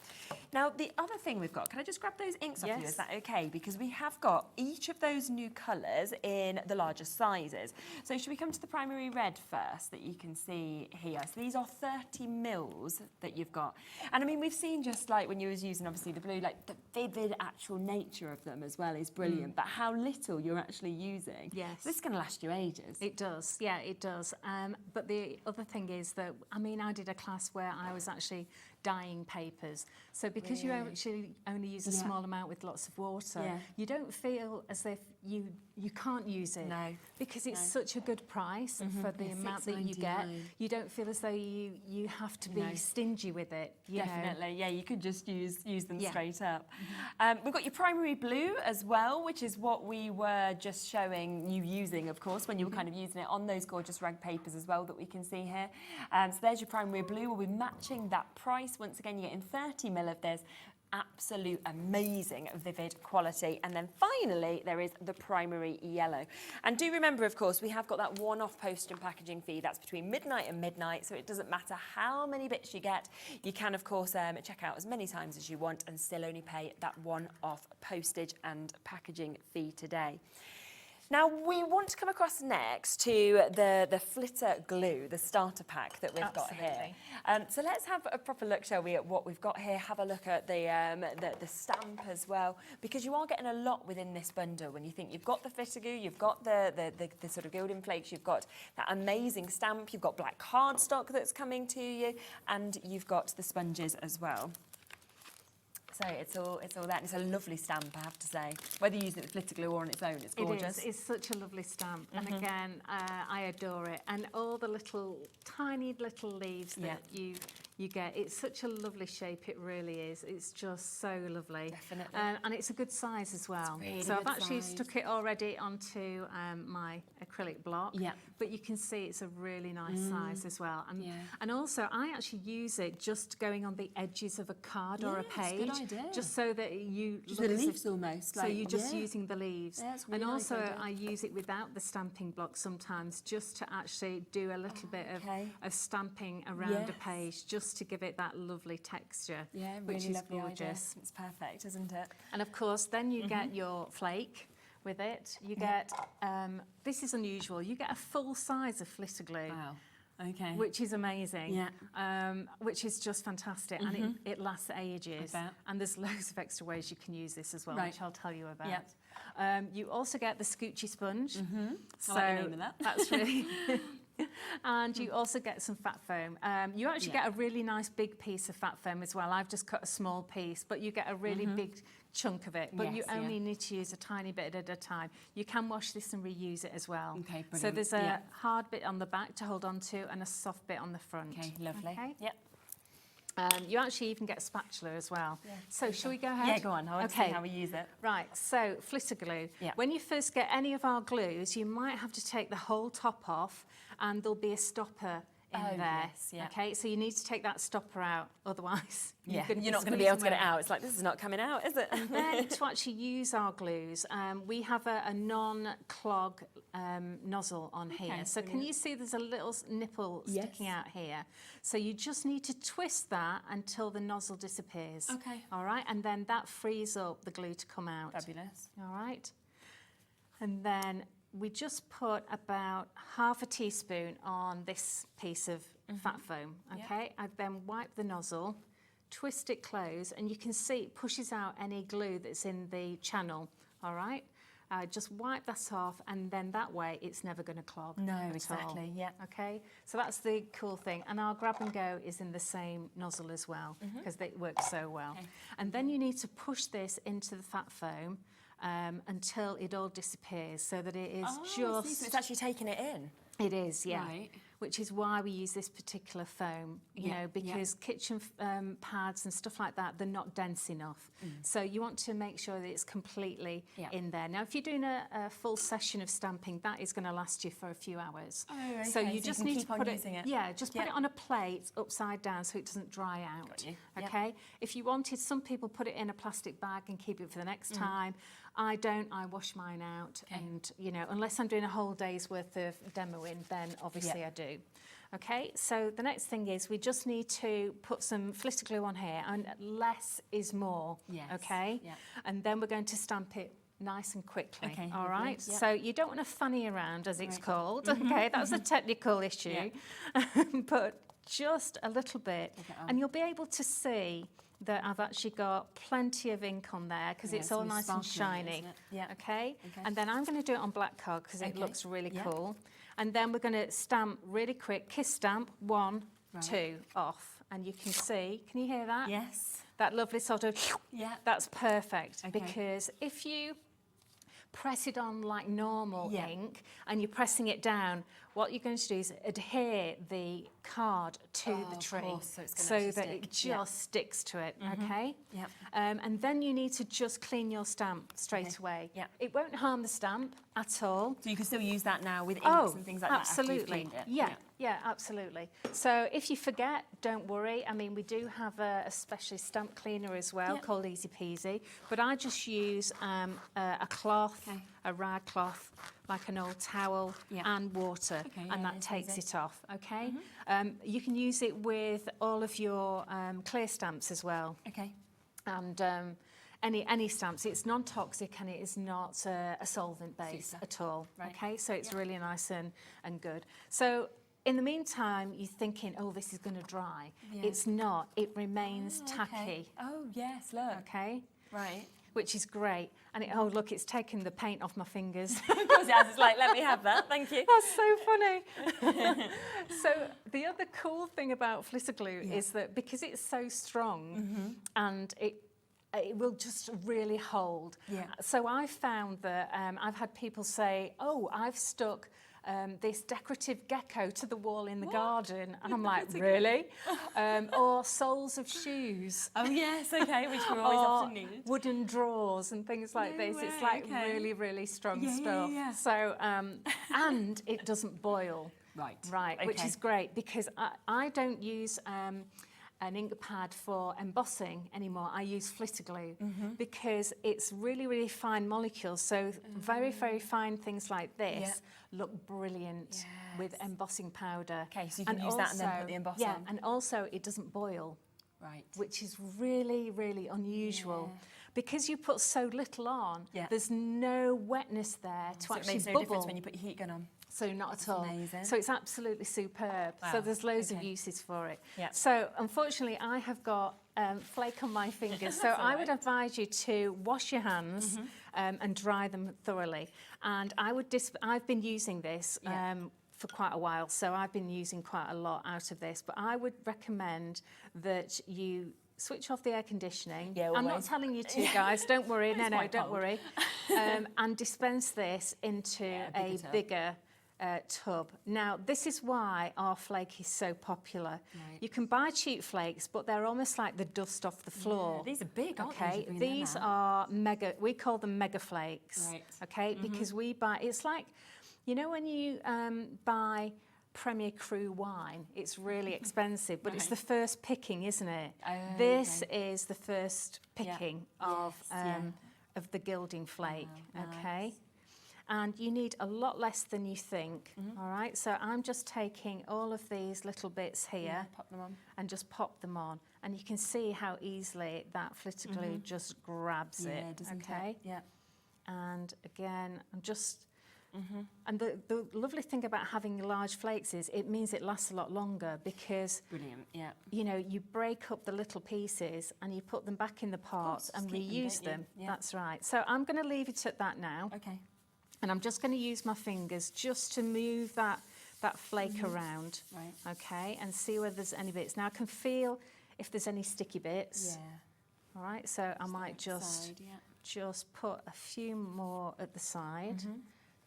Now, the other thing we've got, can I just grab those inks off you? Is that okay? Because we have got each of those new colours in the larger sizes. So should we come to the primary red first that you can see here? So these are 30 mils that you've got. And I mean, we've seen just like when you was using obviously the blue, like the vivid actual nature of them as well is brilliant, but how little you're actually using. Yes. This is going to last you ages. It does, yeah, it does. But the other thing is that, I mean, I did a class where I was actually dyeing papers. So because you actually only use a small amount with lots of water, you don't feel as if you can't use it. No. Because it's such a good price for the amount that you get. You don't feel as though you have to be stingy with it. You Definitely, yeah, you could just use them Yeah. straight up. We've got your primary blue as well, which is what we were just showing you using, of course, when you were kind of using it on those gorgeous rag papers as well that we can see here. So there's your primary blue. We'll be matching that price. Once again, you're getting 30 mil of this. Absolute amazing vivid quality. And then finally there is the primary yellow, and do remember, of course, we have got that one-off post and packaging fee. That's between midnight and midnight, so it doesn't matter how many bits you get. You can, of course, check out as many times as you want and still only pay that one-off postage and packaging fee today. Now, we want to come across next to the flitter glue, the starter pack that we've got here. So let's have a proper look, shall we, at what we've got here. Have a look at the stamp as well, because you are getting a lot within this bundle. When you think you've got the flitter glue, you've got the sort of gilding flakes, you've got that amazing stamp, you've got black cardstock that's coming to you, and you've got the sponges as well. So it's all that, and it's a lovely stamp, I have to say. Whether you use it with glitter glue or on its own, it's gorgeous. It is. It's such a lovely stamp, and again, I adore it. And all the tiny little leaves that you you get, it's such a lovely shape, it really is. It's just so lovely. Definitely. And it's a good size as well. Really so I've good actually size. stuck it already onto my acrylic block. Yeah. But you can see it's a really nice size as well. And also I actually use it just going on the edges of a card or a page. Good idea. Just so that you Just look the as leaves if, almost. so like, you're just using the leaves. Yeah, it's really and nice also idea. I use it without the stamping block sometimes, just to actually do a little bit of stamping around a page, just to give it that lovely texture, Yeah, really which is lovely gorgeous. idea. It's perfect, isn't it? And of course, then you get your flake with it. You get, this is unusual, you get a full size of flitter glue. Wow. Okay. Which is amazing. Yeah. Which is just fantastic, and it lasts ages. And there's loads of extra ways you can use this as well, which I'll tell you about. Yeah. You also get the Scoochy sponge. So I like the name of that. That's really. And you also get some fat foam. You actually get a really nice big piece of fat foam as well. I've just cut a small piece, but you get a really big chunk of it. But you only need to use a tiny bit at a time. You can wash this and reuse it as well. Okay, brilliant. So there's a hard bit on the back to hold on to and a soft bit on the front. Okay, lovely. Okay? Yep. You actually even get a spatula as well. Yeah. So shall we go ahead? Yeah, go on. I want to see how we use it. Right, so flitter glue. Yeah. When you first get any of our glues, you might have to take the whole top off and there'll be a stopper in there. Yes, yeah. Okay, so you need to take that stopper out, otherwise you're not going to be able to get it out. It's like, this is not coming out, is it? And then to actually use our glues, we have a non-clog nozzle on here. So can you see there's a little nipple sticking out here? So you just need to twist that until the nozzle disappears. Okay. All right, and then that frees up the glue to come out. Fabulous. All right. And then we just put about half a teaspoon on this piece of fat foam, okay? I then wipe the nozzle, twist it close, and you can see it pushes out any glue that's in the channel, all right? Just wipe that off, and then that way it's never going to clog. No, at exactly, all. yeah. Okay, so that's the cool thing. And our grab and go is in the same nozzle as well, because they work so well. Okay. And then you need to push this into the fat foam until it all disappears, so that it is So it's actually taking it in. It is, yeah. Right. Which is why we use this particular foam, you know, because kitchen pads and stuff like that, they're not dense enough. So you want to make sure that it's completely in there. Now, if you're doing a full session of stamping, that is going to last you for a few hours. Oh, okay. So you just need to put it, using it. yeah, just put it on a plate upside down so it doesn't dry out. Got you. Okay. If you wanted, some people put it in a plastic bag and keep it for the next time. I don't. I wash mine out, and you know, unless I'm doing a whole day's worth of demoing, then obviously I do. Okay, so the next thing is we just need to put some flitter glue on here, and less is more. Yes. Okay. Yeah. And then we're going to stamp it nice and quickly. Okay, all lovely, right. yeah. So you don't want to fanny around, as it's called. Okay, that's a technical issue, but just a little bit, and you'll be able to see that I've actually got plenty of ink on there because it's all nice and shiny. Yeah. Okay? And then I'm going to do it on black card because it looks really cool. And then we're going to stamp really quick, kiss stamp, 1, 2, off. And you can see, can you hear that? Yes. That lovely sort of, that's perfect. Okay. Because if you press it on like normal ink and you're pressing it down, what you're going to do is adhere the card to the tree so that it just sticks to it, okay? Yep. And then you need to just clean your stamp straight away. Yep. It won't harm the stamp at all. So you can still use that now with inks and things like that after you've cleaned it? Yeah, absolutely. So if you forget, don't worry. I mean, we do have a specialist stamp cleaner as well called Easy Peasy, but I just use a cloth, a rag cloth, like an old towel, and water, and that takes it off, okay? You can use it with all of your clear stamps as well. Okay. And any stamps. It's non-toxic and it is not a solvent base at all, okay? So it's really nice and good. So in the meantime, you're thinking, oh, this is going to dry. It's not. It remains tacky. Oh, yes, look. Okay? Right. Which is great. And oh, look, it's taken the paint off my fingers. Of course it has. It's like, let me have that. Thank you. That's so funny. So the other cool thing about flitter glue is that because it's so strong and it will just really hold. So I found that I've had people say, oh, I've stuck this decorative gecko to the wall in the garden. And I'm like, really? Or soles of shoes. Oh, yes, okay, which we always often need. Wooden drawers and things like this. way, It's like okay. really, really strong stuff. So, and it doesn't boil. Right, which okay. is great because I don't use an ink pad for embossing anymore. I use flitter glue because it's really, really fine molecules. So very, very fine things like this look brilliant with embossing powder. Okay, so you can use that and then put the emboss on. And also it doesn't boil. Right. Which is really, really unusual. Because you put so little on, there's no wetness there to so actually it makes no bubble. difference when you put your heat gun on. So not at all. Amazing. So it's absolutely superb. Wow. So there's loads of uses for it. So unfortunately, I have got flake on my fingers. So I would advise you to wash your hands and dry them thoroughly. And I would I've been using this for quite a while, so I've been using quite a lot out of this. But I would recommend that you switch off the air conditioning. I'm not telling you to, guys. Don't worry. No, don't worry. And dispense this into a bigger tub. Now, this is why our flake is so popular. You can buy cheap flakes, but they're almost like the dust off the floor. These are big, aren't they? These are mega. We call them mega flakes. Okay, because we buy. It's like, you know, when you buy Premier Cru wine, it's really expensive, but it's the first picking, isn't it? This is the first picking of the gilding flake. Okay. And you need a lot less than you think, all right? So I'm just taking all of these little bits here pop them on. and just pop them on. And you can see how easily that flitter glue just grabs it, doesn't okay? it? And again, I'm just... And the lovely thing about having large flakes is it means it lasts a lot longer because... Brilliant, you know, you break up the little pieces and you put them back in the pot and reuse them. That's right. So I'm going to leave it at that now. Okay. And I'm just going to use my fingers just to move that flake around, okay, and see whether there's any bits. Now I can feel if there's any sticky bits. All right, so I might just put a few more at the side.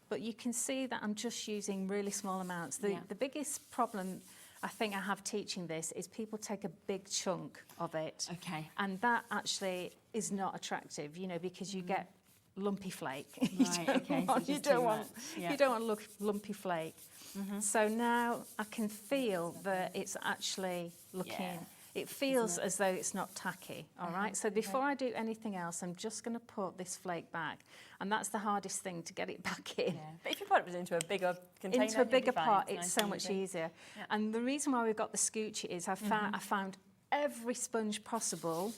But you can see that I'm just using really small amounts. The biggest problem I think I have teaching this is people take a big chunk of it. Okay. And that actually is not attractive, you know, because you get lumpy flake. You don't want lumpy flake. So now I can feel that it's actually looking, it feels as though it's not tacky, all right? So before I do anything else, I'm just going to put this flake back. And that's the hardest thing, to get it back in. But if you put it into a bigger container, into a bigger pot, it's nice so and much easy. easier. And the reason why we've got the scoochie is I found every sponge possible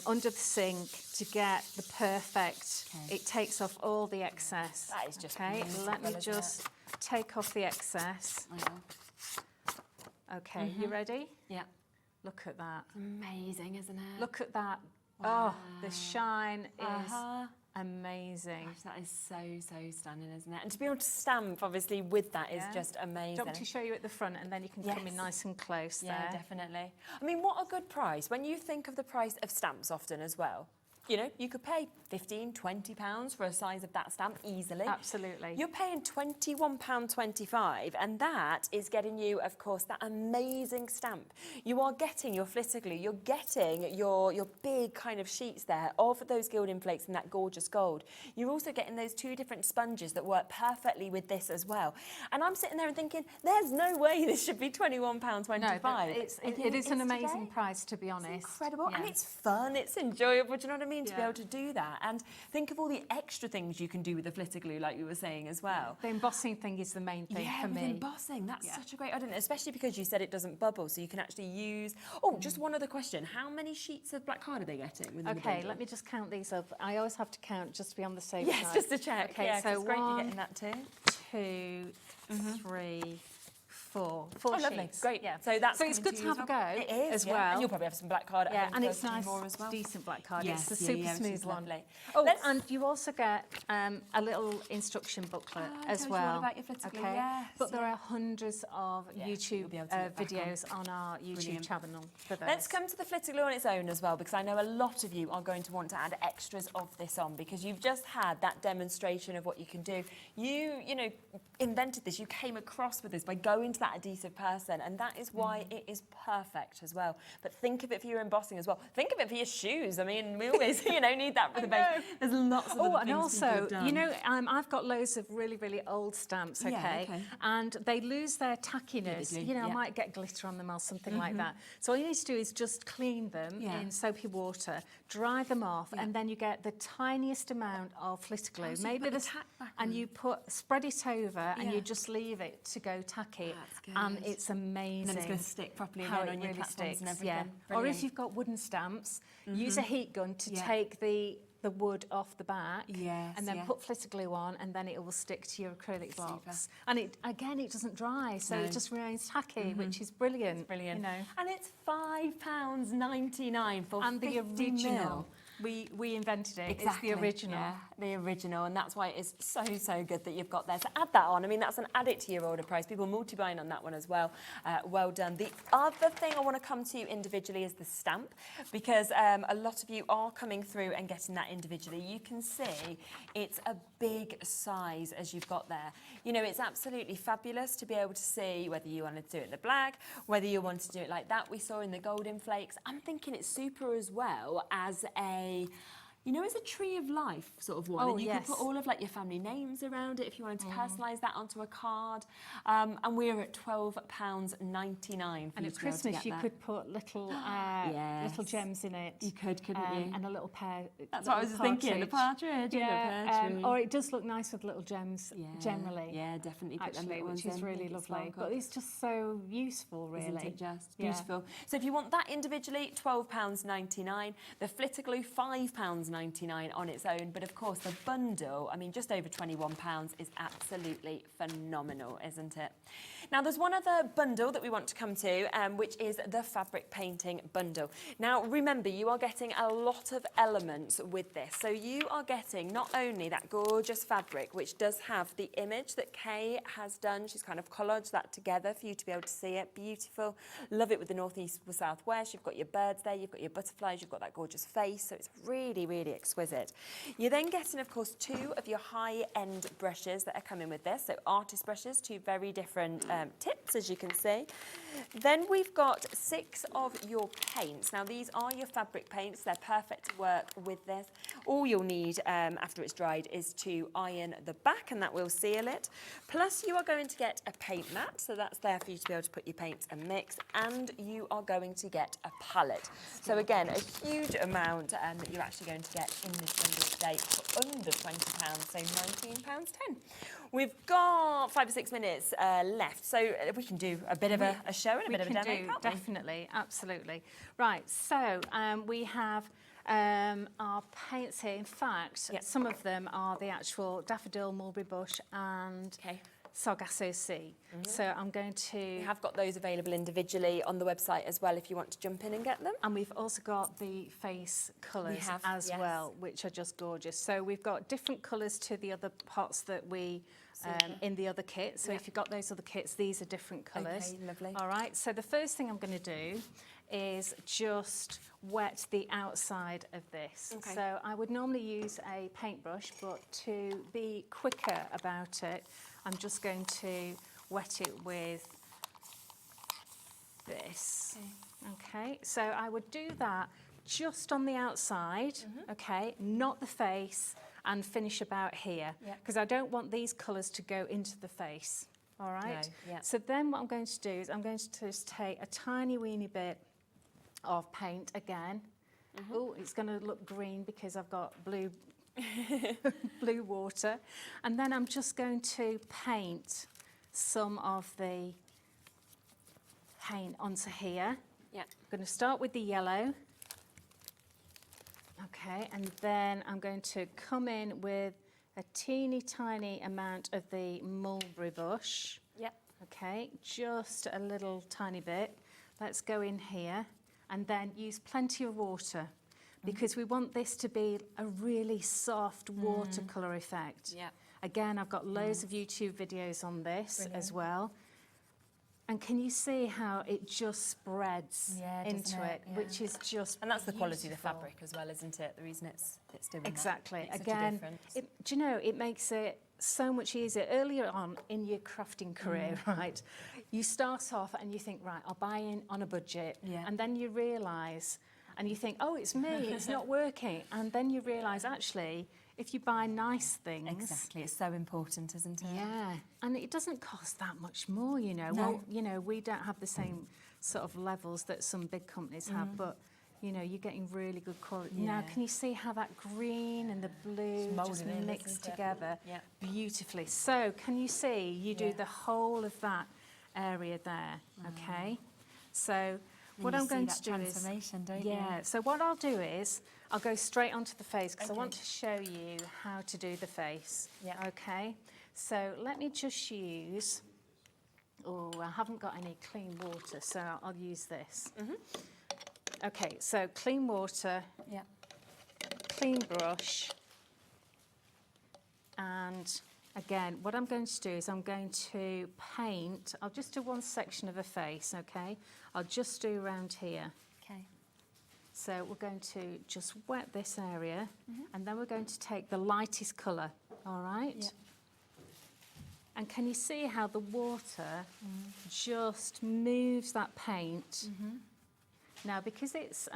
under the sink to get the perfect. It takes off all the excess. That is just Let me just take off the excess. Okay, you ready? Yeah. Look at that. Amazing, isn't it? Look at that. Wow. Oh, the shine is amazing. Gosh, that is so stunning, isn't it? And to be able to stamp, obviously, with that is just amazing. Do you want me to show you at the front and then you can come in nice and close there? Yeah, definitely. I mean, what a good price. When you think of the price of stamps often as well, you know, you could pay £15, £20 for a size of that stamp easily. Absolutely. You're paying £21.25, and that is getting you, of course, that amazing stamp. You are getting your flitter glue, you're getting your big kind of sheets there of those gilding flakes and that gorgeous gold. You're also getting those two different sponges that work perfectly with this as well. And I'm sitting there and thinking, there's no way this should be £21.25. No, it is an amazing price, to be honest. It's incredible, and it's fun, it's enjoyable, do you know what I mean? To be able to do that. And think of all the extra things you can do with the flitter glue, like we were saying as well. The embossing thing is the main thing for me. Yeah, embossing, that's such a great idea, especially because you said it doesn't bubble, so you can actually use... Oh, just one other question. How many sheets of black card are they getting? Okay, let me just count these up. I always have to count just to be on the safe side. Yes, just to check. Okay, yeah, so it's great you're 1, getting that too. 2, 3, four Oh, lovely. sheets. Great. Yeah. So that's so it's coming good to to you have as a well. go It is, as yeah. well. And you'll probably have some black card at Yeah, home and to it's go through nice, more as well. decent black card. Yes, It's the yeah, super yeah, which smooth is one. lovely. Oh, Let's- and you also get a little instruction booklet as tells you well. all about your flitter glue, Okay, yes, but there yeah. are hundreds of Yes, YouTube you'll be able to look back on. videos on our YouTube Brilliant. channel for those. Let's come to the flitter glue on its own as well, because I know a lot of you are going to want to add extras of this on, because you've just had that demonstration of what you can do. You know, invented this, you came across with this by going to that adhesive person, and that is why it is perfect as well. But think of it for your embossing as well. Think of it for your shoes. I mean, we always, you know, need that for the base. There's lots of other and things people also, have done. you know, I've got loads of really, really old stamps, okay? Yeah, okay. And they lose their tackiness. do, You know, I yeah. might get glitter on them or something like that. So all you need to do is just clean them in soapy water, dry them off, and then you get the tiniest amount of flitter glue. so you Maybe put the this, tack back and on. you spread it over, and Yeah. you just leave it to go tacky, That's good. and it's amazing. And then it's going to stick properly how again it on your really platforms sticks. and everything. Yeah. Or Brilliant. if you've got wooden stamps, use a heat gun to take the wood off the back, Yes, and then yeah. put flitter glue on, and then it will stick to your acrylic blocks. And it doesn't dry, so it just remains tacky, which is brilliant. Brilliant. You know. And it's £5.99 for And the 50 original. mil. We invented it. Exactly. It's the original. Yeah, the original, and that's why it is so good that you've got there. So add that on. I mean, that's an add it to your order price. People multi-buying on that one as well. Well done. The other thing I want to come to individually is the stamp, because a lot of you are coming through and getting that individually. You can see it's a big size as you've got there. You know, it's absolutely fabulous to be able to see whether you want to do it in the black, whether you want to do it like that we saw in the golden flakes. I'm thinking it's super as well as you know, as a tree of life sort of one. Oh, and you yes. could put all of like your family names around it if you wanted to personalise that onto a card. And we're at £12.99. And at Christmas, you could put little little gems in it. You could, couldn't you? And a little pear. That's what I was just thinking. A partridge. Yeah. A partridge. Or it does look nice with little gems generally. Yeah, definitely. Put them Actually, little which ones is in, really make it lovely. sparkle. But it's just so useful, really. Isn't it just Yeah. beautiful? So if you want that individually, £12.99. The flitter glue, £5.99 on its own. But of course, the bundle, I mean, just over £21 is absolutely phenomenal, isn't it? Now, there's one other bundle that we want to come to, which is the fabric painting bundle. Now, remember, you are getting a lot of elements with this. So you are getting not only that gorgeous fabric, which does have the image that Kay has done. She's kind of collaged that together for you to be able to see it. Beautiful. Love it with the northeast or southwest. You've got your birds there. You've got your butterflies. You've got that gorgeous face. So it's really, really exquisite. You're then getting, of course, 2 of your high-end brushes that are coming with this. So artist brushes, 2 very different tips, as you can see. Then we've got 6 of your paints. Now, these are your fabric paints. They're perfect to work with this. All you'll need after it's dried is to iron the back, and that will seal it. Plus, you are going to get a paint mat. So that's there for you to be able to put your paints and mix. And you are going to get a palette. So again, a huge amount that you're actually going to get in this bundle today for under £20, so £19.10. We've got 5 or 6 minutes left, so we can do a bit of a show and a bit of a demo, can't we? Definitely, absolutely. Right, so we have our paints here. In fact, some of them are the actual daffodil, mulberry bush and Sargasso Sea. So I'm going to... We have got those available individually on the website as well if you want to jump in and get them. And we've also got the face colours as well, which are just gorgeous. So we've got different colours to the other pots that we... in the other kit. So if you've got those other kits, these are different colours. Okay, lovely. All right, so the first thing I'm going to do is just wet the outside of this. Okay. So I would normally use a paintbrush, but to be quicker about it, I'm just going to wet it with this. Okay, so I would do that just on the outside, okay, not the face, and finish about here, because I don't want these colours to go into the face, all right? No, So then what I'm going to do is I'm going to just take a tiny weeny bit of paint again. Oh, it's going to look green because I've got blue blue water. And then I'm just going to paint some of the paint onto here. Yeah. I'm going to start with the yellow. Okay, and then I'm going to come in with a teeny tiny amount of the mulberry bush. Yep. Okay, just a little tiny bit. Let's go in here and then use plenty of water because we want this to be a really soft watercolour effect. Yeah. Again, I've got loads of YouTube videos on this as Brilliant. well. And can you see how it just spreads into it, which is just And that's the quality of the beautiful. fabric as well, isn't it? The reason it's doing Exactly. that. Makes such a Again, difference. do you know, it makes it so much easier. Earlier on in your crafting career, right, you start off and you think, right, I'll buy in on a budget. Yeah. And then you realise, and you think, oh, it's me, it's not working. And then you realise, actually, if you buy nice things... Exactly, it's so important, isn't it? Yeah, and it doesn't cost that much more, you know. No. Well, you know, we don't have the same sort of levels that some big companies have, but, you know, you're getting really good quality. Now, Yeah. can you see how that green and the blue It's just moulded in, mixed isn't it? together Yeah. beautifully? So, can you see you do Yeah. the whole of that area there, okay? So, what you I'm see going that to do is... transformation, don't you? Yeah, so what I'll do is, I'll go straight onto the face because I Okay. want to show you how to do the face. Yeah. Okay, so let me just use, oh, I haven't got any clean water, so I'll use this. Okay, so clean water, Yeah. clean brush, and again, what I'm going to do is I'm going to paint, I'll just do one section of a face, okay? I'll just do around here. Okay. So we're going to just wet this area and then we're going to take the lightest colour, all right? Yeah. And can you see how the water just moves that paint? Now, because it's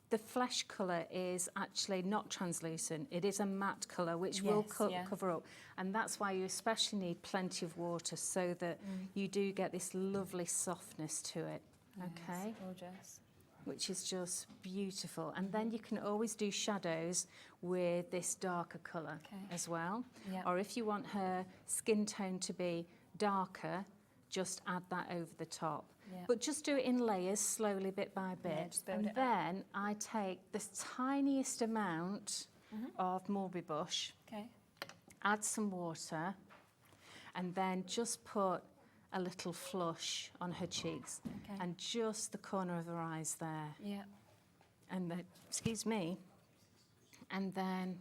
the flesh colour is actually not translucent, it is a matte colour which will Yes, yeah. cover up. And that's why you especially need plenty of water so that you do get this lovely softness to it, okay? Gorgeous. Which is just beautiful. And then you can always do shadows with this darker colour as well. Yeah. Or if you want her skin tone to be darker, just add that over the top. Yeah. But just do it in layers, slowly, bit by bit. just build and it up. then I take the tiniest amount of mulberry bush, Okay. add some water, and then just put a little flush on her cheeks Okay. and just the corner of her eyes there. Yeah. And then, excuse me, and then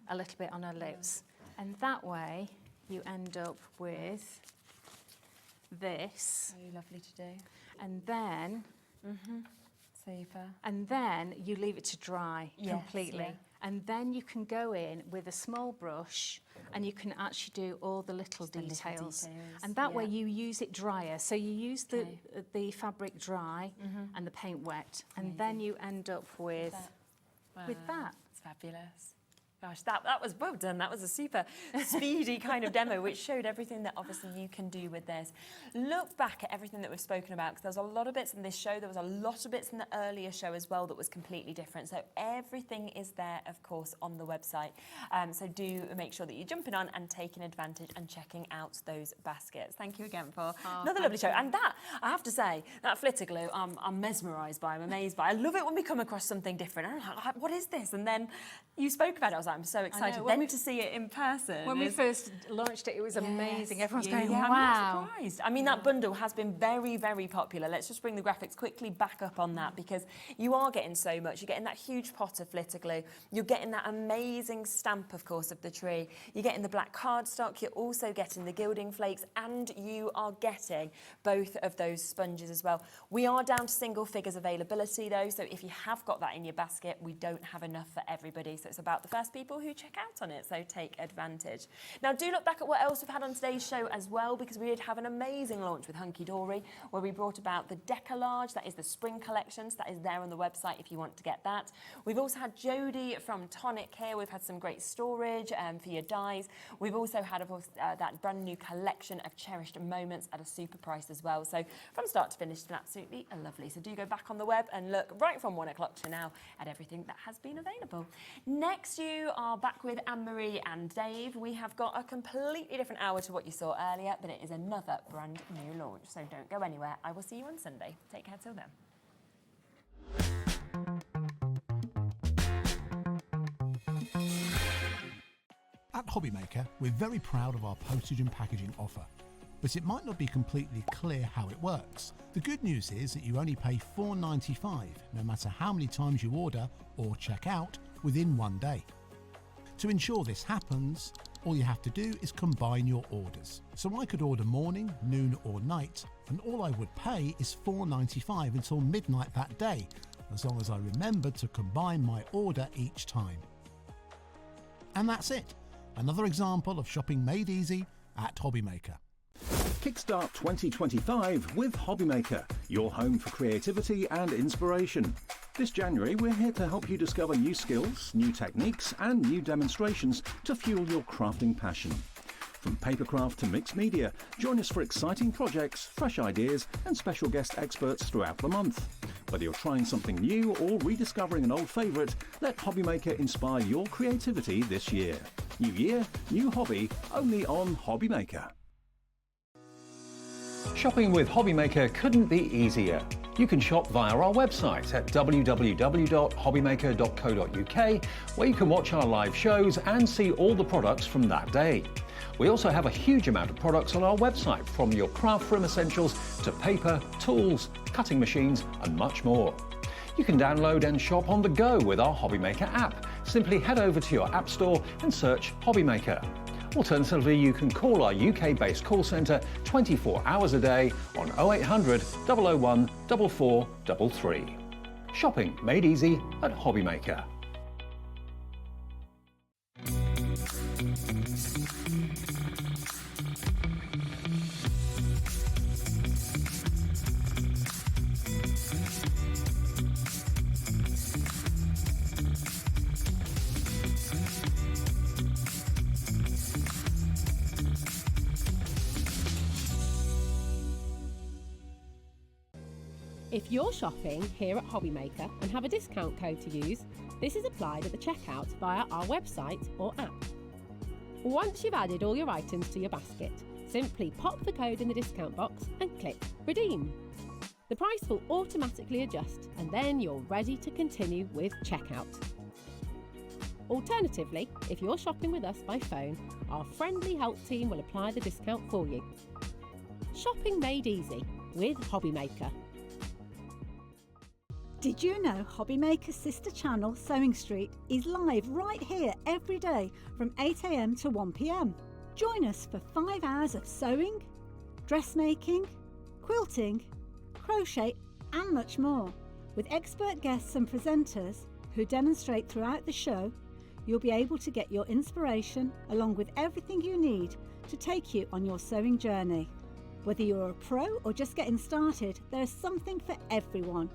a little bit on her lips. And that way you end up with this. So lovely to do. And then, Super. and then you leave it to dry Yes, completely. yeah. And then you can go in with a small brush and you can actually do all the little the little details. details, And that way yeah. you use it drier. So you use Okay. the fabric dry and the paint wet. And then you end up with that. It's fabulous. Gosh, that was well done. That was a super speedy kind of demo, which showed everything that obviously you can do with this. Look back at everything that we've spoken about, because there was a lot of bits in this show. There was a lot of bits in the earlier show as well that was completely different. So everything is there, of course, on the website. So do make sure that you're jumping on and taking advantage and checking out those baskets. Thank you again for another lovely show. And that, I have to say, that flitter glue, I'm mesmerised by, I'm amazed by. I love it when we come across something different. I'm like, what is this? And then you spoke about it. I was like, I'm so excited. Then to see it in person. When we first launched it, it was amazing. Everyone's going, I'm wow. not surprised. I mean, that bundle has been very, very popular. Let's just bring the graphics quickly back up on that, because you are getting so much. You're getting that huge pot of flitter glue. You're getting that amazing stamp, of course, of the tree. You're getting the black cardstock. You're also getting the gilding flakes, and you are getting both of those sponges as well. We are down to single figures availability, though, so if you have got that in your basket, we don't have enough for everybody. So it's about the first people who check out on it, so take advantage. Now, do look back at what else we've had on today's show as well, because we did have an amazing launch with Hunkydory, where we brought about the Deco-Large. That is the spring collections. That is there on the website if you want to get that. We've also had Jodie from Tonic here. We've had some great storage for your dyes. We've also had, of course, that brand new collection of Cherished Moments at a super price as well. So from start to finish, it's been absolutely lovely. So do go back on the web and look right from 1 o'clock to now at everything that has been available. Next, you are back with Anne-Marie and Dave. We have got a completely different hour to what you saw earlier, but it is another brand new launch. So don't go anywhere. I will see you on Sunday. Take care till then. At Hobbymaker, we're very proud of our postage and packaging offer. but it might not be completely clear how it works. The good news is that you only pay $4.95 no matter how many times you order or check out within one day. To ensure this happens, all you have to do is combine your orders. So I could order morning, noon or night, and all I would pay is $4.95 until midnight that day, as long as I remembered to combine my order each time. And that's it. Another example of shopping made easy at Hobbymaker. Kickstart 2025 with Hobbymaker, your home for creativity and inspiration. This January, we're here to help you discover new skills, new techniques and new demonstrations to fuel your crafting passion. From papercraft to mixed media, join us for exciting projects, fresh ideas and special guest experts throughout the month. Whether you're trying something new or rediscovering an old favourite, let Hobbymaker inspire your creativity this year. New year, new hobby, only on Hobbymaker. Shopping with Hobbymaker couldn't be easier. You can shop via our website at www.hobbymaker.co.uk, where you can watch our live shows and see all the products from that day. We also have a huge amount of products on our website, from your craft room essentials to paper, tools, cutting machines and much more. You can download and shop on the go with our Hobbymaker app. Simply head over to your app store and search Hobbymaker. Alternatively, you can call our UK-based call centre 24 hours a day on 0800 001 4433. Shopping made easy at Hobbymaker. If you're shopping here at Hobbymaker and have a discount code to use, this is applied at the checkout via our website or app. Once you've added all your items to your basket, simply pop the code in the discount box and click Redeem. The price will automatically adjust and then you're ready to continue with checkout. Alternatively, if you're shopping with us by phone, our friendly help team will apply the discount for you. Shopping made easy with Hobbymaker. Did you know Hobbymaker's sister channel, Sewing Street, is live right here every day from 8 AM to 1 PM? Join us for 5 hours of sewing, dressmaking, quilting, crochet and much more. With expert guests and presenters who demonstrate throughout the show, you'll be able to get your inspiration along with everything you need to take you on your sewing journey. Whether you're a pro or just getting started, there is something for everyone.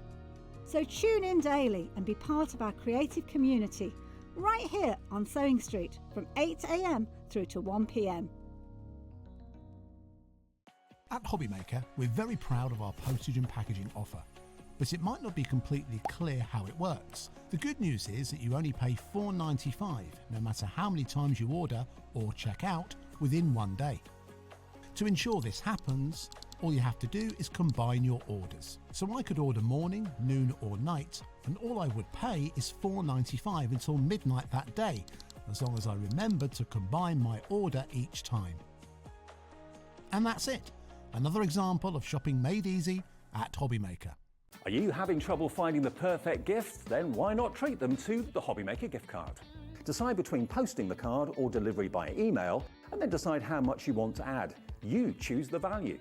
So tune in daily and be part of our creative community right here on Sewing Street from 8 AM through to 1 PM. At Hobbymaker, we're very proud of our postage and packaging offer, but it might not be completely clear how it works. The good news is that you only pay $4.95 no matter how many times you order or check out within one day. To ensure this happens, all you have to do is combine your orders. So I could order morning, noon or night, and all I would pay is $4.95 until midnight that day, as long as I remembered to combine my order each time. And that's it. Another example of shopping made easy at Hobbymaker. Are you having trouble finding the perfect gift? Then why not treat them to the Hobbymaker gift card? Decide between posting the card or delivery by email, and then decide how much you want to add. You choose the value.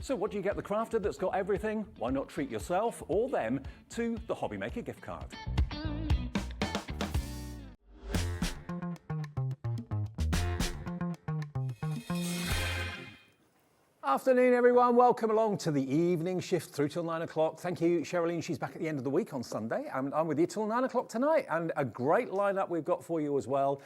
So what do you get the crafter that's got everything? Why not treat yourself or them to the Hobbymaker gift card? Afternoon, everyone. Welcome along to the evening shift through till 9 o'clock. Thank you, Sherilyn. She's back at the end of the week on Sunday. And I'm with you till 9 o'clock tonight. And a great lineup we've got for you as well.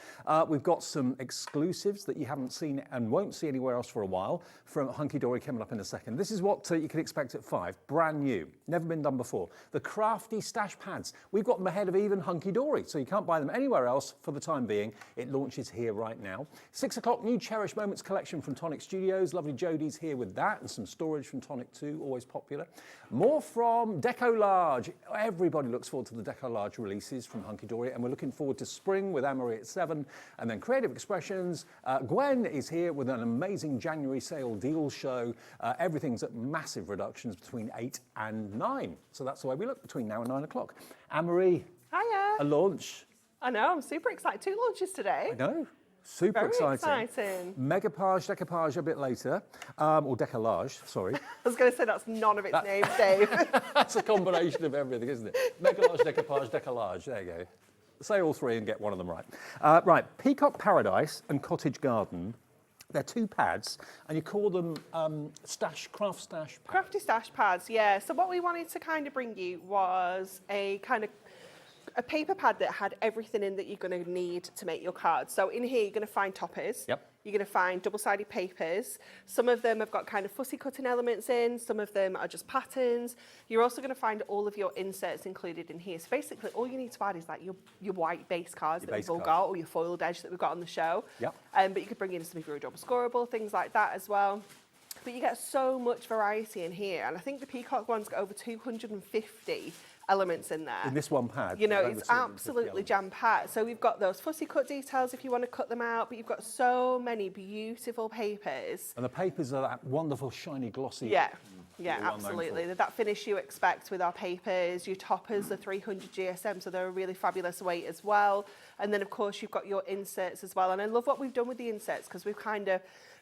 We've got some exclusives that you haven't seen and won't see anywhere else for a while from Hunkydory coming up in a second. This is what you can expect at 5. Brand new. Never been done before. The Crafty stash pads. We've got them ahead of even Hunkydory, so you can't buy them anywhere else for the time being. It launches here right now. 6 o'clock, new Cherished Moments collection from Tonic Studios. Lovely Jodie's here here with that, and some storage from Tonic too, always popular. More from Deco-Large. Everybody looks forward to the Deco-Large releases from Hunkydory, and we're looking forward to spring with Anne-Marie at 7, and then Creative Expressions. Gwen is here with an amazing January sale deal show. Everything's at massive reductions between 8 and 9. So that's the way we look between now and 9 o'clock. Anne-Marie. Hiya. A launch. I know, I'm super excited. 2 launches today. I know. Super Very exciting. exciting. Megapage, decoupage a bit later, or Deco-Large, sorry. I was going to say that's none of its names, Dave. That's a combination of everything, isn't it? Mega-large, decoupage, Deco-Large. There you go. Say all 3 and get one of them right. Right, Peacock Paradise and Cottage Garden. They're 2 pads, and you call them craft stash pads. Crafty stash pads, yeah. So what we wanted to kind of bring you was a paper pad that had everything in that you're going to need to make your cards. So in here, you're going to find toppers. Yep. You're going to find double-sided papers. Some of them have got kind of fussy cutting elements in. Some of them are just patterns. You're also going to find all of your inserts included in here. So basically, all you need to add is like your white base cards that we've all got, or your foiled edge that we've got on the show. Yep. But you could bring in some of your double scoreable, things like that as well. But you get so much variety in here. And I think the Peacock one's got over 250 elements in there. In this one pad. You know, it's absolutely jam-packed. So we've got those fussy cut details if you want to cut them out, but you've got so many beautiful papers. And the papers are that wonderful, shiny, glossy. Yeah, yeah, absolutely. That finish you expect with our papers. Your toppers are 300 GSM, so they're a really fabulous weight as well. And then, of course, you've got your inserts as well. And I love what we've done with the inserts because we've kind of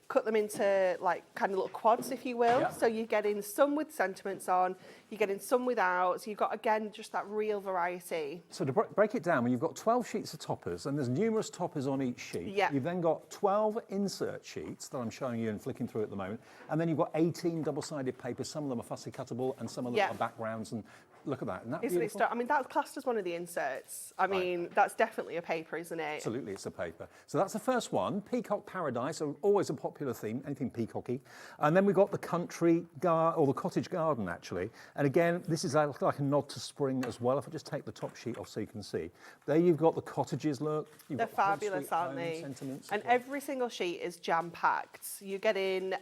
cut them into like kind of little quads, if you will. So you're getting some with sentiments on, you're getting some without. So you've got, again, just that real variety. So to break it down, when you've got 12 sheets of toppers, and there's numerous toppers on each sheet, you've then got 12 insert sheets that I'm showing you and flicking through at the moment, and then you've got 18 double-sided papers. Some of them are fussy cuttable, and some of them are backgrounds, and look at that. Isn't that beautiful? I mean, that's classed as one of the inserts. I mean, that's definitely a paper, isn't it? Absolutely, it's a paper. So that's the first one. Peacock Paradise, always a popular theme, anything peacocky. And then we've got the the cottage garden, actually. And again, this is like a nod to spring as well. If I just take the top sheet off so you can see. There you've got the cottages, look. They're fabulous, aren't they? And every single sheet is jam-packed. You get in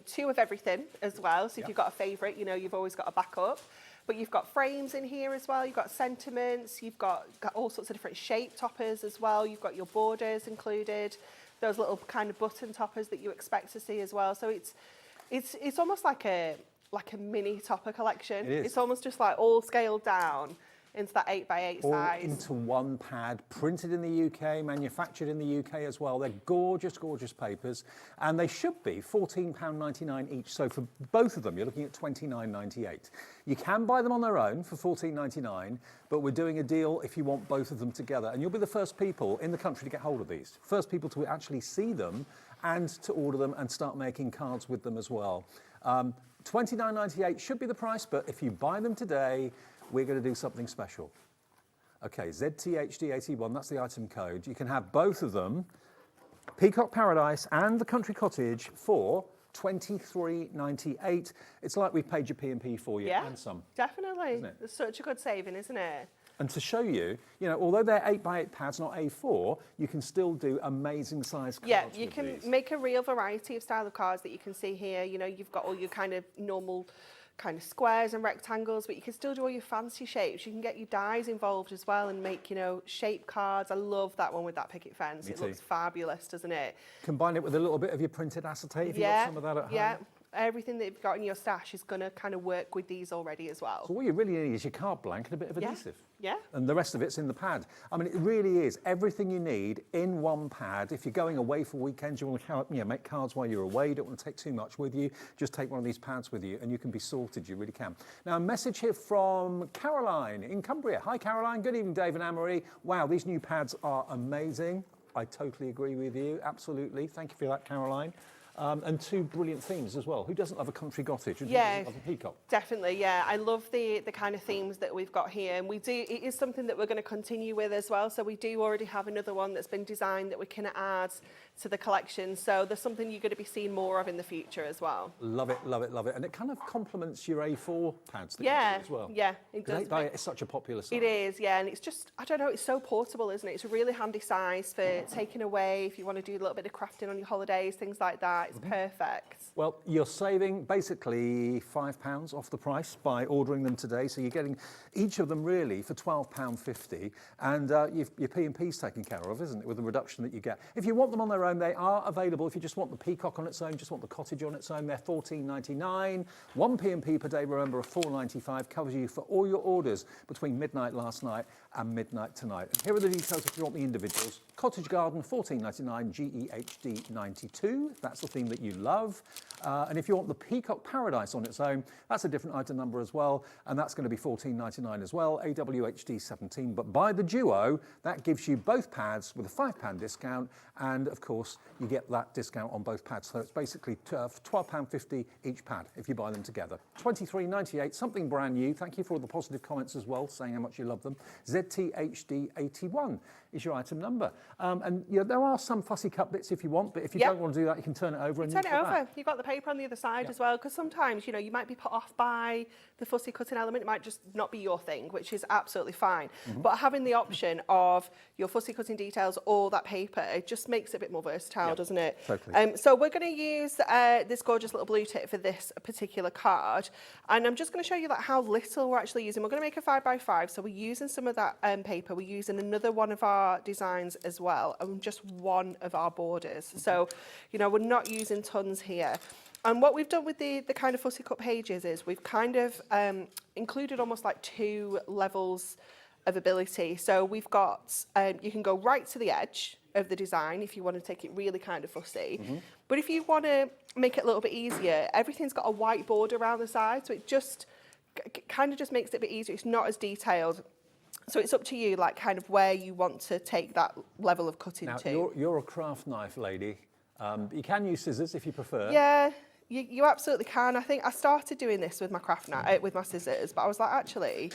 2 of everything as well. So if you've got a favourite, you know, you've always got a backup. But you've got frames in here as well, you've got sentiments, you've got all sorts of different shape toppers as well, you've got your borders included, those little kind of button toppers that you expect to see as well. So it's almost like a mini topper collection. It is. It's almost just like all scaled down into that 8x8 all size. Into one pad, printed in the UK, manufactured in the UK as well. They're gorgeous, gorgeous papers, and they should be £14.99 each. So for both of them, you're looking at £29.98. You can buy them on their own for £14.99, but we're doing a deal if you want both of them together, and you'll be the first people in the country to get hold of these. First people to actually see them and to order them and start making cards with them as well. £29.98 should be the price, but if you buy them today, we're going to do something special. Okay, ZTHD81, that's the item code. You can have both of them, Peacock Paradise and the Country Cottage, for £23.98. It's like we've paid your P&P for you and some. Definitely. It's such a good saving, isn't it? And to show you, you know, although they're 8x8 pads, not A4, you can still do amazing size cards. Yeah, you can make a real variety of style of cards that you can see here. You know, you've got all your kind of normal kind of squares and rectangles, but you can still do all your fancy shapes. You can get your dies involved as well and make, you know, shape cards. I love that one with that picket fence. It looks fabulous, doesn't it? Combine it with a little bit of your printed acetate if you've got some of that at home. Yeah. Everything that you've got in your stash is going to kind of work with these already as well. So what you really need is your card blank and a bit of adhesive. Yeah. And the rest of it's in the pad. I mean, it really is everything you need in one pad. If you're going away for weekends, you want to make cards while you're away, you don't want to take too much with you, just take one of these pads with you and you can be sorted, you really can. Now, a message here from Caroline in Cumbria. Hi, Caroline. Good evening, Dave and Anne-Marie. Wow, these new pads are amazing. I totally agree with you. Absolutely. Thank you for that, Caroline. And 2 brilliant themes as well. Who doesn't love a country cottage? Who doesn't love a peacock? Definitely, yeah. I love the kind of themes that we've got here. And it is something that we're going to continue with as well. So we do already have another one that's been designed that we can add to the collection. So there's something you're going to be seeing more of in the future as well. Love it, love it, love it. And it kind of complements your A4 pads that you do as well. Yeah, it does. 8x8 is such a popular size. It is, yeah. And it's just, I don't know, it's so portable, isn't it? It's a really handy size for taking away if you want to do a little bit of crafting on your holidays, things like that. It's perfect. Well, you're saving basically £5 off the price by ordering them today. So you're getting each of them really for £12.50. And your P&P's taken care of, isn't it, with the reduction that you get. If you want them on their own, they are available. If you just want the peacock on its own, just want the cottage on its own, they're £14.99. One P&P per day, remember, of £4.95 covers you for all your orders between midnight last night and midnight tonight. And here are the details if you want the individuals. Cottage garden, £14.99, GEHD 92. That's the theme that you love. And if you want the Peacock Paradise on its own, that's a different item number as well, and that's going to be £14.99 as well, AWHD 17. But buy the duo, that gives you both pads with a £5 discount, and of course you get that discount on both pads. So it's basically £12.50 each pad if you buy them together. £23.98, something brand new. Thank you for all the positive comments as well, saying how much you love them. ZTHD 81 is your item number. And you know, there are some fussy cut bits if you want, but if you don't want to do that, you can turn it over and turn it over. You've got the paper on the other side as well, because sometimes, you know, you might be put off by the fussy cutting element. It might just not be your thing, which is absolutely fine. But having the option of your fussy cutting details or that paper, it just makes it a bit more versatile, doesn't it? Totally. So we're going to use this gorgeous little blue tip for this particular card, and I'm just going to show you like how little we're actually using. We're going to make a 5x5, so we're using some of that paper. We're using another one of our designs as well, and just one of our borders. So, you know, we're not using tons here. And what we've done with the kind of fussy cut pages is we've kind of included almost like 2 levels of ability. So we've got, you can go right to the edge of the design if you want to take it really kind of fussy. But if you want to make it a little bit easier, everything's got a white border around the side, so it just kind of just makes it a bit easier. It's not as detailed. So it's up to you, like kind of where you want to take that level of cutting to. You're a craft knife lady. You can use scissors if you prefer. Yeah, you absolutely can. I think I started doing this with my craft knife, with my scissors, but I was like, actually,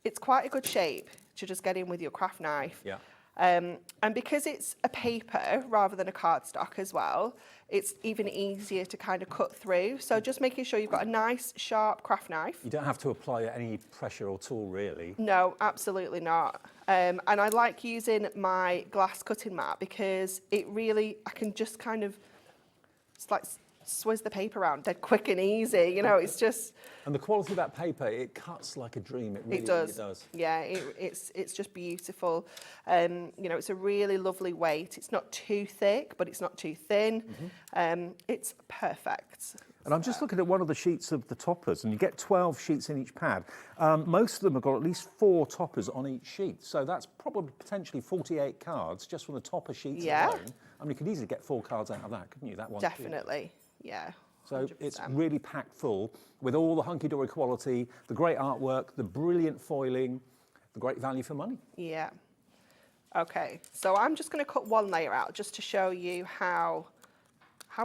it's quite a good shape to just get in with your craft knife. Yeah. And because it's a paper rather than a cardstock as well, it's even easier to kind of cut through. So just making sure you've got a nice, sharp craft knife. You don't have to apply any pressure or tool, really. No, absolutely not. And I like using my glass cutting mat because it really, I can just kind of, it's like swizz the paper around dead quick and easy, you know, it's just... And the quality of that paper, it cuts like a dream. It really does. Yeah, it's just beautiful. You know, it's a really lovely weight. It's not too thick, but it's not too thin. It's perfect. And I'm just looking at one of the sheets of the toppers, and you get 12 sheets in each pad. Most of them have got at least 4 toppers on each sheet. So that's probably potentially 48 cards just from the topper sheets alone. I mean, you could easily get 4 cards out of that, couldn't you? That one. Definitely, yeah. So 100%. it's really packed full with all the Hunkydory quality, the great artwork, the brilliant foiling, the great value for money. Yeah. Okay, so I'm just going to cut one layer out just to show you how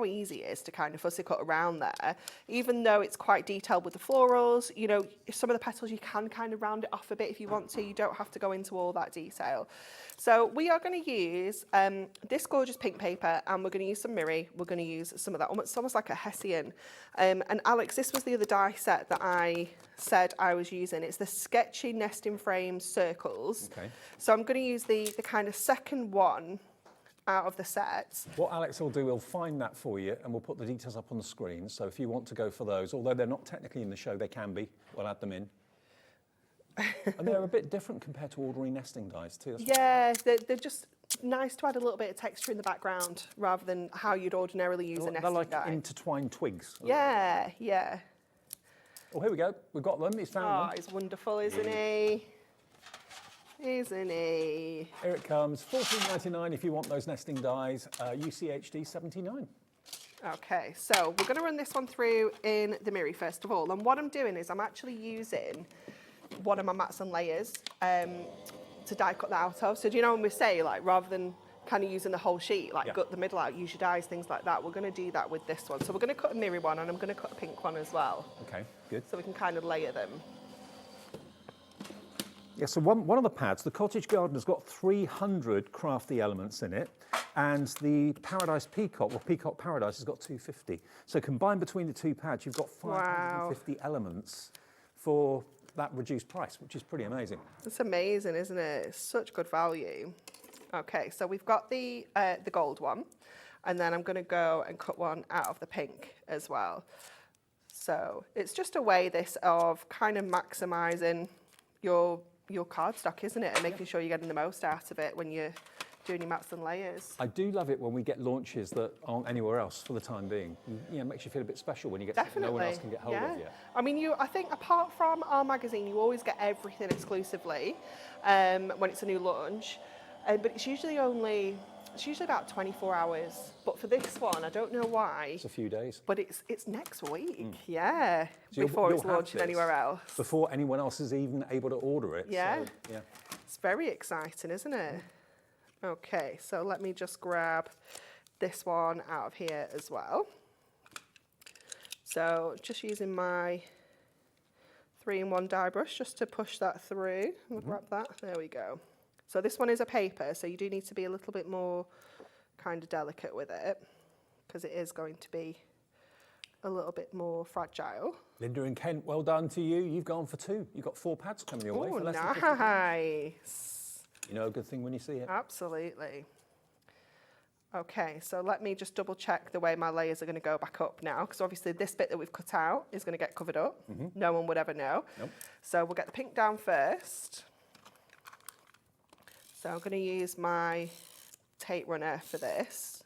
easy it is to kind of fussy cut around there. Even though it's quite detailed with the florals, you know, some of the petals you can kind of round it off a bit if you want to. You don't have to go into all that detail. So we are going to use this gorgeous pink paper, and we're going to use some Miri. We're going to use some of that, it's almost like a Hessian. And Alex, this was the other die set that I said I was using. It's the Sketchy Nesting Frame Circles. Okay. So I'm going to use the kind of second one out of the sets. What Alex will do, we'll find that for you, and we'll put the details up on the screen. So if you want to go for those, although they're not technically in the show, they can be. We'll add them in. And they're a bit different compared to ordinary nesting dies too. Yeah, they're just nice to add a little bit of texture in the background rather than how you'd ordinarily use a nesting They're like die. intertwined twigs. Yeah, yeah. Oh, here we go. We've got them. He's found them. He's wonderful, isn't he? Isn't he? Here it comes. $14.99 if you want those nesting dies. UCHD 79. Okay, so we're going to run this one through in the Miri first of all. And what I'm doing is I'm actually using one of my mats and layers to die cut that out of. So do you know when we say, like, rather than kind of using the whole sheet, like gut the middle out, use your dies, things like that, we're going to do that with this one. So we're going to cut a Miri one, and I'm going to cut a pink one as well. Okay, good. So we can kind of layer them. Yeah, so one of the pads, the Cottage Garden, has got 300 crafty elements in it, and the Paradise Peacock, or Peacock Paradise, has got 250. So combined between the 2 pads, you've got 550 elements for that reduced price, which is pretty amazing. It's amazing, isn't it? It's such good value. Okay, so we've got the gold one. And then I'm going to go and cut one out of the pink as well. So it's just a way this of kind of maximising your cardstock, isn't it? And making sure you're getting the most out of it when you're doing your mats and layers. I do love it when we get launches that aren't anywhere else for the time being. You know, it makes you feel a bit special when you get something no one else can get hold of yet. I mean, I think apart from our magazine, you always get everything exclusively when it's a new launch, but it's usually about 24 hours. But for this one, I don't know why. It's a few days. But it's next week, yeah, So before you'll it's launching anywhere else. Before anyone else is even able to order it. Yeah. So, yeah. It's very exciting, isn't it? Okay, so let me just grab this one out of here as well. So just using my 3-in-1 dye brush just to push that through. We'll grab that, there we go. So this one is a paper, so you do need to be a little bit more kind of delicate with it because it is going to be a little bit more fragile. Linda and Kent, well done to you. You've gone for 2. You've got 4 pads coming your way for less than 50 pounds. Nice. You know a good thing when you see it. Absolutely. Okay, so let me just double check the way my layers are going to go back up now, because obviously this bit that we've cut out is going to get covered up. No one would ever know. Nope. So we'll get the pink down first. So I'm going to use my tape runner for this.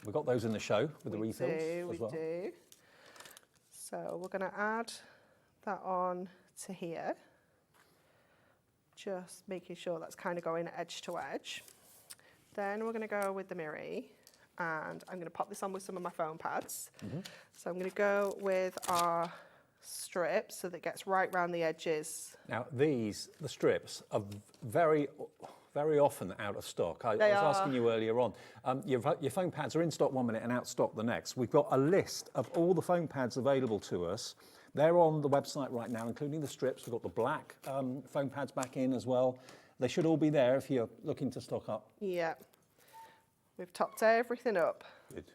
We've got those in the show with the refills as well. We do. So we're going to add that on to here. Just making sure that's kind of going edge to edge. Then we're going to go with the mirror, and I'm going to pop this on with some of my foam pads. So I'm going to go with our strips so that it gets right round the edges. Now the strips, are very often out of stock. I was asking you earlier on, your foam pads are in stock 1 minute and out of stock the next. We've got a list of all the foam pads available to us. They're on the website right now, including the strips. We've got the black foam pads back in as well. They should all be there if you're looking to stock up. Yeah. We've topped everything up. Good.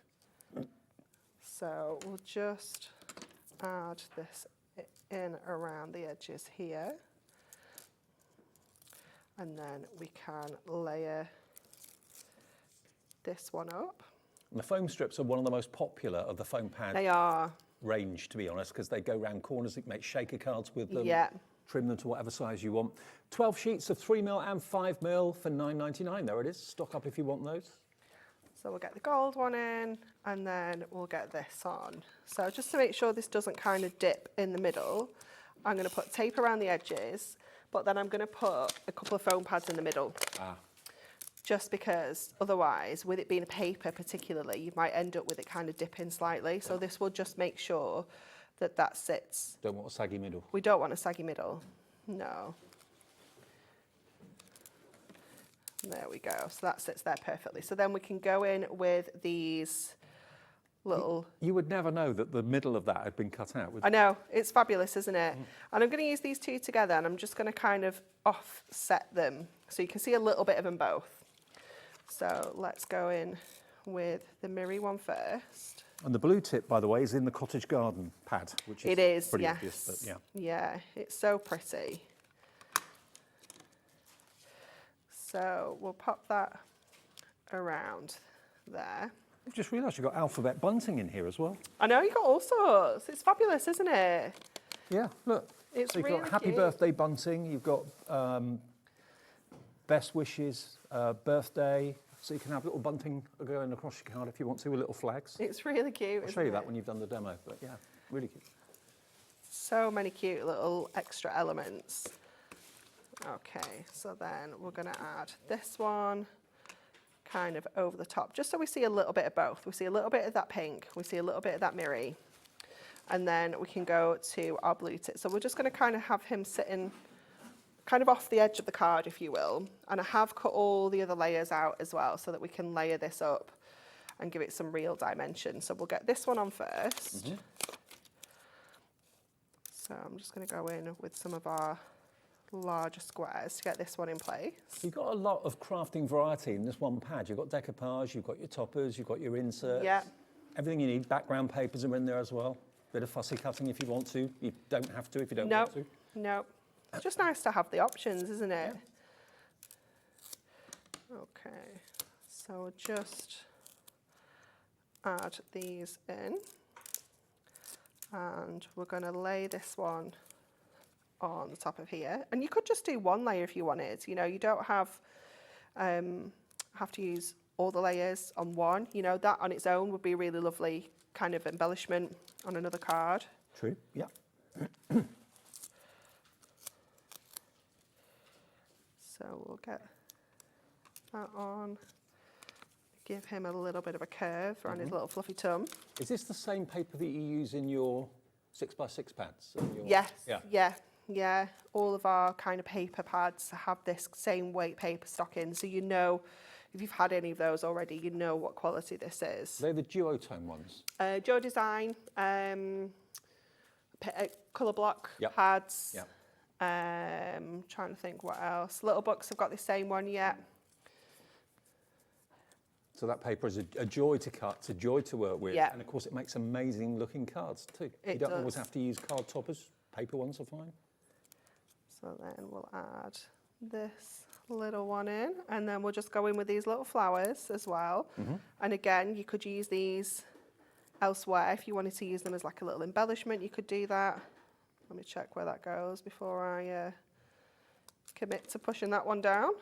So we'll just add this in around the edges here. And then we can layer this one up. And the foam strips are one of the most popular of the foam pad range, to be honest, because they go round corners. You can make shaker cards with them. Yeah. Trim them to whatever size you want. 12 sheets of 3mm and 5mm for £9.99. There it is. Stock up if you want those. So we'll get the gold one in, and then we'll get this on. So just to make sure this doesn't kind of dip in the middle, I'm going to put tape around the edges, but then I'm going to put a couple of foam pads in the middle. Just because otherwise, with it being a paper particularly, you might end up with it kind of dipping slightly. So this will just make sure that that sits. Don't want a saggy middle. We don't want a saggy middle, no. There we go, so that sits there perfectly. So then we can go in with these little... You would never know that the middle of that had been cut out. I know, it's fabulous, isn't it? And I'm going to use these two together, and I'm just going to kind of offset them so you can see a little bit of them both. So let's go in with the mirror one first. And the blue tip, by the way, is in the cottage garden pad, which is pretty obvious, but yeah. Yeah, it's so pretty. So we'll pop that around there. I've just realised you've got alphabet bunting in here as well. I know, you've got all sorts. It's fabulous, isn't it? Yeah, look. It's so you've really got happy cute. birthday bunting, you've got best wishes, birthday, so you can have little bunting going across your card if you want to, with little flags. It's really cute, I'll show you that when you've done the demo, but yeah, really cute. So many cute little extra elements. Okay, so then we're going to add this one kind of over the top, just so we see a little bit of both. We see a little bit of that pink, we see a little bit of that mirror, and then we can go to our blue tip. So we're just going to kind of have him sitting kind of off the edge of the card, if you will, and I have cut all the other layers out as well so that we can layer this up and give it some real dimension. So we'll get this one on first. So I'm just going to go in with some of our larger squares to get this one in place. You've got a lot of crafting variety in this one pad. You've got decoupage, you've got your toppers, you've got your inserts. Yeah. Everything you need. Background papers are in there as well. Bit of fussy cutting if you want to. You don't have to if you don't want to. No. It's just nice to have the options, isn't it? Yeah. Okay. So we'll just add these in. And we're going to lay this one on the top of here. And you could just do one layer if you wanted. You know, you don't have to use all the layers on one. You know, that on its own would be a really lovely kind of embellishment on another card. True, yeah. So we'll get that on. Give him a little bit of a curve around his little fluffy tum. Is this the same paper that you use in your 6x6 pads? Yes, yeah. All of our kind of paper pads have this same weight paper stock in, so you know, if you've had any of those already, you know what quality this is. They're the duotone ones? Joe Design, colour block pads. Yep. Trying to think what else. Little Books have got the same one yet. So that paper is a joy to cut, it's a joy to work with, Yeah. and of course it makes amazing looking cards too. You don't always have to use card toppers, paper ones are fine. So then we'll add this little one in, and then we'll just go in with these little flowers as well. And again, you could use these elsewhere. If you wanted to use them as like a little embellishment, you could do that. Let me check where that goes before I commit to pushing that one down.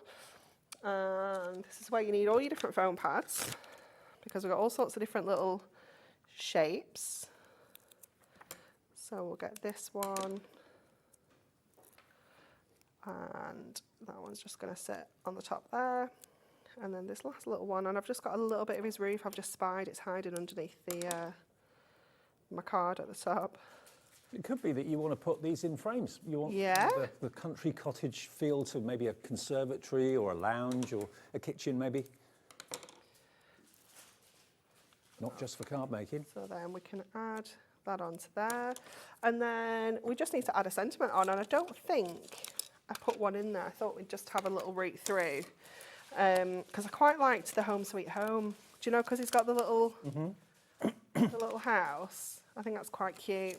And this is where you need all your different foam pads, because we've got all sorts of different little shapes. So we'll get this one, and that one's just going to sit on the top there. And then this last little one, and I've just got a little bit of his roof I've just spied, it's hiding underneath the my card at the top. It could be that you want to put these in frames. You want the country cottage feel to maybe a conservatory or a lounge or a kitchen maybe. Not just for card making. So then we can add that onto there. And then we just need to add a sentiment on, and I don't think I put one in there. I thought we'd just have a little read through. Because I quite liked the Home Sweet Home. Do you know, because he's got the little, the little house. I think that's quite cute.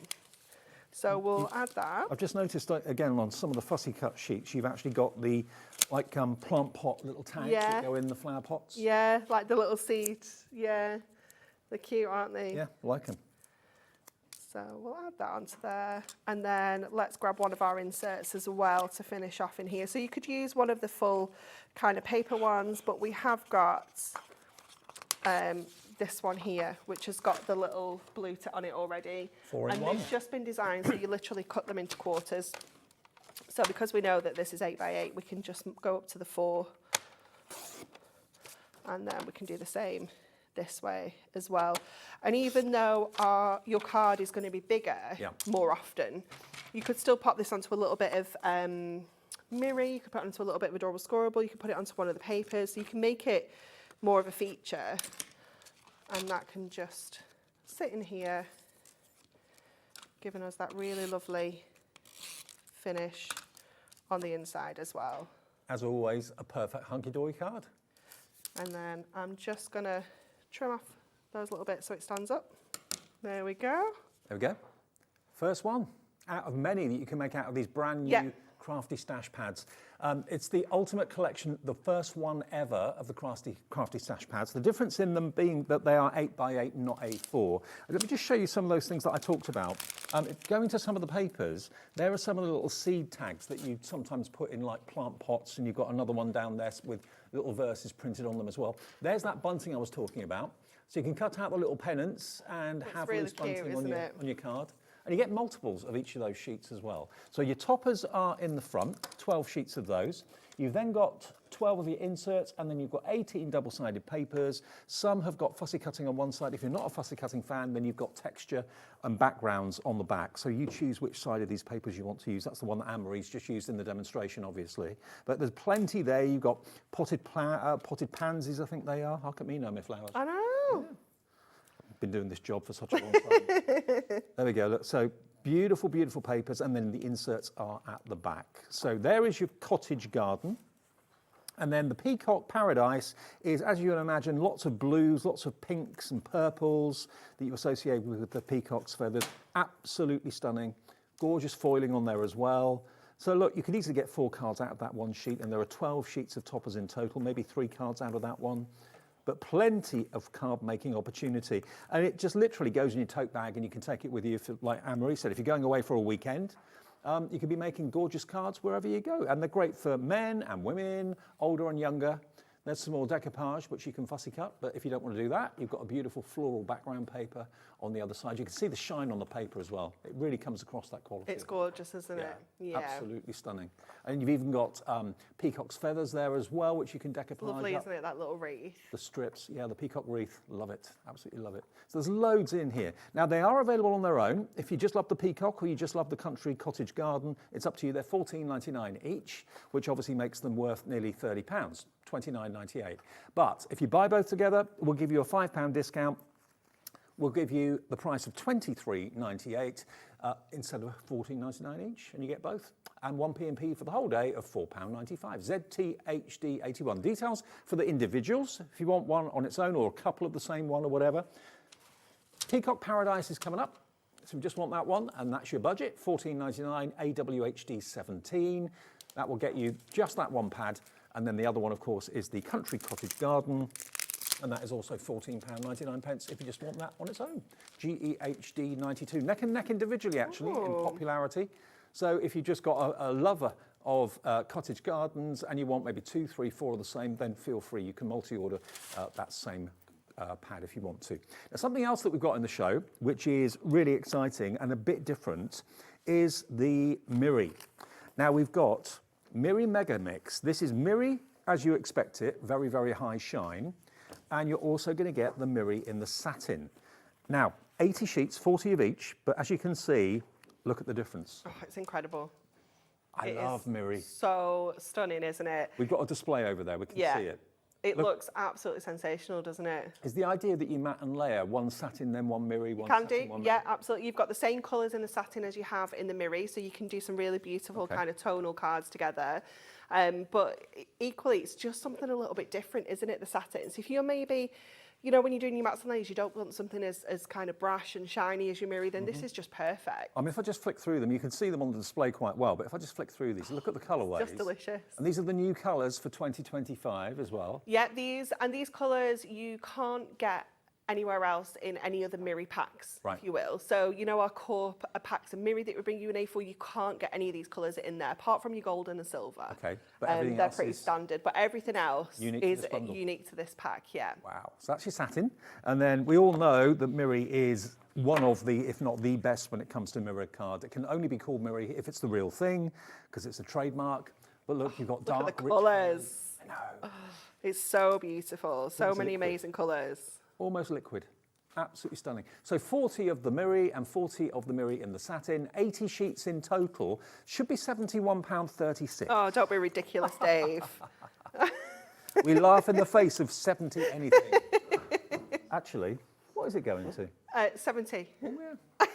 So we'll add that. I've just noticed, again, on some of the fussy cut sheets, you've actually got the, like, plant pot little tags that go in the flower pots. Yeah, like the little seeds. Yeah, they're cute, aren't they? Yeah, I like them. So we'll add that onto there. And then let's grab one of our inserts as well to finish off in here. So you could use one of the full kind of paper ones, but we have got this one here, which has got the little blue tip on it already. 4 in 1. And they've just been designed so you literally cut them into quarters. So because we know that this is 8 by 8, we can just go up to the 4. And then we can do the same this way as well. And even though your card is going to be bigger more often, you could still pop this onto a little bit of mirror, you could put it onto a little bit of adorable scoreable, you could put it onto one of the papers, so you can make it more of a feature. And that can just sit in here, giving us that really lovely finish on the inside as well. As always, a perfect Hunkydory card. And then I'm just going to trim off those little bits so it stands up. There we go. There we go. First one out of many that you can make out of these brand new Crafty stash pads. It's the ultimate collection, the first one ever of the Crafty stash pads. The difference in them being that they are 8 by 8 and not A4. Let me just show you some of those things that I talked about. Going to some of the papers, there are some of the little seed tags that you sometimes put in like plant pots, and you've got another one down there with little verses printed on them as well. There's that bunting I was talking about. So you can cut out the little pennants and have really loose bunting cute, on isn't your card. And you get multiples of each of those sheets as well. So your toppers are in the front, 12 sheets of those. You've then got 12 of your inserts, and then you've got 18 double-sided papers. Some have got fussy cutting on one side. If you're not a fussy cutting fan, then you've got texture and backgrounds on the back. So you choose which side of these papers you want to use. That's the one that Anne-Marie's just used in the demonstration, obviously. But there's plenty there. You've got potted pansies, I think they are. How can me know my flowers? I know. Yeah. Been doing this job for such a long time. There we go. Look, so beautiful, beautiful papers, and then the inserts are at the back. So there is your cottage garden. And then the Peacock Paradise is, as you can imagine, lots of blues, lots of pinks and purples that you associate with the peacock's feathers. Absolutely stunning. Gorgeous foiling on there as well. So look, you could easily get 4 cards out of that one sheet, and there are 12 sheets of toppers in total, maybe 3 cards out of that one. but plenty of card making opportunity. And it just literally goes in your tote bag and you can take it with you, like Anne-Marie said, if you're going away for a weekend, you could be making gorgeous cards wherever you go. And they're great for men and women, older and younger. There's some more decoupage, which you can fussy cut, but if you don't want to do that, you've got a beautiful floral background paper on the other side. You can see the shine on the paper as well. It really comes across that quality. It's gorgeous, isn't it? Yeah. Absolutely stunning. And you've even got peacock's feathers there as well, which you can decoupage. Lovely, isn't it, that little wreath? The strips, yeah, the peacock wreath, love it, absolutely love it. So there's loads in here. Now they are available on their own. If you just love the peacock or you just love the country cottage garden, it's up to you. They're $14.99 each, which obviously makes them worth nearly £30, $29.98. But if you buy both together, we'll give you a £5 discount. We'll give you the price of $23.98 instead of $14.99 each, and you get both. And 1p&p for the whole day of £4.95. ZTHD81. Details for the individuals, if you want one on its own or a couple of the same one or whatever. Peacock Paradise is coming up. So we just want that one, and that's your budget, $14.99, AWHD 17. That will get you just that one pad. And then the other one, of course, is the Country Cottage Garden. And that is also £14.99 if you just want that on its own. GEHD 92, neck and neck individually actually in popularity. So if you've just got a lover of cottage gardens and you want maybe 2, 3, 4 of the same, then feel free. You can multi-order that same pad if you want to. Now, something else that we've got in the show, which is really exciting and a bit different, is the Miri. Now we've got Miri Mega Mix. This is Miri as you expect it, very, very high shine. And you're also going to get the Miri in the satin. Now, 80 sheets, 40 of each, but as you can see, look at the difference. Oh, it's incredible. I love Miri. So stunning, isn't it? We've got a display over there, we can see it. It looks absolutely sensational, doesn't it? Is the idea that you mat and layer, one satin, then one Miri, one can satin, do, one yeah, absolutely. You've got the same colours in the satin as you have in the Miri, so you can do some really beautiful kind of tonal cards together. But equally, it's just something a little bit different, isn't it, the satin? So if you're maybe, you know, when you're doing your mats and layers, you don't want something as kind of brash and shiny as your Miri, then this is just perfect. I mean, if I just flick through them, you can see them on the display quite well, but if I just flick through these, look at the colourways. Just delicious. And these are the new colours for 2025 as well. Yeah, these colours you can't get anywhere else in any other Miri packs, if you will. So, you know, our core packs of Miri that we bring you in A4, you can't get any of these colours in there, apart from your gold and the silver. Okay, but everything they're else pretty is standard, but everything else is unique to this pack, yeah. Wow, so that's your satin. And then we all know that Miri is one of the, if not the best when it comes to Miri card. It can only be called Miri if it's the real thing, because it's a trademark. But look, you've got dark, look at the rich colours. I know. It's so beautiful, so many amazing colours. Almost liquid. Absolutely stunning. So 40 of the Miri and 40 of the Miri in the satin, 80 sheets in total, should be £71.36. Oh, don't be ridiculous, Dave. We laugh in the face of 70 anything. Actually, what is it going to? 70. Oh, yeah.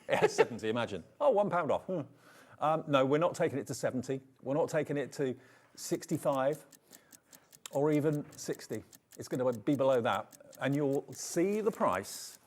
Yeah, 70, imagine. Oh, £1 off. No, we're not taking it to 70. We're not taking it to 65 or even 60. It's going to be below that. And you'll see the price.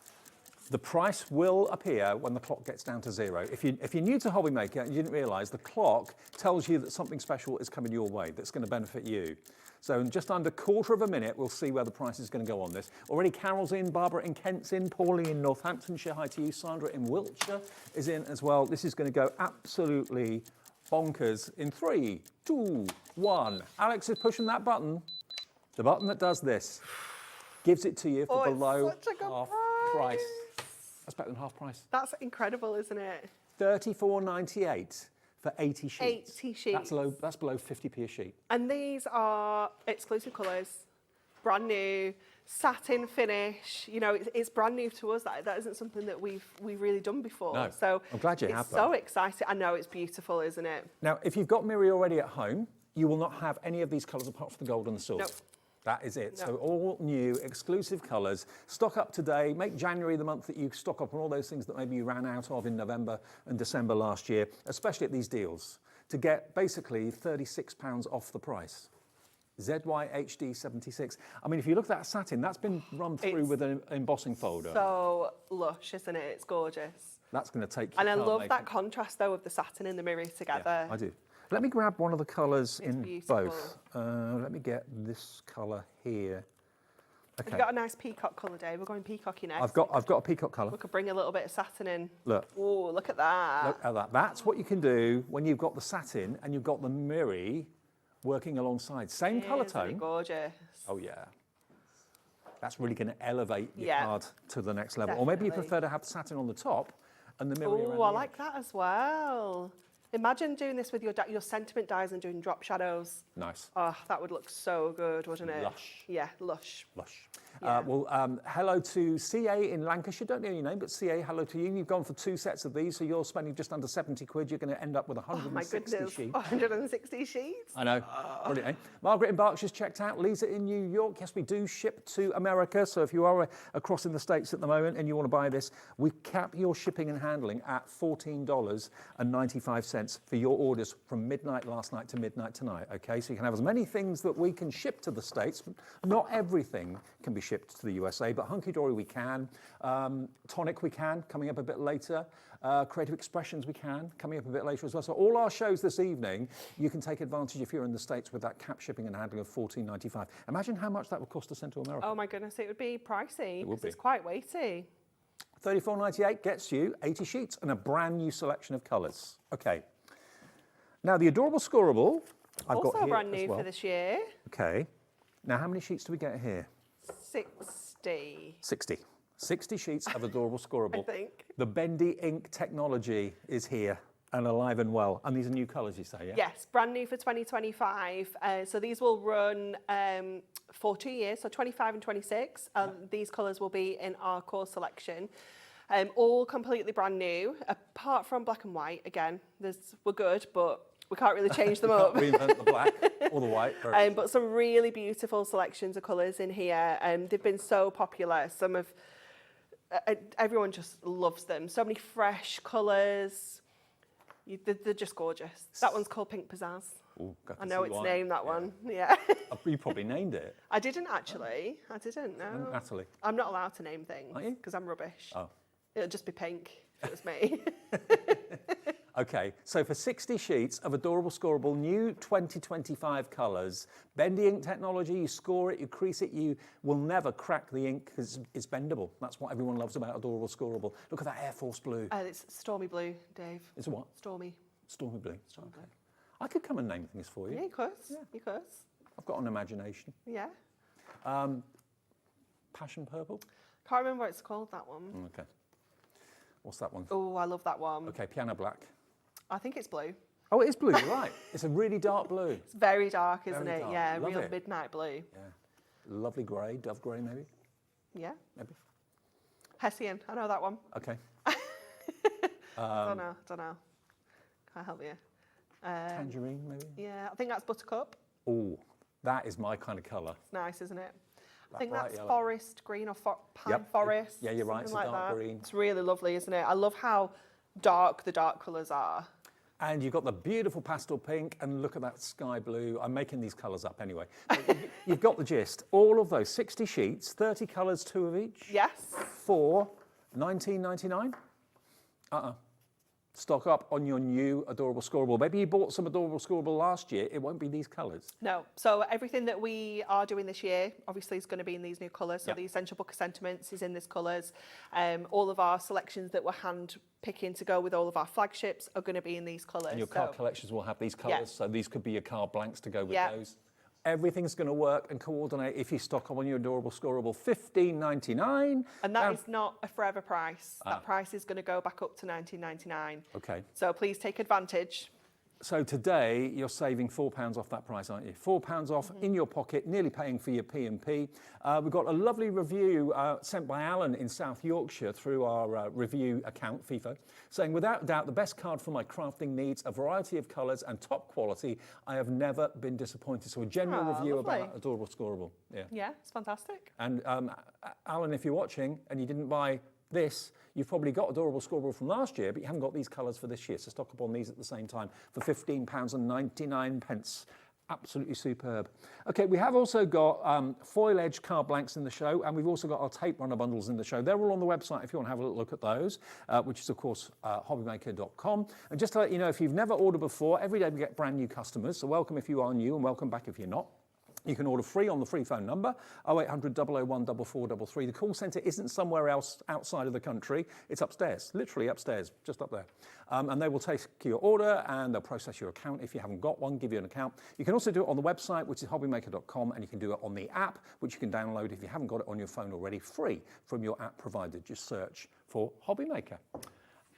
The price will appear when the clock gets down to 0. If you're new to Hobby Maker and you didn't realise, the clock tells you that something special is coming your way that's going to benefit you. So in just under a quarter of a minute, we'll see where the price is going to go on this. Already Carol's in, Barbara in Kent's in, Paulie in Northamptonshire, hi to you, Sandra in Wiltshire is in as well. This is going to go absolutely bonkers in 3, 2, 1. Alex is pushing that button. The button that does this. Gives it to you for below half price. That's better than half price. That's incredible, isn't it? $34.98 for 80 sheets. 80 sheets. That's below 50p a sheet. And these are exclusive colours, brand new, satin finish. You know, it's brand new to us. That isn't something that we've really done before. No, so I'm glad you have It's so exciting. I know, it's beautiful, isn't it? Now, if you've got Miri already at home, you will not have any of these colours apart from the gold and the silver. Nope. That is it. No. So all new, exclusive colours. Stock up today. Make January the month that you stock up on all those things that maybe you ran out of in November and December last year, especially at these deals, to get basically £36 off the price. ZYHD 76. I mean, if you look at that satin, that's been run through with an embossing folder. So lush, isn't it? It's gorgeous. That's going to take you. And I love that contrast, though, of the satin and the Miri together. Yeah, I do. Let me grab one of the colours in beautiful. both. Let me get this colour here. You've got a nice peacock colour, Dave. We're going peacocky next. I've got a peacock colour. We could bring a little bit of satin in. Look. Oh, look at that. Look at that. That's what you can do when you've got the satin and you've got the mirror working alongside. Same colour tone. Isn't it gorgeous? Oh, yeah. That's really going to elevate your card to the next level. Definitely. Or maybe you prefer to have the satin on the top and the mirror around Oh, I the like that as well. Imagine doing this with your sentiment dies and doing drop shadows. Nice. Oh, that would look so good, wouldn't it? Lush. Yeah, lush. Lush. Yeah. Hello to CA in Lancashire. Don't know your name, but CA, hello to you. You've gone for 2 sets of these, so you're spending just under 70 quid. You're going to end up with 160 sheets. 160 sheets? I know. Brilliant, eh? Margaret in Berkshire's checked out. Lisa in New York. Yes, we do ship to America. So if you are across in the States at the moment and you want to buy this, we cap your shipping and handling at $14.95 for your orders from midnight last night to midnight tonight. Okay, so you can have as many things that we can ship to the States. Not everything can be shipped to the USA, but Hunkydory we can. Tonic we can, coming up a bit later. Creative Expressions we can, coming up a bit later as well. So all our shows this evening, you can take advantage if you're in the States with that cap shipping and handling of $14.95. Imagine how much that would cost to send to America. Oh my goodness, it would be pricey. It would be. It's quite weighty. $34.98 gets you 80 sheets and a brand new selection of colours. Okay. Now the Adorable Scoreable, I've also got here brand as new well. for this year. Okay. Now how many sheets do we get here? 60. 60 sheets of Adorable Scoreable. I think. The bendy ink technology is here and alive and well. And these are new colours, you say, yeah? Yes, brand new for 2025. So these will run for 2 years, so 25 and 26. These colours will be in our core selection. All completely brand new, apart from black and white. Again, we're good, but we can't really change them up. Reinvent the black or the white. But some really beautiful selections of colours in here. They've been so popular. Everyone just loves them. So many fresh colours. They're just gorgeous. That one's called Pink Pizzazz. Ooh, I know it's named that one. Yeah. You probably named it. I didn't actually. I didn't, no. Natalie. I'm not allowed to name things Are you? because I'm rubbish. Oh. It'll just be pink if it was me. Okay, so for 60 sheets of Adorable Scoreable, new 2025 colours, bendy ink technology, you score it, you crease it, you will never crack the ink because it's bendable. That's what everyone loves about Adorable Scoreable. Look at that Air Force blue. It's Stormy Blue, Dave. It's a what? Stormy. Stormy blue. Stormy blue. I could come and name things for you. Yeah, you could. Yeah. You could. I've got an imagination. Yeah. Passion purple? Can't remember what it's called, that one. Okay. What's that one? Oh, I love that one. Okay, piano black. I think it's blue. Oh, it is blue, you're right. It's a really dark blue. It's very dark, isn't Very it? dark. Yeah, Love real it. midnight blue. Yeah. Lovely grey, dove grey maybe? Yeah. Maybe. Hessian, I know that one. Okay. Don't know. Can't help you. Tangerine maybe? Yeah, I think that's Buttercup. Oh, that is my kind of colour. It's nice, isn't it? I That think bright that's yellow. forest green or pine Yep. forest. Yeah, you're right, it's a something like dark that. green. It's really lovely, isn't it? I love how dark the dark colours are. And you've got the beautiful pastel pink, and look at that sky blue. I'm making these colours up anyway. But you've got the gist. All of those 60 sheets, 30 colours, 2 of each. Yes. For $19.99. Stock up on your new Adorable Scoreable. Maybe you bought some Adorable Scoreable last year. It won't be these colours. No. So everything that we are doing this year, obviously, is going to be in these new colours. So the Essential Book of Sentiments is in this colours. All of our selections that we're hand picking to go with all of our flagships are going to be in these colours. And your card collections will have these colours. Yeah. So these could be your card blanks to go with Yeah. those. Everything's going to work and coordinate if you stock up on your Adorable Scoreable. $15.99. And that is not a forever price. That price is going to go back up to $19.99. Okay. So please take advantage. So today you're saving £4 off that price, aren't you? £4 off in your pocket, nearly paying for your P&P. We've got a lovely review sent by Alan in South Yorkshire through our review account, FIFO, saying, without doubt, the best card for my crafting needs, a variety of colours and top quality. I have never been disappointed. So a general review lovely. about Adorable Scoreable. Yeah. Yeah, it's fantastic. And Alan, if you're watching and you didn't buy this, you've probably got Adorable Scoreable from last year, but you haven't got these colours for this year. So stock up on these at the same time for £15.99. Absolutely superb. Okay, we have also got foil edge card blanks in the show, and we've also got our tape runner bundles in the show. They're all on the website if you want to have a little look at those, which is, of course, hobbymaker.com. And just to let you know, if you've never ordered before, every day we get brand new customers. So welcome if you are new and welcome back if you're not. You can order free on the free phone number, 0800 001 4433. The call centre isn't somewhere else outside of the country. It's upstairs, literally upstairs, just up there. And they will take your order and they'll process your account if you haven't got one, give you an account. You can also do it on the website, which is hobbymaker.com, and you can do it on the app, which you can download if you haven't got it on your phone already, free from your app provider. Just search for Hobbymaker.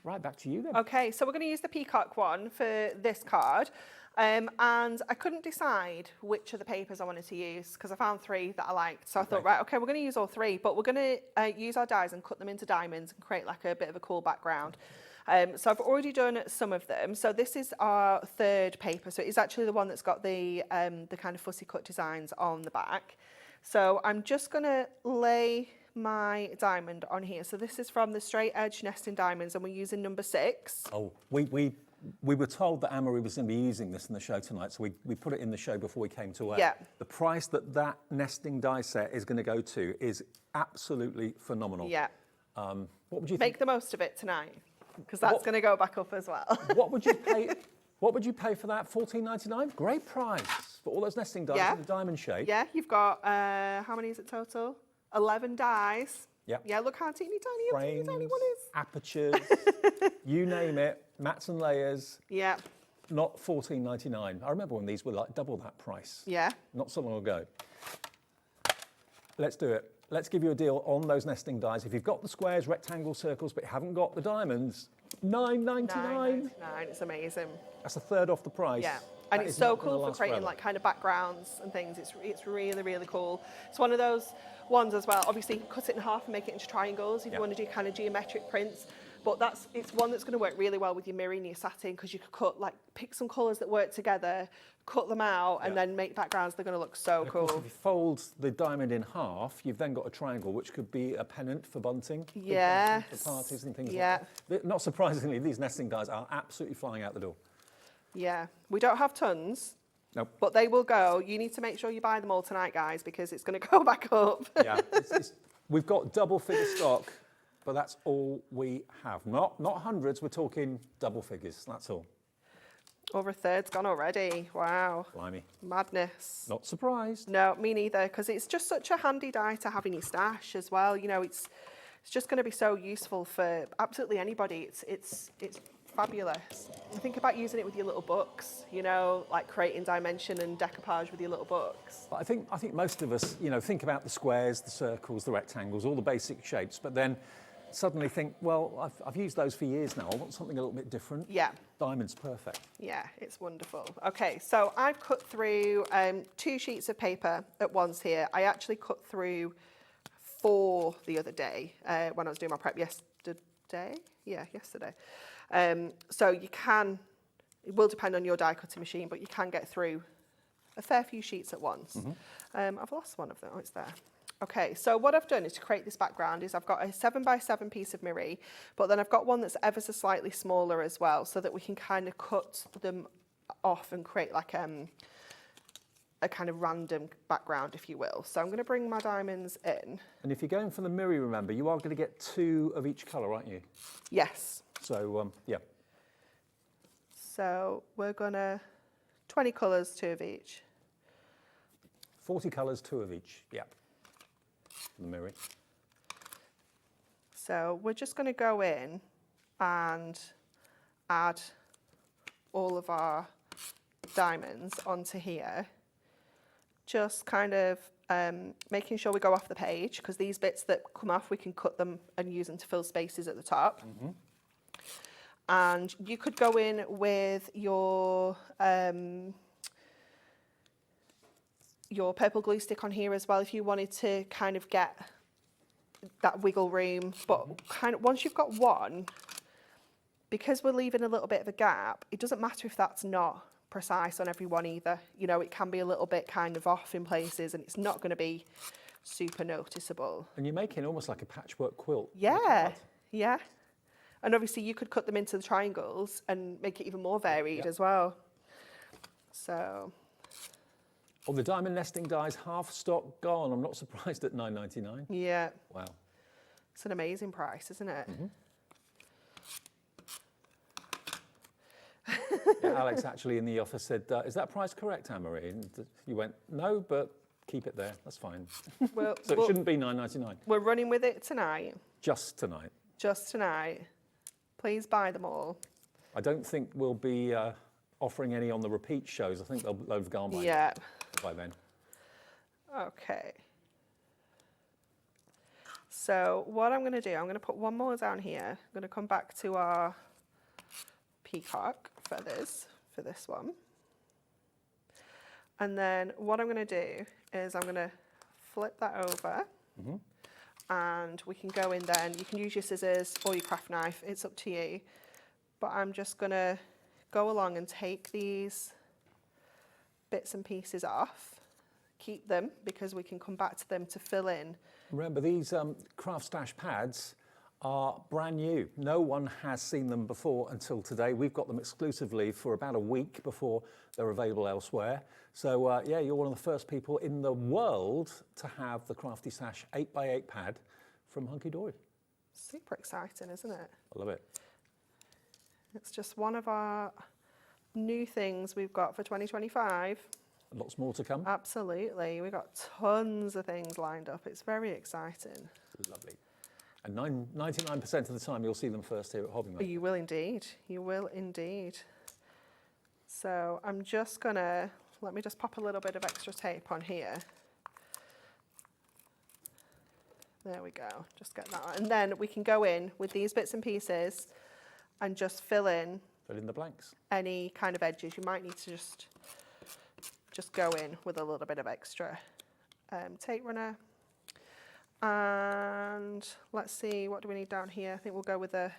Right, back to you then. Okay, so we're going to use the peacock one for this card. And I couldn't decide which of the papers I wanted to use because I found 3 that I liked. So I thought, right, okay, we're going to use all 3, but we're going to use our dies and cut them into diamonds and create like a bit of a cool background. So I've already done some of them. So this is our 3rd paper. So it's actually the one that's got the kind of fussy cut designs on the back. So I'm just going to lay my diamond on here. So this is from the Straight Edge Nesting Diamonds and we're using number 6. Oh, we were told that Anne-Marie was going to be using this in the show tonight, so we put it in the show before we came to air. Yeah. The price that nesting die set is going to go to is absolutely phenomenal. Yeah. What would you Make the most of it tonight, because that's going to go back up as well. What would you pay? What would you pay for that? $14.99. Great price for all those nesting dies in the diamond shape. Yeah, you've got how many is it total? 11 dies. Yeah. Yeah, look how teeny tiny one is. Apertures, you name it, mats and layers. Yeah. Not $14.99. I remember when these were like double that price. Yeah. Not so long ago. Let's do it. Let's give you a deal on those nesting dies. If you've got the squares, rectangles, circles, but you haven't got the diamonds, $9.99. $9.99. It's amazing. That's a third off the price. Yeah. And it's so cool for creating like kind of backgrounds and things. It's really, really cool. It's one of those ones as well. Obviously, you can cut it in half and make it into triangles if you want to do kind of geometric prints. But it's one that's going to work really well with your mirroring and your satin, because you could pick some colours that work together, cut them out, and then make backgrounds. They're going to look so cool. If you fold the diamond in half, you've then got a triangle, which could be a pennant for bunting. Yes. For parties and things like that. Not surprisingly, these nesting dies are absolutely flying out the door. Yeah. We don't have tons. Nope. But they will go. You need to make sure you buy them all tonight, guys, because it's going to go back up. Yeah. We've got double figure stock, but that's all we have. Not hundreds, we're talking double figures, that's all. Over a third's gone already. Wow. Blimey. Madness. Not surprised. No, me neither, because it's just such a handy die to have in your stash as well. You know, it's just going to be so useful for absolutely anybody. It's fabulous. And think about using it with your little books, you know, like creating dimension and decoupage with your little books. But I think most of us, you know, think about the squares, the circles, the rectangles, all the basic shapes, but then suddenly think, well, I've used those for years now. I want something a little bit different. Yeah. Diamond's perfect. Yeah, it's wonderful. Okay, so I've cut through 2 sheets of paper at once here. I actually cut through 4 the other day when I was doing my prep yesterday. Yeah, yesterday. So you can, it will depend on your die cutting machine, but you can get through a fair few sheets at once. I've lost one of them. Oh, it's there. Okay, so what I've done is to create this background is I've got a 7x7 piece of mirror, but then I've got one that's ever so slightly smaller as well, so that we can kind of cut them off and create like a kind of random background, if you will. So I'm going to bring my diamonds in. And if you're going for the mirror, remember, you are going to get 2 of each colour, aren't you? Yes. So, yeah. So we're going to 20 colours, 2 of each. 40 colours, 2 of each, yeah. The mirror. So we're just going to go in and add all of our diamonds onto here. Just kind of making sure we go off the page, because these bits that come off, we can cut them and use them to fill spaces at the top. And you could go in with your purple glue stick on here as well if you wanted to kind of get that wiggle room. But kind of once you've got one, because we're leaving a little bit of a gap, it doesn't matter if that's not precise on every one either. You know, it can be a little bit kind of off in places and it's not going to be super noticeable. And you're making almost like a patchwork quilt. Yeah, yeah. And obviously you could cut them into the triangles and make it even more varied as well. So... Oh, the diamond nesting dies, half stock gone. I'm not surprised at $9.99. Yeah. Wow. It's an amazing price, isn't it? Yeah, Alex actually in the office said, is that price correct, Anne-Marie? And you went, no, but keep it there, that's fine. Well, So it shouldn't be £9.99. We're running with it tonight. Just tonight. Just tonight. Please buy them all. I don't think we'll be offering any on the repeat shows. I think they'll have gone by then. Okay. So what I'm going to do, I'm going to put one more down here. I'm going to come back to our peacock feathers for this one. And then what I'm going to do is I'm going to flip that over. And we can go in then. You can use your scissors or your craft knife. It's up to you. But I'm just going to go along and take these bits and pieces off. Keep them because we can come back to them to fill in. Remember, these Craft Stash pads are brand new. No one has seen them before until today. We've got them exclusively for about a week before they're available elsewhere. So yeah, you're one of the first people in the world to have the Crafty Stash 8x8 pad from Hunkydory. Super exciting, isn't it? I love it. It's just one of our new things we've got for 2025. Lots more to come. Absolutely. We've got tons of things lined up. It's very exciting. Lovely. And 99% of the time you'll see them first here at Hobbymaker. You will indeed. You will indeed. So I'm just going to, let me just pop a little bit of extra tape on here. There we go. Just get that on. And then we can go in with these bits and pieces and just fill in the blanks. Any kind of edges. You might need to just go in with a little bit of extra tape runner. And let's see, what do we need down here? I think we'll go with the,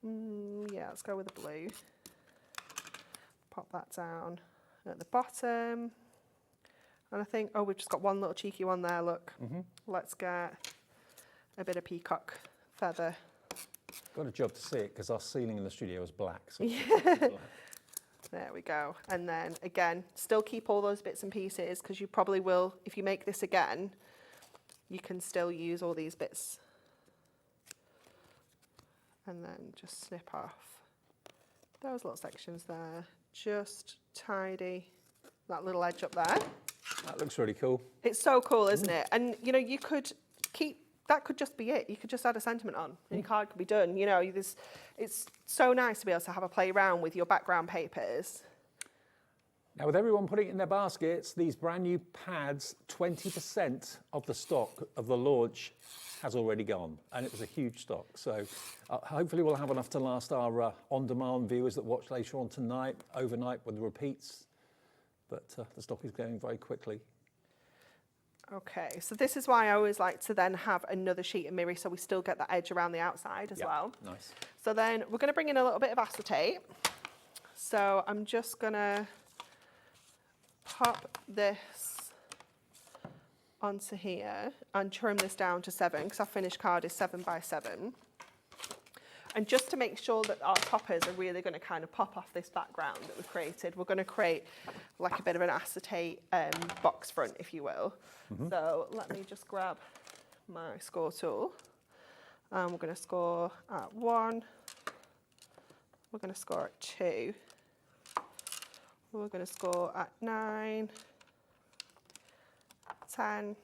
yeah, let's go with the blue. Pop that down at the bottom. And I think, oh, we've just got one little cheeky one there, look. Let's get a bit of peacock feather. Got a job to see it because our ceiling in the studio is black. So There we go. And then again, still keep all those bits and pieces because you probably will, if you make this again, you can still use all these bits. And then just snip off those little sections there. Just tidy that little edge up there. That looks really cool. It's so cool, isn't it? And you know, you could keep, that could just be it. You could just add a sentiment on and your card could be done. You know, it's so nice to be able to have a play around with your background papers. Now, with everyone putting it in their baskets, these brand new pads, 20% of the stock of the launch has already gone, and it was a huge stock. So hopefully we'll have enough to last our on-demand viewers that watch later on tonight, overnight with the repeats. But the stock is going very quickly. Okay, so this is why I always like to then have another sheet of mirror so we still get that edge around the outside as well. Nice. So then we're going to bring in a little bit of acetate. So I'm just going to pop this onto here and trim this down to 7 because our finished card is 7 by 7. And just to make sure that our toppers are really going to kind of pop off this background that we've created, we're going to create like a bit of an acetate box front, if you will. So let me just grab my score tool. We're going to score at 1. We're going to score at 2. We're going to score at 9, 10, and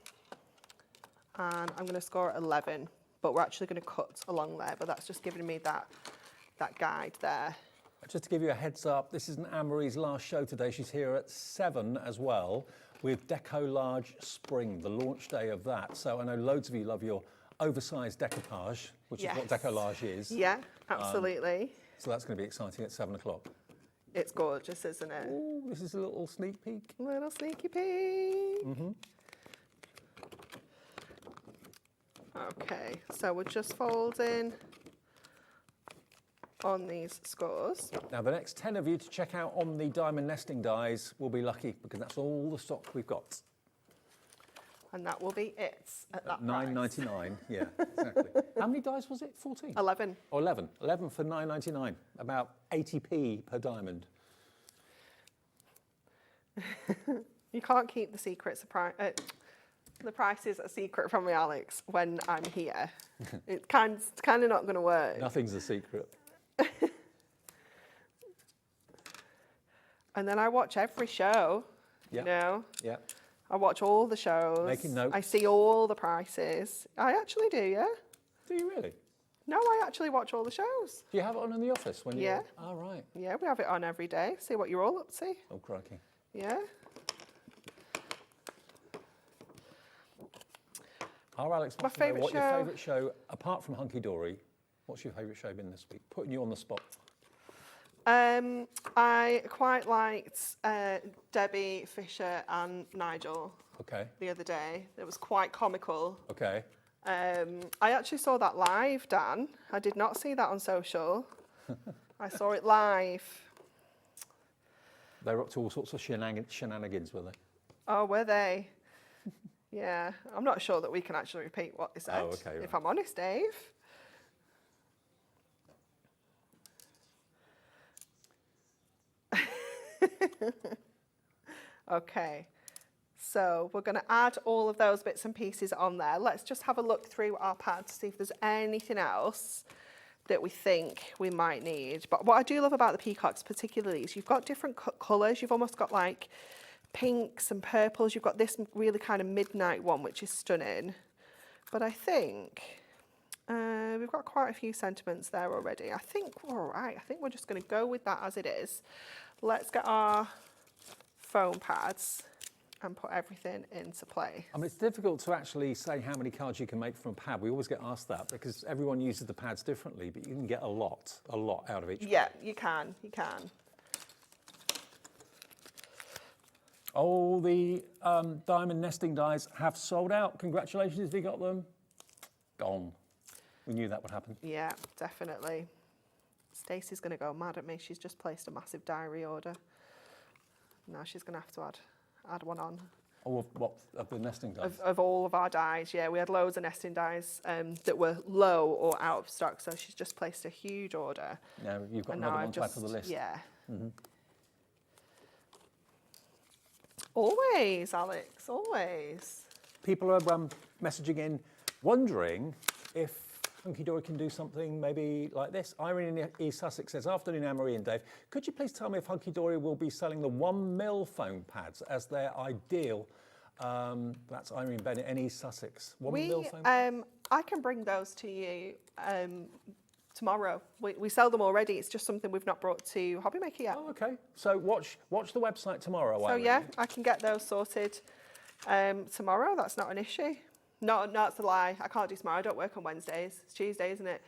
I'm going to score at 11. But we're actually going to cut along there, but that's just giving me that guide there. Just to give you a heads up, this isn't Anne-Marie's last show today. She's here at 7 as well with Deco-Large Spring, the launch day of that. So I know loads of you love your oversized decoupage, which is what Deco-Large is. Yeah, absolutely. So that's going to be exciting at 7 o'clock. It's gorgeous, isn't it? Ooh, this is a little sneak peek. Little sneaky peek. Okay, so we're just folding on these scores. Now, the next 10 of you to check out on the diamond nesting dies will be lucky because that's all the stock we've got. And that will be it at that $9.99. Yeah, exactly. How many dies was it? 14? 11. Oh, 11. 11 for $9.99. About 80p per diamond. You can't keep the secret surprise. The price is a secret from me, Alex, when I'm here. It's kind of not going to work. Nothing's a secret. And then I watch every show, Yeah. you know. Yeah. I watch all the shows. Making notes. I see all the prices. I actually do, yeah. Do you really? No, I actually watch all the shows. Do you have it on in the office when Yeah. you? Oh, right. Yeah, we have it on every day. See what you're all up to. Oh, crikey. Yeah. Our Alex My wants to know favourite what your show. favourite show, apart from Hunkydory, what's your favourite show been this week? Putting you on the spot. I quite liked Debbie, Fisher and Nigel Okay. the other day. It was quite comical. Okay. I actually saw that live, Dan. I did not see that on social. I saw it live. They were up to all sorts of shenanigans, were they? Oh, were they? Yeah, I'm not sure that we can actually repeat what they said, Oh, okay, if right. I'm honest, Dave. Okay, so we're going to add all of those bits and pieces on there. Let's just have a look through our pad to see if there's anything else that we think we might need. But what I do love about the peacocks particularly is you've got different colours. You've almost got like pinks and purples. You've got this really kind of midnight one, which is stunning. But I think we've got quite a few sentiments there already. I think we're all right. I think we're just going to go with that as it is. Let's get our foam pads and put everything into play. I mean, it's difficult to actually say how many cards you can make from a pad. We always get asked that because everyone uses the pads differently, but you can get a lot out of each. Yeah, you can. Oh, the diamond nesting dies have sold out. Congratulations if you got them. Gone. We knew that would happen. Yeah, definitely. Stacey's going to go mad at me. She's just placed a massive diary order. Now she's going to have to add one on. Oh, of the nesting dies? Of all of our dies, yeah. We had loads of nesting dies that were low or out of stock, so she's just placed a huge order. Now you've got And another now one type of the list. Yeah. Mm-hmm. Always, Alex, always. People are messaging in, wondering if Hunkydory can do something maybe like this. Irene in East Sussex says, afternoon, Anne-Marie and Dave. Could you please tell me if Hunkydory will be selling the 1mm foam pads as their ideal? That's Irene Bennett in East Sussex. 1mm foam? I can bring those to you tomorrow. We sell them already. It's just something we've not brought to Hobby Maker yet. Oh, okay. So watch the website tomorrow. So Irene. yeah, I can get those sorted tomorrow. That's not an issue. No, that's a lie. I can't do tomorrow. I don't work on Wednesdays. It's Tuesday, isn't it?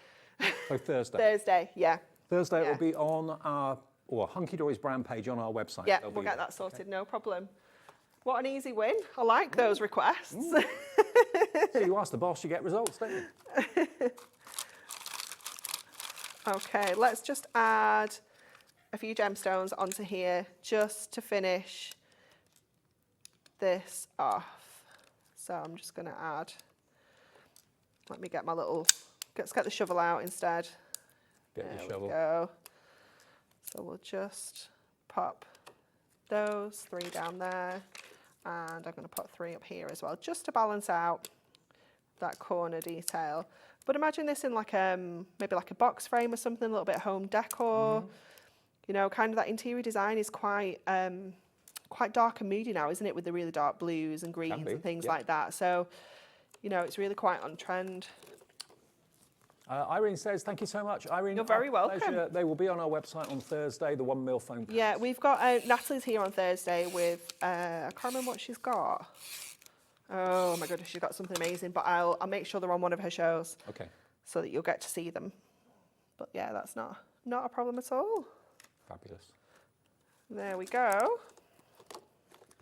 So Thursday. Thursday, yeah. Thursday Yeah. it will be on our Hunkydory's brand page on our website. Yeah, They'll we'll be get there. that sorted. No problem. What an easy win. I like those requests. So you ask the boss, you get results, don't you? Okay, let's just add a few gemstones onto here just to finish this off. So I'm just going to add, let me get my little, let's get the shovel out instead. Get there your shovel. we go. So we'll just pop those 3 down there, and I'm going to put 3 up here as well, just to balance out that corner detail. But imagine this in like maybe like a box frame or something, a little bit of home decor. You know, kind of that interior design is quite dark and moody now, isn't it? With the really dark blues and greens and things like that. So, you know, it's really quite on trend. Irene says, thank you so much. Irene, You're very welcome. pleasure. They will be on our website on Thursday, the 1mm foam pads. Yeah, we've got Natalie's here on Thursday with I can't remember what she's got. Oh my goodness, she's got something amazing. But I'll make sure they're on one of her shows. Okay. So that you'll get to see them. But yeah, that's not a problem at all. Fabulous. There we go.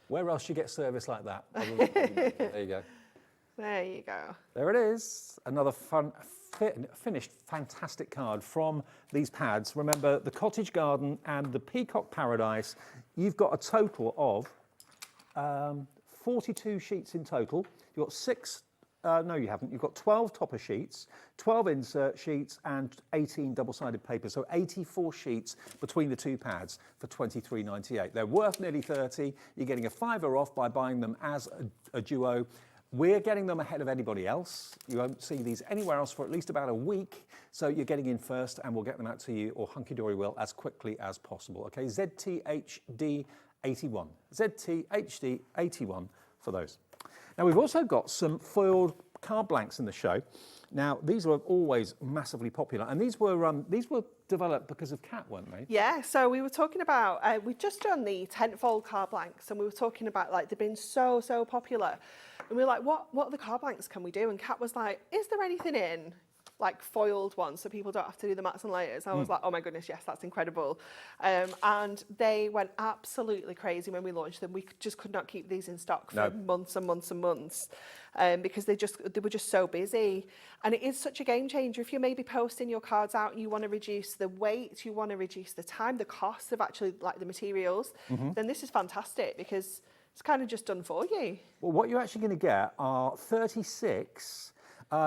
Where else do you get service like that? There you go. There you go. There it is. Another finished, fantastic card from these pads. Remember, the Cottage Garden and the Peacock Paradise. You've got a total of 42 sheets in total. You've got 6, no you haven't, you've got 12 topper sheets, 12 insert sheets and 18 double-sided papers, so 84 sheets between the 2 pads for $23.98. They're worth nearly 30. You're getting a £5 off by buying them as a duo. We're getting them ahead of anybody else. You won't see these anywhere else for at least about a week. So you're getting in first and we'll get them out to you, or Hunkydory will, as quickly as possible. Okay, ZTHD81. ZTHD81 for those. Now we've also got some foiled card blanks in the show. Now these were always massively popular, and these were developed because of Kat, weren't they? Yeah, so we were talking about, we've just done the tentfold card blanks, and we were talking about, like, they've been so popular. And we were like, what other card blanks can we do? And Kat was like, is there anything in, like, foiled ones so people don't have to do the mats and layers? I was like, oh my goodness, yes, that's incredible. And they went absolutely crazy when we launched them. We just could not keep these in stock for months and months and months. Because they were just so busy. And it is such a game changer. If you're maybe posting your cards out and you want to reduce the weight, you want to reduce the time, the cost of actually, like, the materials, then this is fantastic because it's kind of just done for you. Well, what you're actually going to get are 36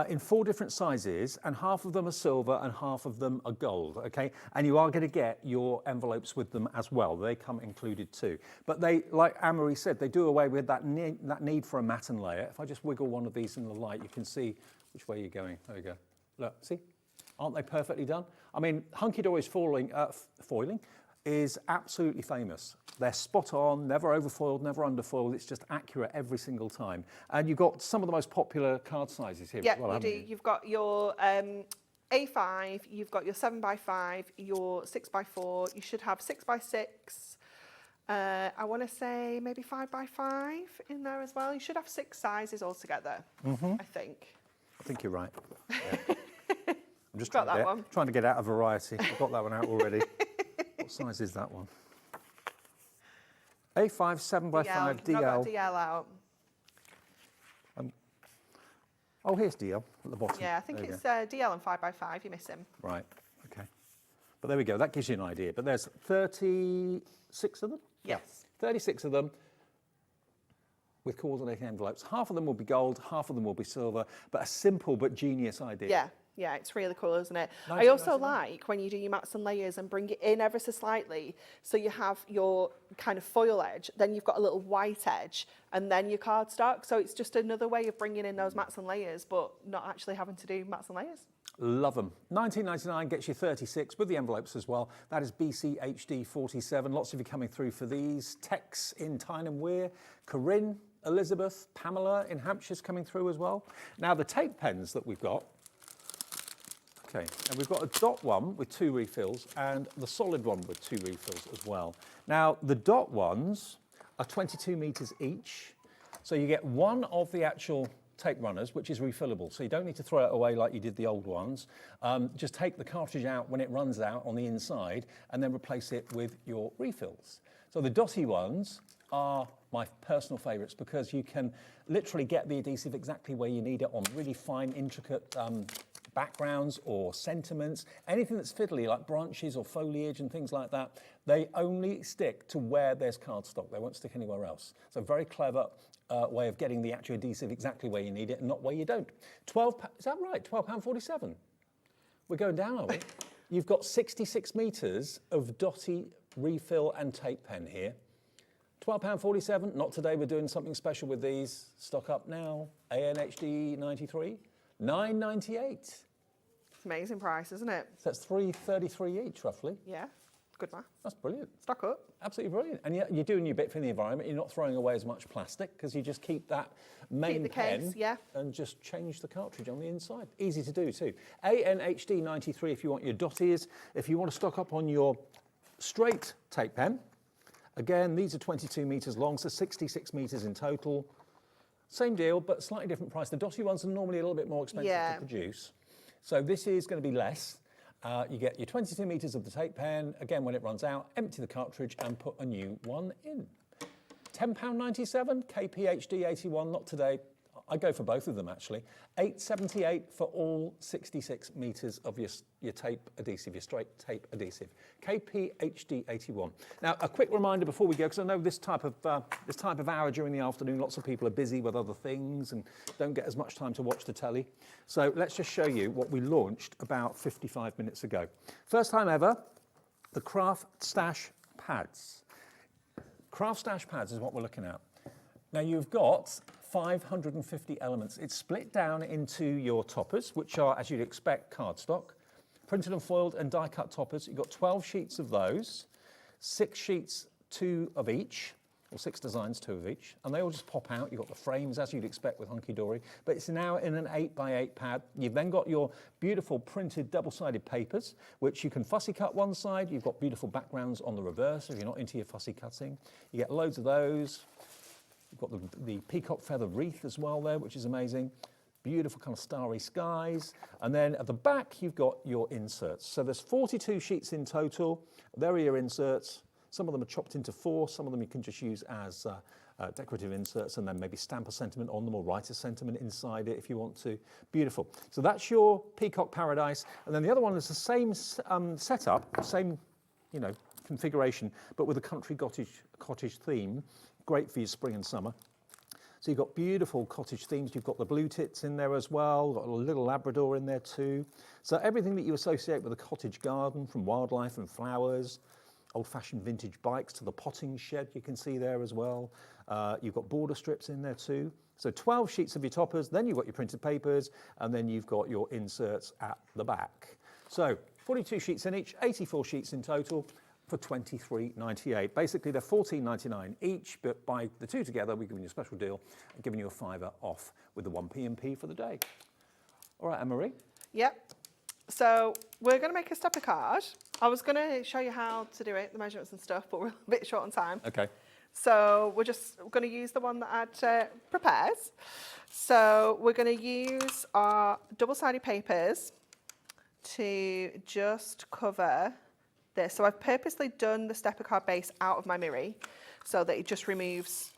in 4 different sizes, and half of them are silver and half of them are gold, okay? And you are going to get your envelopes with them as well. They come included too. But they, like Anne-Marie said, they do away with that need for a mat and layer. If I just wiggle one of these in the light, you can see which way you're going. There you go. Look, see? Aren't they perfectly done? I mean, Hunkydory's foiling is absolutely famous. They're spot on, never overfoiled, never underfoiled. It's just accurate every single time. And you've got some of the most popular card sizes here as well, haven't you? You've got your A5, you've got your 7x5, your 6x4. You should have 6x6. I want to say maybe 5x5 in there as well. You should have 6 sizes altogether, I think. I think you're right. Yeah. I'm just Got that one. trying to get out of variety. I've got that one out already. What size is that one? A5, 7x5, DL. Not got DL out. Oh, here's DL at the bottom. Yeah, I think it's DL and 5x5. You miss him. Right, okay. But there we go. That gives you an idea. But there's 36 of them? Yes. 36 of them with coordinating envelopes. Half of them will be gold, half of them will be silver, but a simple but genius idea. Yeah, it's really cool, isn't it? I also like when you do your mats and layers and bring it in ever so slightly, so you have your kind of foil edge, then you've got a little white edge, and then your cardstock. So it's just another way of bringing in those mats and layers, but not actually having to do mats and layers. Love them. $19.99 gets you 36 with the envelopes as well. That is BCHD 47. Lots of you coming through for these. Tex in Tyne and Wear. Corinne, Elizabeth, Pamela in Hampshire's coming through as well. Now the tape pens that we've got. Okay, and we've got a dot one with 2 refills and the solid one with 2 refills as well. Now, the dot ones are 22 meters each. So you get one of the actual tape runners, which is refillable. So you don't need to throw it away like you did the old ones. Just take the cartridge out when it runs out on the inside and then replace it with your refills. So the dotty ones are my personal favorites because you can literally get the adhesive exactly where you need it on really fine, intricate backgrounds or sentiments, anything that's fiddly like branches or foliage and things like that. They only stick to where there's cardstock. They won't stick anywhere else. So very clever way of getting the actual adhesive exactly where you need it and not where you don't. Is that right? £12.47. We're going down, are we? You've got 66 meters of dotty refill and tape pen here. £12.47. Not today. We're doing something special with these. Stock up now. ANHD 93. $9.98. It's amazing price, isn't it? So that's $3.33 each, roughly. Yeah, good math. That's brilliant. Stock up. Absolutely brilliant. And you're doing your bit for the environment. You're not throwing away as much plastic because you just keep that main pen and just change the cartridge on the inside. Easy to do too. ANHD 93 if you want your dotties. If you want to stock up on your straight tape pen, again, these are 22 meters long, so 66 meters in total. Same deal, but slightly different price. The dotty ones are normally a little bit more expensive to produce. So this is going to be less. You get your 22 meters of the tape pen. Again, when it runs out, empty the cartridge and put a new one in. £10.97, KPHD 81, not today. I go for both of them actually. $8.78 for all 66 meters of your tape adhesive, your straight tape adhesive. KPHD 81. Now, a quick reminder before we go, because I know this type of hour during the afternoon, lots of people are busy with other things and don't get as much time to watch the telly. So let's just show you what we launched about 55 minutes ago. First time ever, the Craft Stash Pads. Craft Stash Pads is what we're looking at. Now you've got 550 elements. It's split down into your toppers, which are, as you'd expect, cardstock, printed and foiled and die-cut toppers. You've got 12 sheets of those, 6 sheets, 2 of each, or 6 designs, 2 of each, and they all just pop out. You've got the frames, as you'd expect with Hunkydory, but it's now in an 8x8 pad. You've then got your beautiful printed double-sided papers, which you can fussy cut one side. You've got beautiful backgrounds on the reverse if you're not into your fussy cutting. You get loads of those. You've got the peacock feather wreath as well there, which is amazing. Beautiful kind of starry skies. And then at the back, you've got your inserts. So there's 42 sheets in total. There are your inserts. Some of them are chopped into 4. Some of them you can just use as decorative inserts and then maybe stamp a sentiment on them or write a sentiment inside it if you want to. Beautiful. So that's your Peacock Paradise. And then the other one is the same setup, same, you know, configuration, but with a country cottage theme. Great for your spring and summer. So you've got beautiful cottage themes. You've got the blue tits in there as well. Got a little Labrador in there too. So everything that you associate with a cottage garden, from wildlife and flowers, old-fashioned vintage bikes to the potting shed you can see there as well. You've got border strips in there too. So 12 sheets of your toppers, then you've got your printed papers, and then you've got your inserts at the back. So 42 sheets in each, 84 sheets in total for $23.98. Basically, they're $14.99 each, but by the 2 together, we're giving you a special deal and giving you a £5 off with the 1 P&P for the day. All right, Anne-Marie? Yep. So we're going to make a stepper card. I was going to show you how to do it, the measurements and stuff, but we're a bit short on time. Okay. So we're just going to use the one that I'd prepared. So we're going to use our double-sided papers to just cover this. So I've purposely done the stepper card base out of my mirror so that it just removes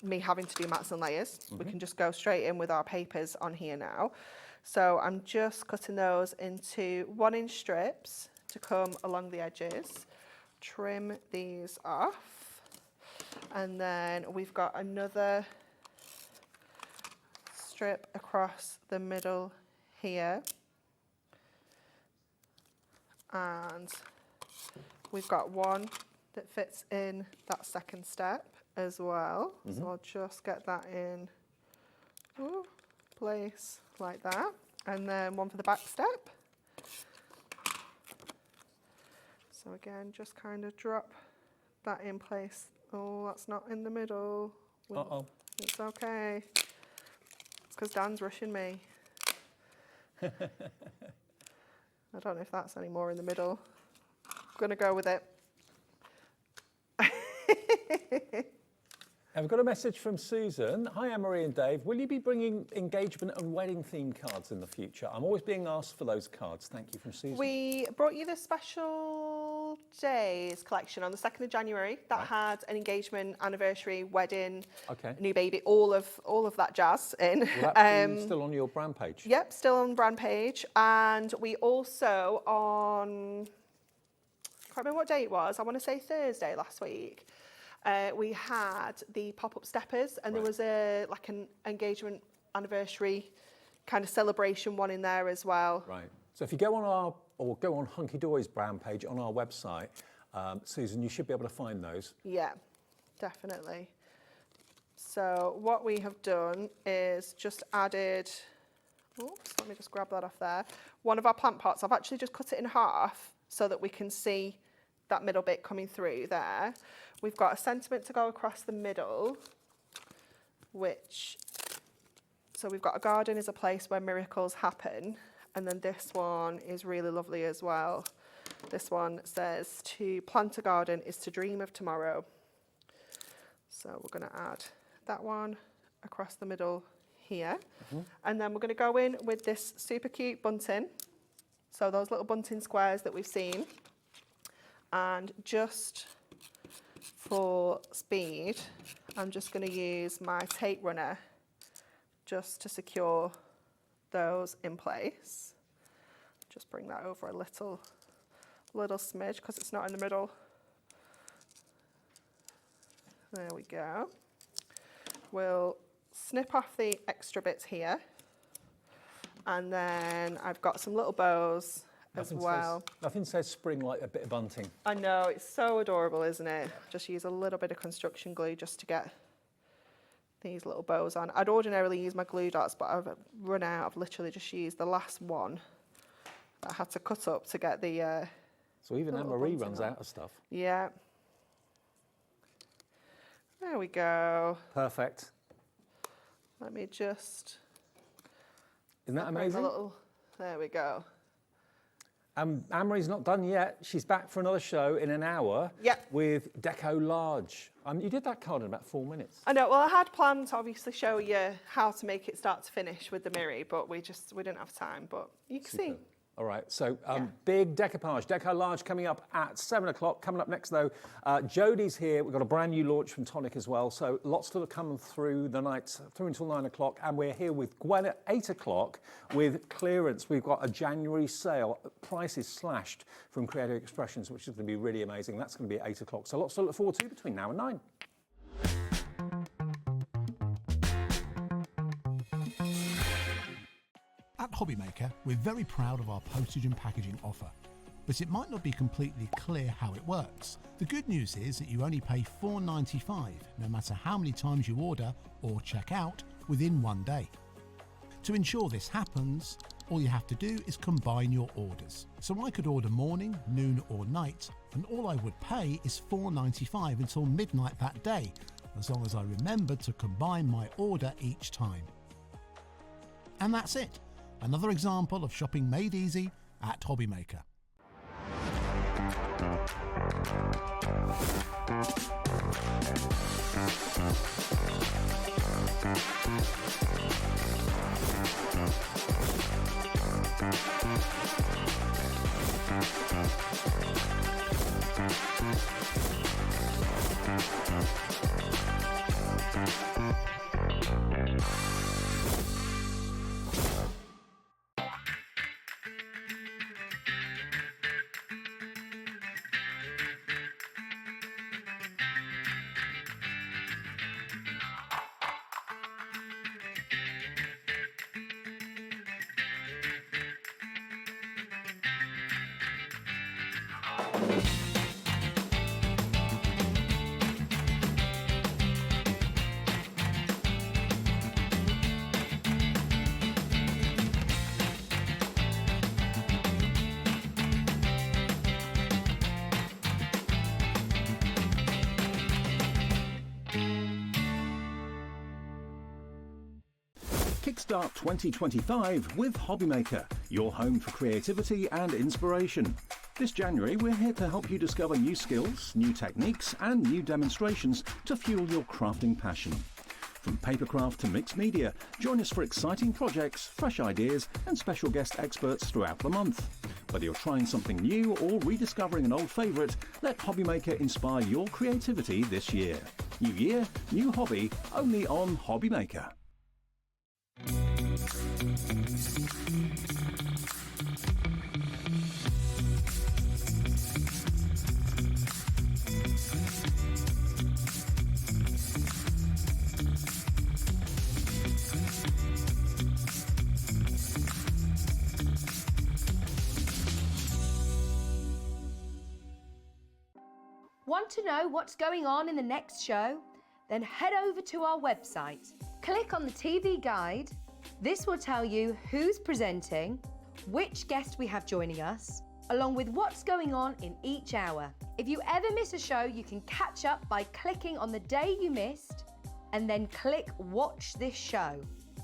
me having to do mats and layers. We can just go straight in with our papers on here now. So I'm just cutting those into 1-inch strips to come along the edges. Trim these off. And then we've got another strip across the middle here. And we've got one that fits in that second step as well. So I'll just get that in place like that. And then one for the back step. So again, just kind of drop that in place. Oh, that's not in the middle. Uh-oh. It's okay. It's because Dan's rushing me. I don't know if that's any more in the middle. I'm going to go with it. I've got a message from Susan. Hi, Anne-Marie and Dave. Will you be bringing engagement and wedding themed cards in the future? I'm always being asked for those cards. Thank you, from Susan. We brought you the special days collection on the 2nd of January that had an engagement, anniversary, wedding, new baby, all of that jazz in. Will that be still on your brand page? Yep, still on brand page. And we also on, I can't remember what day it was, I want to say Thursday last week, we had the pop-up steppers, and there was like an engagement anniversary kind of celebration one in there as well. Right. So if you go on go on Hunkydory's brand page on our website, Susan, you should be able to find those. Yeah, definitely. So what we have done is just added, oops, let me just grab that off there. One of our plant pots, I've actually just cut it in half so that we can see that middle bit coming through there. We've got a sentiment to go across the middle, so we've got a garden is a place where miracles happen. And then this one is really lovely as well. This one says, to plant a garden is to dream of tomorrow. So we're going to add that one across the middle here. And then we're going to go in with this super cute bunting. So those little bunting squares that we've seen. And just for speed, I'm just going to use my tape runner just to secure those in place. Just bring that over a little smidge because it's not in the middle. There we go. We'll snip off the extra bits here. And then I've got some little bows as well. Nothing says spring like a bit of bunting. I know, it's so adorable, isn't it? Just use a little bit of construction glue just to get these little bows on. I'd ordinarily use my glue dots, but I've run out. I've literally just used the last one that I had to cut up to get the So even Anne-Marie runs out of stuff. Yeah. There we go. Perfect. Let me just... Isn't that amazing? There we go. Anne-Marie's not done yet. She's back for another show in an hour with Deco-Large. You did that card in about 4 minutes. I know. Well, I had planned to obviously show you how to make it start to finish with the mirror, but we didn't have time. But you can see. All right, so big decoupage, Deco-Large coming up at 7 o'clock. Coming up next, though, Jodie's here. We've got a brand new launch from Tonic as well, so lots to come through the night, through until 9 o'clock. And we're here with Gwen at 8 o'clock with clearance. We've got a January sale, prices slashed from Creative Expressions, which is going to be really amazing. That's going to be at 8 o'clock. So lots to look forward to between now and 9. At Hobbymaker, we're very proud of our postage and packaging offer, but it might not be completely clear how it works. The good news is that you only pay $4.95 no matter how many times you order or check out within 1 day. To ensure this happens, all you have to do is combine your orders. So I could order morning, noon or night, and all I would pay is $4.95 until midnight that day, as long as I remember to combine my order each time. And that's it. Another example of shopping made easy at Hobbymaker. Kickstart 2025 with Hobbymaker, your home for creativity and inspiration. This January, we're here to help you discover new skills, new techniques, and new demonstrations to fuel your crafting passion. From papercraft to mixed media, join us for exciting projects, fresh ideas, and special guest experts throughout the month. Whether you're trying something new or rediscovering an old favourite, let Hobbymaker inspire your creativity this year. New year, new hobby, only on Hobbymaker. Want to know what's going on in the next show? Then head over to our website. Click on the TV guide. This will tell you who's presenting, which guest we have joining us, along with what's going on in each hour. If you ever miss a show, you can catch up by clicking on the day you missed and then click Watch This Show.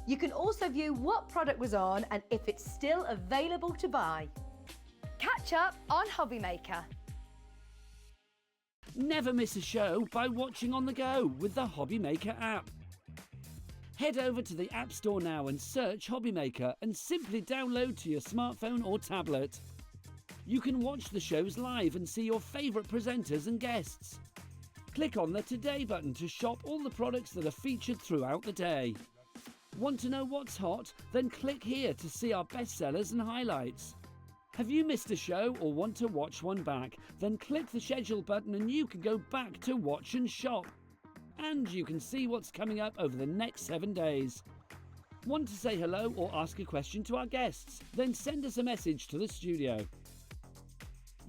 You can also view what product was on and if it's still available to buy. Catch up on Hobbymaker. Never miss a show by watching on the go with the Hobbymaker app. Head over to the App Store now and search Hobbymaker and simply download to your smartphone or tablet. You can watch the shows live and see your favourite presenters and guests. Click on the Today button to shop all the products that are featured throughout the day. Want to know what's hot? Then click here to see our bestsellers and highlights. Have you missed a show or want to watch one back? Then click the schedule button and you can go back to watch and shop. And you can see what's coming up over the next 7 days. Want to say hello or ask a question to our guests? Then send us a message to the studio.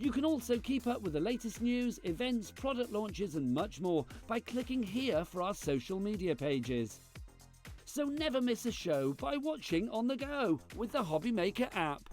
You can also keep up with the latest news, events, product launches and much more by clicking here for our social media pages. So never miss a show by watching on the go with the Hobby Maker app.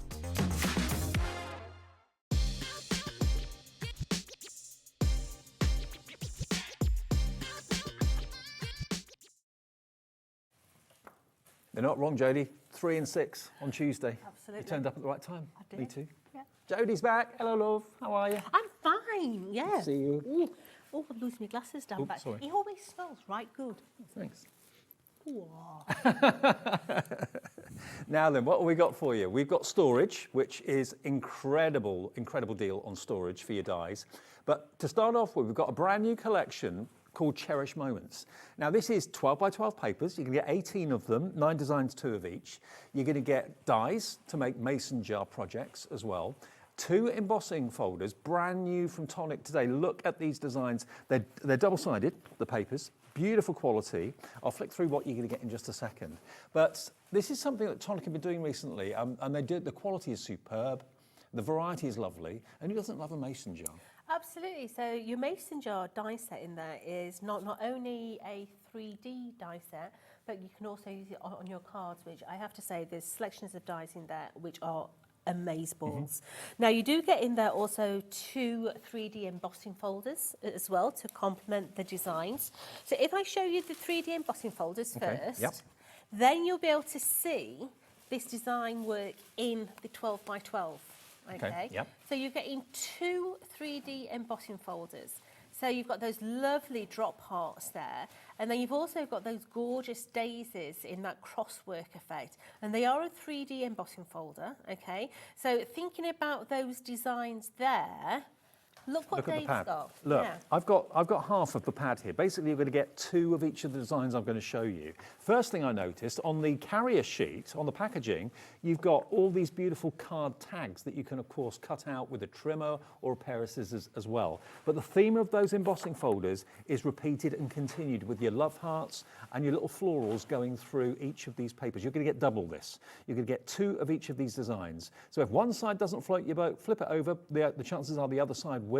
They're not wrong, Jodie. 3 and 6 on Tuesday. Absolutely. You turned up at the right time. I did. Me too. Yeah. Jodie's back. Hello, love. How are you? I'm fine, yeah. Good to see you. Ooh. Oh, I'm losing my glasses down Oh, back. sorry. He always smells right good. Thanks. Ooh. Now then, what have we got for you? We've got storage, which is incredible deal on storage for your dies. But to start off with, we've got a brand new collection called Cherished Moments. Now this is 12 by 12 papers. You can get 18 of them, 9 designs, 2 of each. You're going to get dies to make mason jar projects as well. 2 embossing folders, brand new from Tonic today. Look at these designs. They're double-sided, the papers. Beautiful quality. I'll flick through what you're going to get in just a second. But this is something that Tonic have been doing recently, and the quality is superb. The variety is lovely. And who doesn't love a mason jar? Absolutely. So your mason jar die set in there is not only a 3D die set, but you can also use it on your cards, which I have to say there's selections of dies in there which are amazeballs. Now you do get in there also 2 3D embossing folders as well to complement the designs. So if I show you the 3D embossing folders first, then you'll be able to see this design work in the 12 by 12. Okay. Yep. So you're getting 2 3D embossing folders. So you've got those lovely drop hearts there, and then you've also got those gorgeous daisies in that crosswork effect. And they are a 3D embossing folder, okay? So thinking about those designs there, look what Dave's got. Look, yeah. I've got half of the pad here. Basically, you're going to get 2 of each of the designs I'm going to show you. First thing I noticed, on the carrier sheet, on the packaging, you've got all these beautiful card tags that you can, of course, cut out with a trimmer or a pair of scissors as well. But the theme of those embossing folders is repeated and continued with your love hearts and your little florals going through each of these papers. You're going to get double this. You're going to get 2 of each of these designs. So if one side doesn't float your boat, flip it over. The chances are the other side will.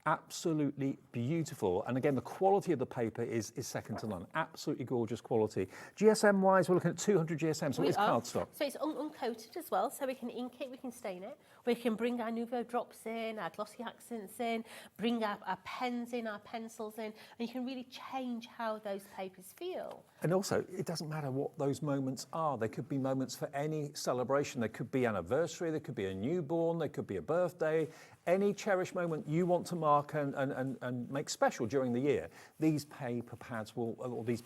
Absolutely beautiful. And again, the quality of the paper is second to none. Absolutely gorgeous quality. GSM wise, we're looking at 200 GSM, so it's cardstock. So it's uncoated as well, so we can ink it, we can stain it. We can bring our Nouveau drops in, our glossy accents in, bring our pens in, our pencils in, and you can really change how those papers feel. And also, it doesn't matter what those moments are. They could be moments for any celebration. They could be anniversary, they could be a newborn, they could be a birthday, any cherished moment you want to mark and make special during the year. These paper pads will, or these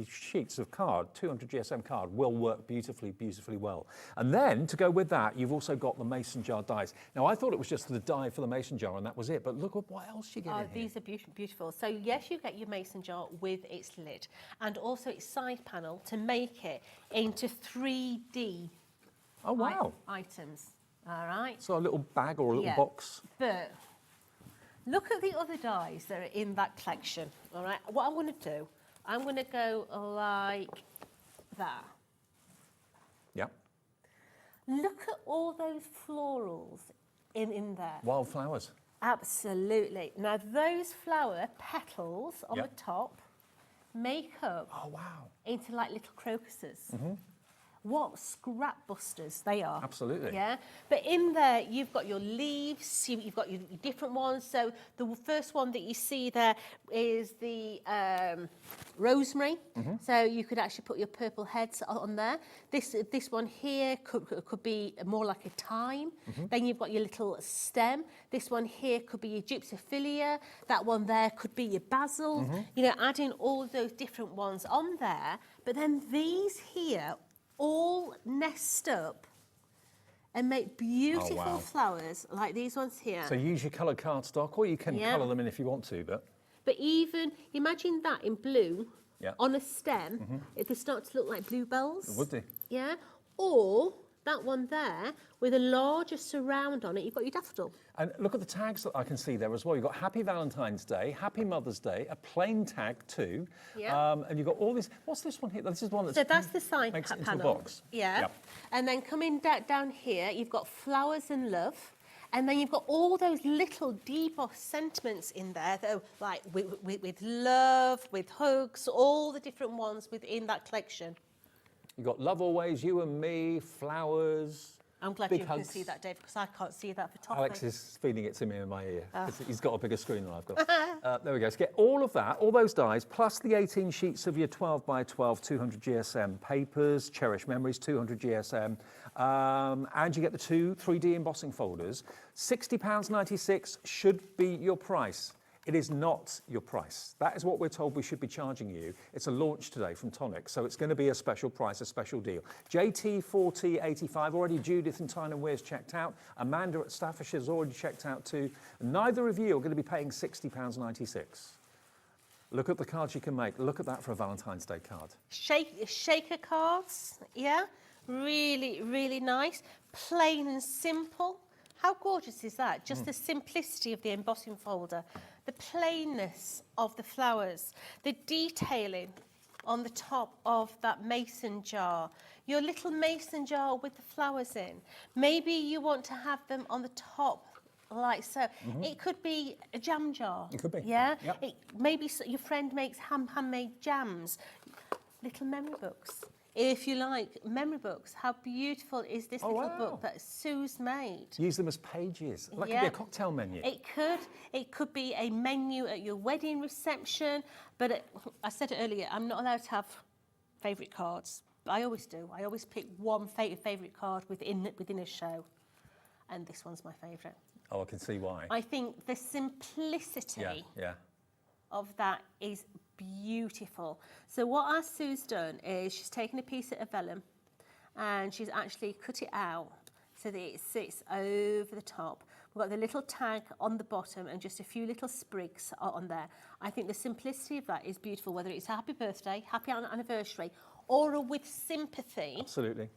sheets of card, 200 GSM card, will work beautifully well. And then, to go with that, you've also got the mason jar dies. Now, I thought it was just the die for the mason jar and that was it, but look at what else you get in here. These are beautiful. So yes, you get your mason jar with its lid and also its side panel to make it into 3D items. All right. So a little bag or a little box. But look at the other dies that are in that collection. All right. What I'm going to do, I'm going to go like that. Yep. Look at all those florals in there. Wildflowers. Absolutely. Now those flower petals on the top make up into like little crocuses. What scrap busters they are. Absolutely. Yeah. But in there, you've got your leaves, you've got your different ones. So the first one that you see there is the rosemary. So you could actually put your purple heads on there. This one here could be more like a thyme. Then you've got your little stem. This one here could be your gypsophilia. That one there could be your basil. You know, adding all of those different ones on there. But then these here all nest up and make beautiful flowers like these ones here. So use your coloured cardstock, or you can colour them in if you want to, But even, imagine that in blue on a stem, if they start to look like bluebells. Would they? Yeah. Or that one there with a larger surround on it, you've got your daffodil. And look at the tags that I can see there as well. You've got Happy Valentine's Day, Happy Mother's Day, a plain tag too. And you've got all this. What's this one here? This is one that's So that's the side makes it into panel. a box. Yeah. And then coming down here, you've got flowers and love. And then you've got all those little debossed sentiments in there, that are like with love, with hugs, all the different ones within that collection. You've got love always, you and me, flowers. I'm glad big you hugs. can see that, Dave, because I can't see that for topic. Alex is feeding it to me in my ear. He's got a bigger screen than I've got. There we go. So get all of that, all those dies, plus the 18 sheets of your 12 by 12 200 GSM papers, Cherished Memories 200 GSM, and you get the 2 3D embossing folders. £60.96 should be your price. It is not your price. That is what we're told we should be charging you. It's a launch today from Tonic, so it's going to be a special price, a special deal. JT4085, already Judith and Tyne and Weir's checked out. Amanda at Staffordshire's already checked out too. Neither of you are going to be paying £60.96. Look at the cards you can make. Look at that for a Valentine's Day card. Shaker cards, yeah, really, really nice. Plain and simple. How gorgeous is that? Just the simplicity of the embossing folder, the plainness of the flowers, the detailing on the top of that mason jar, your little mason jar with the flowers in. Maybe you want to have them on the top like so. It could be a jam jar. It could be. Yeah? Yep. Maybe your friend makes handmade jams. Little memory books. If you like memory books, how beautiful is this little book that Sue's made? Use them as pages. That could be a cocktail menu. It could be a menu at your wedding reception. But I said it earlier, I'm not allowed to have favourite cards. But I always do. I always pick one favourite card within a show. And this one's my favourite. Oh, I can see why. I think the simplicity of that is beautiful. So what our Sue's done is she's taken a piece of vellum and she's actually cut it out so that it sits over the top. We've got the little tag on the bottom and just a few little sprigs on there. I think the simplicity of that is beautiful, whether it's a happy birthday, happy anniversary, or a with sympathy. Absolutely.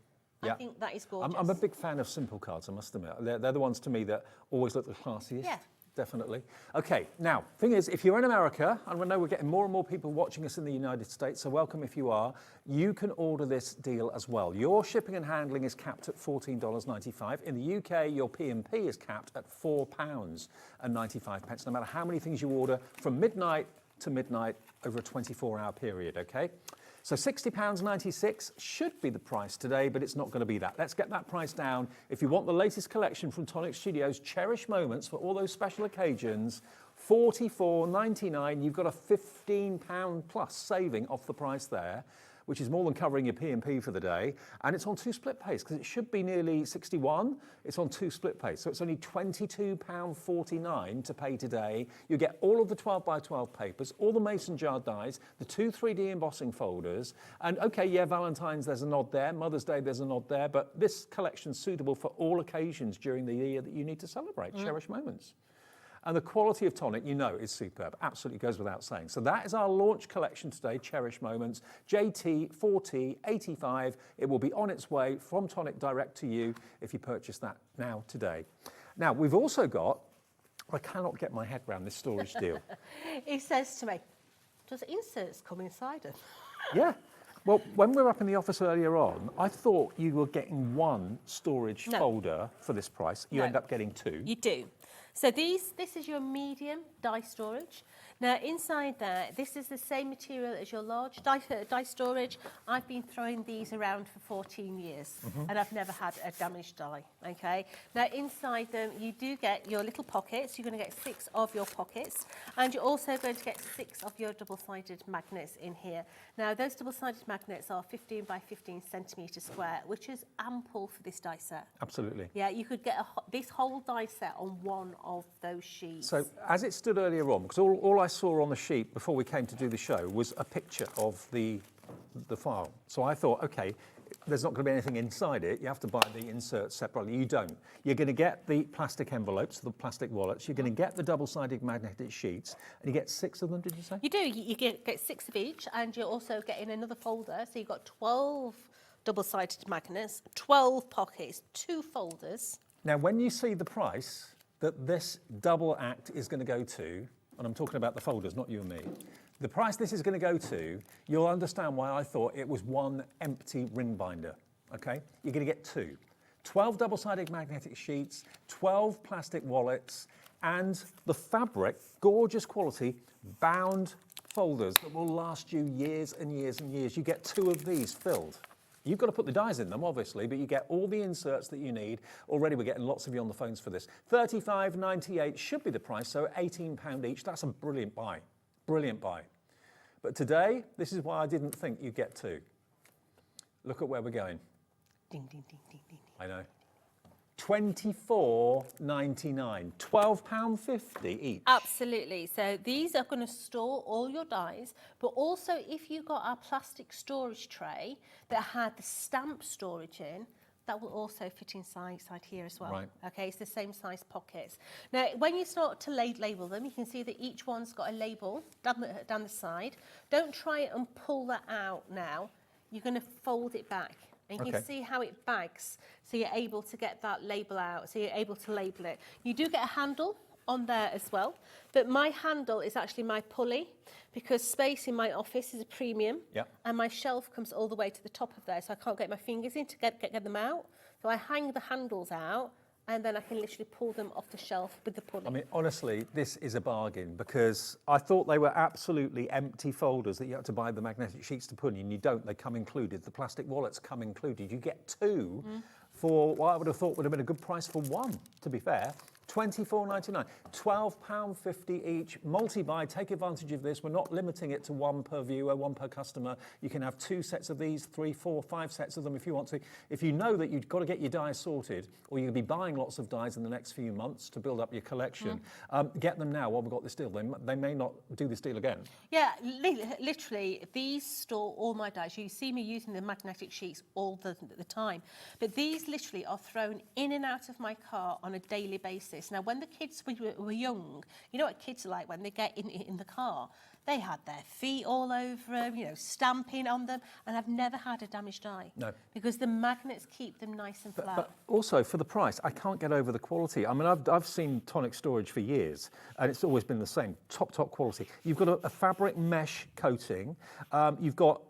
I think that is gorgeous. I'm a big fan of simple cards, I must admit. They're the ones to me that always look the classiest. Yeah. Definitely. Okay, now, thing is, if you're in America, and we know we're getting more and more people watching us in the United States, so welcome if you are, you can order this deal as well. Your shipping and handling is capped at $14.95. In the UK, your P&P is capped at £4.95, no matter how many things you order from midnight to midnight over a 24-hour period, okay? So £60.96 should be the price today, but it's not going to be that. Let's get that price down. If you want the latest collection from Tonic Studios, Cherished Moments for all those special occasions, $44.99. You've got a £15 plus saving off the price there, which is more than covering your P&P for the day. And it's on 2 split pays, because it should be nearly 61. It's on 2 split pays. So it's only £22.49 to pay today. You get all of the 12 by 12 papers, all the mason jar dies, the 2 3D embossing folders. And okay, yeah, Valentine's, there's a nod there. Mother's Day, there's a nod there. But this collection's suitable for all occasions during the year that you need to celebrate. Cherished Moments. And the quality of Tonic, you know, is superb. Absolutely goes without saying. So that is our launch collection today, Cherished Moments, JT4085. It will be on its way from Tonic direct to you if you purchase that now today. Now, we've also got, I cannot get my head around this storage deal. He says to me, does inserts come inside them? Yeah. Well, when we were up in the office earlier on, I thought you were getting 1 storage folder for this price. You end up getting 2. You do. So this is your medium die storage. Now inside there, this is the same material as your large die storage. I've been throwing these around for 14 years and I've never had a damaged die, okay? Now inside them, you do get your little pockets. You're going to get 6 of your pockets and you're also going to get 6 of your double-sided magnets in here. Now those double-sided magnets are 15 by 15 centimetres square, which is ample for this die set. Absolutely. Yeah, you could get this whole die set on one of those sheets. So as it stood earlier on, because all I saw on the sheet before we came to do the show was a picture of the file. So I thought, okay, there's not going to be anything inside it. You have to buy the inserts separately. You don't. You're going to get the plastic envelopes, the plastic wallets. You're going to get the double-sided magnetic sheets, and you get 6 of them, did you say? You do. You get 6 of each, and you're also getting another folder. So you've got 12 double-sided magnets, 12 pockets, 2 folders. Now, when you see the price that this double act is going to go to, and I'm talking about the folders, not you and me, the price this is going to go to, you'll understand why I thought it was 1 empty ring binder, okay? You're going to get 2. 12 double-sided magnetic sheets, 12 plastic wallets, and the fabric, gorgeous quality, bound folders that will last you years and years and years. You get 2 of these filled. You've got to put the dies in them, obviously, but you get all the inserts that you need. Already we're getting lots of you on the phones for this. $35.98 should be the price, so £18 each. That's a brilliant buy. Brilliant buy. But today, this is why I didn't think you'd get 2. Look at where we're going. Ding, ding, ding, ding, ding. I know. £24.99, £12.50 each. Absolutely. So these are going to store all your dies, but also if you got our plastic storage tray that had the stamp storage in, that will also fit inside here as well. Right. Okay, it's the same size pockets. Now, when you start to label them, you can see that each one's got a label down the side. Don't try and pull that out now. You're going to fold it back. And you can see how it bags, so you're able to get that label out, so you're able to label it. You do get a handle on there as well, but my handle is actually my pulley, because space in my office is a premium, and my shelf comes all the way to the top of there, so I can't get my fingers in to get them out. So I hang the handles out, and then I can literally pull them off the shelf with the pulley. I mean, honestly, this is a bargain, because I thought they were absolutely empty folders that you had to buy the magnetic sheets to put in. You don't, they come included. The plastic wallets come included. You get 2 for what I would have thought would have been a good price for 1, to be fair. £24.99, £12.50 each. Multi-buy, take advantage of this. We're not limiting it to 1 per viewer, 1 per customer. You can have 2 sets of these, 3, 4, 5 sets of them if you want to. If you know that you've got to get your dies sorted, or you'll be buying lots of dies in the next few months to build up your collection, get them now while we've got this deal. They may not do this deal again. Yeah, literally, these store all my dies. You see me using the magnetic sheets all the time, but these literally are thrown in and out of my car on a daily basis. Now, when the kids were young, you know what kids are like when they get in the car? They had their feet all over them, you know, stamping on them, and I've never had a damaged die. No. Because the magnets keep them nice and flat. But also, for the price, I can't get over the quality. I mean, I've seen Tonic Storage for years, and it's always been the same, top quality. You've got a fabric mesh coating. You've got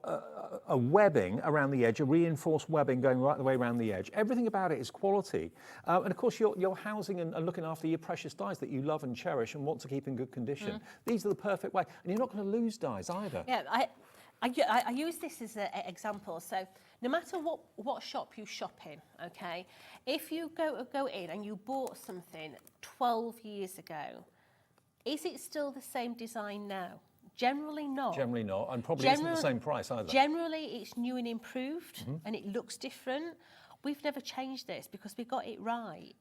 a webbing around the edge, a reinforced webbing going right the way around the edge. Everything about it is quality. And of course, you're housing and looking after your precious dies that you love and cherish and want to keep in good condition. These are the perfect way. And you're not going to lose dies either. Yeah, I use this as an example. So no matter what shop you shop in, okay, if you go in and you bought something 12 years ago, is it still the same design now? Generally not. Generally not, and probably isn't the same price either. Generally, it's new and improved, and it looks different. We've never changed this because we got it right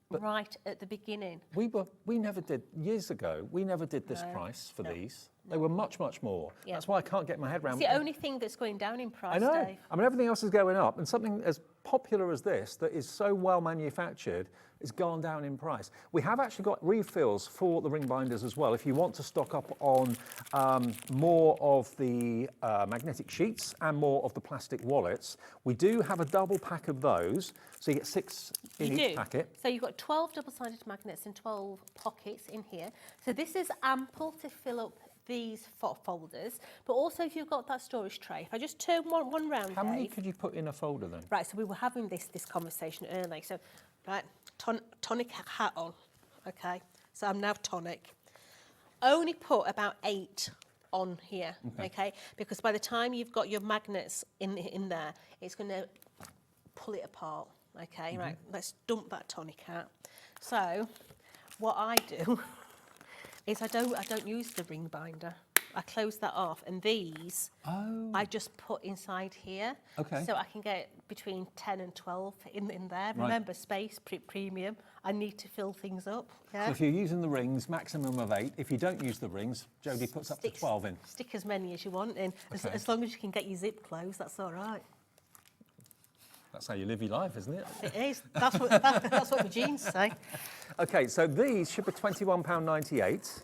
at the beginning. We never did, years ago, we never did this price for these. They were much, much more. Yeah. That's why I can't get my head around. It's the only thing that's going down in price, I know. Dave. I mean, everything else is going up, and something as popular as this, that is so well manufactured, is gone down in price. We have actually got refills for the ring binders as well. If you want to stock up on more of the magnetic sheets and more of the plastic wallets, we do have a double pack of those. So you get 6 in each packet. So you've got 12 double-sided magnets and 12 pockets in here. So this is ample to fill up these folders, but also if you've got that storage tray, if I just turn one round, how many could you put in a folder then? Right, so we were having this conversation earlier. So, right, tonic hat on, okay? So I'm now tonic. Only put about 8 on here, okay? Because by the time you've got your magnets in there, it's going to pull it apart, okay? Right, let's dump that tonic hat. So, what I do is I don't use the ring binder. I close that off, and these I just put inside here. Okay. So I can get between 10 and 12 in there. Right. Remember, space, premium. I need to fill things up. Yeah? So if you're using the rings, maximum of 8. If you don't use the rings, Jodie puts up to 12 in. Stick as many as you want in. As long as you can get your zip closed, that's all right. That's how you live your life, isn't it? It is. That's what my jeans say. Okay, so these should be £21.98.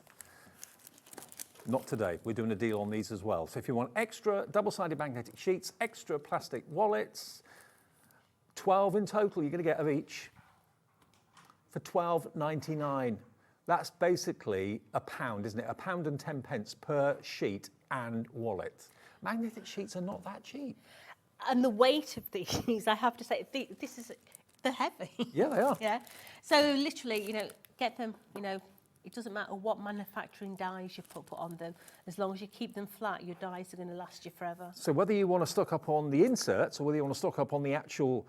Not today. We're doing a deal on these as well. So if you want extra double-sided magnetic sheets, extra plastic wallets, 12 in total you're going to get of each for £12.99. That's basically £1, isn't it? £1.10 per sheet and wallet. Magnetic sheets are not that cheap. And the weight of these, I have to say, this is they're heavy. Yeah, they are. Yeah. So literally, you know, get them, you know, it doesn't matter what manufacturing dyes you put on them, as long as you keep them flat, your dyes are going to last you forever. So whether you want to stock up on the inserts or whether you want to stock up on the actual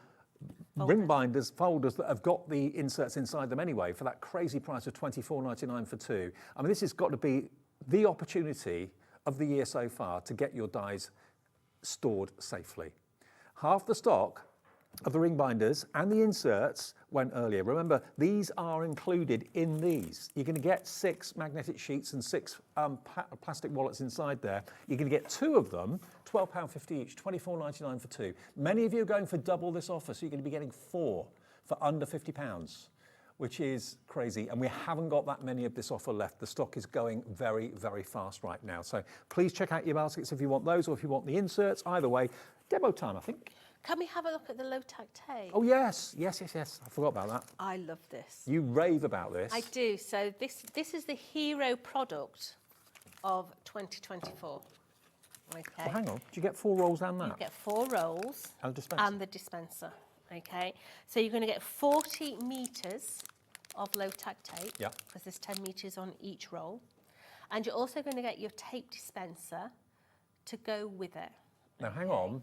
ring binders, folders that have got the inserts inside them anyway, for that crazy price of $24.99 for two. I mean, this has got to be the opportunity of the year so far to get your dyes stored safely. Half the stock of the ring binders and the inserts went earlier. Remember, these are included in these. You're going to get 6 magnetic sheets and 6 plastic wallets inside there. You're going to get 2 of them, £12.50 each, £24.99 for 2. Many of you are going for double this offer, so you're going to be getting 4 for under £50, which is crazy. And we haven't got that many of this offer left. The stock is going very, very fast right now. So please check out your baskets if you want those or if you want the inserts. Either way, demo time, I think. Can we have a look at the low-tack tape? Oh, yes. Yes. I forgot about that. I love this. You rave about this. I do. So this is the hero product of 2024. Okay. Well, hang on. Do you get 4 rolls and that? You get 4 rolls. And a dispenser. And the dispenser. Okay. So you're going to get 40 metres of low-tack tape. Yeah. Because there's 10 metres on each roll. And you're also going to get your tape dispenser to go with it. Now, hang on.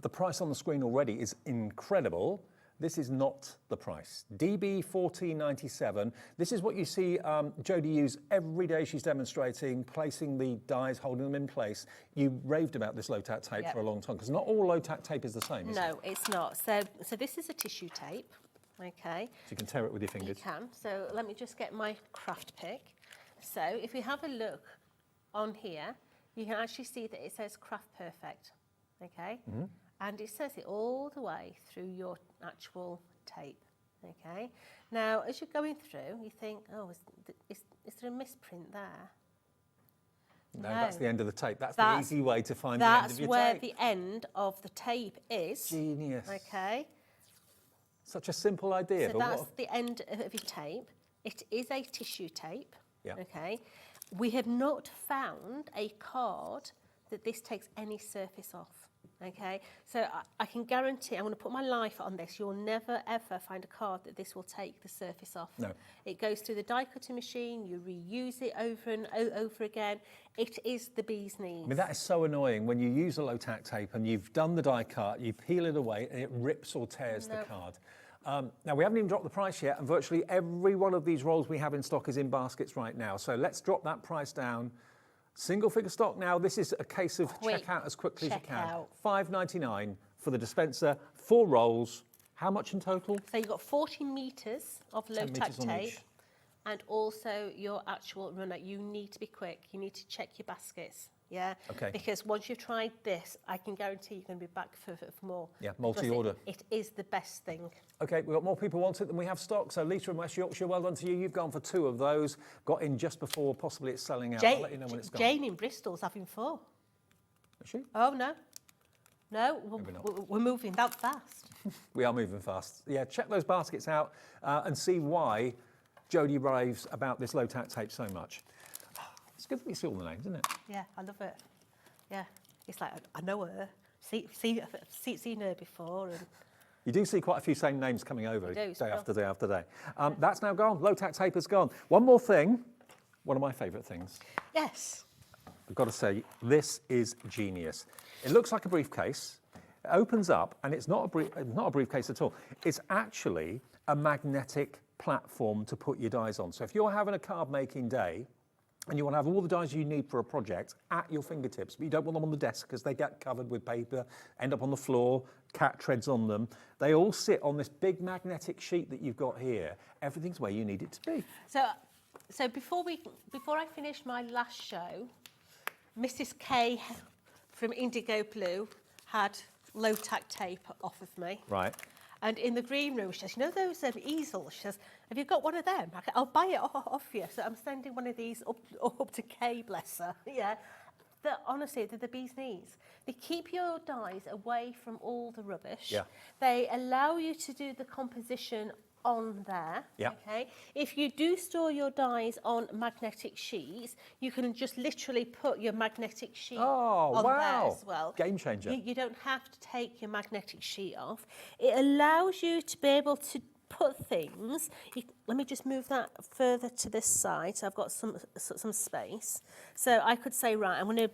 The price on the screen already is incredible. This is not the price. DB $14.97. This is what you see Jodie use every day she's demonstrating, placing the dies, holding them in place. You raved about this low-tack tape for a long time, because not all low-tack tape is the same, is it? No, it's not. So this is a tissue tape, okay? So you can tear it with your fingers. You can. So let me just get my craft pick. So if we have a look on here, you can actually see that it says Craft Perfect, okay? Mm-hmm. And it says it all the way through your actual tape, okay? Now, as you're going through, you think, oh, is there a misprint there? No, that's the end of the tape. That's the easy way to find the end of your tape. That's where the end of the tape is. Genius. Okay. Such a simple idea. So that's the end of your tape. It is a tissue tape, okay? We have not found a card that this takes any surface off. Okay, so I can guarantee, I'm going to put my life on this, you'll never ever find a card that this will take the surface off. No. It goes through the die cutting machine, you reuse it over and over again. It is the bee's knees. I mean, that is so annoying when you use a low-tack tape and you've done the die cut, you peel it away and it rips or tears the card. Now, we haven't even dropped the price yet, and virtually every one of these rolls we have in stock is in baskets right now. So let's drop that price down. Single figure stock now. This is a case of check out as quickly as you can. $5.99 for the dispenser, 4 rolls. How much in total? So you've got 40 metres of low-tack tape and also your actual runner. You need to be quick. You need to check your baskets. Yeah. Okay. Because once you've tried this, I can guarantee you're going to be back for more. Yeah, multi-order. It is the best thing. Okay, we've got more people want it than we have stock. So Lisa in West Yorkshire, well done to you. You've gone for 2 of those. Got in just before possibly it's selling out. I'll let you know when it's gone. Jane in Bristol's having 4. Is she? Oh, no. No, we're moving that fast. We are moving fast. Yeah, check those baskets out and see why Jodie raves about this low-tack tape so much. It's good that we see all the names, isn't it? Yeah, I love it. Yeah, it's like, I know her. Seen her before. And you do see quite a few same names coming over day after day after day. That's now gone. Low-tack tape is gone. One more thing, one of my favourite things. Yes. I've got to say, this is genius. It looks like a briefcase. It opens up, and it's not a briefcase at all. It's actually a magnetic platform to put your dies on. So if you're having a card-making day, and you want to have all the dies you need for a project at your fingertips, but you don't want them on the desk because they get covered with paper, end up on the floor, cat treads on them. They all sit on this big magnetic sheet that you've got here. Everything's where you need it to be. So before I finish my last show, Mrs. K from IndigoBlu had low-tack tape off of me. Right. And in the green room, she says, you know those easels? She says, have you got one of them? I'll buy it off you. So I'm sending one of these up to Kay, bless her. Yeah. Honestly, they're the bee's knees. They keep your dies away from all the rubbish. Yeah. They allow you to do the composition on there. Yeah. Okay. If you do store your dies on magnetic sheets, you can just literally put your magnetic sheet on there as well. Game changer. You don't have to take your magnetic sheet off. It allows you to be able to put things. Let me just move that further to this side, so I've got some space. So I could say, right, I'm going to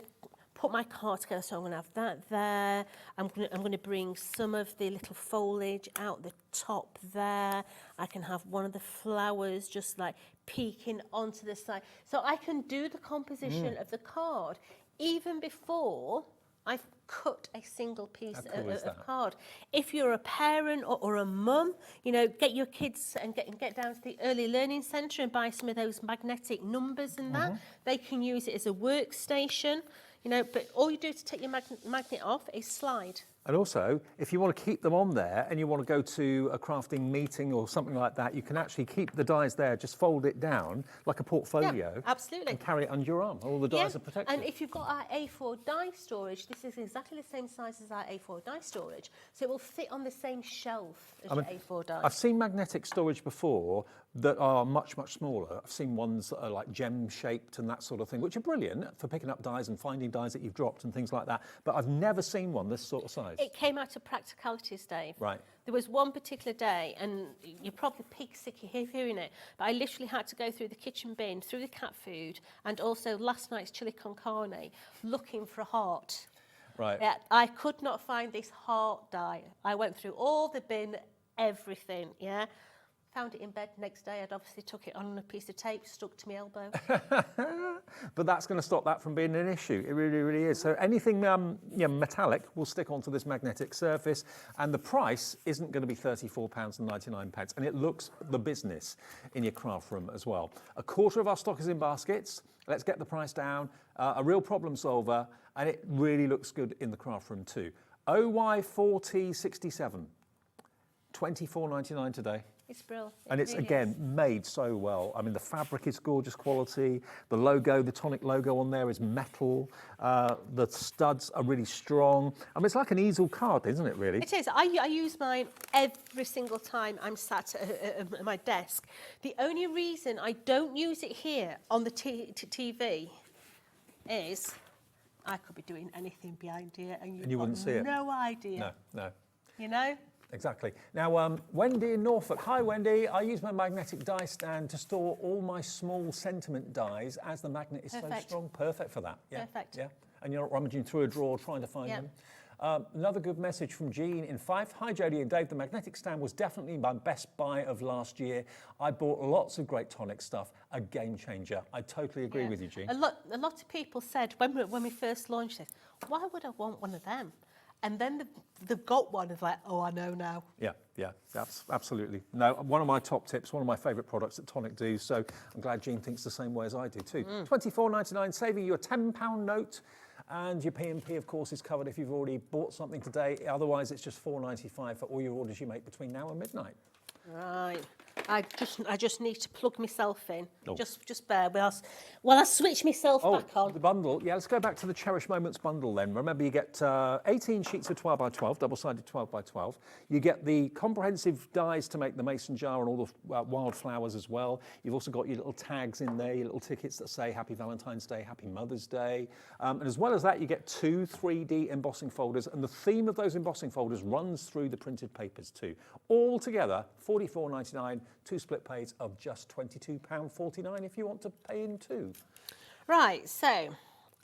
put my card together, so I'm going to have that there. I'm going to bring some of the little foliage out the top there. I can have one of the flowers just like peeking onto the side. So I can do the composition of the card even before I've cut a single piece of card. If you're a parent or a mum, you know, get your kids and get down to the early learning centre and buy some of those magnetic numbers and that. They can use it as a workstation. You know, but all you do to take your magnet off is slide. And also, if you want to keep them on there and you want to go to a crafting meeting or something like that, you can actually keep the dies there, just fold it down like a portfolio. Yeah, absolutely. And carry it under your arm. All the dies are protected. And if you've got our A4 die storage, this is exactly the same size as our A4 die storage. So it will fit on the same shelf as your A4 die. I've seen magnetic storage before that are much, much smaller. I've seen ones that are like gem-shaped and that sort of thing, which are brilliant for picking up dies and finding dies that you've dropped and things like that. But I've never seen one this sort of size. It came out of practicalities, Dave. Right. There was one particular day, and you're probably pig sick of hearing it, but I literally had to go through the kitchen bin, through the cat food, and also last night's chili con carne, looking for a heart. Right. Yeah, I could not find this heart die. I went through all the bin, everything, yeah. Found it in bed next day. I'd obviously took it on a piece of tape, stuck to my elbow. But that's going to stop that from being an issue. It really, really is. So anything metallic will stick onto this magnetic surface, and the price isn't going to be £34.99, and it looks the business in your craft room as well. A quarter of our stock is in baskets. Let's get the price down. A real problem solver, and it really looks good in the craft room too. OY4067, £24.99 today. It's brilliant. And it's, again, made so well. I mean, the fabric is gorgeous quality. The logo, the Tonic logo on there is metal. The studs are really strong. I mean, it's like an easel card, isn't it, really? It is. I use mine every single time I'm sat at my desk. The only reason I don't use it here on the TV is I could be doing anything behind here and you wouldn't see it. No idea. No. You know? Exactly. Now, Wendy in Norfolk. Hi, Wendy. I use my magnetic die stand to store all my small sentiment dies as the magnet is so strong. Perfect for that. Yeah. Perfect. Yeah. And you're not rummaging through a drawer trying to find them. Another good message from Jean in Fife. Hi, Jodie and Dave. The magnetic stand was definitely my best buy of last year. I bought lots of great Tonic stuff. A game changer. I totally agree with you, Jean. A lot of people said when we first launched this, why would I want one of them? And then they've got one, it's like, oh, I know now. Yeah, absolutely. No, one of my top tips, one of my favourite products that Tonic do, so I'm glad Jean thinks the same way as I do too. £24.99, saving you a £10 note, and your P&P, of course, is covered if you've already bought something today. Otherwise, it's just £4.95 for all your orders you make between now and midnight. Right. I just need to plug myself in. Just bear with us while I switch myself back on. The bundle. Yeah, let's go back to the Cherished Moments bundle then. Remember, you get 18 sheets of 12 by 12, double-sided 12 by 12. You get the comprehensive dies to make the mason jar and all the wildflowers as well. You've also got your little tags in there, your little tickets that say Happy Valentine's Day, Happy Mother's Day. And as well as that, you get 2 3D embossing folders, and the theme of those embossing folders runs through the printed papers too. All together, £44.99. 2 split pays of just £22.49 if you want to pay in 2. Right, so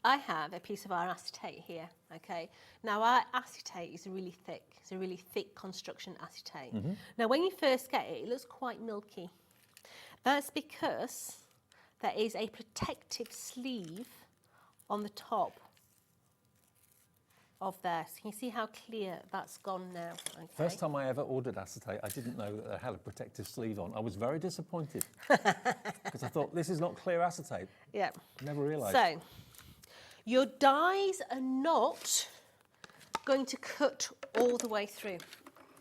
I have a piece of our acetate here, okay? Now, our acetate is really thick. It's a really thick construction acetate. Now, when you first get it, it looks quite milky. That's because there is a protective sleeve on the top of there. So you can see how clear that's gone now. Okay. First time I ever ordered acetate, I didn't know that it had a protective sleeve on. I was very disappointed because I thought, this is not clear acetate. Yeah. Never realised. So, your dies are not going to cut all the way through,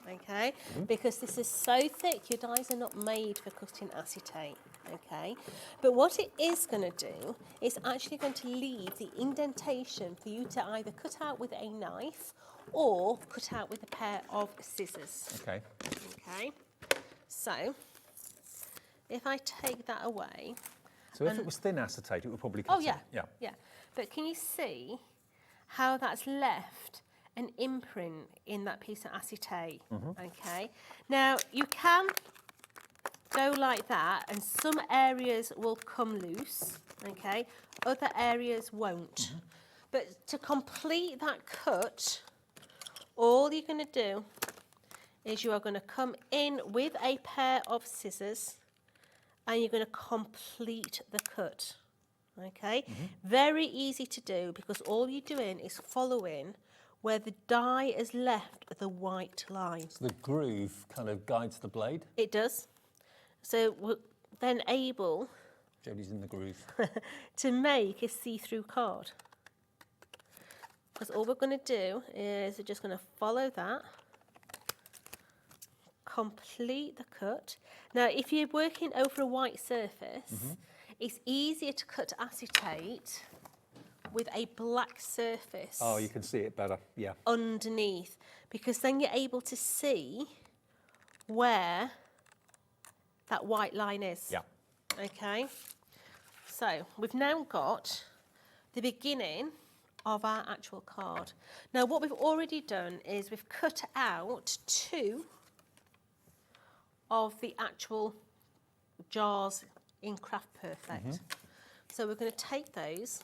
okay? Because this is so thick, your dies are not made for cutting acetate. Okay, but what it is going to do is actually going to leave the indentation for you to either cut out with a knife or cut out with a pair of scissors. Okay. Okay, So if I take that away. So if it was thin acetate, it would probably cut Oh, yeah. it. Yeah. But can you see how that's left an imprint in that piece of acetate? Okay. Now, you can go like that, and some areas will come loose, okay? Other areas won't. But to complete that cut, all you're going to do is you are going to come in with a pair of scissors and you're going to complete the cut, okay? Very easy to do because all you're doing is following where the die has left the white line. So the groove kind of guides the blade? It does. So we're then able Jodie's in the groove. to make a see-through card. Because all we're going to do is we're just going to follow that, complete the cut. Now, if you're working over a white surface, it's easier to cut acetate with a black surface. Oh, you can see it better, yeah. Underneath, because then you're able to see where that white line is. Yeah. Okay. So we've now got the beginning of our actual card. Now, what we've already done is we've cut out 2 of the actual jars in Craft Perfect. So we're going to take those.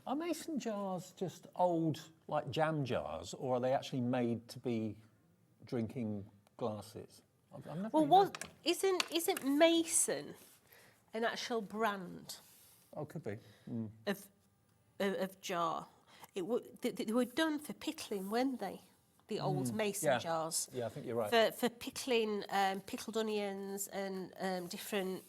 Are mason jars just old, like jam jars, or are they actually made to be drinking glasses? I've never Well, really isn't Mason an actual brand? Oh, could be. Of jar? They were done for pickling, weren't they? The old Mason jars. Yeah, I think you're right. For pickling pickled onions and different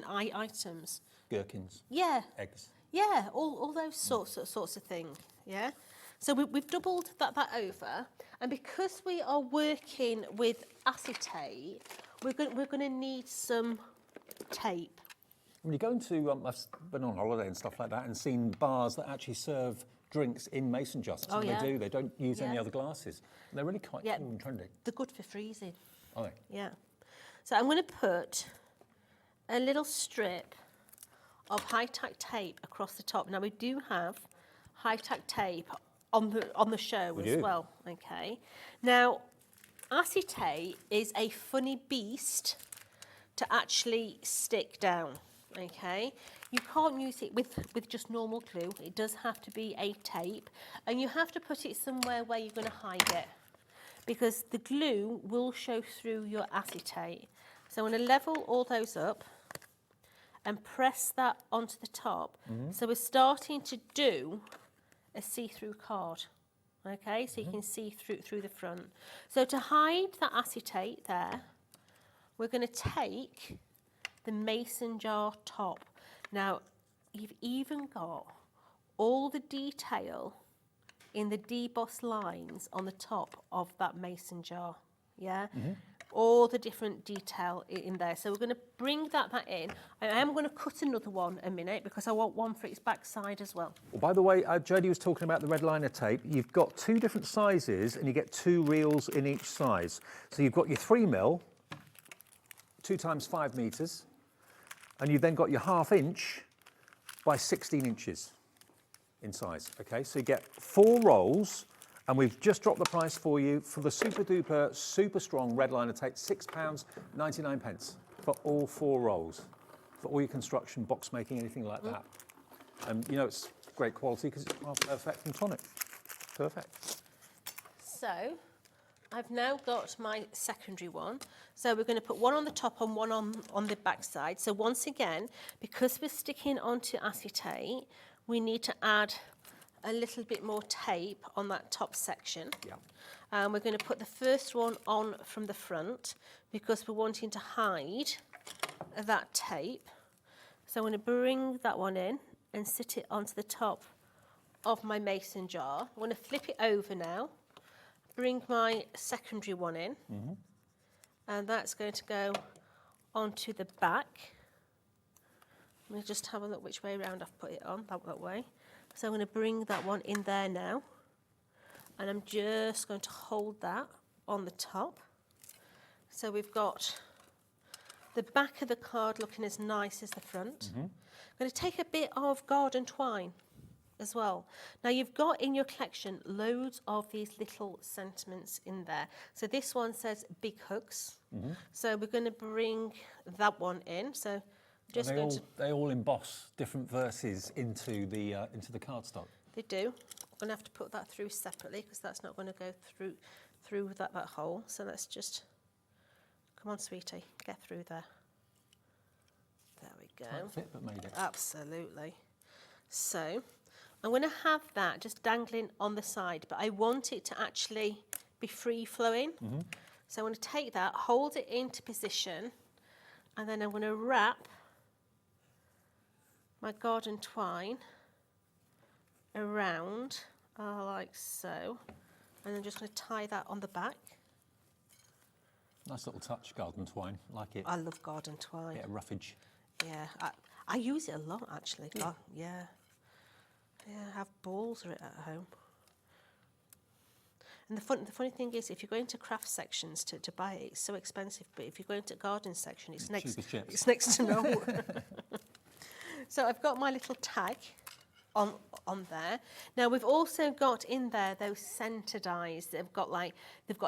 items. Gherkins. Yeah. Eggs. Yeah, all those sorts of things. Yeah. So we've doubled that over, and because we are working with acetate, we're going to need some tape. When you go into, I've been on holiday and stuff like that and seen bars that actually serve drinks in mason jars. That's what they do. They don't use any other glasses. And they're really quite cool and trendy. They're good for freezing. Are they? Yeah. So I'm going to put a little strip of high-tack tape across the top. Now we do have high-tack tape on the show as well. Okay. Now, acetate is a funny beast to actually stick down. Okay, you can't use it with just normal glue. It does have to be a tape, and you have to put it somewhere where you're going to hide it, because the glue will show through your acetate. So I'm going to level all those up and press that onto the top. So we're starting to do a see-through card. Okay, so you can see through the front. So to hide that acetate there, we're going to take the mason jar top. Now, you've even got all the detail in the debossed lines on the top of that mason jar, yeah? All the different detail in there. So we're going to bring that in. I am going to cut another one a minute because I want one for its backside as well. Well, by the way, Jodie was talking about the red liner tape. You've got 2 different sizes and you get 2 reels in each size. So you've got your 3mm, 2 times 5 metres, and you've then got your 1/2 inch by 16 inches in size, okay? So you get 4 rolls, and we've just dropped the price for you for the super duper, super strong red liner tape, £6.99 for all 4 rolls, for all your construction, box making, anything like that. And you know it's great quality because it's perfect from Tonic. Perfect. So I've now got my secondary one. So we're going to put one on the top and one on the back side. So once again, because we're sticking onto acetate, we need to add a little bit more tape on that top section. Yeah. And we're going to put the first one on from the front because we're wanting to hide that tape. So I'm going to bring that one in and sit it onto the top of my mason jar. I'm going to flip it over now. Bring my secondary one in, and that's going to go onto the back. Let me just have a look which way around I've put it on, that way. So I'm going to bring that one in there now, and I'm just going to hold that on the top, So we've got the back of the card looking as nice as the front. I'm going to take a bit of garden twine as well. Now you've got in your collection loads of these little sentiments in there. So this one says big hugs. So we're going to bring that one in. So just they all emboss different verses into the cardstock. They do. I'm going to have to put that through separately because that's not going to go through that hole. So let's just, come on sweetie, get through there. There we go. Tight fit, but made it. Absolutely. So I'm going to have that just dangling on the side, but I want it to actually be free flowing. So I'm going to take that, hold it into position, and then I'm going to wrap my garden twine around like so, and I'm just going to tie that on the back. Nice little touch, garden twine, like it. I love garden twine. Bit of roughage. Yeah, I use it a lot actually. Yeah, I have balls of it at home. And the funny thing is, if you go into craft sections to buy it, it's so expensive. But if you go into garden section, it's next to no. So I've got my little tag on there. Now we've also got in there those centre dies. They've got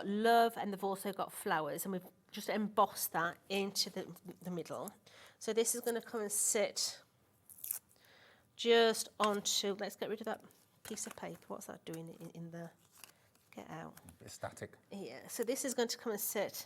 love, and they've also got flowers, and we've just embossed that into the middle. So this is going to come and sit just onto. Let's get rid of that piece of paper. What's that doing in there? Get out. A bit static. Yeah. So this is going to come and sit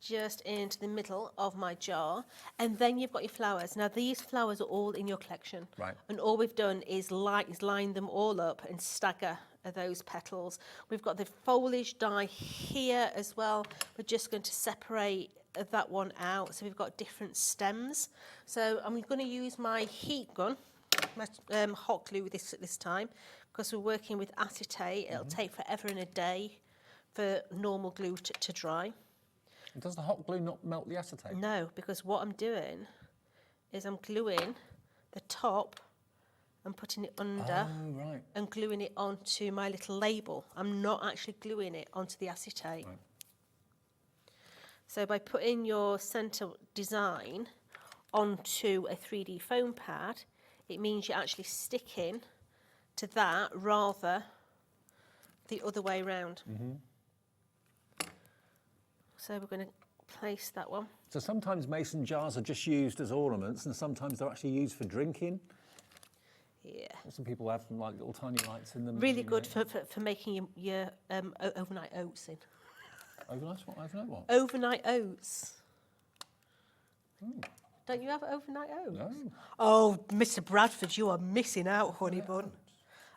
just into the middle of my jar, and then you've got your flowers. Now these flowers are all in your collection, right? And all we've done is line them all up and stagger those petals. We've got the foliage die here as well. We're just going to separate that one out, so we've got different stems. So I'm going to use my heat gun, my hot glue this time, because we're working with acetate. It'll take forever and a day for normal glue to dry. Does the hot glue not melt the acetate? No, because what I'm doing is I'm gluing the top and putting it under and gluing it onto my little label. I'm not actually gluing it onto the acetate. Right. So by putting your centre design onto a 3D foam pad, it means you're actually sticking to that rather the other way round. So we're going to place that one. So sometimes mason jars are just used as ornaments, and sometimes they're actually used for drinking. Yeah. Some people have like little tiny lights in them. Really good for making your overnight oats in. Overnight what? Overnight what? Overnight oats. Don't you have overnight oats? No. Oh, Mr. Bradford, you are missing out, honey bun.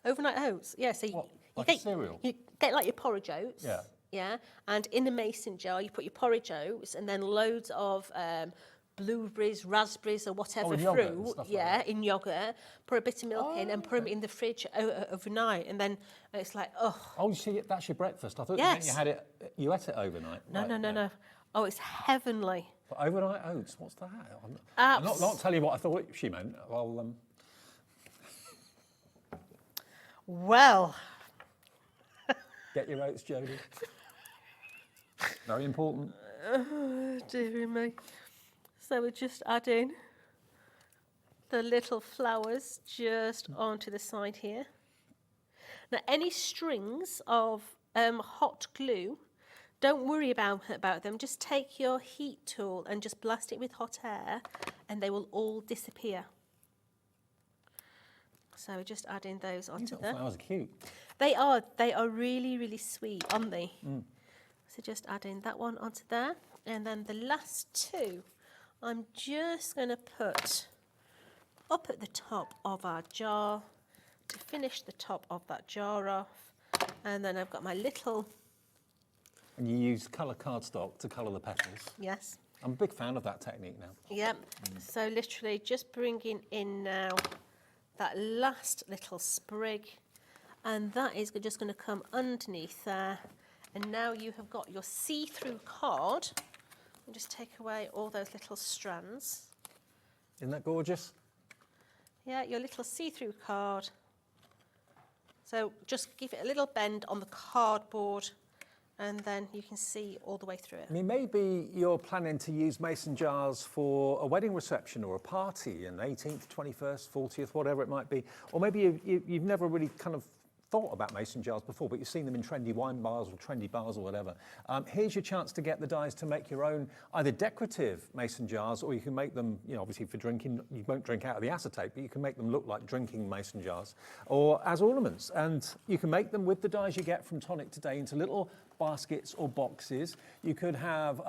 Overnight oats. Yeah. So you get cereal. You get like your porridge oats. Yeah. Yeah, and in the mason jar you put your porridge oats and then loads of blueberries, raspberries or whatever fruit, in yogurt, put a bit of milk in and put them in the fridge overnight, and then it's like, Oh, you see, that's your breakfast. I thought you meant you ate it overnight. No. Oh, it's heavenly. But overnight oats, what's that? I'm not telling you what I thought she meant. Well. Get your oats, Jodie. Very important. Oh, dearie me. So we're just adding the little flowers just onto the side here. Now, any strings of hot glue, don't worry about them. Just take your heat tool and just blast it with hot air, and they will all disappear. So we're just adding those onto there. These flowers are cute. They are really, really sweet, aren't they? So just adding that one onto there. And then the last two, I'm just going to put up at the top of our jar to finish the top of that jar off. And then I've got my little... And you use colour cardstock to colour the petals. Yes. I'm a big fan of that technique now. Yep. So literally just bringing in now that last little sprig. And that is just going to come underneath there. And now you have got your see-through card. And just take away all those little strands. Isn't that gorgeous? Yeah, your little see-through card. So just give it a little bend on the cardboard and then you can see all the way through it. I mean, maybe you're planning to use mason jars for a wedding reception or a party, an 18th, 21st, 40th, whatever it might be. Or maybe you've never really kind of thought about mason jars before, but you've seen them in trendy wine bars or trendy bars or whatever. Here's your chance to get the dies to make your own either decorative mason jars, or you can make them, you know, obviously for drinking, you won't drink out of the acetate, but you can make them look like drinking mason jars, or as ornaments. And you can make them with the dies you get from Tonic today into little baskets or boxes. You could have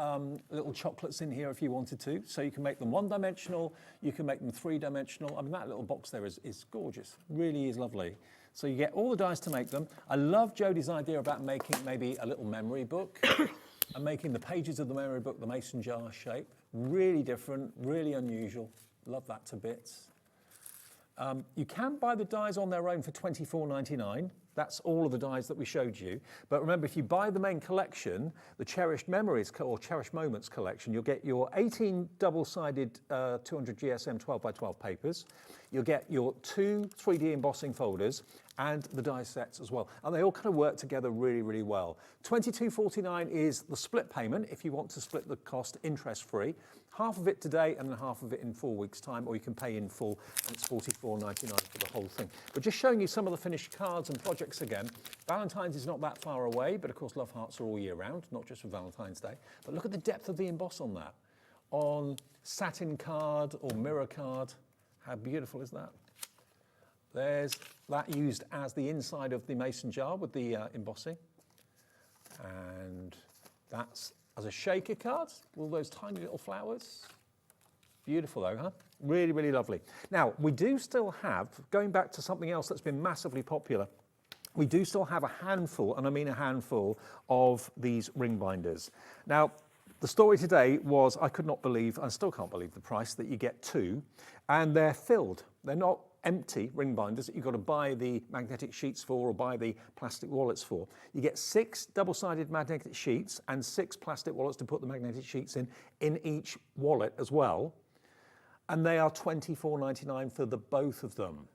little chocolates in here if you wanted to. So you can make them one-dimensional, you can make them three-dimensional. I mean, that little box there is gorgeous, really is lovely. So you get all the dies to make them. I love Jodie's idea about making maybe a little memory book and making the pages of the memory book the mason jar shape. Really different, really unusual. Love that to bits. You can buy the dies on their own for $24.99. That's all of the dies that we showed you. But remember, if you buy the main collection, the Cherished Memories or Cherished Moments collection, you'll get your 18 double-sided 200 GSM 12x12 papers. You'll get your 2 3D embossing folders and the die sets as well. And they all kind of work together really, really well. $22.49 is the split payment if you want to split the cost interest-free. Half of it today and then half of it in 4 weeks' time, or you can pay in full, and it's $44.99 for the whole thing. But just showing you some of the finished cards and projects again. Valentine's is not that far away, but of course love hearts are all year round, not just for Valentine's Day. But look at the depth of the emboss on that. On satin card or mirror card, how beautiful is that? There's that used as the inside of the mason jar with the embossing. And that's as a shaker card, all those tiny little flowers. Beautiful though, huh? Really, really lovely. Now, we do still have, going back to something else that's been massively popular, we do still have a handful, and I mean a handful, of these ring binders. Now, the story today was, I could not believe, I still can't believe the price, that you get 2, and they're filled. They're not empty ring binders that you've got to buy the magnetic sheets for or buy the plastic wallets for. You get 6 double-sided magnetic sheets and 6 plastic wallets to put the magnetic sheets in each wallet as well. And they are $24.99 for the both of them.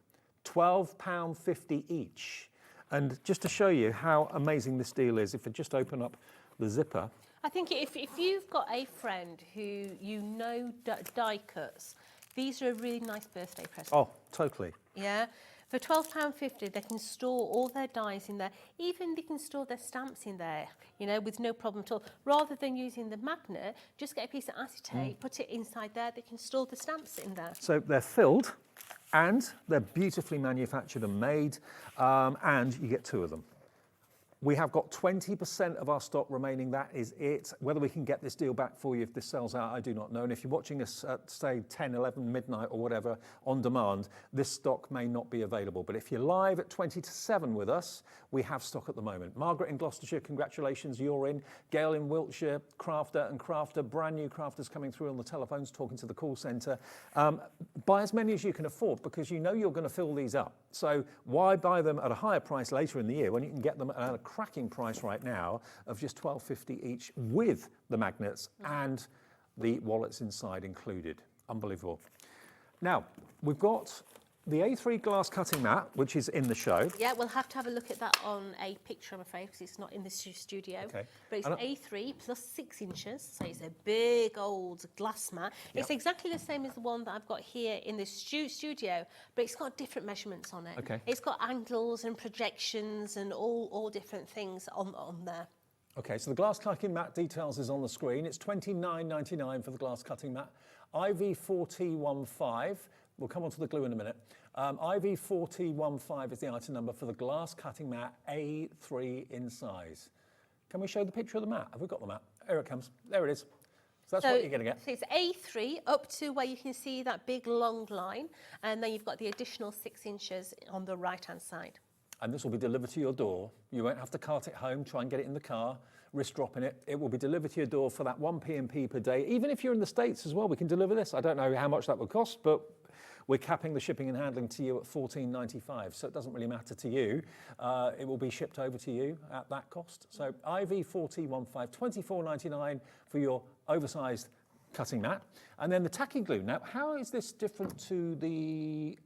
£12.50 each. And just to show you how amazing this deal is, if I just open up the zipper. I think if you've got a friend who you know die cuts, these are a really nice birthday present. Oh, totally. Yeah. For £12.50, they can store all their dies in there. Even they can store their stamps in there, you know, with no problem at all. Rather than using the magnet, just get a piece of acetate, put it inside there, they can store the stamps in there. So they're filled, and they're beautifully manufactured and made, and you get 2 of them. We have got 20% of our stock remaining. That is it. Whether we can get this deal back for you if this sells out, I do not know. And if you're watching us at, say, 10, 11, midnight or whatever on demand, this stock may not be available. But if you're live at 20 to 7 with us, we have stock at the moment. Margaret in Gloucestershire, congratulations, you're in. Gail in Wiltshire, Crafter and Crafter, brand new Crafters coming through on the telephones, talking to the call centre. Buy as many as you can afford, because you know you're going to fill these up. So why buy them at a higher price later in the year when you can get them at a cracking price right now of just $12.50 each with the magnets and the wallets inside included. Unbelievable. Now, we've got the A3 glass cutting mat, which is in the show. Yeah, we'll have to have a look at that on a picture, I'm afraid, because it's not in the studio. Okay. But it's A3 plus 6 inches, so it's a big old glass mat. Yep. It's exactly the same as the one that I've got here in the studio, but it's got different measurements on it. Okay. It's got angles and projections and all different things on there. Okay, so the glass cutting mat details is on the screen. It's $29.99 for the glass cutting mat. IV4T15. We'll come on to the glue in a minute. IV4T15 is the item number for the glass cutting mat A3 in size. Can we show the picture of the mat? Have we got the mat? Here it comes. There it is. So that's what you're going to get. So it's A3 up to where you can see that big long line, and then you've got the additional 6 inches on the right-hand side. And this will be delivered to your door. You won't have to cart it home, try and get it in the car, risk dropping it. It will be delivered to your door for that 1 p.m.p. per day. Even if you're in the States as well, we can deliver this. I don't know how much that would cost, but we're capping the shipping and handling to you at $14.95, so it doesn't really matter to you. It will be shipped over to you at that cost. So IV4T15, $24.99 for your oversized cutting mat. And then the tacky glue. Now, how is this different to the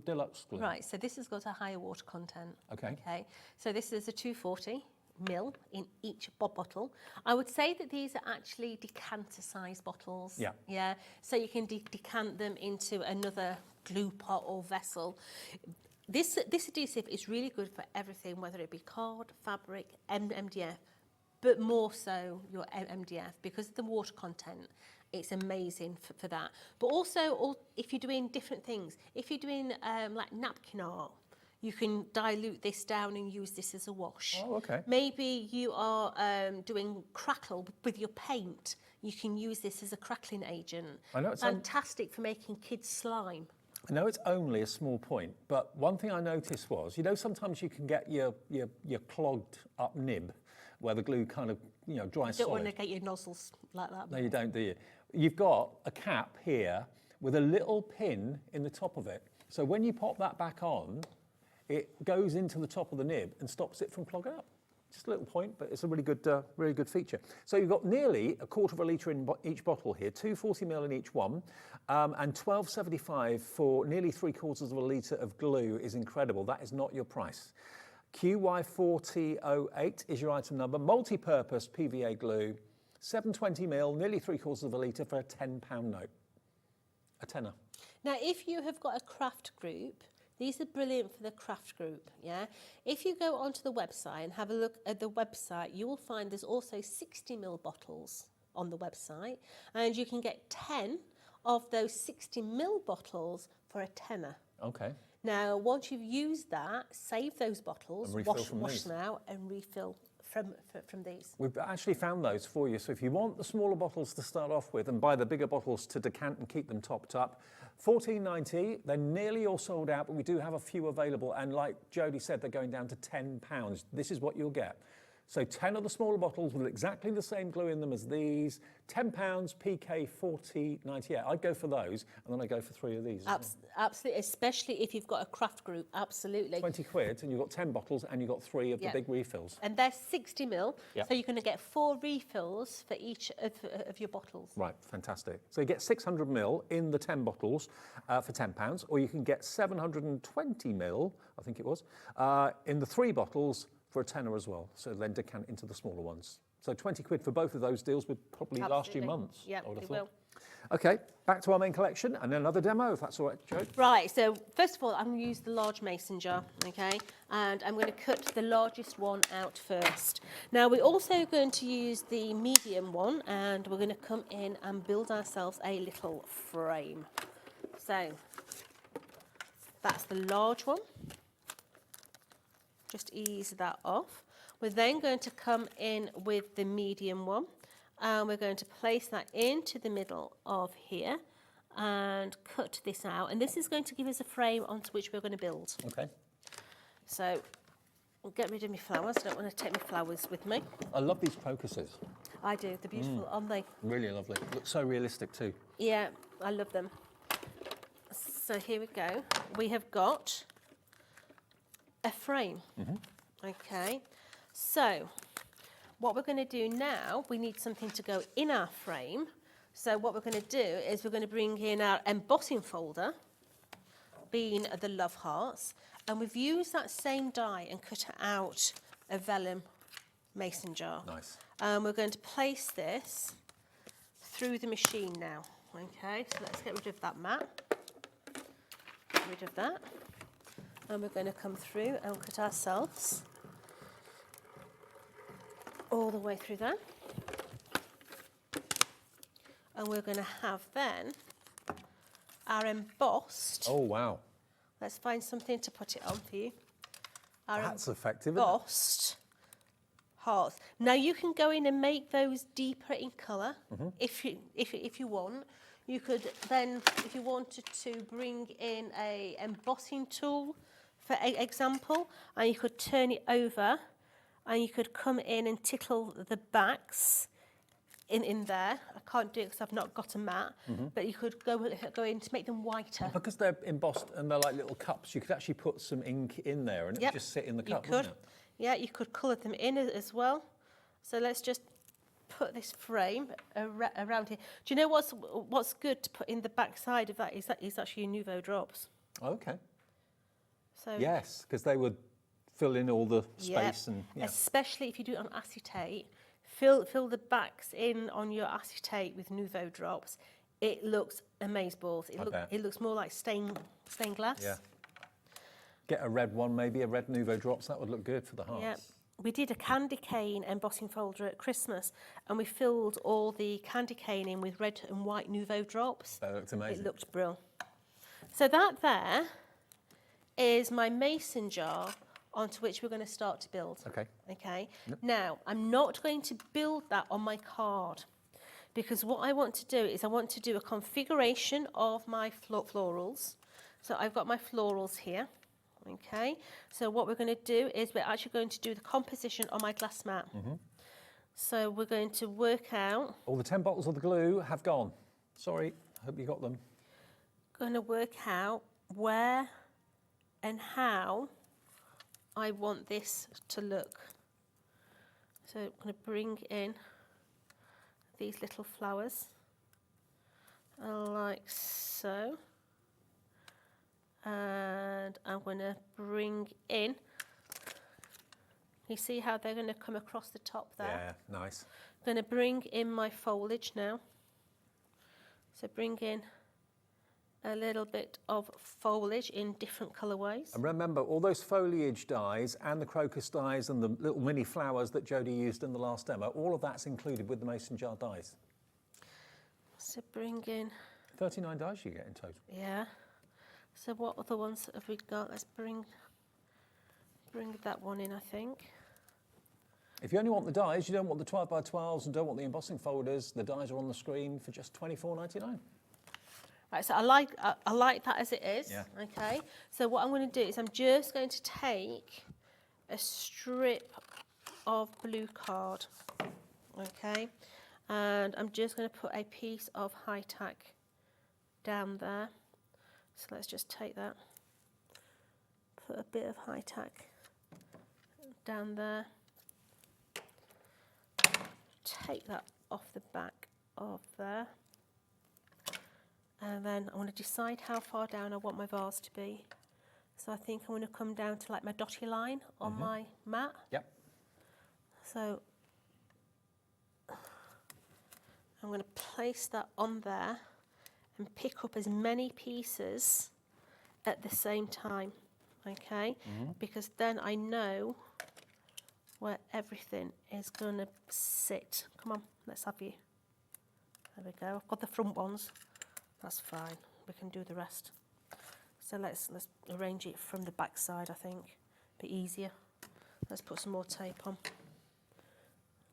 deluxe glue? Right, so this has got a higher water content. Okay. Okay, so this is a 240. ml in each bottle. I would say that these are actually decanter-sized bottles. Yeah. Yeah. So you can decant them into another glue pot or vessel. This adhesive is really good for everything, whether it be card, fabric, MDF, but more so your MDF because of the water content. It's amazing for that. But also, if you're doing different things, if you're doing like napkin art, you can dilute this down and use this as a wash. Oh, okay. Maybe you are doing crackle with your paint. You can use this as a crackling agent. I know it's fantastic for making kids slime. I know it's only a small point, but one thing I noticed was, you know, sometimes you can get your clogged up nib where the glue kind of, you know, dries solid. You don't want to get your nozzles like that. No, you don't, do you? You've got a cap here with a little pin in the top of it. So when you pop that back on, it goes into the top of the nib and stops it from clogging up. Just a little point, but it's a really good feature. So you've got nearly a quarter of a litre in each bottle here, 240 ml in each one, and $12.75 for nearly 3/4 of a litre of glue is incredible. That is not your price. QY4008 is your item number. Multi-purpose PVA glue, 720 ml, nearly 3/4 of a litre for a £10 note. A tenner. Now, if you have got a craft group, these are brilliant for the craft group, yeah? If you go onto the website and have a look at the website, you will find there's also 60 ml bottles on the website, and you can get 10 of those 60 ml bottles for a tenner. Okay. Now, once you've used that, save those bottles, wash them out and refill from these. We've actually found those for you. So if you want the smaller bottles to start off with and buy the bigger bottles to decant and keep them topped up, $14.90. They're nearly all sold out, but we do have a few available. And like Jodie said, they're going down to £10. This is what you'll get. So 10 of the smaller bottles with exactly the same glue in them as these, £10, PK 40.98. I'd go for those, and then I go for 3 of these. Absolutely, especially if you've got a craft group, absolutely. 20 quid, and you've got 10 bottles, and you've got 3 of the big refills. And they're 60 ml, Yep. so you're going to get 4 refills for each of your bottles. Right, fantastic. So you get 600 ml in the 10 bottles for £10, or you can get 720 ml, I think it was, in the 3 bottles for a tenner as well. So then decant into the smaller ones. So 20 quid for both of those deals would probably last you months. Yeah, I would have it thought. will. Okay, back to our main collection and another demo, if that's all right, Jo. Right, so first of all, I'm going to use the large mason jar, okay? And I'm going to cut the largest one out first. Now, we're also going to use the medium one, and we're going to come in and build ourselves a little frame. So, that's the large one. Just ease that off. We're then going to come in with the medium one, and we're going to place that into the middle of here and cut this out. And this is going to give us a frame onto which we're going to build. Okay. So I'll get rid of my flowers. I don't want to take my flowers with me. I love these crocuses. I do. They're beautiful, aren't they? Really lovely. Look so realistic too. Yeah, I love them. So here we go. We have got a frame. Okay, so what we're going to do now, we need something to go in our frame. So what we're going to do is we're going to bring in our embossing folder, being the love hearts, and we've used that same die and cut out a vellum mason jar. Nice. And we're going to place this through the machine now. Okay, so let's get rid of that mat. Get rid of that. And we're going to come through and cut ourselves all the way through there. And we're going to have then our embossed. Oh, wow. Let's find something to put it on for you. Our That's effective, isn't it? embossed hearts. Now you can go in and make those deeper in colour if you want. You could then, if you wanted to, bring in a embossing tool, for example, and you could turn it over and you could come in and tickle the backs in there. I can't do it because I've not got a mat, but you could go in to make them whiter. Because they're embossed and they're like little cups, you could actually put some ink in there and it would just sit in the cup, wouldn't it? Yeah, you could colour them in as well. So let's just put this frame around here. Do you know what's good to put in the back side of that is actually your Nouveau drops. Okay. So yes, because they would fill in all the space. Yep. And yeah. Especially if you do it on acetate, fill the backs in on your acetate with Nouveau drops. It looks amazeballs. It looks more like stained glass. Yeah. Get a red one, maybe a red Nouveau drops. That would look good for the hearts. Yep. We did a candy cane embossing folder at Christmas, and we filled all the candy cane in with red and white Nouveau drops. That looked amazing. It looked brilliant. So that there is my mason jar onto which we're going to start to build. Okay. Okay. Yep. Now, I'm not going to build that on my card, because what I want to do is I want to do a configuration of my florals. So I've got my florals here. Okay, so what we're going to do is we're actually going to do the composition on my glass mat. So we're going to work out... All the 10 bottles of the glue have gone. Sorry, hope you got them. Going to work out where and how I want this to look. So I'm going to bring in these little flowers, like so. And I'm going to bring in, you see how they're going to come across the top there? Yeah, nice. I'm going to bring in my foliage now. So bring in a little bit of foliage in different colourways. And remember, all those foliage dies and the crocus dies and the little mini flowers that Jodie used in the last demo, all of that's included with the mason jar dies. So bring in... 39 dies you get in total. Yeah. So what other ones have we got? Let's bring that one in, I think. If you only want the dies, you don't want the 12 by 12s and don't want the embossing folders, the dies are on the screen for just $24.99. Right, so I like that as it is. Yeah. Okay. So what I'm going to do is I'm just going to take a strip of blue card. Okay. And I'm just going to put a piece of high tack down there. So let's just take that, put a bit of high tack down there, take that off the back of there, and then I want to decide how far down I want my vase to be. So I think I want to come down to like my dotted line on my mat. Yep. So I'm going to place that on there and pick up as many pieces at the same time, okay? Because then I know where everything is going to sit. Come on, let's have you. There we go. I've got the front ones. That's fine. We can do the rest. So let's arrange it from the back side, I think. A bit easier. Let's put some more tape on.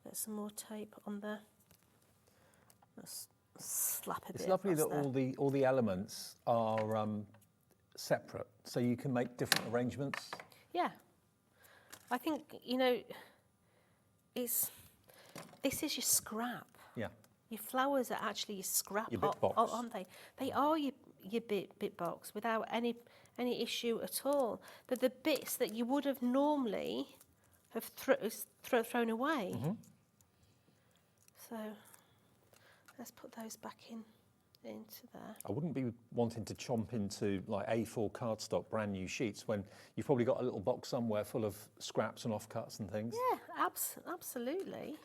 Get some more tape on there. Let's slap a bit. It's lovely that there. all the elements are separate, so you can make different arrangements. Yeah, I think this is your scrap. Yeah. Your flowers are actually your scrap, Your bit box. aren't they? They are your bit box without any issue at all. They're the bits that you would have normally have thrown away. So let's put those back into there. I wouldn't be wanting to chomp into like A4 cardstock brand new sheets when you've probably got a little box somewhere full of scraps and offcuts and things. Yeah, absolutely.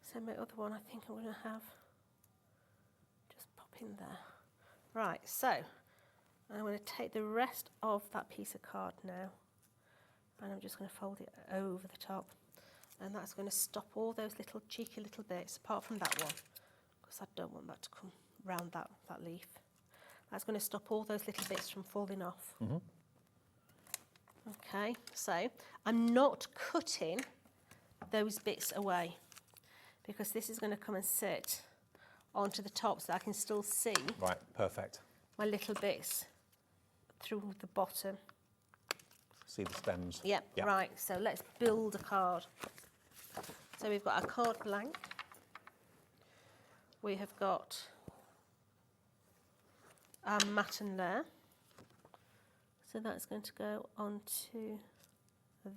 So my other one I think I'm going to have just pop in there. Right, so I'm going to take the rest of that piece of card now and I'm just going to fold it over the top, and that's going to stop all those little cheeky little bits, apart from that one, because I don't want that to come round that leaf. That's going to stop all those little bits from falling off. Okay, so I'm not cutting those bits away because this is going to come and sit onto the top so I can still see Right, perfect. my little bits through the bottom. See the stems. Yep, right, so let's build a card. So we've got our card blank. We have got our matten there. So that's going to go onto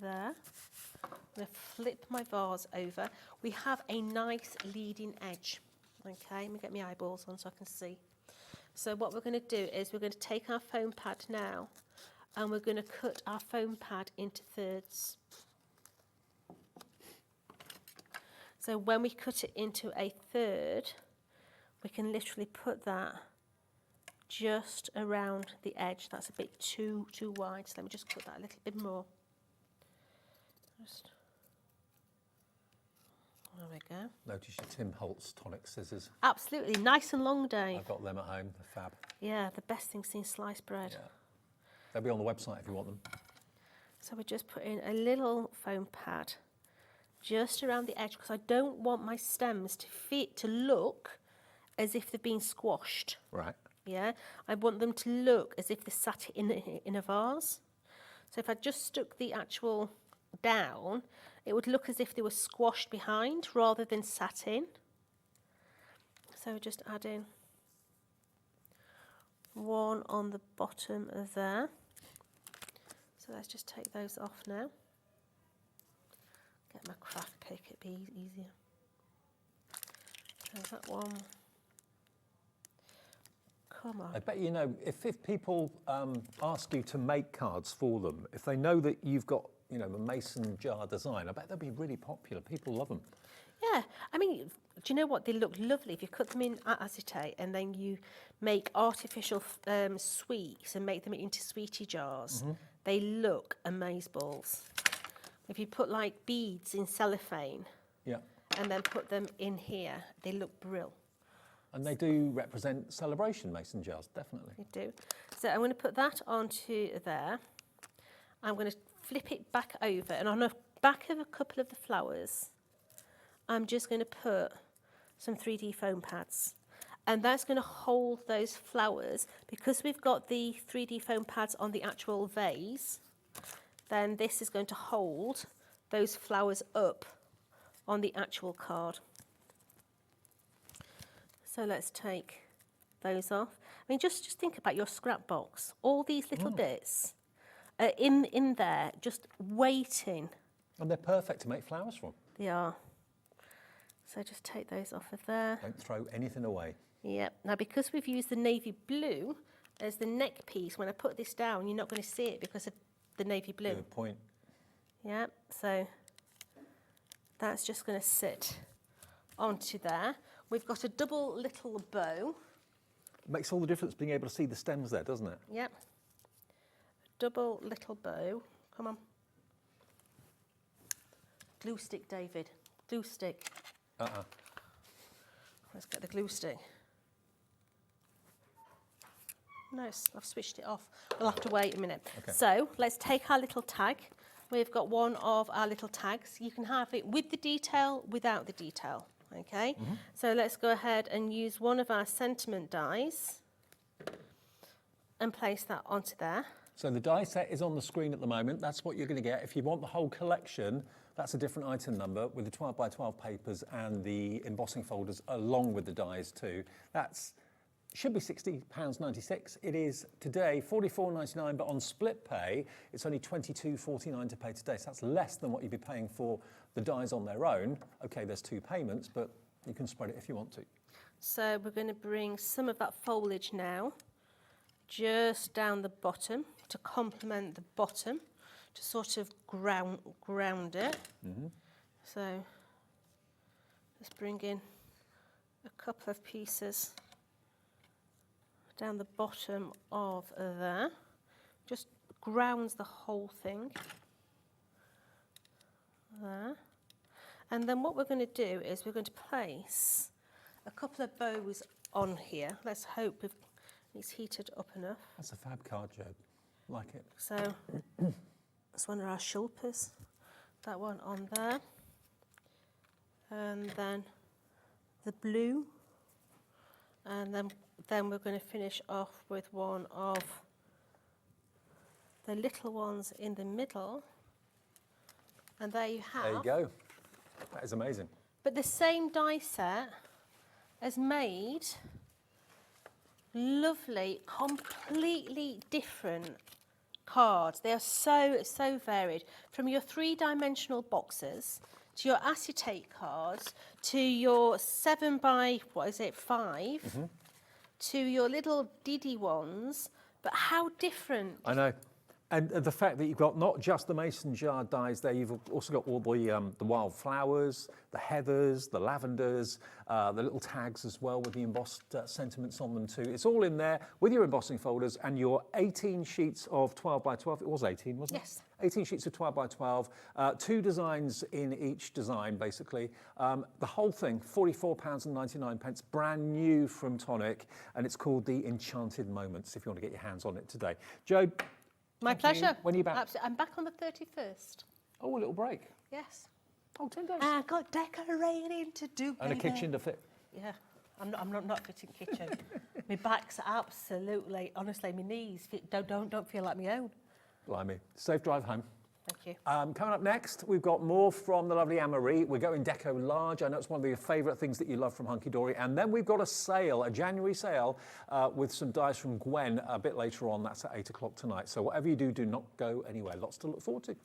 there. I'm going to flip my vase over. We have a nice leading edge. Okay, let me get my eyeballs on so I can see. So what we're going to do is we're going to take our foam pad now and we're going to cut our foam pad into thirds. So when we cut it into a third, we can literally put that just around the edge. That's a bit too wide, so let me just cut that a little bit more. Just, there we go. Notice your Tim Holtz tonic scissors. Absolutely, nice and long, Dave. I've got them at home, they're fab. Yeah, the best thing since sliced bread. Yeah. They'll be on the website if you want them. So we just put in a little foam pad just around the edge, because I don't want my stems to look as if they've been squashed. Right. Yeah, I want them to look as if they sat in a vase. So if I just stuck the actual down, it would look as if they were squashed behind rather than sat in. So just add in one on the bottom of there. So let's just take those off now. Get my craft pick, it'd be easier. There's that one. Come on. I bet you know, if people ask you to make cards for them, if they know that you've got, you know, a mason jar design, I bet they'll be really popular. People love them. Yeah, I mean, do you know what? They look lovely if you cut them in acetate and then you make artificial sweets and make them into sweetie jars. Mm-hmm. They look amazeballs. If you put like beads in cellophane, yeah, and then put them in here, they look brill. And they do represent celebration mason jars, definitely. They do. So I'm going to put that onto there. I'm going to flip it back over, and on the back of a couple of the flowers, I'm just going to put some 3D foam pads. And that's going to hold those flowers. Because we've got the 3D foam pads on the actual vase, then this is going to hold those flowers up on the actual card. So let's take those off. I mean, just think about your scrap box. All these little bits are in there, just waiting. And they're perfect to make flowers from. They are. So just take those off of there. Don't throw anything away. Yep. Now, because we've used the navy blue as the neck piece, when I put this down, you're not going to see it because of the navy blue. Good point. Yep. So that's just going to sit onto there. We've got a double little bow. It makes all the difference being able to see the stems there, doesn't it? Yep. Double little bow. Come on. Glue stick, David. Glue stick. Let's get the glue stick. Nice, I've switched it off. We'll have to wait a minute. Okay. So let's take our little tag. We've got one of our little tags. You can have it with the detail, without the detail. Okay, so let's go ahead and use one of our sentiment dies and place that onto there. So the die set is on the screen at the moment. That's what you're going to get. If you want the whole collection, that's a different item number with the 12 by 12 papers and the embossing folders along with the dies too. That's should be £60.96. It is today £44.99, but on split pay, it's only £22.49 to pay today. So that's less than what you'd be paying for the dies on their own. Okay, there's two payments, but you can spread it if you want to. So we're going to bring some of that foliage now just down the bottom to complement the bottom, to sort of ground it. So let's bring in a couple of pieces down the bottom of there. Just grounds the whole thing. There. And then what we're going to do is we're going to place a couple of bows on here. Let's hope it's heated up enough. That's a fab card, Joe. Like it. So that's one of our shulpers. That one on there. And then the blue. And then we're going to finish off with one of the little ones in the middle. And there you have. There you go. That is amazing. But the same die set has made lovely, completely different cards. They are so varied. From your 3-dimensional boxes to your acetate cards to your 7 by 5 to your little diddy ones. But how different. I know. And the fact that you've got not just the mason jar dies there, you've also got all the wild flowers, the heathers, the lavenders, the little tags as well with the embossed sentiments on them too. It's all in there with your embossing folders and your 18 sheets of 12 by 12. It was 18, wasn't it? Yes. 18 sheets of 12 by 12, 2 designs in each design basically. The whole thing, £44.99, brand new from Tonic, and it's called the Enchanted Moments if you want to get your hands on it today. Joe, My pleasure. When are you back? Absolutely. I'm back on the 31st. Oh, a little break. Yes. Oh, 10 days. I got decorating to do. And a baby. kitchen to fit. Yeah. I'm not fitting kitchen. My back's absolutely, honestly, my knees don't feel like my own. Blimey. Safe drive home. Thank you. Coming up next, we've got more from the lovely Anne-Marie. We're going Deco-Large. I know it's one of your favourite things that you love from Hunkydory. And then we've got a sale, a January sale, with some dies from Gwen a bit later on. That's at 8 o'clock tonight. So whatever you do, do not go anywhere. Lots to look forward to.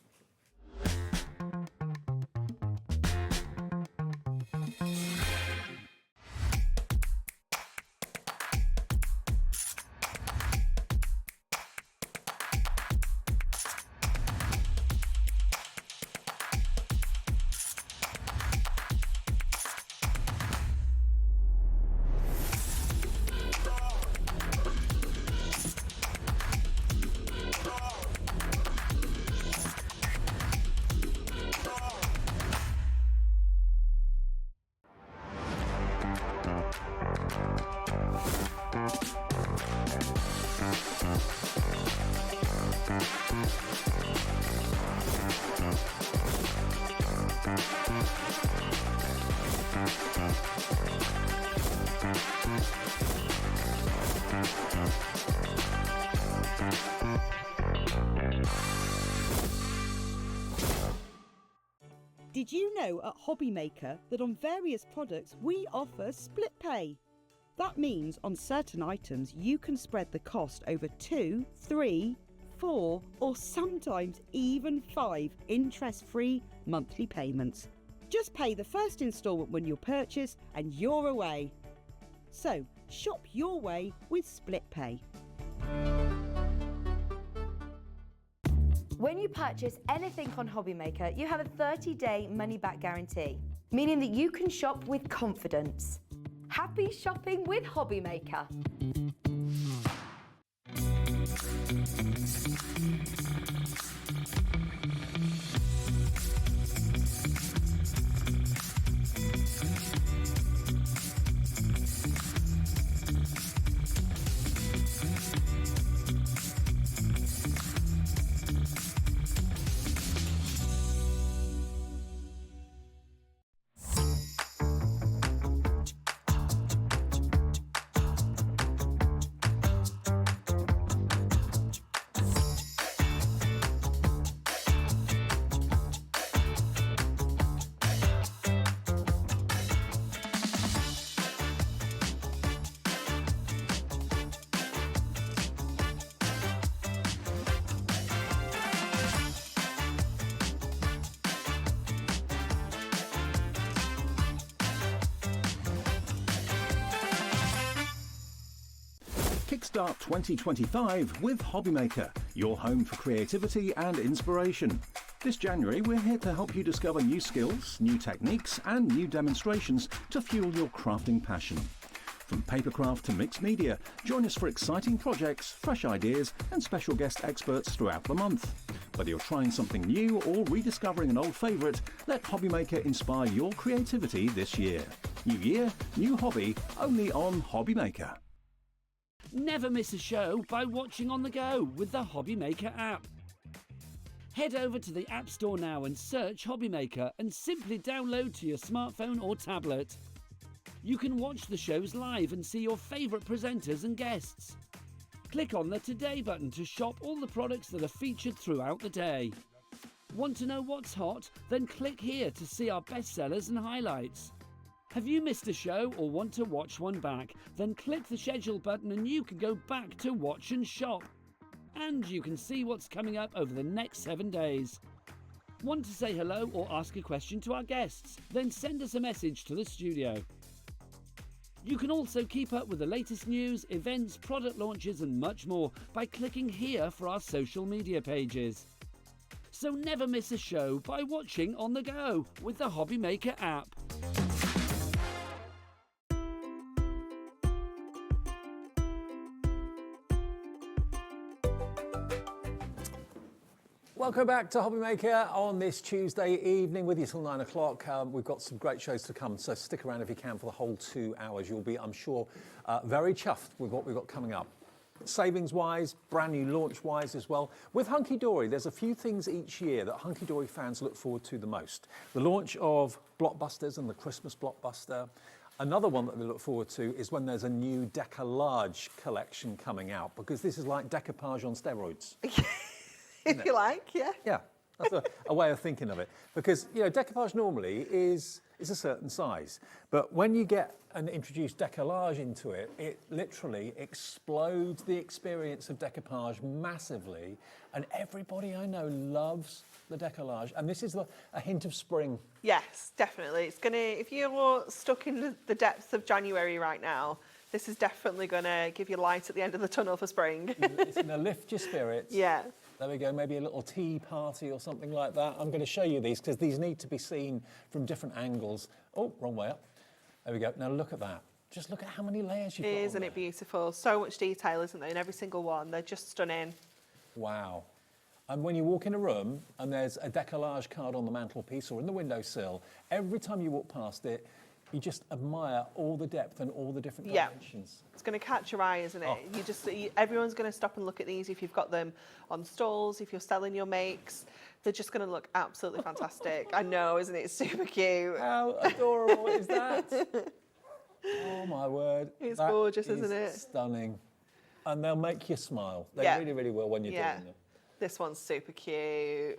Did you know at Hobbymaker that on various products we offer split pay? That means on certain items you can spread the cost over 2, 3, 4 or sometimes even 5 interest-free monthly payments. Just pay the first instalment when you purchase and you're away. So shop your way with split pay. When you purchase anything on Hobbymaker, you have a 30-day money-back guarantee, meaning that you can shop with confidence. Happy shopping with Hobbymaker. Kickstart 2025 with Hobbymaker, your home for creativity and inspiration. This January, we're here to help you discover new skills, new techniques, and new demonstrations to fuel your crafting passion. From papercraft to mixed media, join us for exciting projects, fresh ideas, and special guest experts throughout the month. Whether you're trying something new or rediscovering an old favourite, let Hobbymaker inspire your creativity this year. New year, new hobby, only on Hobbymaker. Never miss a show by watching on the go with the Hobbymaker app. Head over to the App Store now and search Hobbymaker and simply download to your smartphone or tablet. You can watch the shows live and see your favourite presenters and guests. Click on the Today button to shop all the products that are featured throughout the day. Want to know what's hot? Then click here to see our bestsellers and highlights. Have you missed a show or want to watch one back? Then click the schedule button and you can go back to watch and shop. And you can see what's coming up over the next 7 days. Want to say hello or ask a question to our guests? Then send us a message to the studio. You can also keep up with the latest news, events, product launches and much more by clicking here for our social media pages. So never miss a show by watching on the go with the Hobby Maker app. Welcome back to Hobby Maker on this Tuesday evening with you till 9 o'clock. We've got some great shows to come, so stick around if you can for the whole 2 hours. You'll be, I'm sure, very chuffed with what we've got coming up. Savings-wise, brand new launch-wise as well. With Hunkydory, there's a few things each year that Hunkydory fans look forward to the most. The launch of blockbusters and the Christmas blockbuster. Another one that they look forward to is when there's a new Deco-Large collection coming out, because this is like decoupage on steroids. If you like, yeah. Yeah, that's a way of thinking of it. Because, you know, decoupage normally is a certain size. But when you get and introduce Deco-Large into it, it literally explodes the experience of decoupage massively. And everybody I know loves the Deco-Large. And this is a hint of spring. Yes, definitely. It's going to, if you're stuck in the depths of January right now, this is definitely going to give you light at the end of the tunnel for spring. It's going to lift your spirits. Yeah. There we go, maybe a little tea party or something like that. I'm going to show you these because these need to be seen from different angles. Oh, wrong way up. There we go. Now look at that. Just look at how many layers you've got. Isn't it beautiful? So much detail, isn't there, in every single one? They're just stunning. Wow. And when you walk in a room and there's a Deco-Large card on the mantelpiece or in the windowsill, every time you walk past it, you just admire all the depth and all the different dimensions. It's going to catch your eye, isn't it? Oh. Everyone's going to stop and look at these if you've got them on stalls, if you're selling your makes. They're just going to look absolutely fantastic. I know, isn't it? It's super cute. How adorable is that? Oh my word. It's gorgeous, isn't it? Stunning. And they'll make you smile. They really, really will when you're doing them. This one's super cute.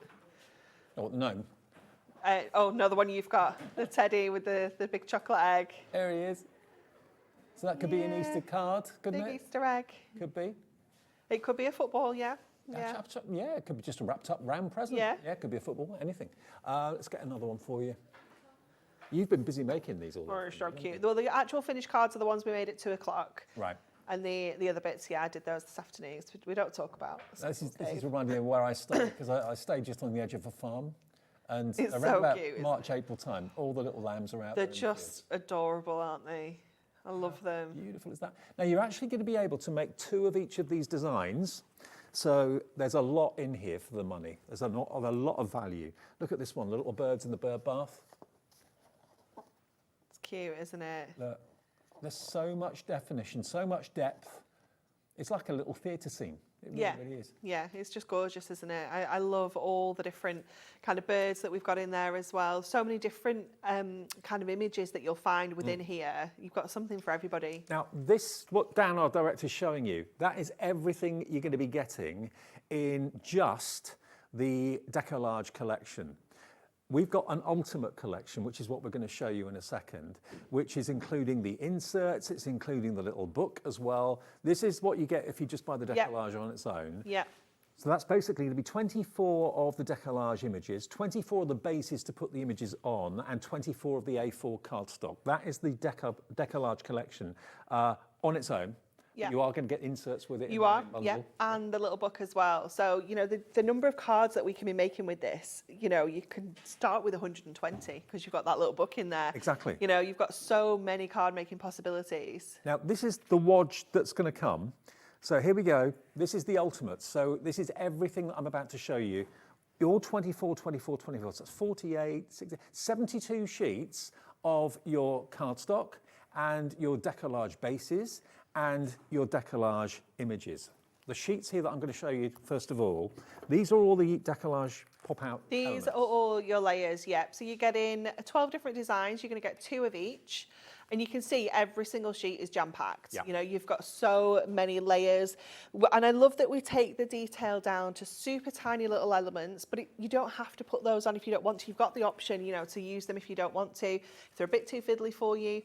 Oh, the gnome. Oh, no, the one you've got, the teddy with the big chocolate egg. There he is. So that could be an Easter card, couldn't big it? Easter egg. Could be. It could be a football, yeah. Yeah, it could be just a wrapped up round present. Yeah. Yeah, it could be a football, anything. Let's get another one for you. You've been busy making these all Oh, so cute. Well, the actual finished cards are the ones we made at 2 o'clock. Right. And the other bits, I did those this afternoon. We don't talk about. This is reminding me of where I stayed, because I stayed just on the edge of a farm. And it's around so about cute, March, April time, all the little lambs are out They're there. just adorable, aren't they? I love them. Beautiful is that. Now, you're actually going to be able to make 2 of each of these designs. So there's a lot in here for the money. There's a lot of value. Look at this one, the little birds in the bird bath. It's cute, isn't it? Look, there's so much definition, so much depth. It's like a little theatre scene. It really is. Yeah, it's just gorgeous, isn't it? I love all the different kind of birds that we've got in there as well. So many different kind of images that you'll find within here. You've got something for everybody. Now, this, what Dan, our director, is showing you, that is everything you're going to be getting in just the Deco-Large collection. We've got an ultimate collection, which is what we're going to show you in a second, which is including the inserts, it's including the little book as well. This is what you get if you just buy the Deco-Large on its own. Yeah. So that's basically going to be 24 of the Deco-Large images, 24 of the bases to put the images on, and 24 of the A4 cardstock. That is the Deco-Large collection on its own. Yeah. You are going to get inserts with it. You are, yeah, and the little book as well. So, you know, the number of cards that we can be making with this, you know, you can start with 120 because you've got that little book in there. Exactly. You know, you've got so many card making possibilities. Now, this is the wodge that's going to come. So here we go. This is the ultimate. So this is everything that I'm about to show you. All 24, 24, 24. So that's 48, 60, 72 sheets of your cardstock and your Deco-Large bases and your Deco-Large images. The sheets here that I'm going to show you, first of all, these are all the Deco-Large pop-out These elements. are all your layers, yep. So you're getting 12 different designs. You're going to get 2 of each. And you can see every single sheet is jam-packed. Yep. You know, you've got so many layers. And I love that we take the detail down to super tiny little elements, but you don't have to put those on if you don't want to. You've got the option, you know, to use them if you don't want to, if they're a bit too fiddly for you.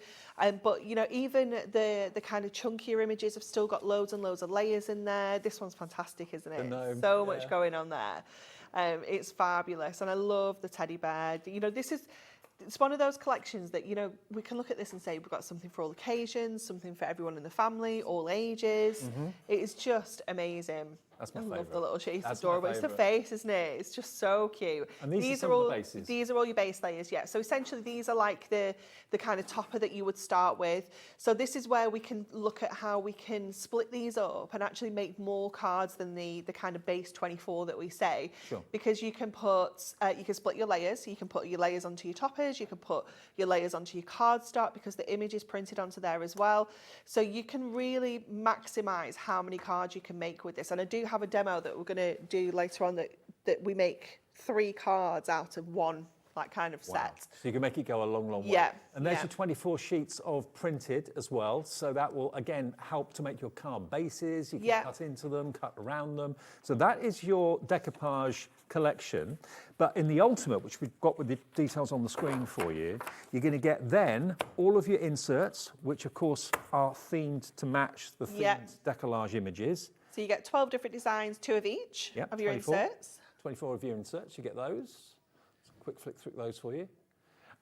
But, you know, even the kind of chunkier images have still got loads and loads of layers in there. This one's fantastic, isn't it? So much going on there. It's fabulous. And I love the teddy bear. You know, this is it's one of those collections that, you know, we can look at this and say we've got something for all occasions, something for everyone in the family, all ages. It is just amazing. That's my I favourite. love the little she's That's adorable. my It's the favourite. face, isn't it? It's just so cute. And these are some all of the bases. These are all your base layers, yeah. So essentially these are like the kind of topper that you would start with. So this is where we can look at how we can split these up and actually make more cards than the kind of base 24 that we say. Sure. Because you can put, you can split your layers. So you can put your layers onto your toppers. You can put your layers onto your cardstock because the image is printed onto there as well. So you can really maximize how many cards you can make with this. And I do have a demo that we're going to do later on that we make 3 cards out of one like kind of set. So you can make it go a long, long way. Yeah. And there's your 24 sheets of printed as well. So that will, again, help to make your card bases. You can cut into them, cut around them. So that is your decoupage collection. But in the ultimate, which we've got with the details on the screen for you, you're going to get then all of your inserts, which of course are themed to match the themed decollage images. So you get 12 different designs, 2 of each of your 24. inserts. 24 of your inserts, you get those. Quick flick through those for you.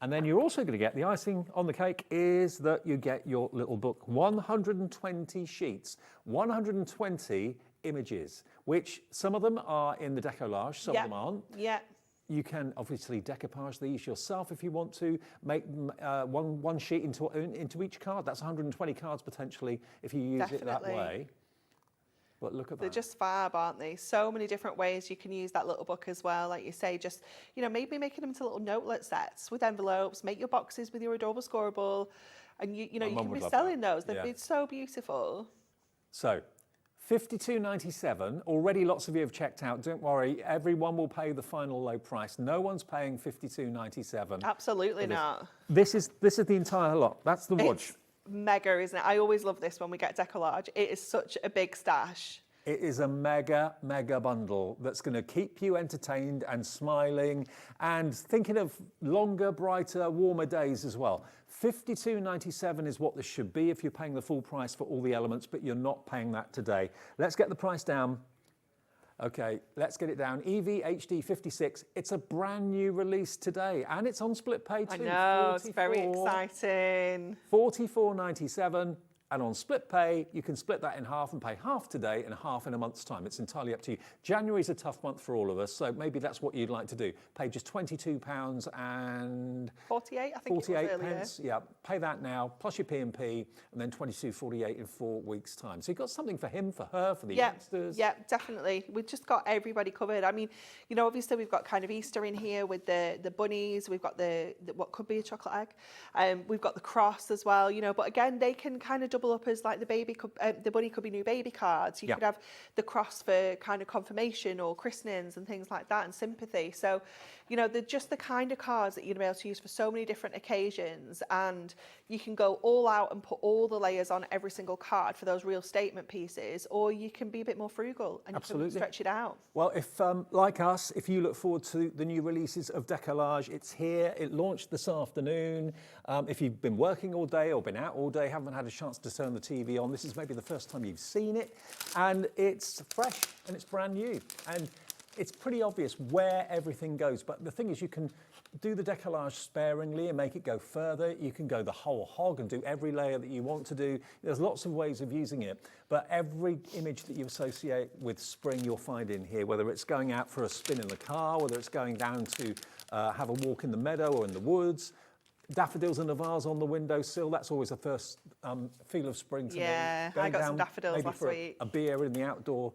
And then you're also going to get, the icing on the cake is that you get your little book, 120 sheets, 120 images, which some of them are in the Deco-Large, some of them aren't. Yeah. You can obviously decoupage these yourself if you want to, make one sheet into each card. That's 120 cards potentially if you use it that way. But look at that. They're just fab, aren't they? So many different ways you can use that little book as well. Like you say, just, you know, maybe making them into little notelet sets with envelopes, make your boxes with your adorable scoreable, and you know, you can be selling those. They've been so beautiful. So, $52.97. Already lots of you have checked out. Don't worry, everyone will pay the final low price. No one's paying $52.97. Absolutely not. This is the entire lot. That's the watch. Mega, isn't it? I always love this when we get Deco-Large. It is such a big stash. It is a mega, mega bundle that's going to keep you entertained and smiling and thinking of longer, brighter, warmer days as well. $52.97 is what this should be if you're paying the full price for all the elements, but you're not paying that today. Let's get the price down. Okay, let's get it down. EV HD 56. It's a brand new release today, and it's on split pay too. I know, it's very exciting. $44.97, and on split pay, you can split that in half and pay half today and half in a month's time. It's entirely up to you. January's a tough month for all of us, so maybe that's what you'd like to do. Pay just £22 and 48, I think 48 it was earlier. pence. Yeah, pay that now, plus your P&P, and then $22.48 in 4 weeks' time. So you've got something for him, for her, for the youngsters. Yeah, definitely. We've just got everybody covered. I mean, you know, obviously we've got kind of Easter in here with the bunnies. We've got the what could be a chocolate egg. We've got the cross as well, you know, but again, they can kind of double up as like the bunny could be new baby cards. You could have the cross for kind of confirmation or christenings and things like that, and sympathy. So, you know, they're just the kind of cards that you're going to be able to use for so many different occasions, and you can go all out and put all the layers on every single card for those real statement pieces, or you can be a bit more frugal and you can stretch it out. Well, if like us, if you look forward to the new releases of Deco-Large, it's here. It launched this afternoon. If you've been working all day or been out all day, haven't had a chance to turn the TV on, this is maybe the first time you've seen it, and it's fresh and it's brand new. And it's pretty obvious where everything goes, but the thing is you can do the decollage sparingly and make it go further. You can go the whole hog and do every layer that you want to do. There's lots of ways of using it, but every image that you associate with spring you'll find in here, whether it's going out for a spin in the car, whether it's going down to have a walk in the meadow or in the woods. Daffodils in a vase on the windowsill, that's always the first feel of spring to me. Yeah, I got some daffodils last week. A beer in the outdoor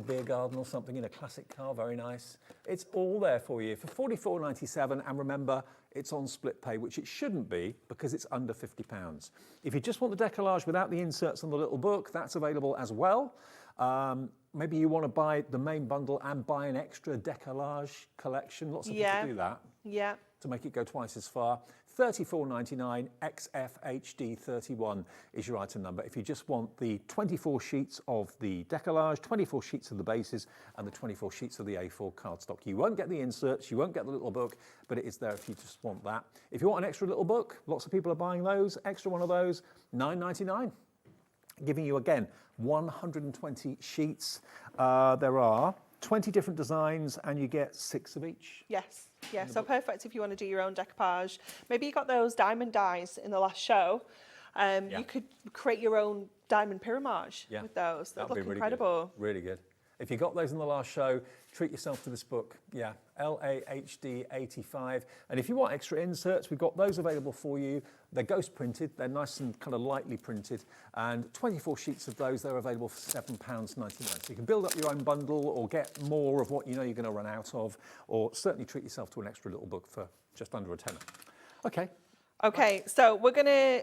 beer garden or something in a classic car, very nice. It's all there for you for $44.97, and remember, it's on split pay, which it shouldn't be because it's under £50. If you just want the decollage without the inserts on the little book, that's available as well. Maybe you want to buy the main bundle and buy an extra decollage collection. Lots of people do that. Yeah. To make it go twice as far. $34.99 XFHD 31 is your item number. If you just want the 24 sheets of the decollage, 24 sheets of the bases, and the 24 sheets of the A4 cardstock. You won't get the inserts, you won't get the little book, but it is there if you just want that. If you want an extra little book, lots of people are buying those, extra one of those, $9.99. Giving you, again, 120 sheets. There are 20 different designs, and you get 6 of each. Yes, yeah, so perfect if you want to do your own decoupage. Maybe you got those diamond dies in the last show. You could create your own diamond pyramage with those. That look incredible. Really good. If you got those in the last show, treat yourself to this book. Yeah, LAHD 85. And if you want extra inserts, we've got those available for you. They're ghost printed. They're nice and kind of lightly printed. And 24 sheets of those, they're available for £7.99. So you can build up your own bundle or get more of what you know you're going to run out of, or certainly treat yourself to an extra little book for just under a tenner. Okay. Okay, so we're gonna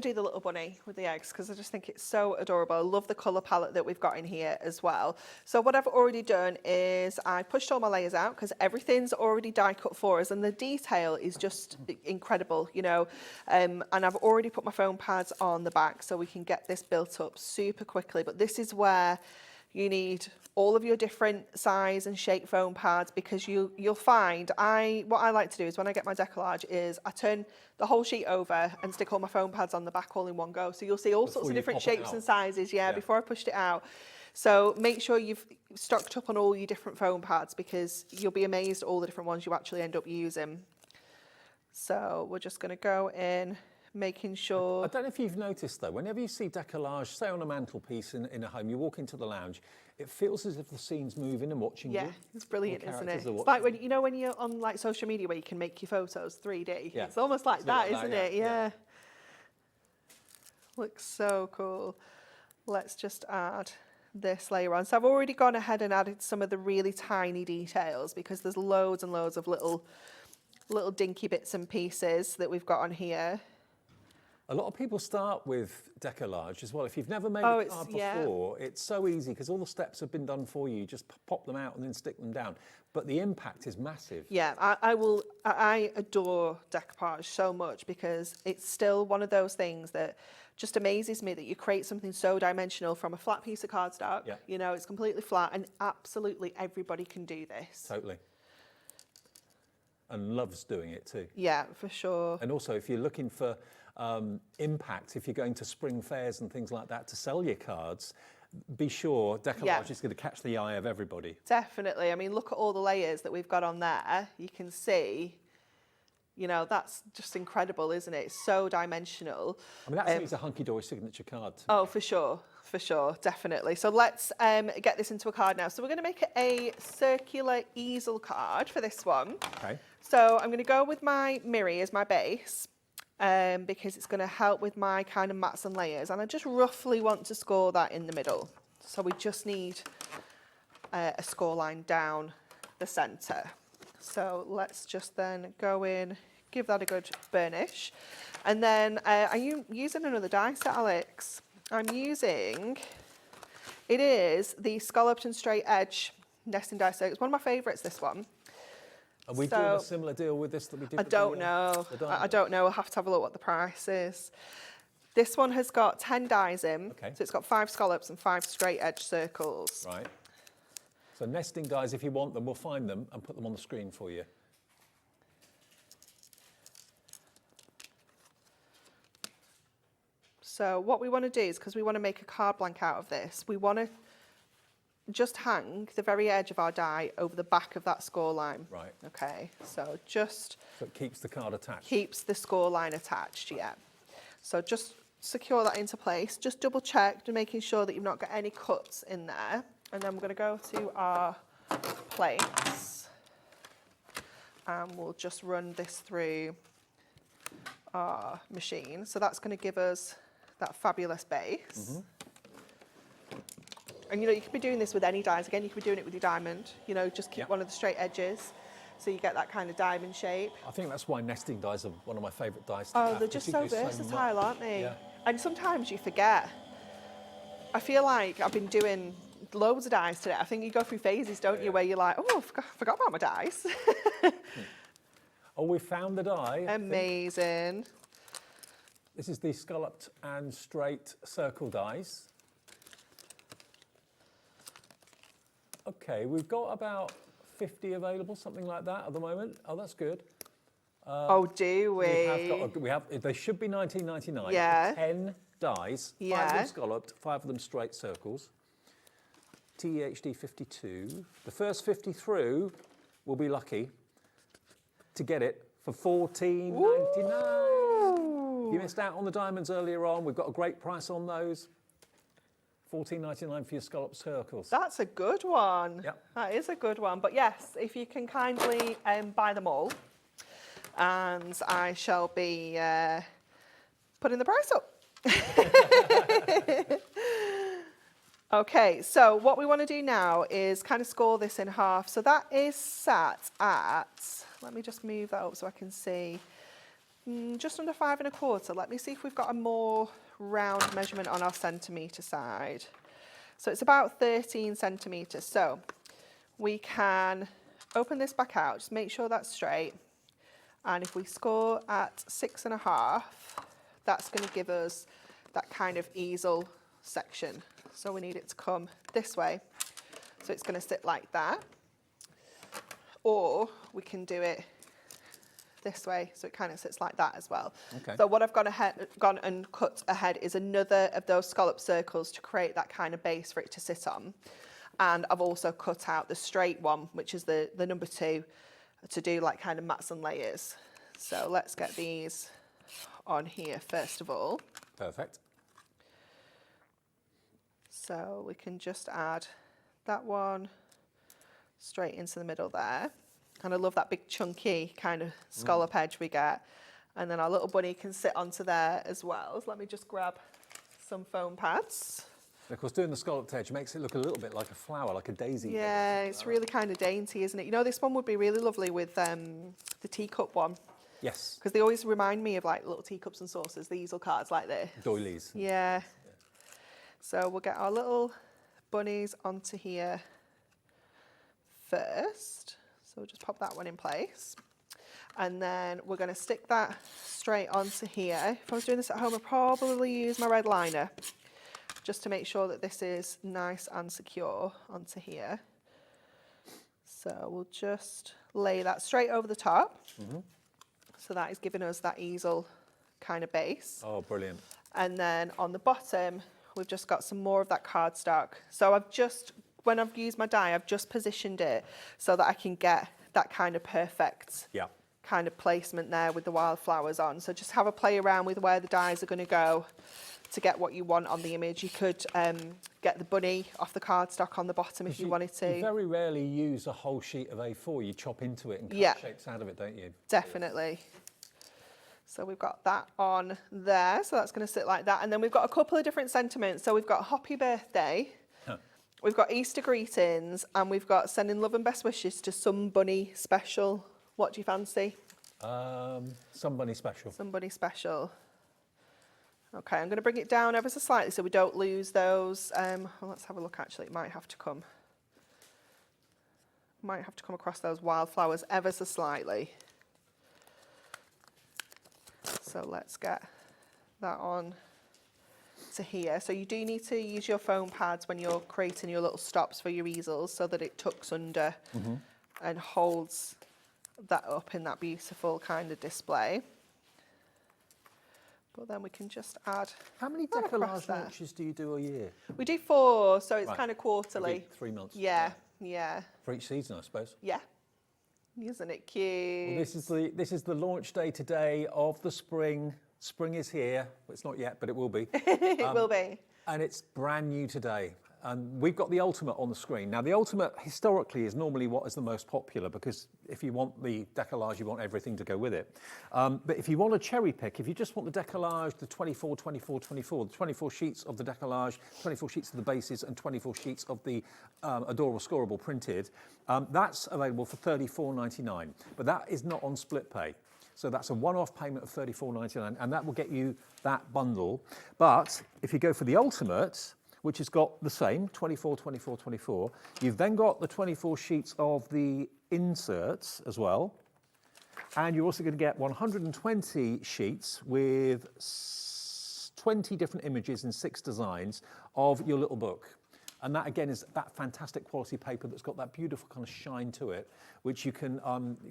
do the little bunny with the eggs because I just think it's so adorable. I love the colour palette that we've got in here as well. So what I've already done is I pushed all my layers out because everything's already die cut for us, and the detail is just incredible, you know. And I've already put my foam pads on the back so we can get this built up super quickly. But this is where you need all of your different size and shape foam pads, because you'll find what I like to do is when I get my Deco-Large is I turn the whole sheet over and stick all my foam pads on the back all in one go. So you'll see all sorts of different shapes and sizes, before I pushed it out. So make sure you've stocked up on all your different foam pads, because you'll be amazed at all the different ones you actually end up using. So we're just going to go in, making sure... I don't know if you've noticed though, whenever you see Deco-Large, say on a mantelpiece in a home, you walk into the lounge, it feels as if the scene's moving and watching you. Yeah, it's brilliant, isn't it? It's like when you're on like social media where you can make your photos 3D. Yeah. It's almost like that, isn't it? Yeah. Looks so cool. Let's just add this layer on. So I've already gone ahead and added some of the really tiny details, because there's loads and loads of little dinky bits and pieces that we've got on here. A lot of people start with Deco-Large as well. If you've never made a card before, it's so easy because all the steps have been done for you. You just pop them out and then stick them down. But the impact is massive. Yeah, I adore decoupage so much, because it's still one of those things that just amazes me that you create something so dimensional from a flat piece of cardstock. Yeah. You know, it's completely flat, and absolutely everybody can do this. Totally. And loves doing it too. Yeah, for sure. And also, if you're looking for impact, if you're going to spring fairs and things like that to sell your cards, be sure Deco-Large is going to catch the eye of everybody. Definitely. I mean, look at all the layers that we've got on there. You can see, you know, that's just incredible, isn't it? It's so dimensional. I mean, that seems a Hunkydory signature card. Oh, for sure, definitely. So let's get this into a card now. So we're going to make a circular easel card for this one. Okay. So I'm going to go with my Miri as my base, because it's going to help with my kind of mats and layers. And I just roughly want to score that in the middle. So we just need a score line down the centre. So let's just then go in, give that a good burnish. And then are you using another die set, Alex? I'm using, it is the Scalloped and Straight Edge nesting die set. It's one of my favourites, this one. Are we doing a similar deal with this that we did with I don't know. I'll have to have a look what the price is. This one has got 10 dies in. Okay. So it's got 5 scallops and 5 straight edge circles. Right. So nesting dies, if you want them, we'll find them and put them on the screen for you. So what we want to do is, because we want to make a card blank out of this, we want to just hang the very edge of our die over the back of that score line. Right. Okay, so just... So it keeps the card attached. Keeps the score line attached, yeah. So just secure that into place. Just double check to making sure that you've not got any cuts in there. And then we're going to go to our plates. And we'll just run this through our machine. So that's going to give us that fabulous base. Mm-hmm. And you know, you could be doing this with any dies. Again, you could be doing it with your diamond. You know, just keep one of the straight edges so you get that kind of diamond shape. I think that's why nesting dies are one of my favourite dies to have. They're just so versatile, aren't they? Yeah. And sometimes you forget. I feel like I've been doing loads of dies today. I think you go through phases, don't you, where you're like, oh, I forgot about my dies. Oh, we found the die. Amazing. This is the scalloped and straight circle dies. Okay, we've got about 50 available, something like that at the moment. Oh, that's good. Oh, do we? They should be $19.99. Yeah. 10 dies, 5 of them scalloped, 5 of them straight circles. TEHD 52. The first 50 through will be lucky to get it for $14.99. You missed out on the diamonds earlier on. We've got a great price on those. $14.99 for your scallop circles. That's a good one. Yep. That is a good one. But yes, if you can kindly buy them all, and I shall be putting the price up. Okay, so what we want to do now is kind of score this in half. So that is sat at, let me just move that up so I can see, just under 5 1/4. Let me see if we've got a more round measurement on our centimetre side. So it's about 13 centimetres. So we can open this back out, just make sure that's straight. And if we score at 6 1/2, that's going to give us that kind of easel section. So we need it to come this way. So it's going to sit like that. Or we can do it this way, so it kind of sits like that as well. Okay. So what I've gone and cut ahead is another of those scallop circles to create that kind of base for it to sit on. And I've also cut out the straight one, which is the number 2, to do like kind of mats and layers. So let's get these on here first of all. Perfect. So we can just add that one straight into the middle there. And I love that big chunky kind of scallop edge we get. And then our little bunny can sit onto there as well. So let me just grab some foam pads. And of course, doing the scalloped edge makes it look a little bit like a flower, like a daisy. Yeah, it's really kind of dainty, isn't it? You know, this one would be really lovely with the teacup one. Yes. Because they always remind me of like little teacups and saucers, the easel cards like this. Doilies. Yeah. So we'll get our little bunnies onto here first. So we'll just pop that one in place. And then we're going to stick that straight onto here. If I was doing this at home, I'd probably use my red liner just to make sure that this is nice and secure onto here. So we'll just lay that straight over the top. So that is giving us that easel kind of base. Oh, brilliant. And then on the bottom, we've just got some more of that cardstock. So I've just, when I've used my die, I've just positioned it so that I can get that kind of perfect kind of placement there with the wildflowers on. So just have a play around with where the dies are going to go to get what you want on the image. You could get the bunny off the cardstock on the bottom if you wanted to. You very rarely use a whole sheet of A4. You chop into it and cut shapes out of it, don't you? Definitely. So we've got that on there. So that's going to sit like that. And then we've got a couple of different sentiments. So we've got Happy Birthday, we've got Easter Greetings, and we've got Sending Love and Best Wishes to Some Bunny Special. What do you fancy? Some Bunny Special. Some Bunny Special. Okay, I'm going to bring it down ever so slightly so we don't lose those. Well, let's have a look actually. It might have to come across those wildflowers ever so slightly. So let's get that on to here. So you do need to use your foam pads when you're creating your little stops for your easels so that it tucks under and holds that up in that beautiful kind of display. But then we can just add. How many Deco-Large launches do you do a year? We do 4, so it's kind of quarterly. 3 months. Yeah. For each season, I suppose. Yeah. Isn't it cute? Well, this is the launch day today of the spring. Spring is here. Well, it's not yet, but it will be. It will be. And it's brand new today. And we've got the Ultimate on the screen. Now, the Ultimate historically is normally what is the most popular because if you want the Deco-Large, you want everything to go with it. But if you want a cherry pick, if you just want the Deco-Large, the 24, 24, 24, the 24 sheets of the Deco-Large, 24 sheets of the bases and 24 sheets of the Adorable Scoreable printed, that's available for $34.99. But that is not on split pay. So that's a one-off payment of $34.99, and that will get you that bundle. But if you go for the Ultimate, which has got the same, 24, 24, 24. You've then got the 24 sheets of the inserts as well. And you're also going to get 120 sheets with 20 different images and 6 designs of your little book. And that, again, is that fantastic quality paper that's got that beautiful kind of shine to it, which you can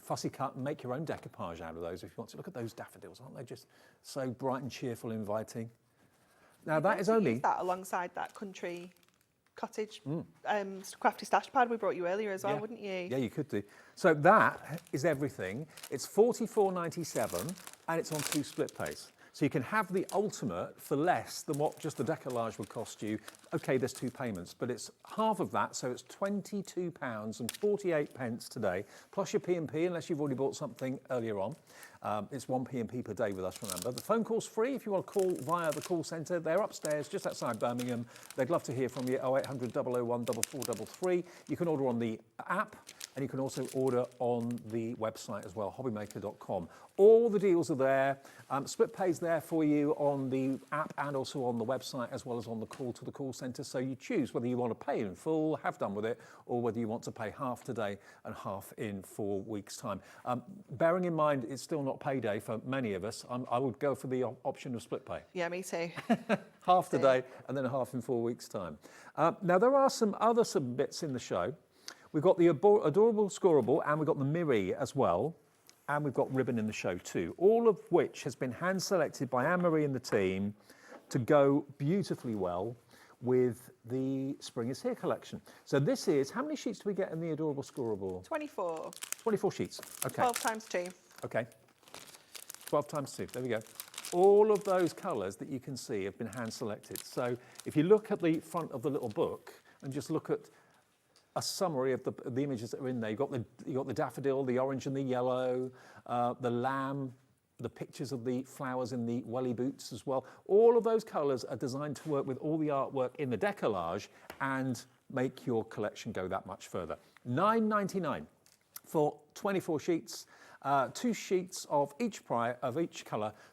fussy cut and make your own decoupage out of those if you want to. Look at those daffodils, aren't they just so bright and cheerful, inviting? Now that is only that alongside that country cottage crafty stash pad we brought you earlier as well, wouldn't you? Yeah, you could do. So that is everything. It's $44.97 and it's on 2 split pays. So you can have the ultimate for less than what just the Deco-Large would cost you. Okay, there's 2 payments, but it's half of that, so it's £22.48 today, plus your P&P, unless you've already bought something earlier on. It's 1 P&P per day with us, remember. The phone call's free if you want to call via the call centre. They're upstairs, just outside Birmingham. They'd love to hear from you, 0800 001 4433. You can order on the app, and you can also order on the website as well, hobbymaker.com. All the deals are there. Split pays there for you on the app and also on the website, as well as on the call to the call centre. So you choose whether you want to pay in full, have done with it, or whether you want to pay half today and half in 4 weeks' time. Bearing in mind it's still not payday for many of us, I would go for the option of split pay. Yeah, me too. Half today and then half in 4 weeks' time. Now there are some other bits in the show. We've got the adorable scoreable and we've got the Miri as well. And we've got ribbon in the show too, all of which has been hand selected by Anne-Marie and the team to go beautifully well with the Spring is Here collection. So this is, how many sheets do we get in the adorable scoreable? 24. 24 sheets, okay. 12 times 2. Okay, 12 times 2, there we go. All of those colours that you can see have been hand selected. So if you look at the front of the little book and just look at a summary of the images that are in there. You've got the daffodil, the orange and the yellow, the lamb, the pictures of the flowers in the welly boots as well. All of those colours are designed to work with all the artwork in the Deco-Large and make your collection go that much further. $9.99 for 24 sheets, 2 sheets of each colour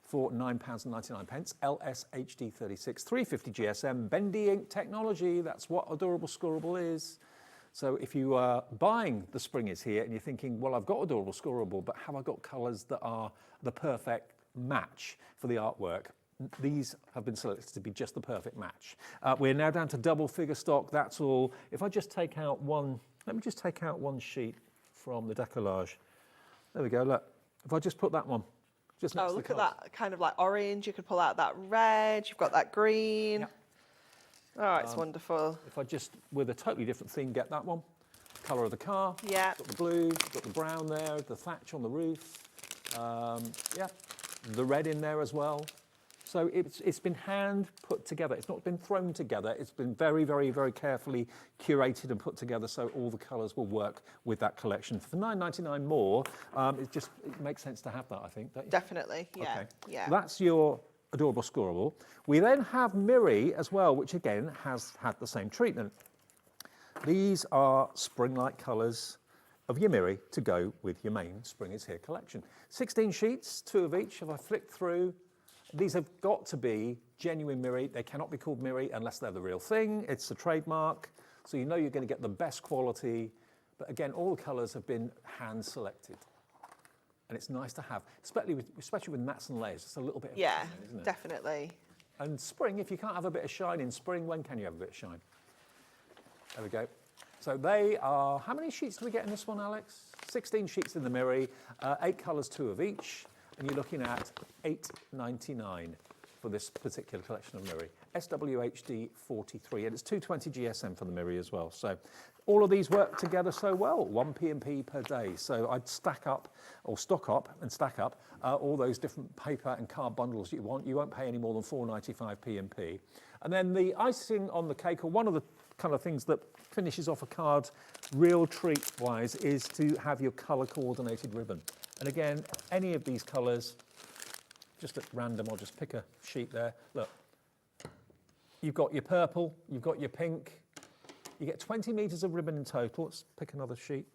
for £9.99. LSHD 36, 350 GSM, bendy ink technology. That's what adorable scoreable is. So if you are buying the Spring is Here and you're thinking, well, I've got adorable scoreable, but have I got colours that are the perfect match for the artwork? These have been selected to be just the perfect match. We're now down to double figure stock, that's all. If I just take out one, let me just take out one sheet from the Deco-Large. There we go, look. If I just put that one, just next to the look at that kind of like orange. You could pull out that red, you've got that green. Yep. Oh, it's wonderful. If I just, with a totally different theme, get that one. Colour of the car. Yeah. Got the blue, got the brown there, the thatch on the roof. Yeah, the red in there as well. So it's been hand put together. It's not been thrown together. It's been very, very, very carefully curated and put together so all the colours will work with that collection. For $9.99 more, it makes sense to have that, I think, don't you? Definitely, yeah. Okay. Yeah. So that's your adorable scoreable. We then have Miri as well, which again has had the same treatment. These are spring-like colours of your Miri to go with your main Spring is Here collection. 16 sheets, 2 of each. If I flick through, these have got to be genuine Miri. They cannot be called Miri unless they're the real thing. It's a trademark, so you know you're going to get the best quality. But again, all the colours have been hand selected. And it's nice to have, especially with mats and layers. It's a little bit of shine, isn't it? Definitely. And spring, if you can't have a bit of shine in spring, when can you have a bit of shine? There we go. So they are, how many sheets do we get in this one, Alex? 16 sheets in the Miri, 8 colours, 2 of each, and you're looking at $8.99 for this particular collection of Miri. SWHD 43, and it's 220 GSM for the Miri as well. So all of these work together so well, 1 P&P per day. So I'd stock up all those different paper and card bundles you want. You won't pay any more than $4.95 P&P. And then the icing on the cake, or one of the kind of things that finishes off a card real treat-wise, is to have your colour-coordinated ribbon. And again, any of these colours, just at random, I'll just pick a sheet there. Look, you've got your purple, you've got your pink. You get 20 metres of ribbon in total. Let's pick another sheet.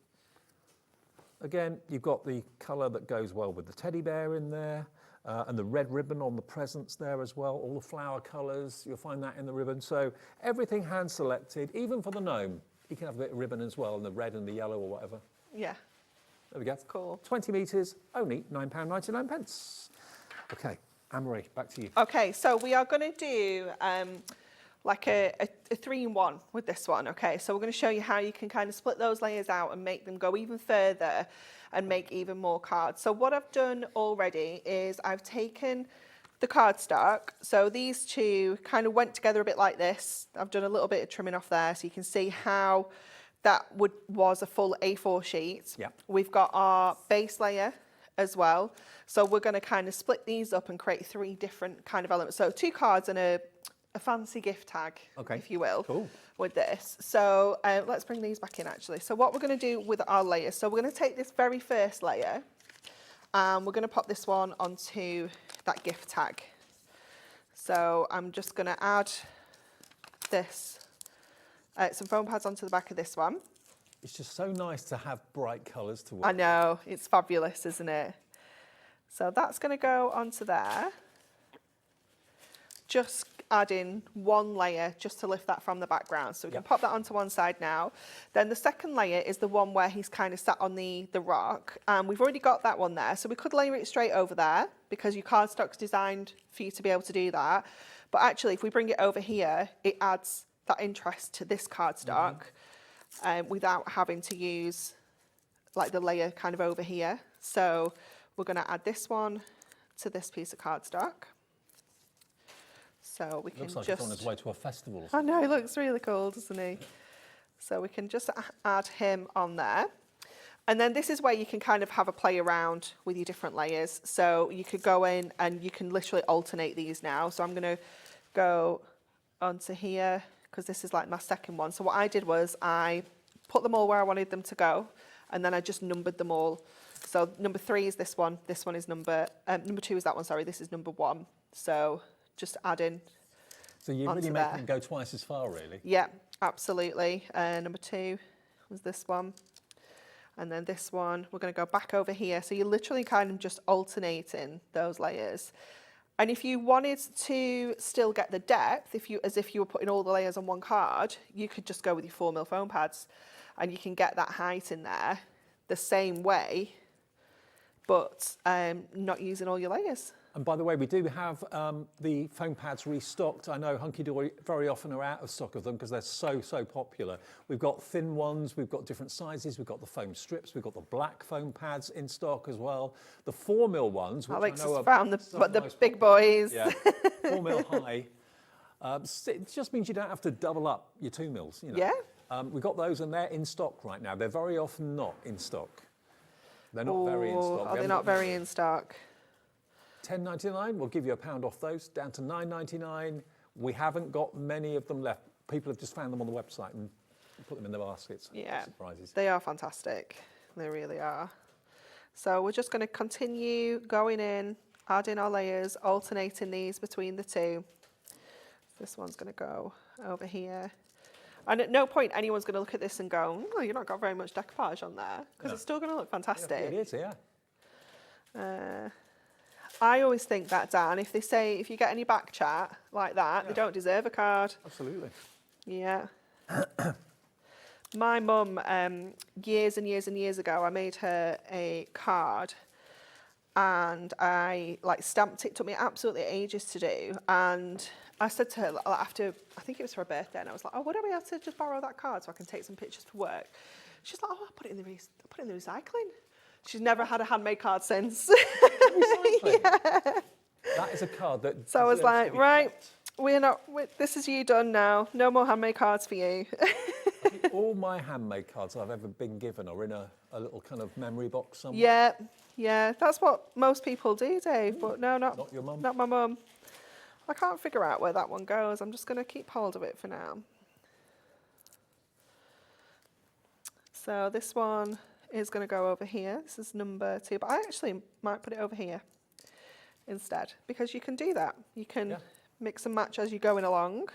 Again, you've got the colour that goes well with the teddy bear in there, and the red ribbon on the presents there as well. All the flower colours, you'll find that in the ribbon. So everything hand selected, even for the gnome. You can have a bit of ribbon as well, and the red and the yellow or whatever. Yeah. There we go. That's cool. 20 metres, only £9.99. Okay, Anne-Marie, back to you. Okay, so we are going to do like a 3-in-1 with this one. Okay, so we're going to show you how you can kind of split those layers out and make them go even further and make even more cards. So what I've done already is I've taken the cardstock. So these two kind of went together a bit like this. I've done a little bit of trimming off there so you can see how that was a full A4 sheet. Yeah. We've got our base layer as well. So we're going to kind of split these up and create 3 different kind of elements. So 2 cards and a fancy gift tag, if you will, with this. So let's bring these back in actually. So what we're going to do with our layers, so we're going to take this very first layer and we're going to pop this one onto that gift tag. So I'm just going to add this, some foam pads onto the back of this one. It's just so nice to have bright colours to work. I know, it's fabulous, isn't it? So that's going to go onto there. Just add in 1 layer just to lift that from the background. So we can pop that onto one side now. Then the second layer is the one where he's kind of sat on the rock. And we've already got that one there. So we could layer it straight over there because your cardstock's designed for you to be able to do that. But actually, if we bring it over here, it adds that interest to this cardstock without having to use like the layer kind of over here. So we're going to add this one to this piece of cardstock. So we can looks like just... he's on his way to a festival. I know, he looks really cool, doesn't he? So we can just add him on there. And then this is where you can kind of have a play around with your different layers. So you could go in and you can literally alternate these now. So I'm going to go onto here because this is like my second one. So what I did was I put them all where I wanted them to go and then I just numbered them all. So number 3 is this one is number 2 is that one, sorry, this is number 1. So just add in. So you're really making them go twice as far, really? Yeah, absolutely. Number 2 was this one. And then this one, we're going to go back over here. So you're literally kind of just alternating those layers. And if you wanted to still get the depth, as if you were putting all the layers on one card, you could just go with your 4mm foam pads and you can get that height in there the same way, but not using all your layers. And by the way, we do have the foam pads restocked. I know Hunkydory very often are out of stock of them because they're so popular. We've got thin ones, we've got different sizes, we've got the foam strips, we've got the black foam pads in stock as well. The 4mm ones, which Alex I know has found the big boys. Yeah, 4mm high. It just means you don't have to double up your 2mm. You know? Yeah. We've got those and they're in stock right now. They're very often not in stock. They're not very in stock. Are they not very in stock? £10.99, we'll give you £1 off those, down to £9.99. We haven't got many of them left. People have just found them on the website and put them in their baskets. Yeah, surprises. They are fantastic. They really are. So we're just going to continue going in, adding our layers, alternating these between the 2. This one's going to go over here. And at no point anyone's going to look at this and go, oh, you've not got very much decoupage on there, because it's still going to look fantastic. Yeah, it is, yeah. I always think that, Dan, if they say, if you get any back chat like that, they don't deserve a card. Absolutely. Yeah. My mum, years and years and years ago, I made her a card and I stamped it. It took me absolutely ages to do. And I said to her after, I think it was for her birthday, and I was like, oh, would I be able to just borrow that card so I can take some pictures for work? She's like, oh, I'll put it in the recycling. She's never had a handmade card since. Yeah. That is a card that... So I was like, right, this is you done now. No more handmade cards for you. I think all my handmade cards I've ever been given are in a little kind of memory box somewhere. Yeah, yeah, that's what most people do, Dave, but no, not your mum. Not my mum. I can't figure out where that one goes. I'm just going to keep hold of it for now. So this one is going to go over here. This is number 2, but I actually might put it over here instead, because you can do that. You can mix and match as you're going along.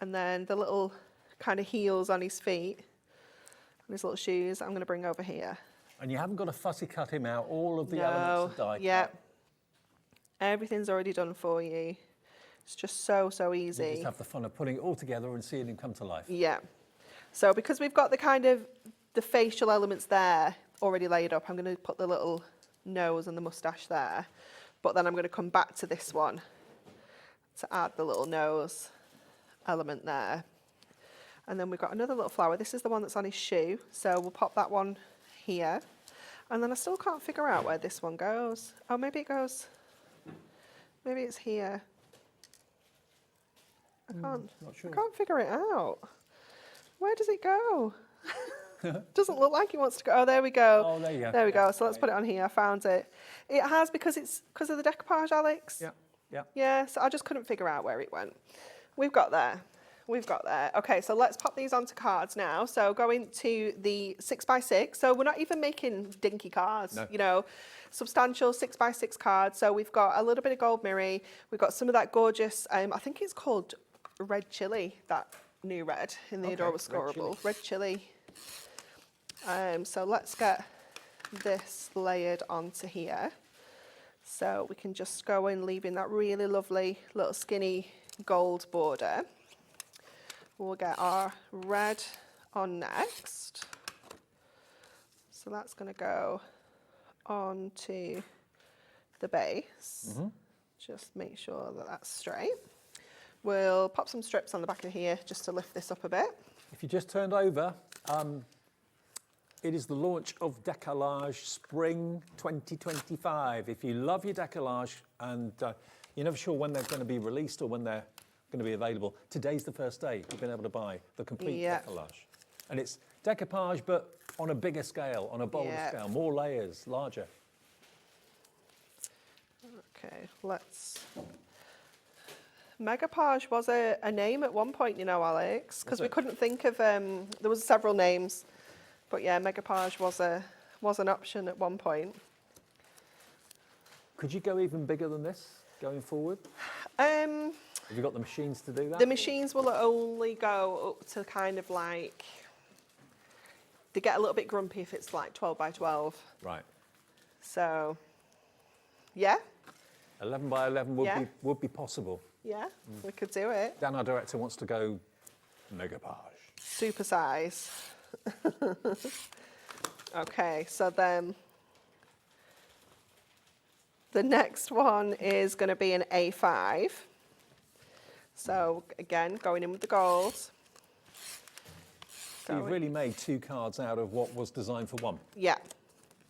And then the little kind of heels on his feet and his little shoes, I'm going to bring over here. And you haven't got to fussy cut him out. All of the elements are die cut. Everything's already done for you. It's just so easy. You just have the fun of putting it all together and seeing him come to life. Yeah. So because we've got the kind of the facial elements there already laid up, I'm going to put the little nose and the moustache there. But then I'm going to come back to this one to add the little nose element there. And then we've got another little flower. This is the one that's on his shoe. So we'll pop that one here. And then I still can't figure out where this one goes. Oh, maybe it goes... Maybe it's here. Not sure. I can't figure it out. Where does it go? Doesn't look like it wants to go. Oh, there we go. Oh, there you go. There we go. So let's put it on here. I found it. It has, because of the decoupage, Alex. Yeah, yeah. Yeah, so I just couldn't figure out where it went. We've got there. Okay, so let's pop these onto cards now. So going to the 6x6. So we're not even making dinky cards, No. you know, substantial 6x6 cards. So we've got a little bit of gold mirror. We've got some of that gorgeous, I think it's called red chili, that new red in the Adorable Scorable. Red chili. So let's get this layered onto here. So we can just go in, leaving that really lovely little skinny gold border. We'll get our red on next. So that's going to go onto the base. Just make sure that that's straight. We'll pop some strips on the back of here just to lift this up a bit. If you just turned over, it is the launch of Deco-Large Spring 2025. If you love your Deco-Large and you're never sure when they're going to be released or when they're going to be available, today's the first day you've been able to buy the complete Deco-Large. And it's decoupage, but on a bigger scale, on a bolder scale, more layers, larger. Okay, let's... Megapage was a name at one point, you know, Alex, because we couldn't think of, there was several names, but yeah, Megapage was an option at one point. Could you go even bigger than this going forward? Have you got the machines to do that? The machines will only go up to kind of like, they get a little bit grumpy if it's like 12 by 12. Right. So, yeah. 11 by 11 would be possible. Yeah, we could do it. Dan, our director, wants to go Megapage. Super size. Okay, so then the next one is going to be an A5. So again, going in with the gold. So you've really made two cards out of what was designed for one. Yeah.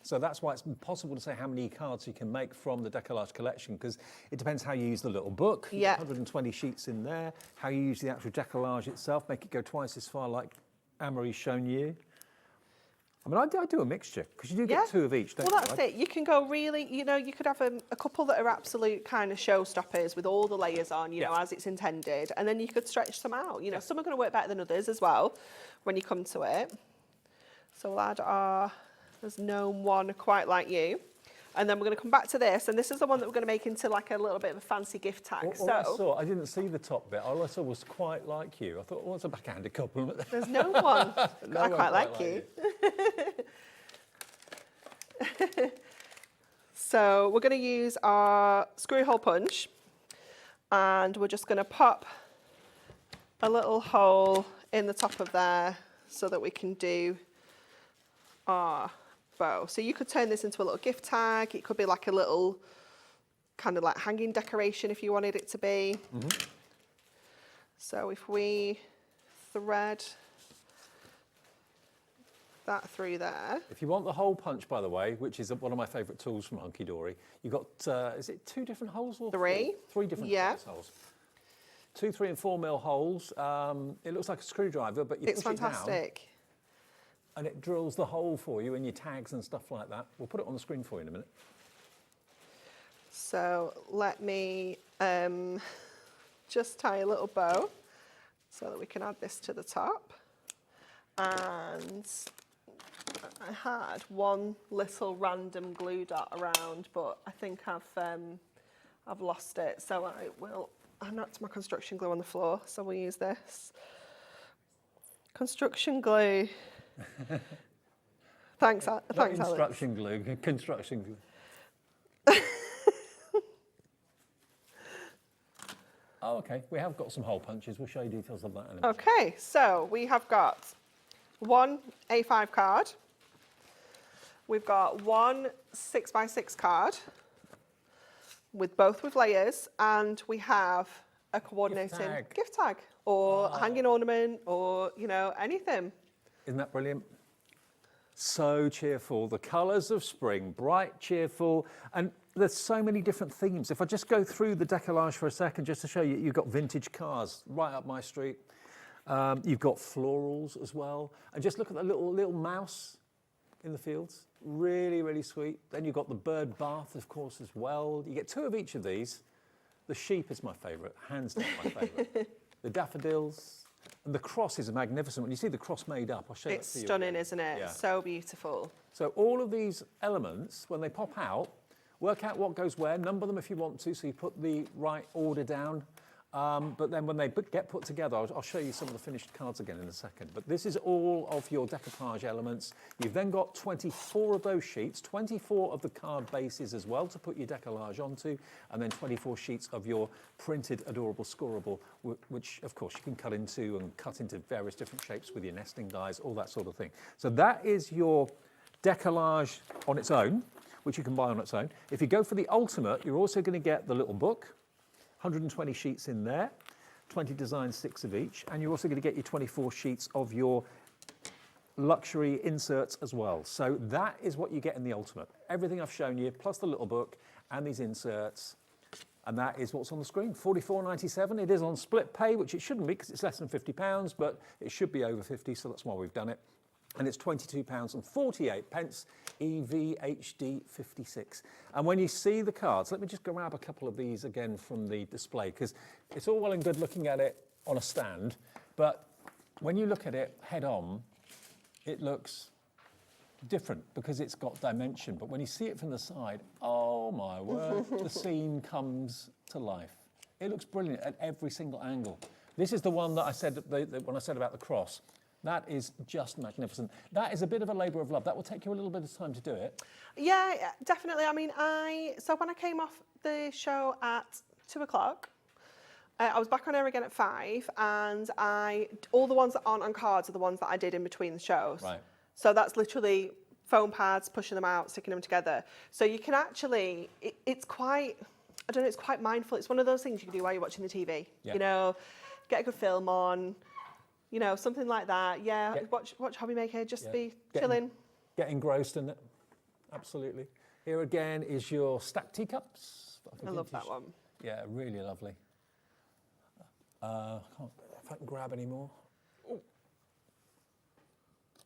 So that's why it's impossible to say how many cards you can make from the Deco-Large collection, because it depends how you use the little book. Yeah. 120 sheets in there. How you use the actual Deco-Large itself, make it go twice as far like Amory's shown you. I mean, I do a mixture, because you do get two of each, don't you? Well, that's it. You can go really, you know, you could have a couple that are absolute kind of showstoppers with all the layers on, you know, as it's intended. And then you could stretch some out. You know, some are going to work better than others as well when you come to it. So we'll add our... There's no one quite like you. And then we're going to come back to this, and this is the one that we're going to make into like a little bit of a fancy gift tag. I didn't see the top bit. All I saw was quite like you. I thought, well, it's a backhanded compliment. There's no one. I quite like you. So we're going to use our screw hole punch, and we're just going to pop a little hole in the top of there so that we can do our bow. So you could turn this into a little gift tag. It could be like a little kind of like hanging decoration if you wanted it to be. So if we thread that through there. If you want the hole punch, by the way, which is one of my favourite tools from Hunkydory, you've got, is it 2 different holes or 3? 3 different holes. 2, 3 and 4 mil holes. It looks like a screwdriver, but you push it down. It's fantastic. And it drills the hole for you in your tags and stuff like that. We'll put it on the screen for you in a minute. So let me just tie a little bow so that we can add this to the top. And I had one little random glue dot around, but I think I've lost it. So I knocked my construction glue on the floor, so we'll use this. Construction glue. Thanks, Alex. Construction glue. Construction glue. Oh, okay. We have got some hole punches. We'll show you details of that in a minute. Okay, so we have got one A5 card. We've got one 6x6 card with both with layers, and we have a coordinating gift tag or a hanging ornament or, you know, anything. Isn't that brilliant? So cheerful. The colours of spring, bright, cheerful. And there's so many different themes. If I just go through the decollage for a second, just to show you, you've got vintage cars right up my street. You've got florals as well. And just look at the little mouse in the fields. Really, really sweet. Then you've got the bird bath, of course, as well. You get 2 of each of these. The sheep is my favourite, hands down my favourite. The daffodils. And the cross is magnificent. When you see the cross made up, I'll show you. It's stunning, isn't it? Yeah. So beautiful. So all of these elements, when they pop out, work out what goes where, number them if you want to, so you put the right order down. But then when they get put together, I'll show you some of the finished cards again in a second. But this is all of your decoupage elements. You've then got 24 of those sheets, 24 of the card bases as well to put your decollage onto, and then 24 sheets of your printed adorable scoreable, which of course you can cut into various different shapes with your nesting dies, all that sort of thing. So that is your decollage on its own, which you can buy on its own. If you go for the ultimate, you're also going to get the little book, 120 sheets in there, 20 designs, 6 of each, and you're also going to get your 24 sheets of your luxury inserts as well. So that is what you get in the ultimate. Everything I've shown you, plus the little book and these inserts, and that is what's on the screen. £44.97. It is on split pay, which it shouldn't be because it's less than £50, but it should be over 50, so that's why we've done it. And it's £22.48, EVHD 56. And when you see the cards, let me just grab a couple of these again from the display, because it's all well and good looking at it on a stand, but when you look at it head on, it looks different because it's got dimension. But when you see it from the side, oh my word, the scene comes to life. It looks brilliant at every single angle. This is the one that I said when I said about the cross. That is just magnificent. That is a bit of a labour of love. That will take you a little bit of time to do it. Yeah, definitely. I mean, so when I came off the show at 2 o'clock, I was back on air again at 5, and all the ones that aren't on cards are the ones that I did in between the shows. Right. So that's literally foam pads, pushing them out, sticking them together. So you can actually, it's quite, I don't know, it's quite mindful. It's one of those things you can do while you're watching the TV. Yeah. You know, get a good film on. You know, something like that. Yeah, watch Hobbymaker, just be chilling. Get engrossed in it. Absolutely. Here again is your stacked teacups. I love that one. Yeah, really lovely. If I can grab any more. Ooh.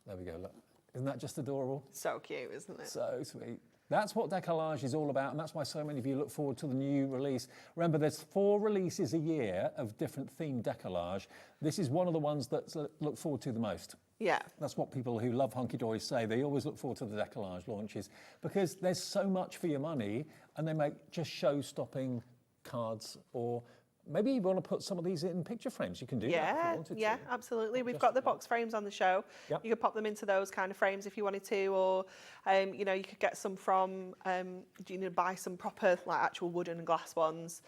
There we go, look. Isn't that just adorable? So cute, isn't it? So sweet. That's what decollage is all about, and that's why so many of you look forward to the new release. Remember, there's 4 releases a year of different themed decollage. This is one of the ones that look forward to the most. Yeah. That's what people who love Hunkydory say. They always look forward to the decollage launches because there's so much for your money, and they make just show-stopping cards, or maybe you want to put some of these in picture frames. You can do that if you wanted to. Yeah, absolutely. We've got the box frames on the show. Yep. You could pop them into those kind of frames if you wanted to, or you know, you could get some from, you know, buy some proper like actual wooden and glass ones.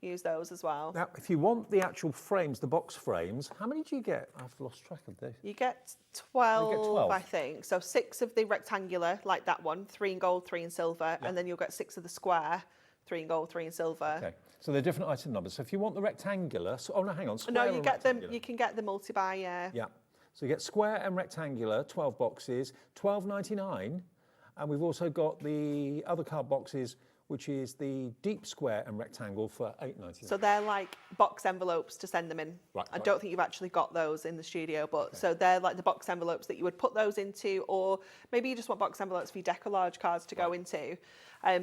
Use those as well. Now, if you want the actual frames, the box frames, how many do you get? I've lost track of this. You get 12, I think. So 6 of the rectangular, like that one, 3 in gold, 3 in silver, and then you'll get 6 of the square, 3 in gold, 3 in silver. Okay. So they're different item numbers. So if you want the rectangular, oh no, hang on. No, you get them. You can get the multi-buy. Yeah. Yeah. So you get square and rectangular, 12 boxes, £12.99, and we've also got the other card boxes, which is the deep square and rectangle for £8.99. So they're like box envelopes to send them in. Right. I don't think you've actually got those in the studio, but so they're like the box envelopes that you would put those into, or maybe you just want box envelopes for your Deco-Large cards to go into.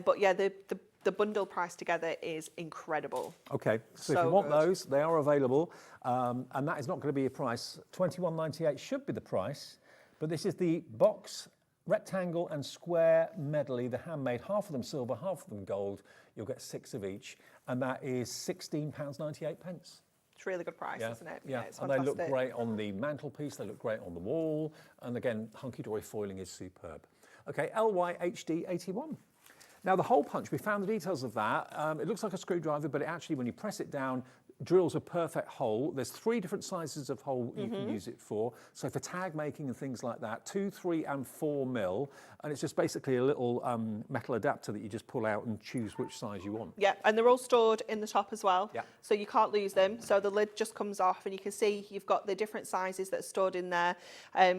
But yeah, the bundle price together is incredible. Okay, so if you want those, they are available, and that is not going to be a price. £21.98 should be the price, but this is the box rectangle and square medley, the handmade, half of them silver, half of them gold. You'll get 6 of each, and that is £16.98. It's a really good price, isn't it? Yeah, it's and fantastic. they look great on the mantelpiece, they look great on the wall, and again, Hunkydory foiling is superb. Okay, LYHD81. Now the hole punch, we found the details of that. It looks like a screwdriver, but it actually, when you press it down, drills a perfect hole. There's 3 different sizes of hole you can use it for. So for tag making and things like that, 2, 3 and 4 mil. And it's just basically a little metal adapter that you just pull out and choose which size you want. Yeah, and they're all stored in the top as well. Yeah. So you can't lose them. So the lid just comes off, and you can see you've got the different sizes that are stored in there.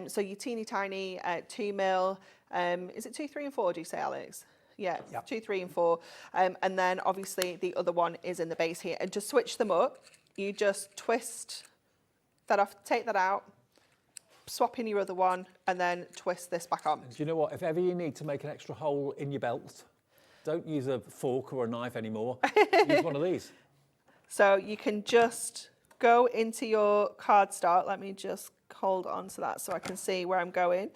So your teeny tiny 2 mil, is it 2, 3 and 4, do you say, Alex? Yeah, 2, 3 and 4. And then obviously the other one is in the base here. And to switch them up, you just twist that off, take that out, swap in your other one, and then twist this back on. And do you know what? If ever you need to make an extra hole in your belt, don't use a fork or a knife anymore. Use one of these. So you can just go into your cardstock. Let me just hold on to that so I can see where I'm going.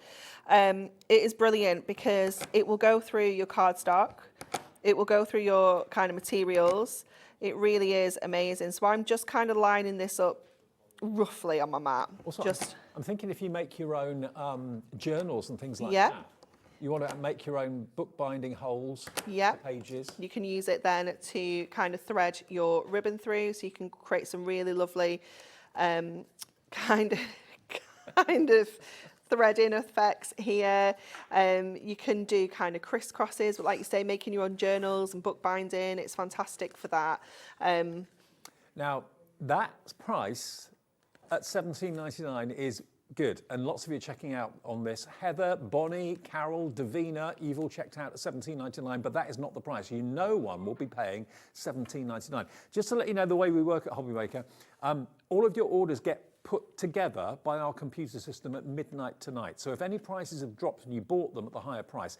It is brilliant because it will go through your cardstock. It will go through your kind of materials. It really is amazing. So I'm just kind of lining this up roughly on my mat. Also, just I'm thinking if you make your own journals and things like Yeah. that, you want to make your own bookbinding holes, Yeah. pages. You can use it then to kind of thread your ribbon through, so you can create some really lovely kind of threading effects here. You can do kind of crisscrosses, but like you say, making your own journals and bookbinding, it's fantastic for that. Now, that price at $17.99 is good, and lots of you are checking out on this. Heather, Bonnie, Carol, Davina, you've all checked out at $17.99, but that is not the price. You no one will be paying $17.99. Just to let you know the way we work at HobbyMaker, all of your orders get put together by our computer system at midnight tonight. So if any prices have dropped and you bought them at the higher price,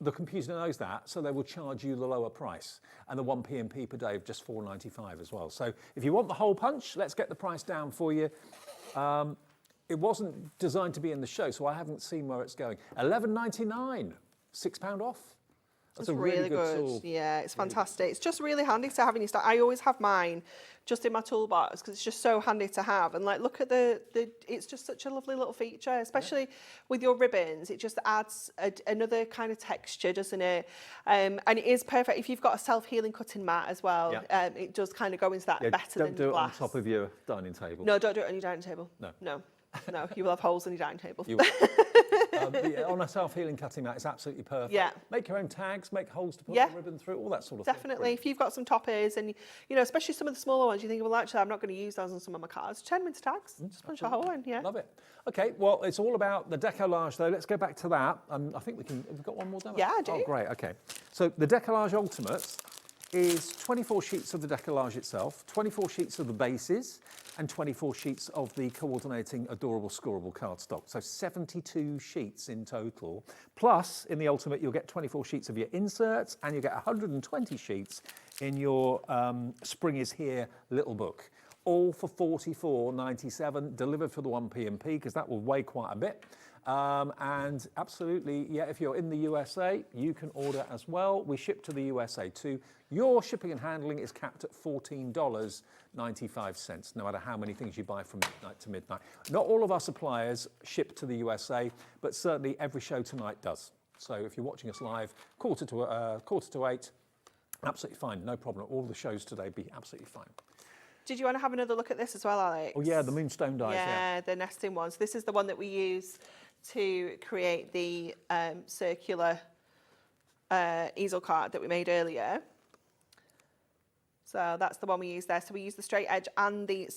the computer knows that, so they will charge you the lower price. And the 1 p&p per day of just $4.95 as well. So if you want the whole punch, let's get the price down for you. It wasn't designed to be in the show, so I haven't seen where it's going. $11.99, £6 off. That's a really good tool. Yeah, it's fantastic. It's just really handy to have in your stack. I always have mine just in my toolbox because it's just so handy to have. And like, look at it's just such a lovely little feature, especially with your ribbons. It just adds another kind of texture, doesn't it? And it is perfect if you've got a self-healing cutting mat as well. Yeah. It does kind of go into that better than Don't do it glass. on top of your dining table. No, don't do it on your dining table. No. No. No, you will have holes in your dining table. You will. But yeah, on a self-healing cutting mat, it's absolutely perfect. Yeah. Make your own tags, make holes to put Yeah. the ribbon through, all that sort of Definitely. If you've got some toppers and, you know, especially some of the smaller ones, you think, well, actually, I'm not going to use those on some of my cards. Turn them into tags. Just punch a hole in, yeah. Love it. Okay, well, it's all about the Deco-Large, though. Let's go back to that. I think we've got one more demo. Yeah, I do. Oh, great, okay. So the Deco-Large Ultimates is 24 sheets of the Deco-Large itself, 24 sheets of the bases, and 24 sheets of the coordinating adorable scoreable cardstock. So 72 sheets in total. Plus, in the Ultimate, you'll get 24 sheets of your inserts, and you get 120 sheets in your Spring is Here little book. All for $44.97, delivered for the 1 p&p, because that will weigh quite a bit. And absolutely, yeah, if you're in the USA, you can order as well. We ship to the USA too. Your shipping and handling is capped at $14.95, no matter how many things you buy from midnight to midnight. Not all of our suppliers ship to the USA, but certainly every show tonight does. So if you're watching us live, quarter to 8, absolutely fine, no problem. All the shows today be absolutely fine. Did you want to have another look at this as well, Alex? Oh yeah, the moonstone dies, yeah. The nesting ones. This is the one that we use to create the circular easel card that we made earlier. So that's the one we use there. So we use the straight edge and the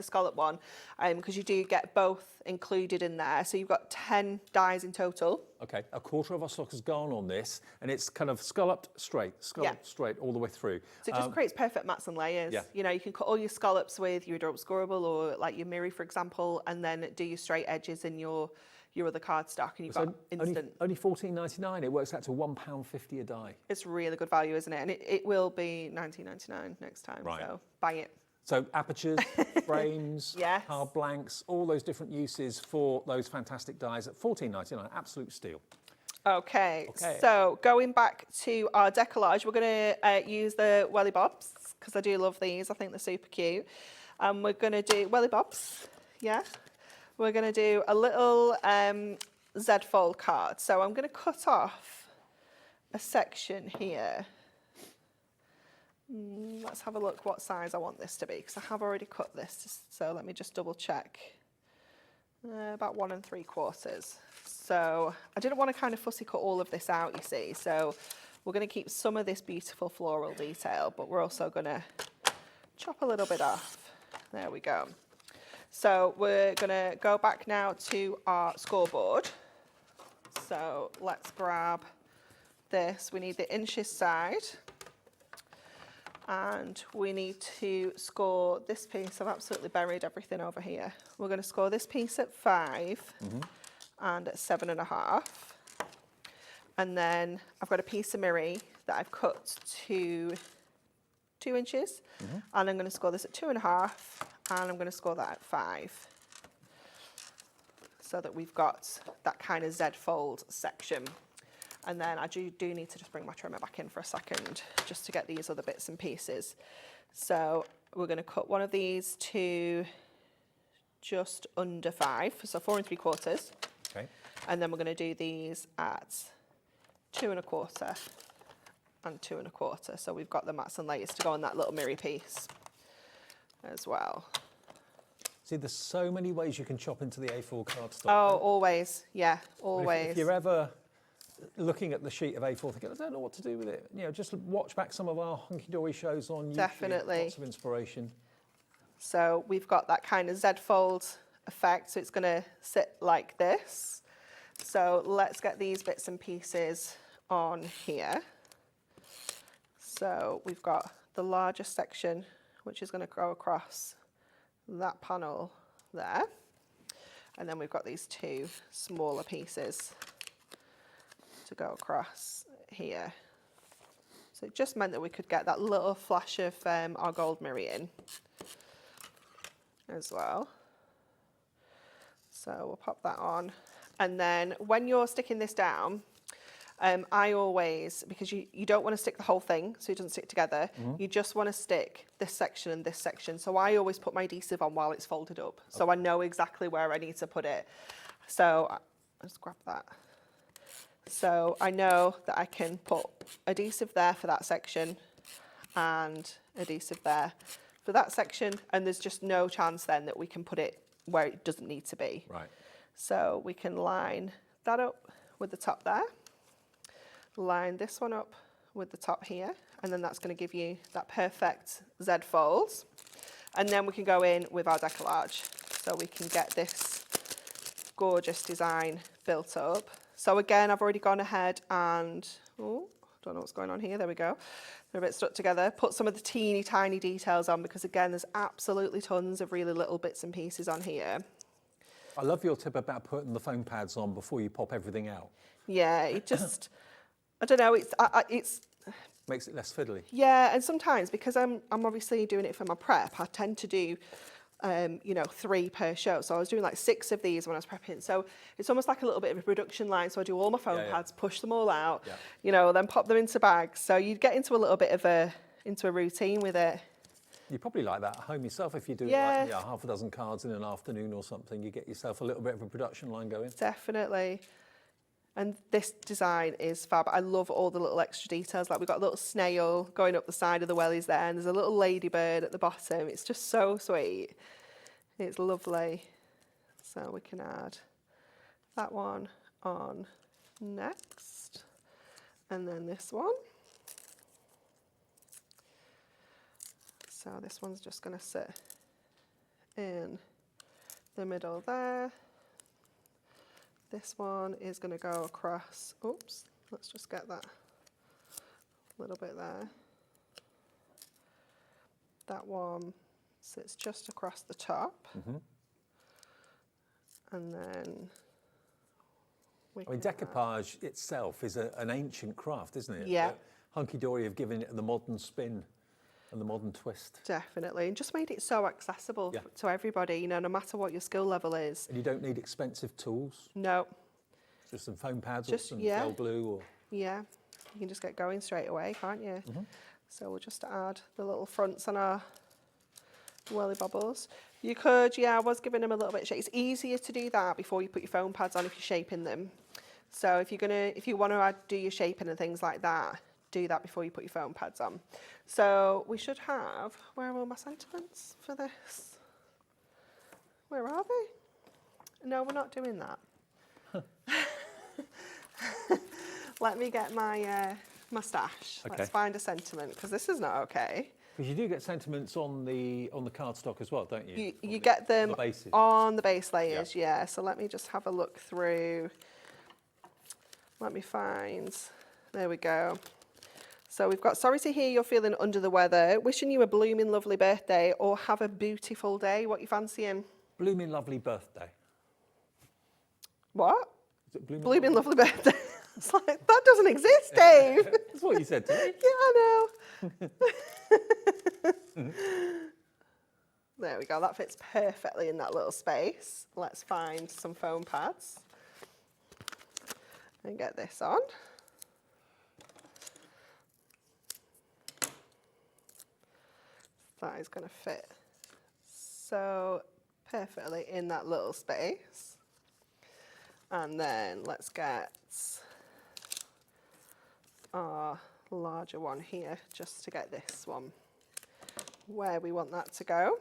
scallop one because you do get both included in there. So you've got 10 dies in total. Okay, a quarter of our stock has gone on this, and it's kind of scalloped straight all the way through. So it just creates perfect mats and layers. Yeah. You know, you can cut all your scallops with your adorable scoreable or like your mirror, for example, and then do your straight edges in your other cardstock, and you've got instant. Only $14.99. It works out to £1.50 a die. It's really good value, isn't it? And it will be $19.99 next time. Right. So buy it. So apertures, frames, Yes. card blanks, all those different uses for those fantastic dies at $14.99. Absolute steal. Okay. So going back to our Deco-Large, we're going to use the welly bobs because I do love these. I think they're super cute. And we're going to do welly bobs. Yeah. We're going to do a little Z-fold card. So I'm going to cut off a section here. Let's have a look what size I want this to be because I have already cut this. So let me just double check. About 1 3/4. So I didn't want to kind of fussy cut all of this out, you see. So we're going to keep some of this beautiful floral detail, but we're also going to chop a little bit off. There we go. So we're going to go back now to our scoreboard. So let's grab this, we need the inches side. And we need to score this piece. I've absolutely buried everything over here. We're going to score this piece at 5 and at 7.5. And then I've got a piece of mirror that I've cut to 2 inches. And I'm going to score this at 2.5, and I'm going to score that at 5. So that we've got that kind of Z fold section. And then I do need to just bring my trimmer back in for a second, just to get these other bits and pieces. So we're going to cut one of these to just under 5, so 4 3/4. Okay. And then we're going to do these at 2 1/4 and 2 1/4. So we've got the mats and layers to go on that little mirror piece as well. See, there's so many ways you can chop into the A4 cardstock. Oh, always. Yeah, always. If you're ever looking at the sheet of A4 thinking, I don't know what to do with it, you know, just watch back some of our Hunkydory shows on YouTube. Definitely. Lots of inspiration. So we've got that kind of Z fold effect, so it's going to sit like this. So let's get these bits and pieces on here. So we've got the largest section, which is going to go across that panel there. And then we've got these 2 smaller pieces to go across here. So it just meant that we could get that little flash of our gold mirror in as well. So we'll pop that on. And then when you're sticking this down, I always, because you don't want to stick the whole thing so it doesn't stick together, you just want to stick this section and this section. So I always put my adhesive on while it's folded up. So I know exactly where I need to put it. So I'll just grab that. So I know that I can put adhesive there for that section and adhesive there for that section, and there's just no chance then that we can put it where it doesn't need to be. Right. So we can line that up with the top there, line this one up with the top here, and then that's going to give you that perfect Z folds. And then we can go in with our Deco-Large, so we can get this gorgeous design built up. So again, I've already gone ahead and, oh, don't know what's going on here, there we go. They're a bit stuck together. Put some of the teeny tiny details on, because again, there's absolutely tons of really little bits and pieces on here. I love your tip about putting the foam pads on before you pop everything out. Yeah, it just, I don't know, it's makes it less fiddly. Yeah, and sometimes because I'm obviously doing it for my prep, I tend to do, you know, 3 per show. So I was doing like 6 of these when I was prepping. So it's almost like a little bit of a production line. So I do all my foam pads, push them all out, you know, then pop them into bags. So you get into a little bit of a routine with it. You probably like that at home yourself if you do like, half a dozen cards in an afternoon or something. You get yourself a little bit of a production line going. Definitely. And this design is fab. I love all the little extra details. Like we've got a little snail going up the side of the wellies there, and there's a little ladybird at the bottom. It's just so sweet. It's lovely. So we can add that one on next. And then this one. So this one's just going to sit in the middle there. This one is going to go across, oops, let's just get that little bit there. That one sits just across the top. And then I mean, decoupage itself is an ancient craft, isn't it? Yeah. Hunkydory have given it the modern spin and the modern twist. Definitely, and just made it so accessible to everybody, you know, no matter what your skill level is. And you don't need expensive tools? No. Just some foam pads or some gel glue? Or... Yeah, you can just get going straight away, can't you? So we'll just add the little fronts on our welly bobbles. You could, I was giving them a little bit of shape. It's easier to do that before you put your foam pads on if you're shaping them. So if you want to do your shaping and things like that, do that before you put your foam pads on. So we should have, where are all my sentiments for this? Where are they? No, we're not doing that. Let me get my my stash. Okay. Let's find a sentiment, because this is not okay. Because you do get sentiments on the cardstock as well, don't you? You get them on the base layers, yeah. So let me just have a look through. Let me find There we go. So we've got sorry to hear you're feeling under the weather, wishing you a blooming lovely birthday, or have a beautiful day. What you fancying? Blooming lovely birthday. What? Is it blooming lovely birthday? It's like, that doesn't exist, Dave. That's what you said to me. Yeah, I know. There we go, that fits perfectly in that little space. Let's find some foam pads and get this on. That is going to fit so perfectly in that little space. And then let's get our larger one here, just to get this one where we want that to go.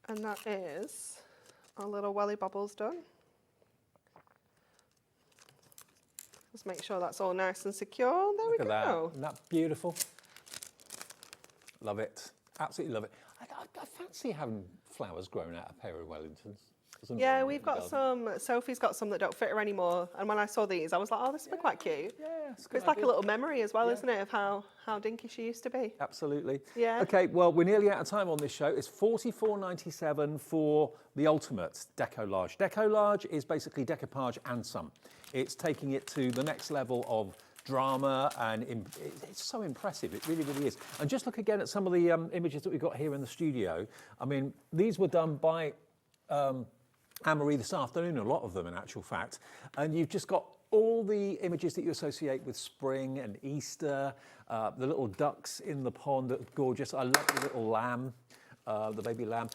And that is our little welly bobbles done. Just make sure that's all nice and secure. There we go. Look at that. Isn't that beautiful? Love it. Absolutely love it. I fancy having flowers growing out of a pair of Wellingtons. Yeah, we've got some. Sophie's got some that don't fit her anymore. And when I saw these, I was like, oh, this would be quite cute. Yeah, it's like a little memory as well, isn't it, of how dinky she used to be. Absolutely. Yeah. Okay, well, we're nearly out of time on this show. It's $44.97 for the ultimate Deco-Large. Deco-Large is basically decoupage and some. It's taking it to the next level of drama, and it's so impressive. It really, really is. And just look again at some of the images that we've got here in the studio. I mean, these were done by Anne-Marie this afternoon, a lot of them in actual fact. And you've just got all the images that you associate with spring and Easter, the little ducks in the pond that are gorgeous. I love the little lamb. The baby lamb,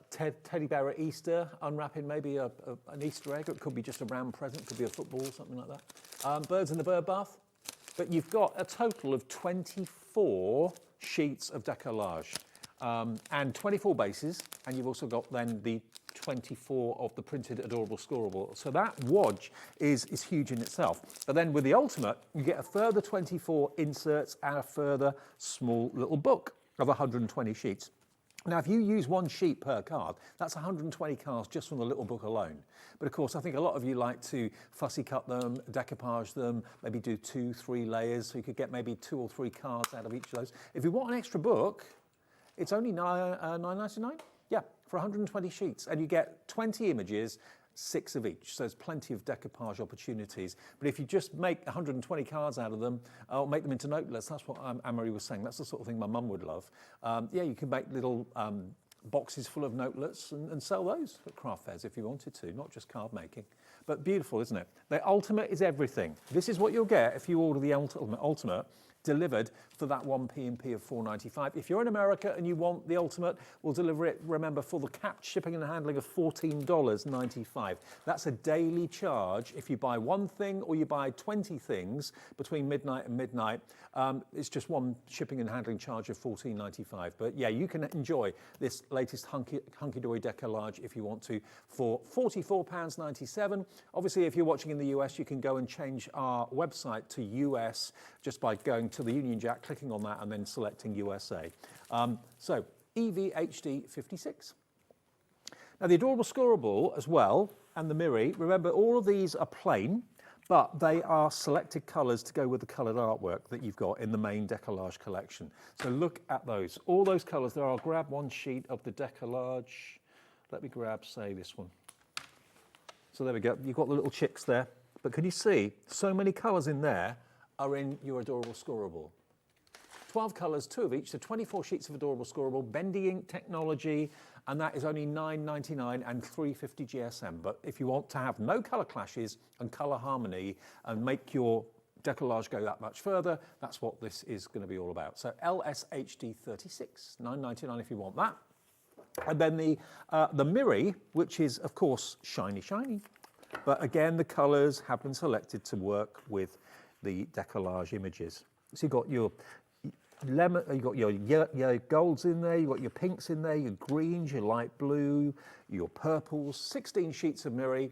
teddy bear at Easter, unwrapping maybe an Easter egg. It could be just a round present, could be a football, something like that. Birds in the bird bath. But you've got a total of 24 sheets of Deco-Large and 24 bases, and you've also got then the 24 of the printed adorable scoreable. So that wodge is huge in itself. But then with the ultimate, you get a further 24 inserts and a further small little book of 120 sheets. Now, if you use one sheet per card, that's 120 cards just from the little book alone. But of course, I think a lot of you like to fussy cut them, decoupage them, maybe do 2-3 layers, so you could get maybe 2 or 3 cards out of each of those. If you want an extra book, it's only $9.99? Yeah, for 120 sheets. And you get 20 images, 6 of each. So there's plenty of decoupage opportunities. But if you just make 120 cards out of them, or make them into notelets, that's what Anne-Marie was saying. That's the sort of thing my mum would love. Yeah, you can make little boxes full of notelets and sell those at craft fairs if you wanted to, not just card making. But beautiful, isn't it? The ultimate is everything. This is what you'll get if you order the ultimate delivered for that one P&P of $4.95. If you're in America and you want the ultimate, we'll deliver it, remember, for the capped shipping and handling of $14.95. That's a daily charge. If you buy one thing or you buy 20 things between midnight and midnight, it's just one shipping and handling charge of $14.95. But yeah, you can enjoy this latest Hunkydory Deco-Large if you want to for £44.97. Obviously, if you're watching in the US, you can go and change our website to US just by going to the Union Jack, clicking on that and then selecting USA. So EVHD 56. Now the adorable scoreable as well and the Miri, remember all of these are plain, but they are selected colours to go with the coloured artwork that you've got in the main Deco-Large collection. So look at those, all those colours there. I'll grab one sheet of the Deco-Large. Let me grab, say, this one. So there we go, you've got the little chicks there. But can you see, so many colours in there are in your adorable scoreable. 12 colours, 2 of each, so 24 sheets of adorable scoreable, bendy ink technology, and that is only $9.99 and $3.50 GSM. But if you want to have no colour clashes and colour harmony and make your Deco-Large go that much further, that's what this is going to be all about. So LSHD 36, $9.99 if you want that. And then the Miri, which is, of course, shiny, shiny. But again, the colours have been selected to work with the Deco-Large images. So you've got your lemon, you've got your golds in there, you've got your pinks in there, your greens, your light blue, your purples, 16 sheets of Miri,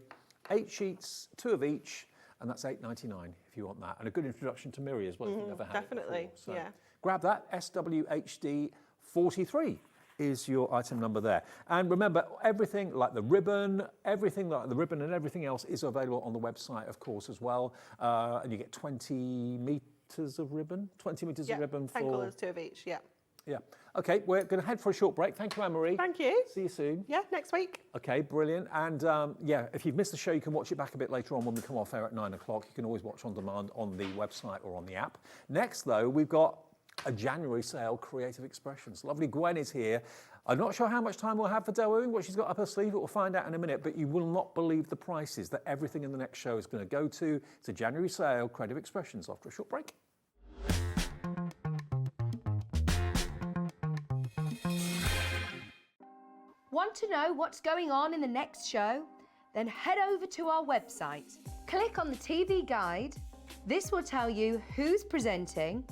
8 sheets, 2 of each, and that's $8.99 if you want that. And a good introduction to Miri as well if you've never had definitely, it before. So yeah. grab that, SWHD 43. is your item number there. And remember, everything like the ribbon, and everything else is available on the website, of course, as well. And you get 20 metres of ribbon, 20 metres of ribbon for... 10 colours, 2 of each, yeah. Yeah. Okay, we're going to head for a short break. Thank you, Anne-Marie. Thank you. See you soon. Yeah, next week. Okay, brilliant. And yeah, if you've missed the show, you can watch it back a bit later on when we come off air at 9 o'clock. You can always watch on demand on the website or on the app. Next, though, we've got a January sale, Creative Expressions. Lovely Gwen is here. I'm not sure how much time we'll have for demoing, what she's got up her sleeve, but we'll find out in a minute. But you will not believe the prices that everything in the next show is going to go to. It's a January sale, Creative Expressions, after a short break. Want to know what's going on in the next show? Then head over to our website. Click on the TV guide. This will tell you who's presenting,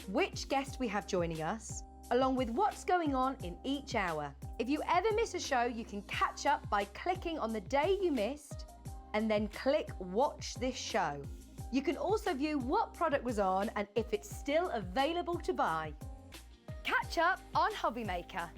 which guest we have joining us, along with what's going on in each hour. If you ever miss a show, you can catch up by clicking on the day you missed and then click Watch This Show. You can also view what product was on and if it's still available to buy. Catch up on Hobby Maker.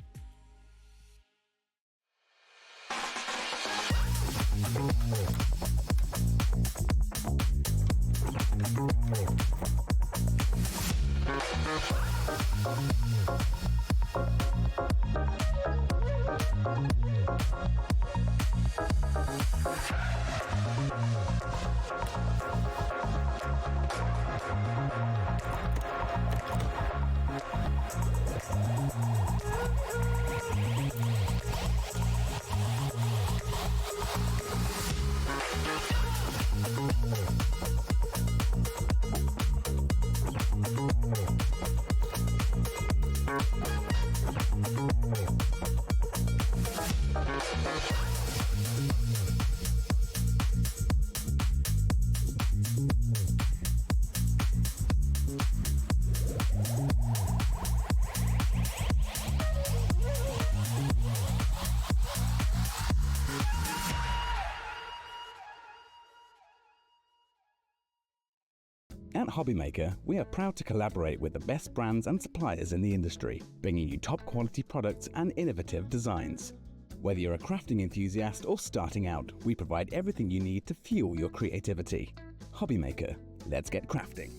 At Hobby Maker, we are proud to collaborate with the best brands and suppliers in the industry, bringing you top quality products and innovative designs. Whether you're a crafting enthusiast or starting out, we provide everything you need to fuel your creativity. Hobby Maker, let's get crafting.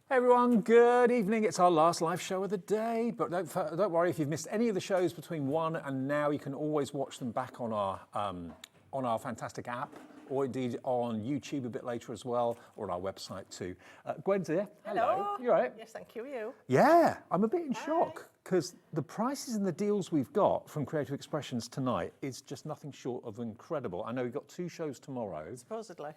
Hey everyone, good evening. It's our last live show of the day, but don't worry if you've missed any of the shows between 1 and now. You can always watch them back on our fantastic app, or indeed on YouTube a bit later as well, or on our website too. Gwen's here. Hello. You all right? Yes, thank you. You? Yeah, I'm a bit in shock because the prices and the deals we've got from Creative Expressions tonight is just nothing short of incredible. I know we've got 2 shows tomorrow. Supposedly.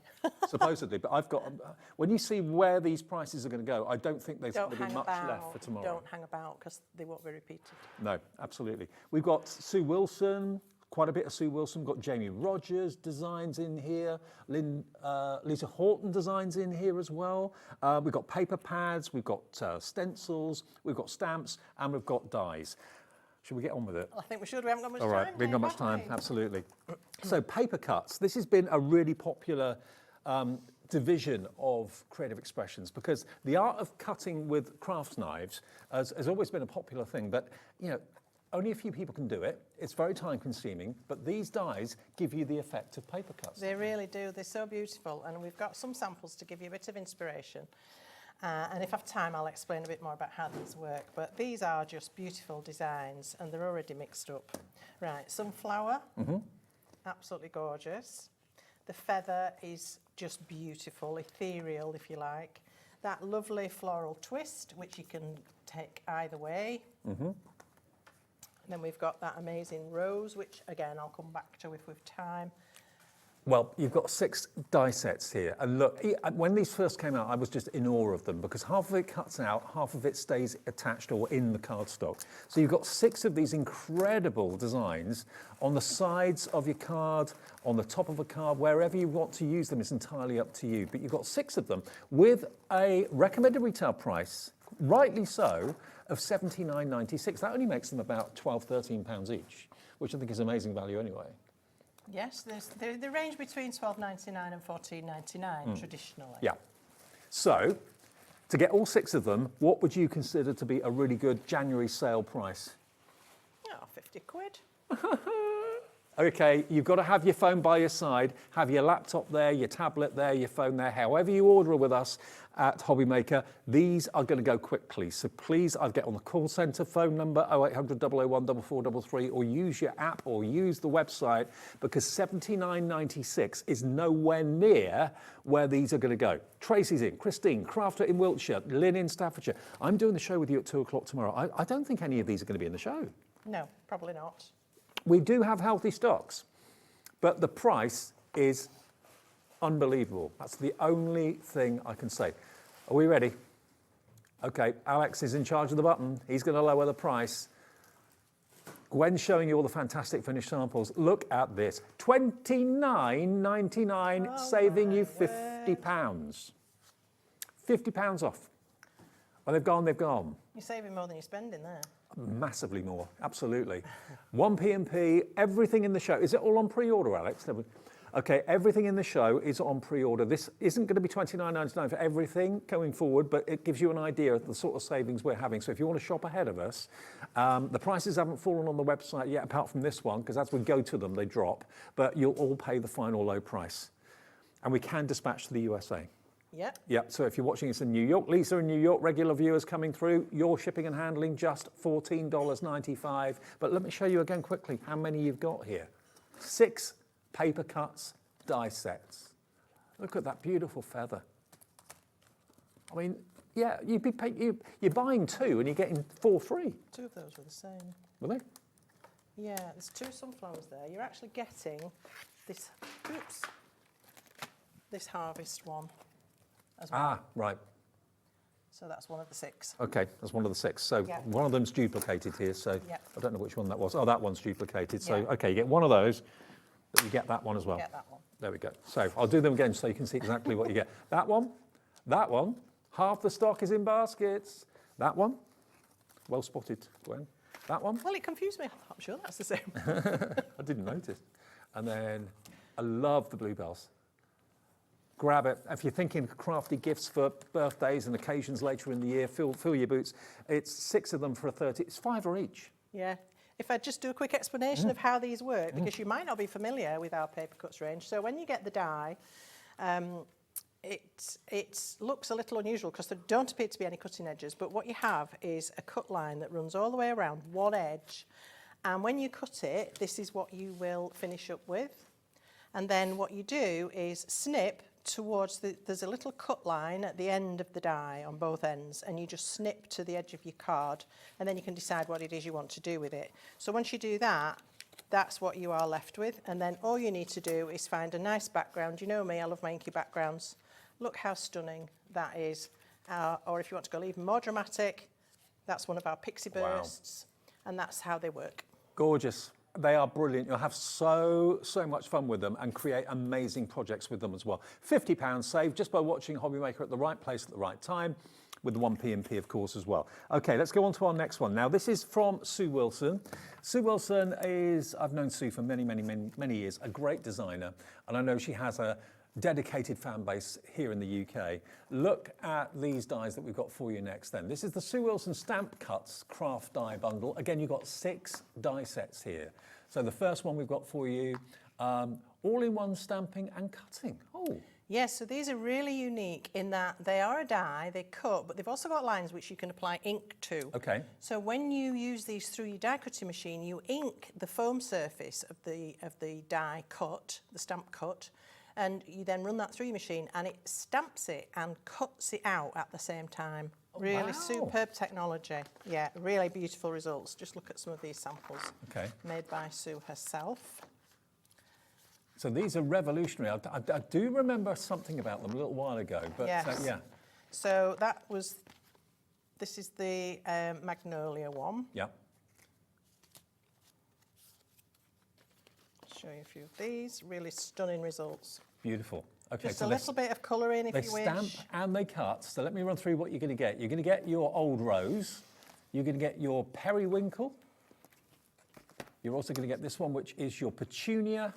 Supposedly, but I've got, when you see where these prices are going to go, I don't think there's going to be much left for tomorrow. Don't hang about because they won't be repeated. No, absolutely. We've got Sue Wilson, quite a bit of Sue Wilson. We've got Jamie Rogers designs in here. Lisa Horton designs in here as well. We've got paper pads, we've got stencils, we've got stamps, and we've got dies. Should we get on with it? I think we should. We haven't got much time. All right, we haven't got much time, absolutely. So paper cuts. This has been a really popular division of creative expressions, because the art of cutting with crafts knives has always been a popular thing, but you know, only a few people can do it. It's very time consuming, but these dies give you the effect of paper cuts. They really do. They're so beautiful, and we've got some samples to give you a bit of inspiration. And if I have time, I'll explain a bit more about how these work. But these are just beautiful designs, and they're already mixed up. Right, sunflower, absolutely gorgeous. The feather is just beautiful, ethereal, if you like. That lovely floral twist, which you can take either way. And then we've got that amazing rose, which again, I'll come back to if we've time. Well, you've got 6 die sets here. And look, when these first came out, I was just in awe of them because half of it cuts out, half of it stays attached or in the cardstock. So you've got 6 of these incredible designs on the sides of your card, on the top of a card, wherever you want to use them, it's entirely up to you. But you've got 6 of them with a recommended retail price, rightly so, of £79.96. That only makes them about £12, £13 each, which I think is amazing value anyway. Yes, they range between £12.99 and £14.99 traditionally. Yeah. So, to get all 6 of them, what would you consider to be a really good January sale price? Oh, 50 quid. Okay, you've got to have your phone by your side, have your laptop there, your tablet there, your phone there, however you order with us at Hobbymaker. These are going to go quickly, so please either get on the call centre phone number 0800 001 4433 or use your app or use the website, because £79.96 is nowhere near where these are going to go. Tracy's in, Christine, Crafter in Wiltshire, Lynn in Staffordshire. I'm doing the show with you at 2 o'clock tomorrow. I don't think any of these are going to be in the show. No, probably not. We do have healthy stocks, but the price is unbelievable. That's the only thing I can say. Are we ready? Okay, Alex is in charge of the button. He's going to lower the price. Gwen's showing you all the fantastic finished samples. Look at this. £29.99, saving you £50. £50 off. When they've gone, they've gone. You're saving more than you're spending there. Massively more, absolutely. 1p&p, everything in the show. Is it all on pre-order, Alex? Okay, everything in the show is on pre-order. This isn't going to be £29.99 for everything going forward, but it gives you an idea of the sort of savings we're having. So if you want to shop ahead of us, the prices haven't fallen on the website yet, apart from this one, because as we go to them, they drop. But you'll all pay the final low price. And we can dispatch to the USA. Yep. Yep, so if you're watching us in New York, Lisa in New York, regular viewers coming through, your shipping and handling just $14.95. But let me show you again quickly how many you've got here. 6 paper cuts die sets. Look at that beautiful feather. I mean, yeah, you're buying 2 and you're getting 4 free. 2 of those were the same. Were they? Yeah, there's 2 sunflowers there. You're actually getting this, this harvest one as well. Ah, right. So that's one of the 6. Okay, that's one of the 6. So one of them's duplicated here, so I don't know which one that was. Oh, that one's duplicated. So, okay, you get one of those, but you get that one as well. Get that one. There we go. So I'll do them again so you can see exactly what you get. That one, half the stock is in baskets. That one, well spotted, Gwen. That one. Well, it confused me. I'm sure that's the same. I didn't notice. And then I love the bluebells. Grab it. If you're thinking crafty gifts for birthdays and occasions later in the year, fill your boots. It's 6 of them for a 30. It's £5 each. Yeah. If I just do a quick explanation of how these work, because you might not be familiar with our paper cuts range. So when you get the die, it looks a little unusual because there don't appear to be any cutting edges, but what you have is a cut line that runs all the way around one edge. And when you cut it, this is what you will finish up with. And then what you do is snip towards there's a little cut line at the end of the die on both ends, and you just snip to the edge of your card, and then you can decide what it is you want to do with it. So once you do that, that's what you are left with, and then all you need to do is find a nice background. You know me, I love my inky backgrounds. Look how stunning that is. Or if you want to go even more dramatic, that's one of our pixie bursts, and that's how they work. Gorgeous. They are brilliant. You'll have so much fun with them and create amazing projects with them as well. £50 saved just by watching Hobbymaker at the right place at the right time, with the 1p&p, of course, as well. Okay, let's go on to our next one. Now, this is from Sue Wilson. Sue Wilson is, I've known Sue for many years, a great designer. And I know she has a dedicated fan base here in the UK. Look at these dies that we've got for you next then. This is the Sue Wilson Stamp Cuts Craft Die Bundle. Again, you've got 6 die sets here. So the first one we've got for you, all-in-one stamping and cutting. Oh. Yes, so these are really unique in that they are a die, they cut, but they've also got lines which you can apply ink to. Okay. So when you use these through your die cutting machine, you ink the foam surface of the die cut, the stamp cut, and you then run that through your machine and it stamps it and cuts it out at the same time. Really superb technology. Yeah, really beautiful results. Just look at some of these samples. Okay. Made by Sue herself. So these are revolutionary. I do remember something about them a little while ago, but yes. yeah. So this is the Magnolia one. Yeah. I'll show you a few of these. Really stunning results. Beautiful. Okay, Just so a little bit of colour in if you wish. They stamp and they cut. So let me run through what you're going to get. You're going to get your Old Rose. You're going to get your Periwinkle. You're also going to get this one, which is your Petunia.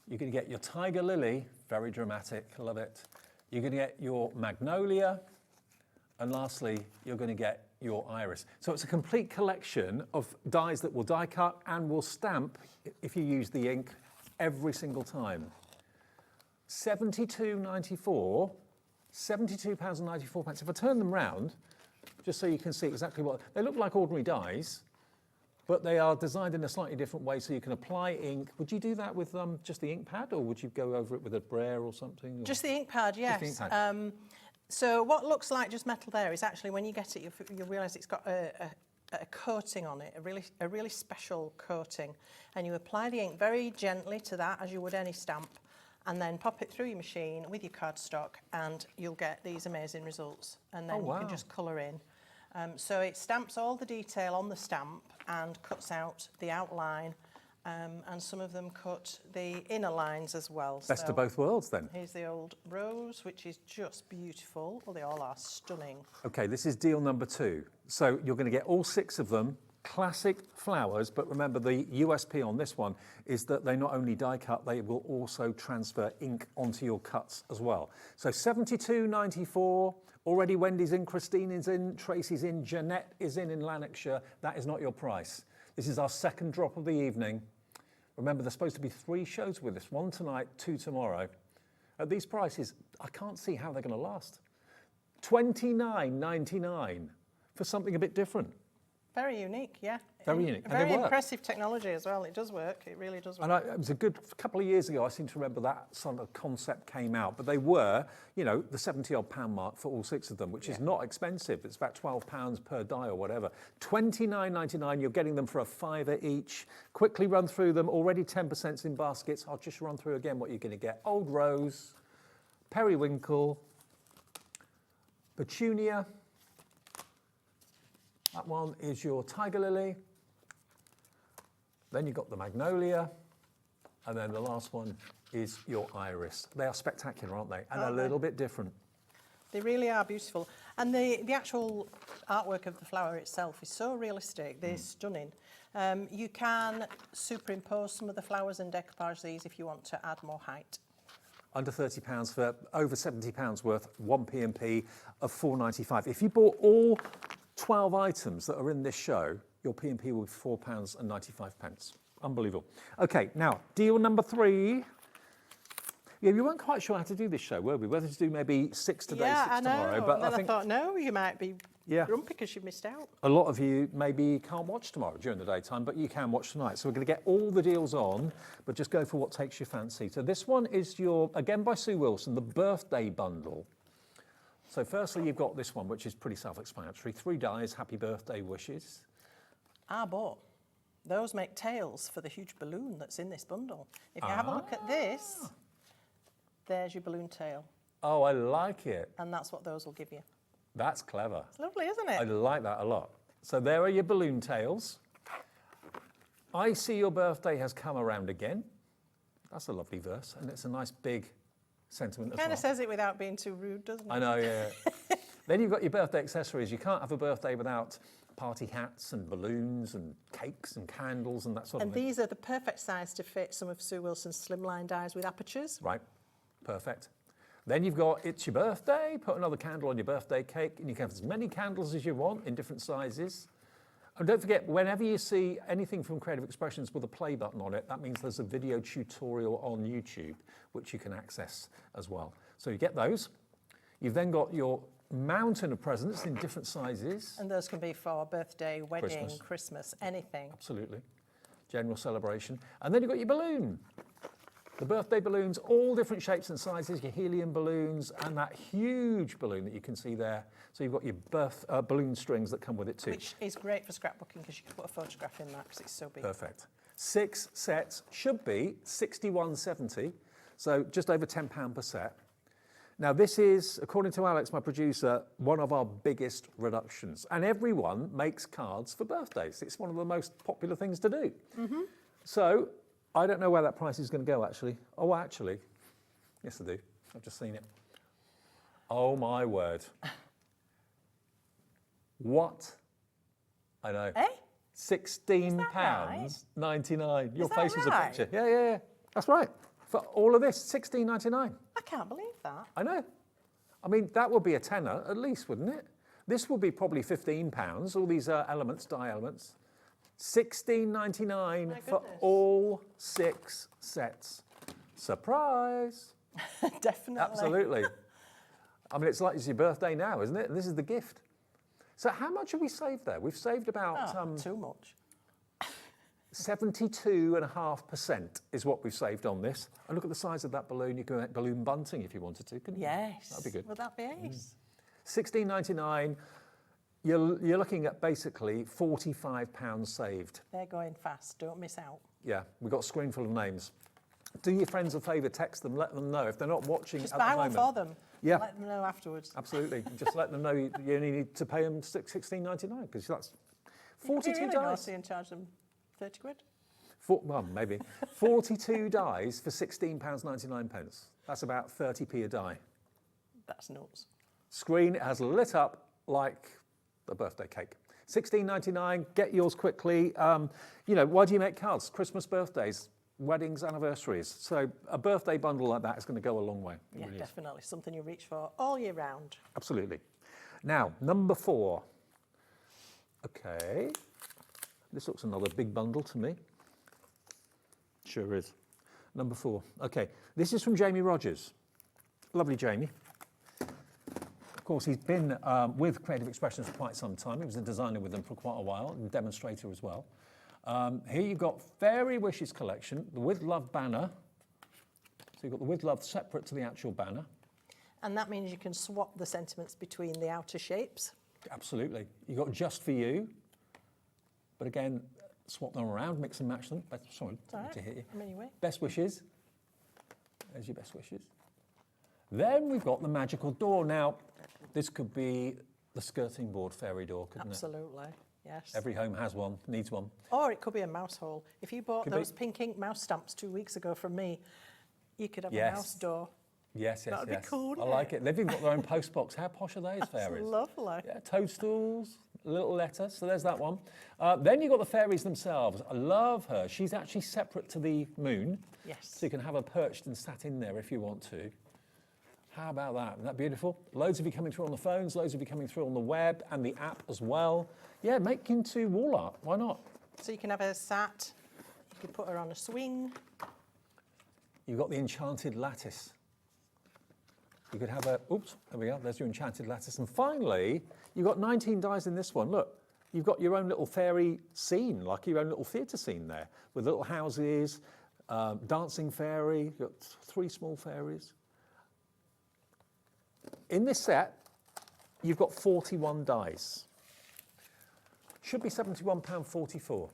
You're going to get your Tiger Lily, very dramatic, love it. You're going to get your Magnolia, and lastly, you're going to get your Iris. So it's a complete collection of dies that will die cut and will stamp if you use the ink every single time. £72.94, £72.94. If I turn them round, just so you can see exactly what, they look like ordinary dies, but they are designed in a slightly different way so you can apply ink. Would you do that with just the ink pad, or would you go over it with a brayer or something? Or? Just the ink pad, yes. Just the ink pad. So what looks like just metal there is actually, when you get it, you'll realise it's got a coating on it, a really special coating. And you apply the ink very gently to that, as you would any stamp, and then pop it through your machine with your cardstock, and you'll get these amazing results. And then you can just colour in. So it stamps all the detail on the stamp and cuts out the outline, and some of them cut the inner lines as well. Best of both worlds then. Here's the Old Rose, which is just beautiful. Well, they all are stunning. Okay, this is deal number 2. So you're going to get all 6 of them, classic flowers, but remember the USP on this one is that they not only die cut, they will also transfer ink onto your cuts as well. So £72.94. Already Wendy's in, Christine is in, Tracy's in, Jeanette is in Lanarkshire. That is not your price. This is our second drop of the evening. Remember, there's supposed to be 3 shows with us, 1 tonight, 2 tomorrow. At these prices, I can't see how they're going to last. $29.99 for something a bit different. Very unique, yeah. Very unique. Very impressive technology as well. It does work. It really does work. And it was a good couple of years ago, I seem to remember that sort of concept came out. But they were, you know, the £70-odd mark for all 6 of them, which is not expensive. It's about £12 per die or whatever. $29.99, you're getting them for a £5 each. Quickly run through them. Already 10% in baskets. I'll just run through again what you're going to get. Old Rose, Periwinkle, Petunia. That one is your Tiger Lily. Then you've got the Magnolia. And then the last one is your Iris. They are spectacular, aren't they? And a little bit different. They really are beautiful. And the actual artwork of the flower itself is so realistic. They're stunning. You can superimpose some of the flowers and decoupage these if you want to add more height. Under £30 for over £70 worth, 1 P&P of £4.95. If you bought all 12 items that are in this show, your P&P will be £4.95. Unbelievable. Okay, now, deal number 3. Yeah, we weren't quite sure how to do this show, were we? Whether to do maybe 6 today, 6 tomorrow. But I thought, no, you might be grumpy because you've missed out. A lot of you maybe can't watch tomorrow during the daytime, but you can watch tonight. So we're going to get all the deals on, but just go for what takes your fancy. So this one is your, again by Sue Wilson, the birthday bundle. So firstly, you've got this one, which is pretty self-explanatory. 3 dies, happy birthday wishes. But those make tails for the huge balloon that's in this bundle. If you have a look at this, there's your balloon tail. Oh, I like it. And that's what those will give you. That's clever. It's lovely, isn't it? I like that a lot. So there are your balloon tails. I see your birthday has come around again. That's a lovely verse, and it's a nice big sentiment as well. Kind of says it without being too rude, doesn't it? I know, yeah. Then you've got your birthday accessories. You can't have a birthday without party hats and balloons and cakes and candles and that sort of thing. And these are the perfect size to fit some of Sue Wilson's slimline dies with apertures. Right, perfect. Then you've got It's Your Birthday, put another candle on your birthday cake, and you can have as many candles as you want in different sizes. And don't forget, whenever you see anything from Creative Expressions with a play button on it, that means there's a video tutorial on YouTube, which you can access as well. So you get those. You've then got your mountain of presents in different sizes. And those can be for birthday, wedding, Christmas. Christmas, anything. Absolutely. General celebration. And then you've got your balloon. The birthday balloons, all different shapes and sizes, your helium balloons, and that huge balloon that you can see there. So you've got your balloon strings that come with it too. Which is great for scrapbooking because you can put a photograph in that because it's so big. Perfect. 6 sets should be £61.70, so just over £10 per set. Now this is, according to Alex, my producer, one of our biggest reductions. And everyone makes cards for birthdays. It's one of the most popular things to do. Mm-hmm. So I don't know where that price is going to go, actually. Oh, actually, yes, I do. I've just seen it. Oh, my word. What? I know. Eh? £16.99. Your Is that face was a right? picture. Yeah. That's right. For all of this, £16.99. I can't believe that. I know. I mean, that would be a tenner at least, wouldn't it? This would be probably £15, all these elements, die elements. £16.99 for all 6 sets. Surprise! Definitely. Absolutely. I mean, it's like it's your birthday now, isn't it? And this is the gift. So how much have we saved there? We've saved about... too much. 72.5% is what we've saved on this. And look at the size of that balloon. You could make balloon bunting if you wanted to, couldn't you? Yes. That'd be good. Would that be ace? £16.99. You're looking at basically £45 saved. They're going fast. Don't miss out. Yeah, we've got a screen full of names. Do your friends a favour, text them, let them know. If they're not watching Just at buy the one moment, for them. Yeah. Let them know afterwards. Absolutely. Just let them know you only need to pay them £16.99 because that's 42 You could be really dies. naughty and charge them 30 quid. Well, maybe. 42 dies for £16.99. That's about 30p a die. That's nuts. Screen has lit up like a birthday cake. £16.99, get yours quickly. You know, why do you make cards? Christmas, birthdays, weddings, anniversaries. So a birthday bundle like that is going to go a long way. It Yeah, really is. definitely. Something you reach for all year round. Absolutely. Now, number 4. Okay. This looks another big bundle to me. Sure is. Number 4. Okay. This is from Jamie Rogers. Lovely Jamie. Of course, he's been with Creative Expressions for quite some time. He was a designer with them for quite a while, and demonstrator as well. Here you've got Fairy Wishes collection, the With Love banner. So you've got the With Love separate to the actual banner. And that means you can swap the sentiments between the outer shapes. Absolutely. You've got Just For You. But again, swap them around, mix and match them. Sorry, to hit you. Anyway. Best wishes. There's your best wishes. Then we've got the magical door. Now, this could be the skirting board fairy door, couldn't Absolutely, yes. it? Every home has one, needs one. Or it could be a mouse hole. If you bought Could those be. pink ink mouse stamps 2 weeks ago from me, you could have Yes. a mouse door. Yes, That'd be cool, I wouldn't like it. They've even got their own post box. How posh are those fairies? Lovely. Yeah, toadstools, a little letter. So there's that one. Then you've got the fairies themselves. I love her. She's actually separate to the moon. Yes. So you can have her perched and sat in there if you want to. How about that? Isn't that beautiful? Loads of you coming through on the phones, loads of you coming through on the web and the app as well. Yeah, make into wall art. Why not? So you can have her sat, you could put her on a swing. You've got the enchanted lattice. You could have a, oops, there we go, there's your enchanted lattice. And finally, you've got 19 dies in this one. Look, you've got your own little fairy scene, like your own little theatre scene there, with little houses, dancing fairy, you've got 3 small fairies. In this set, you've got 41 dies. Should be £71.44.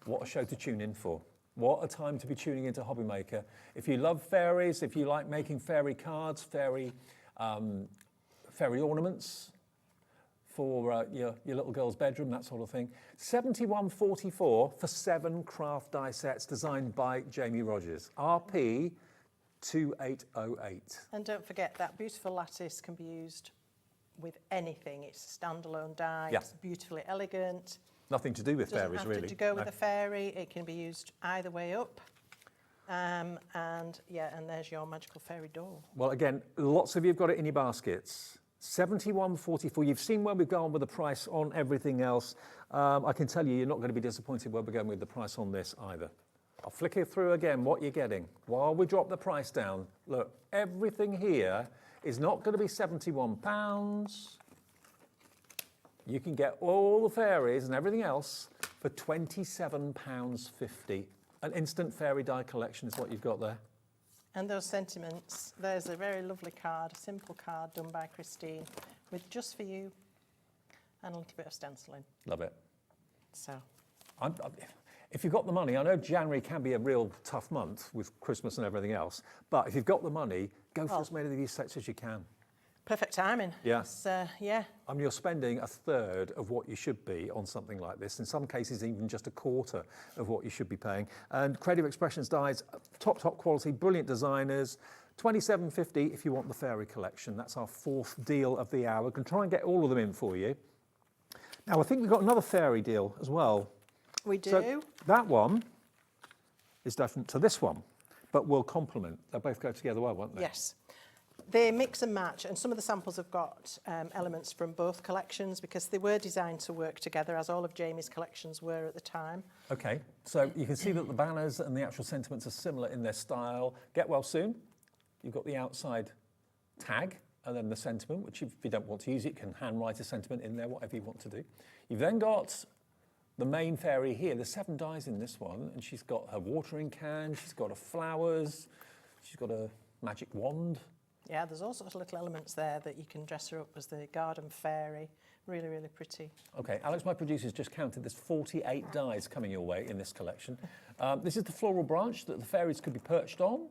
What a show to tune in for. What a time to be tuning into Hobby Maker. If you love fairies, if you like making fairy cards, fairy ornaments for your little girl's bedroom, that sort of thing. £71.44 for 7 craft die sets designed by Jamie Rogers. RP 2808. And don't forget that beautiful lattice can be used with anything. It's a standalone die. Yeah. It's beautifully elegant. Nothing to do with Doesn't fairies, have really. to go with No. a fairy. It can be used either way up. And yeah, and there's your magical fairy door. Well, again, lots of you have got it in your baskets. 71.44. You've seen where we've gone with the price on everything else. I can tell you, you're not going to be disappointed where we're going with the price on this either. I'll flick it through again what you're getting. While we drop the price down, look, everything here is not going to be £71. You can get all the fairies and everything else for £27.50. An instant fairy die collection is what you've got there. And those sentiments, there's a very lovely card, a simple card done by Christine with just for you and a little bit of stenciling. Love it. So, if you've got the money, I know January can be a real tough month with Christmas and everything else, but if you've got the money, go for as many of these sets as you can. perfect timing. Yeah. Yeah. I mean, you're spending a third of what you should be on something like this. In some cases, even just a quarter of what you should be paying. And Creative Expressions dies, top quality, brilliant designers. $27.50 if you want the fairy collection. That's our fourth deal of the hour. We can try and get all of them in for you. Now, I think we've got another fairy deal as well. We do. So that one is different to this one, but will complement. They'll both go together well, won't they? Yes. They mix and match, and some of the samples have got elements from both collections because they were designed to work together, as all of Jamie's collections were at the time. Okay, so you can see that the banners and the actual sentiments are similar in their style. Get well soon. You've got the outside tag and then the sentiment, which if you don't want to use it, you can handwrite a sentiment in there, whatever you want to do. You've then got the main fairy here. There's 7 dies in this one, and she's got her watering can, she's got her flowers, she's got a magic wand. Yeah, there's all sorts of little elements there that you can dress her up as the garden fairy. Really, really pretty. Okay, Alex, my producer's just counted. There's 48 dies coming your way in this collection. This is the floral branch that the fairies could be perched on.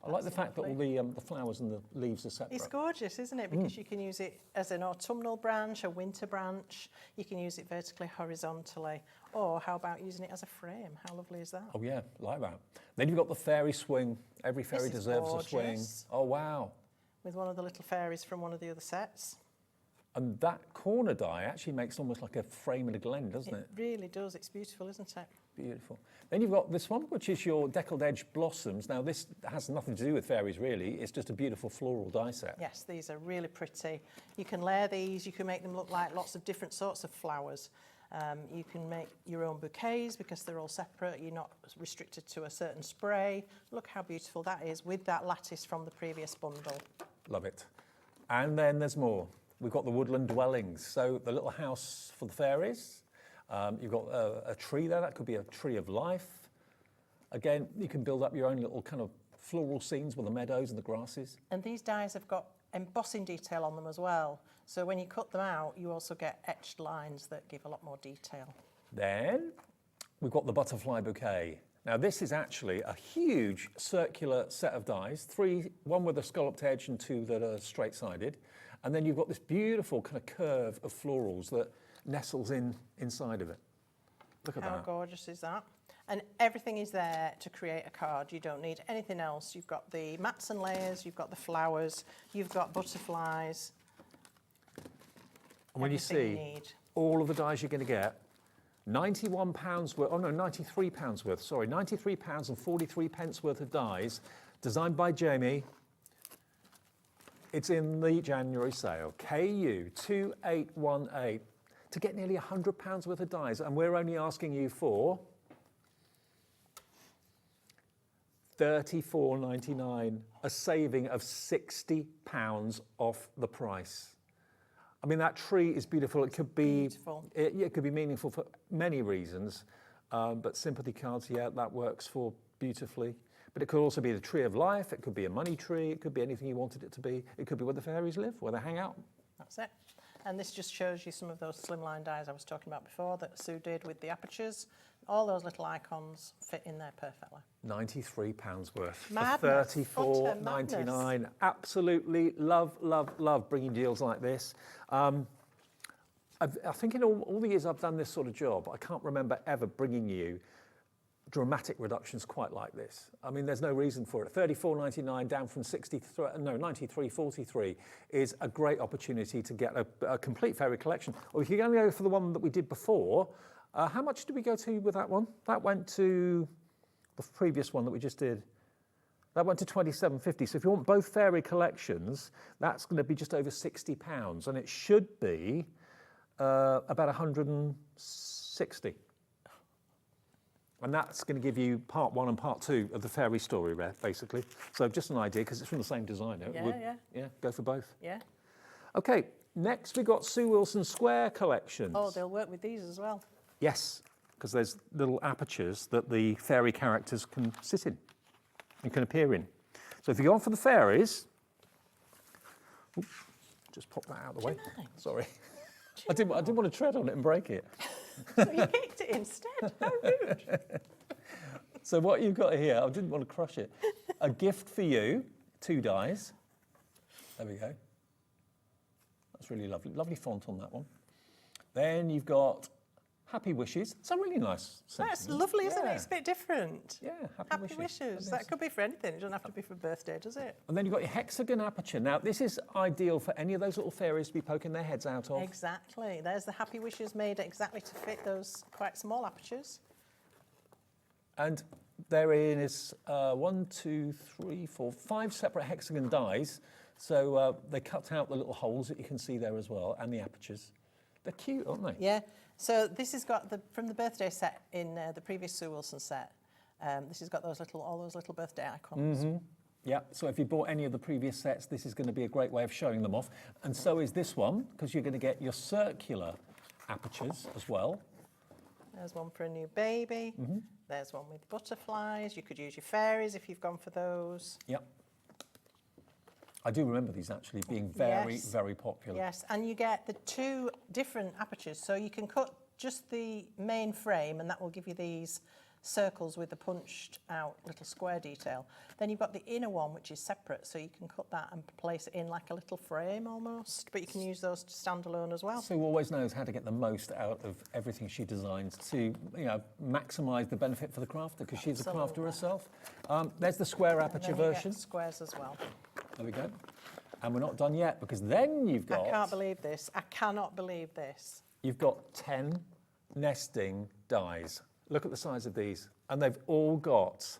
I like the fact that all the flowers and the leaves are separate. It's gorgeous, isn't it? Because you can use it as an autumnal branch, a winter branch. You can use it vertically, horizontally. Or how about using it as a frame? How lovely is that? Oh yeah, like that. Then you've got the fairy swing. Every fairy This is deserves a swing. gorgeous. Oh wow. With one of the little fairies from one of the other sets. And that corner die actually makes almost like a frame in a glen, doesn't it? It really does. It's beautiful, isn't it? Beautiful. Then you've got this one, which is your deckled edge blossoms. Now this has nothing to do with fairies really. It's just a beautiful floral die set. Yes, these are really pretty. You can layer these. You can make them look like lots of different sorts of flowers. You can make your own bouquets because they're all separate. You're not restricted to a certain spray. Look how beautiful that is with that lattice from the previous bundle. Love it. And then there's more. We've got the woodland dwellings. So the little house for the fairies. You've got a tree there. That could be a tree of life. Again, you can build up your own little kind of floral scenes with the meadows and the grasses. And these dies have got embossing detail on them as well. So when you cut them out, you also get etched lines that give a lot more detail. Then we've got the butterfly bouquet. Now this is actually a huge circular set of dies, 3, one with a scalloped edge and 2 that are straight-sided. And then you've got this beautiful kind of curve of florals that nestles inside of it. Look at How that. gorgeous is that? And everything is there to create a card. You don't need anything else. You've got the mats and layers, you've got the flowers, you've got butterflies. And when you Everything see you need. all of the dies you're going to get, £91 worth, oh no, £93 worth, sorry, £93 and 43 pence worth of dies, designed by Jamie. It's in the January sale, KU2818, to get nearly £100 worth of dies, and we're only asking you for $34.99, a saving of £60 off the price. I mean, that tree is beautiful. It could be Beautiful. It could be meaningful for many reasons, but sympathy cards, yeah, that works for beautifully. But it could also be the tree of life. It could be a money tree. It could be anything you wanted it to be. It could be where the fairies live, where they hang out. That's it. And this just shows you some of those slimline dies I was talking about before that Sue did with the apertures. All those little icons fit in there perfectly. £93 worth Madness. for Utter madness. $34.99. Absolutely love, love, love bringing deals like this. I think in all the years I've done this sort of job, I can't remember ever bringing you dramatic reductions quite like this. I mean, there's no reason for it. $34.99 down from $93.43 is a great opportunity to get a complete fairy collection. Or if you can only go for the one that we did before, how much did we go to with that one? That went to the previous one that we just did. That went to $27.50. So if you want both fairy collections, that's going to be just over £60, and it should be about 160. And that's going to give you part 1 and part 2 of the fairy story, basically. So just an idea, because it's from the same designer. Yeah, go for both. Yeah. Okay, next we've got Sue Wilson Square collections. Oh, they'll work with these as well. Yes, because there's little apertures that the fairy characters can sit in and can appear in. So if you go on for the fairies, just pop that out of the way. Sorry. I didn't want to tread on it and break it. So you kicked it instead. How rude. So what you've got here, I didn't want to crush it. A gift for you, 2 dies. There we go. That's really lovely. Lovely font on that one. Then you've got Happy Wishes. It's a really nice sentiment. That's lovely, isn't it? It's a bit different. Yeah, Happy wishes. That could be for anything. It doesn't have to be for birthday, does it? And then you've got your hexagon aperture. Now, this is ideal for any of those little fairies to be poking their heads out of. Exactly. There's the Happy Wishes made exactly to fit those quite small apertures. And there is 1, 2, 3, 4, 5 separate hexagon dies. So they cut out the little holes that you can see there as well, and the apertures. They're cute, aren't they? Yeah. So this has got from the birthday set in the previous Sue Wilson set. This has got all those little birthday icons. Mm-hmm. Yeah. So if you bought any of the previous sets, this is going to be a great way of showing them off. And so is this one, because you're going to get your circular apertures as well. There's one for a new baby. Mm-hmm. There's one with butterflies. You could use your fairies if you've gone for those. Yep. I do remember these actually being very, very popular. Yes, and you get the 2 different apertures. So you can cut just the main frame, and that will give you these circles with the punched out little square detail. Then you've got the inner one, which is separate, so you can cut that and place it in like a little frame almost, but you can use those to stand alone as well. Sue always knows how to get the most out of everything she designs to, maximise the benefit for the crafter, because she's a crafter herself. There's the square aperture version. Squares as well. There we go. And we're not done yet, because then you've got... I can't believe this. I cannot believe this. You've got 10 nesting dies. Look at the size of these. And they've all got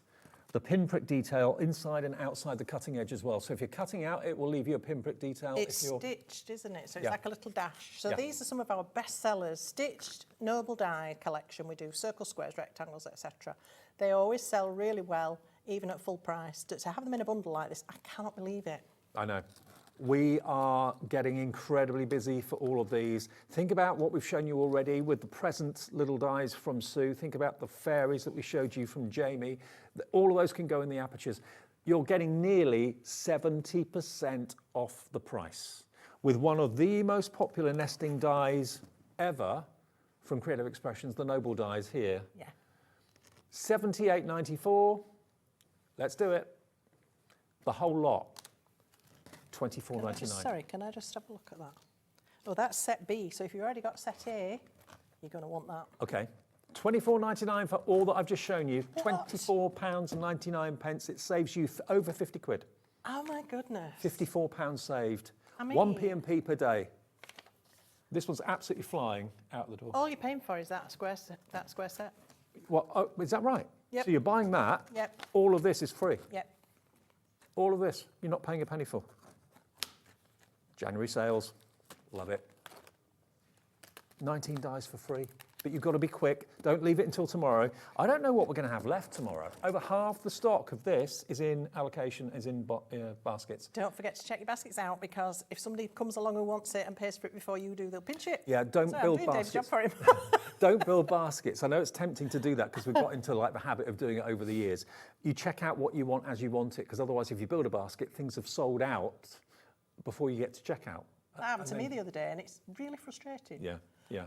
the pinprick detail inside and outside the cutting edge as well. So if you're cutting out, it will leave you a pinprick detail. It's stitched, isn't it? So it's like a little dash. So Yeah. these are some of our best sellers. Stitched Noble Die collection. We do circles, squares, rectangles, etc. They always sell really well, even at full price. To have them in a bundle like this, I cannot believe it. I know. We are getting incredibly busy for all of these. Think about what we've shown you already with the present little dies from Sue. Think about the fairies that we showed you from Jamie. All of those can go in the apertures. You're getting nearly 70% off the price with one of the most popular nesting dies ever from Creative Expressions, the Noble dies here. Yeah. $78.94. Let's do it. The whole lot. $24.99. Sorry, can I just have a look at that? Oh, that's set B. So if you've already got set A, you're going to want that. Okay. $24.99 for all that I've just shown you. £24.99. It saves you over 50 quid. Oh my goodness. £54 saved. I mean, 1 P&P per day. This one's absolutely flying out the door. All you're paying for is that square set. What? Oh, is that right? Yep. So you're buying that. Yep. All of this is free. Yep. All of this, you're not paying a penny for. January sales, love it. 19 dies for free, but you've got to be quick. Don't leave it until tomorrow. I don't know what we're going to have left tomorrow. Over half the stock of this is in allocation, is in baskets. Don't forget to check your baskets out, because if somebody comes along who wants it and pays for it before you do, they'll pinch it. Yeah, don't build I'm doing Dave's job baskets. for him. Don't build baskets. I know it's tempting to do that because we've got into like the habit of doing it over the years. You check out what you want as you want it, because otherwise if you build a basket, things have sold out before you get to checkout. That happened to me the other day, and it's really frustrating. Yeah, yeah.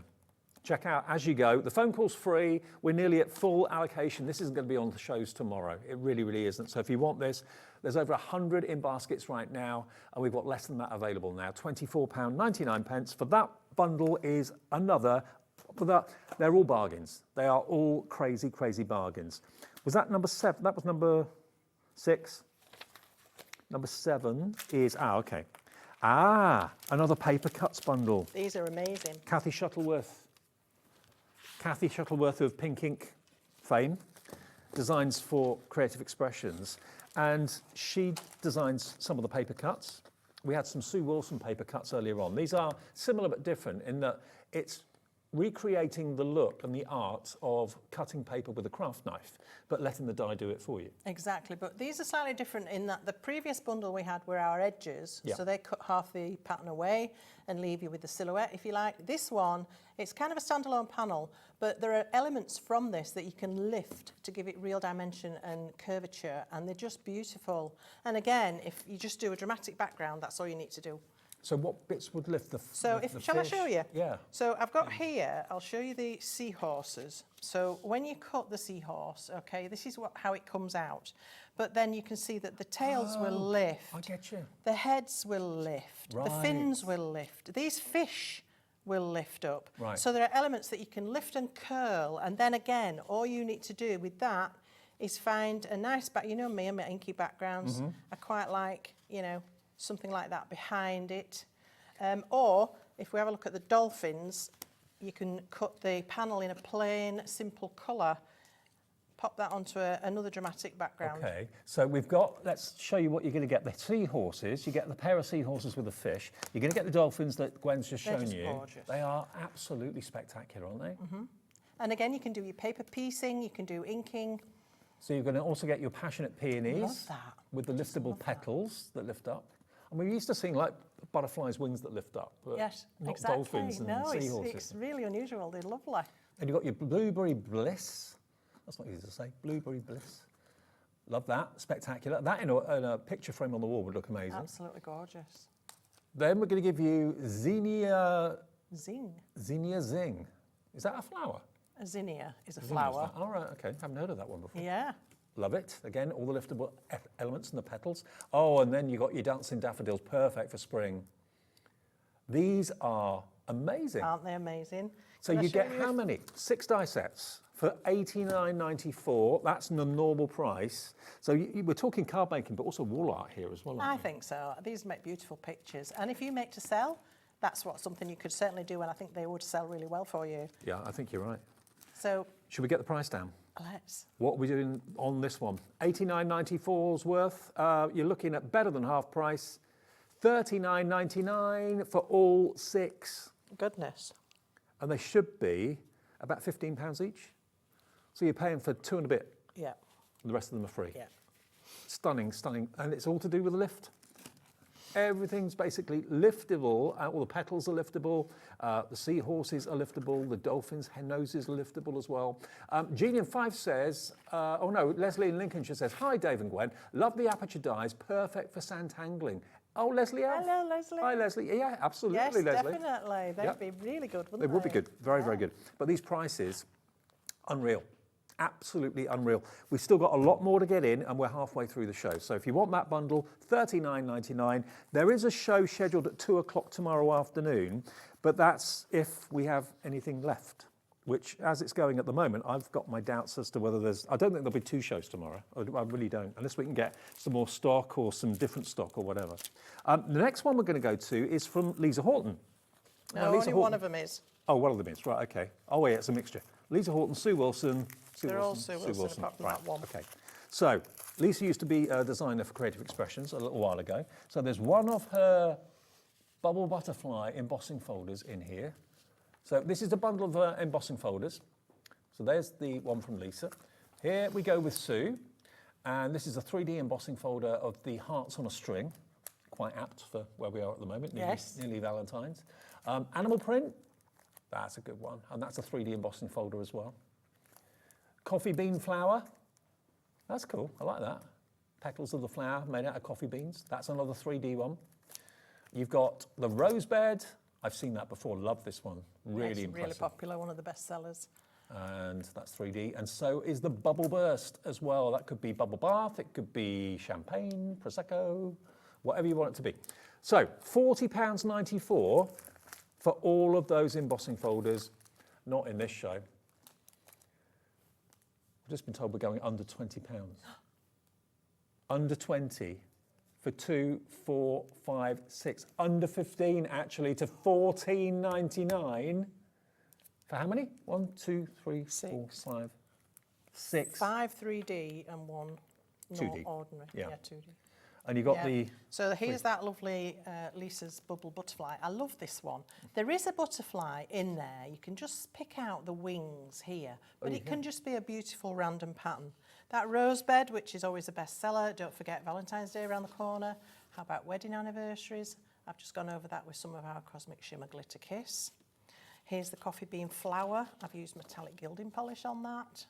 Check out as you go. The phone call's free. We're nearly at full allocation. This isn't going to be on the shows tomorrow. It really, really isn't. So if you want this, there's over 100 in baskets right now, and we've got less than that available now. £24.99 for that bundle is another But they're all bargains. They are all crazy, crazy bargains. Was that number 7? That was number 6. Number 7 is, okay. Another paper cuts bundle. These are amazing. Kathy Shuttleworth of Pink Ink fame, designs for Creative Expressions, and she designs some of the paper cuts. We had some Sue Wilson paper cuts earlier on. These are similar but different in that it's recreating the look and the art of cutting paper with a craft knife, but letting the die do it for you. Exactly, but these are slightly different in that the previous bundle we had were our edges, so they cut half the pattern away and leave you with the silhouette, if you like. This one, it's kind of a standalone panel, but there are elements from this that you can lift to give it real dimension and curvature, and they're just beautiful. And again, if you just do a dramatic background, that's all you need to do. So what bits would lift the So shall I show you? Yeah. So I've got here, I'll show you the seahorses. So when you cut the seahorse, okay, this is how it comes out. But then you can see that the tails will lift. I get you. The heads will lift. Right. The fins will lift. These fish will lift up. Right. So there are elements that you can lift and curl. And then again, all you need to do with that is find a nice back. You know me and my inky backgrounds. I quite like, you know, something like that behind it. Or if we have a look at the dolphins, you can cut the panel in a plain, simple colour, pop that onto another dramatic background. Okay, so we've got, let's show you what you're going to get. The seahorses, you get the pair of seahorses with the fish. You're going to get the dolphins that Gwen's just shown you. Gorgeous. They are absolutely spectacular, aren't they? And again, you can do your paper piecing, you can do inking. So you're going to also get your passionate peonies Love that. with the liftable petals that lift up. And we're used to seeing like butterflies' wings that lift up, but Yes, not exactly. dolphins and No, seahorses. it's really unusual. They're lovely. And you've got your blueberry bliss. That's not easy to say. Blueberry bliss. Love that. Spectacular. That in a picture frame on the wall would look amazing. Absolutely gorgeous. Then we're going to give you zinnia. Zing. Zinnia zing. Is that a flower? A zinnia is a Zinnia's flower. All right, okay. Haven't heard of that one before. Yeah. Love it. Again, all the liftable elements and the petals. Oh, and then you got your dancing daffodils, perfect for spring. These are amazing. Aren't they amazing? So you get how many? 6 die sets for $89.94. That's the normal price. So we're talking card making, but also wall art here as well. I think so. These make beautiful pictures. And if you make to sell, that's something you could certainly do, and I think they would sell really well for you. Yeah, I think you're right. So should we get the price down? Let's. What are we doing on this one? $89.94's worth. You're looking at better than half price. $39.99 for all 6. Goodness. And they should be about £15 each. So you're paying for 2 and a bit. Yeah. The rest of them are free. Yeah. Stunning, stunning. And it's all to do with the lift. Everything's basically liftable. All the petals are liftable. The seahorses are liftable. The dolphins' hen noses are liftable as well. Jean in 5 says, Leslie in Lincolnshire says, hi, Dave and Gwen. Love the aperture dies. Perfect for sandangling. Oh, Leslie F. Hello, Leslie. Hi, Leslie. Yeah, absolutely, yes, Leslie. Definitely. They'd be really good, wouldn't they? They would be good. Very, very good. But these prices, unreal. Absolutely unreal. We've still got a lot more to get in, and we're halfway through the show. So if you want that bundle, $39.99. There is a show scheduled at 2 o'clock tomorrow afternoon, but that's if we have anything left, which, as it's going at the moment, I've got my doubts as to whether there's... I don't think there'll be 2 shows tomorrow. I really don't, unless we can get some more stock or some different stock or whatever. The next one we're going to go to is from Lisa Horton. No, only one of them is. Oh, one of them is, right, okay. Oh, yeah, it's a mixture. Lisa Horton, Sue Wilson... They're all Sue Wilson, apart from that one. Okay. So, Lisa used to be a designer for Creative Expressions a little while ago. So there's one of her bubble butterfly embossing folders in here. So this is a bundle of embossing folders. So there's the one from Lisa. Here we go with Sue. And this is a 3D embossing folder of the hearts on a string. Quite apt for where we are at the moment, nearly Valentine's. Animal print, that's a good one. And that's a 3D embossing folder as well. Coffee bean flower, that's cool, I like that. Petals of the flower made out of coffee beans, that's another 3D one. You've got the rose bed, I've seen that before, love this one, really impressive. Really popular, one of the best sellers. And that's 3D, and so is the bubble burst as well. That could be bubble bath, it could be champagne, Prosecco, whatever you want it to be. So, £40.94 for all of those embossing folders. Not in this show. I've just been told we're going under £20. Under 20 for 2, 4, 5, 6. Under 15 actually to $14.99. For how many? 1, 2, 3, 4, 5, 6. 5 3D and 1 2D. ordinary. Yeah. 2D. And you got the... So here's that lovely Lisa's Bubble Butterfly. I love this one. There is a butterfly in there. You can just pick out the wings here, but it can just be a beautiful random pattern. That rose bed, which is always a bestseller. Don't forget Valentine's Day around the corner. How about wedding anniversaries? I've just gone over that with some of our Cosmic Shimmer Glitter Kiss. Here's the coffee bean flower. I've used metallic gilding polish on that.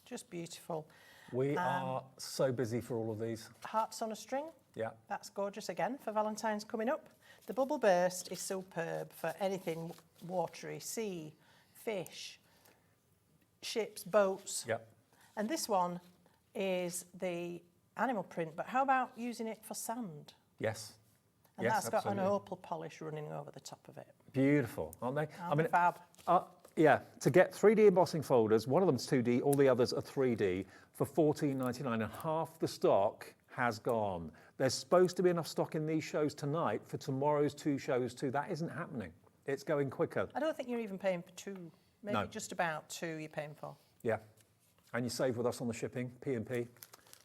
Just beautiful. We are so busy for all of these. Hearts on a string. Yeah. That's gorgeous again for Valentine's coming up. The Bubble Burst is superb for anything watery, sea, fish, ships, boats. Yep. And this one is the animal print, but how about using it for sand? Yes. And yes, that's got absolutely. an opal polish running over the top of it. Beautiful, aren't they? Fab. Yeah, to get 3D embossing folders, one of them's 2D, all the others are 3D, for $14.99, and half the stock has gone. There's supposed to be enough stock in these shows tonight for tomorrow's 2 shows too. That isn't happening. It's going quicker. I don't think you're even paying for 2. Maybe No. just about 2 you're paying for. Yeah, and you save with us on the shipping, P&P.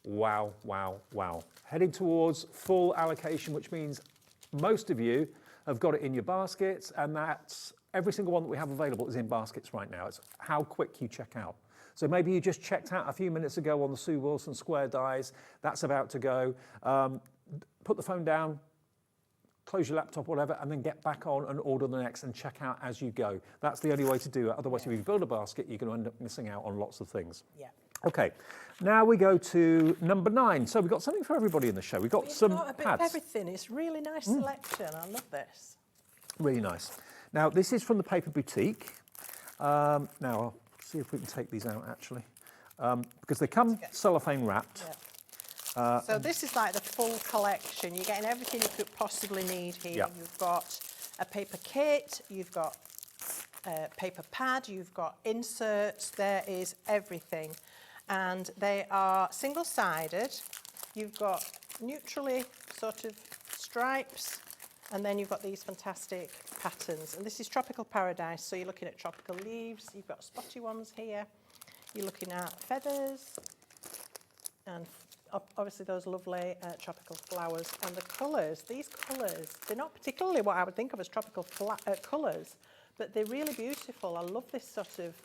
Wow, wow, wow. Heading towards full allocation, which means most of you have got it in your baskets, and that's every single one that we have available is in baskets right now. It's how quick you check out. So maybe you just checked out a few minutes ago on the Sue Wilson Square dies. That's about to go. Put the phone down, close your laptop, whatever, and then get back on and order the next and check out as you go. That's the only way to do it. Otherwise, if you build a basket, you're going to end up missing out on lots of things. Yeah. Okay, now we go to number 9. So we've got something for everybody in the show. We've got some a bit pads. of everything. It's really nice selection. I love this. Really nice. Now, this is from the Paper Boutique. Now, I'll see if we can take these out, actually, because they come cellophane wrapped. Yeah. So this is like the full collection. You're getting everything you could possibly need here. Yep. You've got a paper kit, you've got a paper pad, you've got inserts, there is everything. And they are single-sided. You've got neutrally sort of stripes, and then you've got these fantastic patterns. And this is Tropical Paradise, so you're looking at tropical leaves. You've got spotty ones here. You're looking at feathers, and obviously those lovely tropical flowers. And the colours, these colours, they're not particularly what I would think of as tropical colours, but they're really beautiful. I love this sort of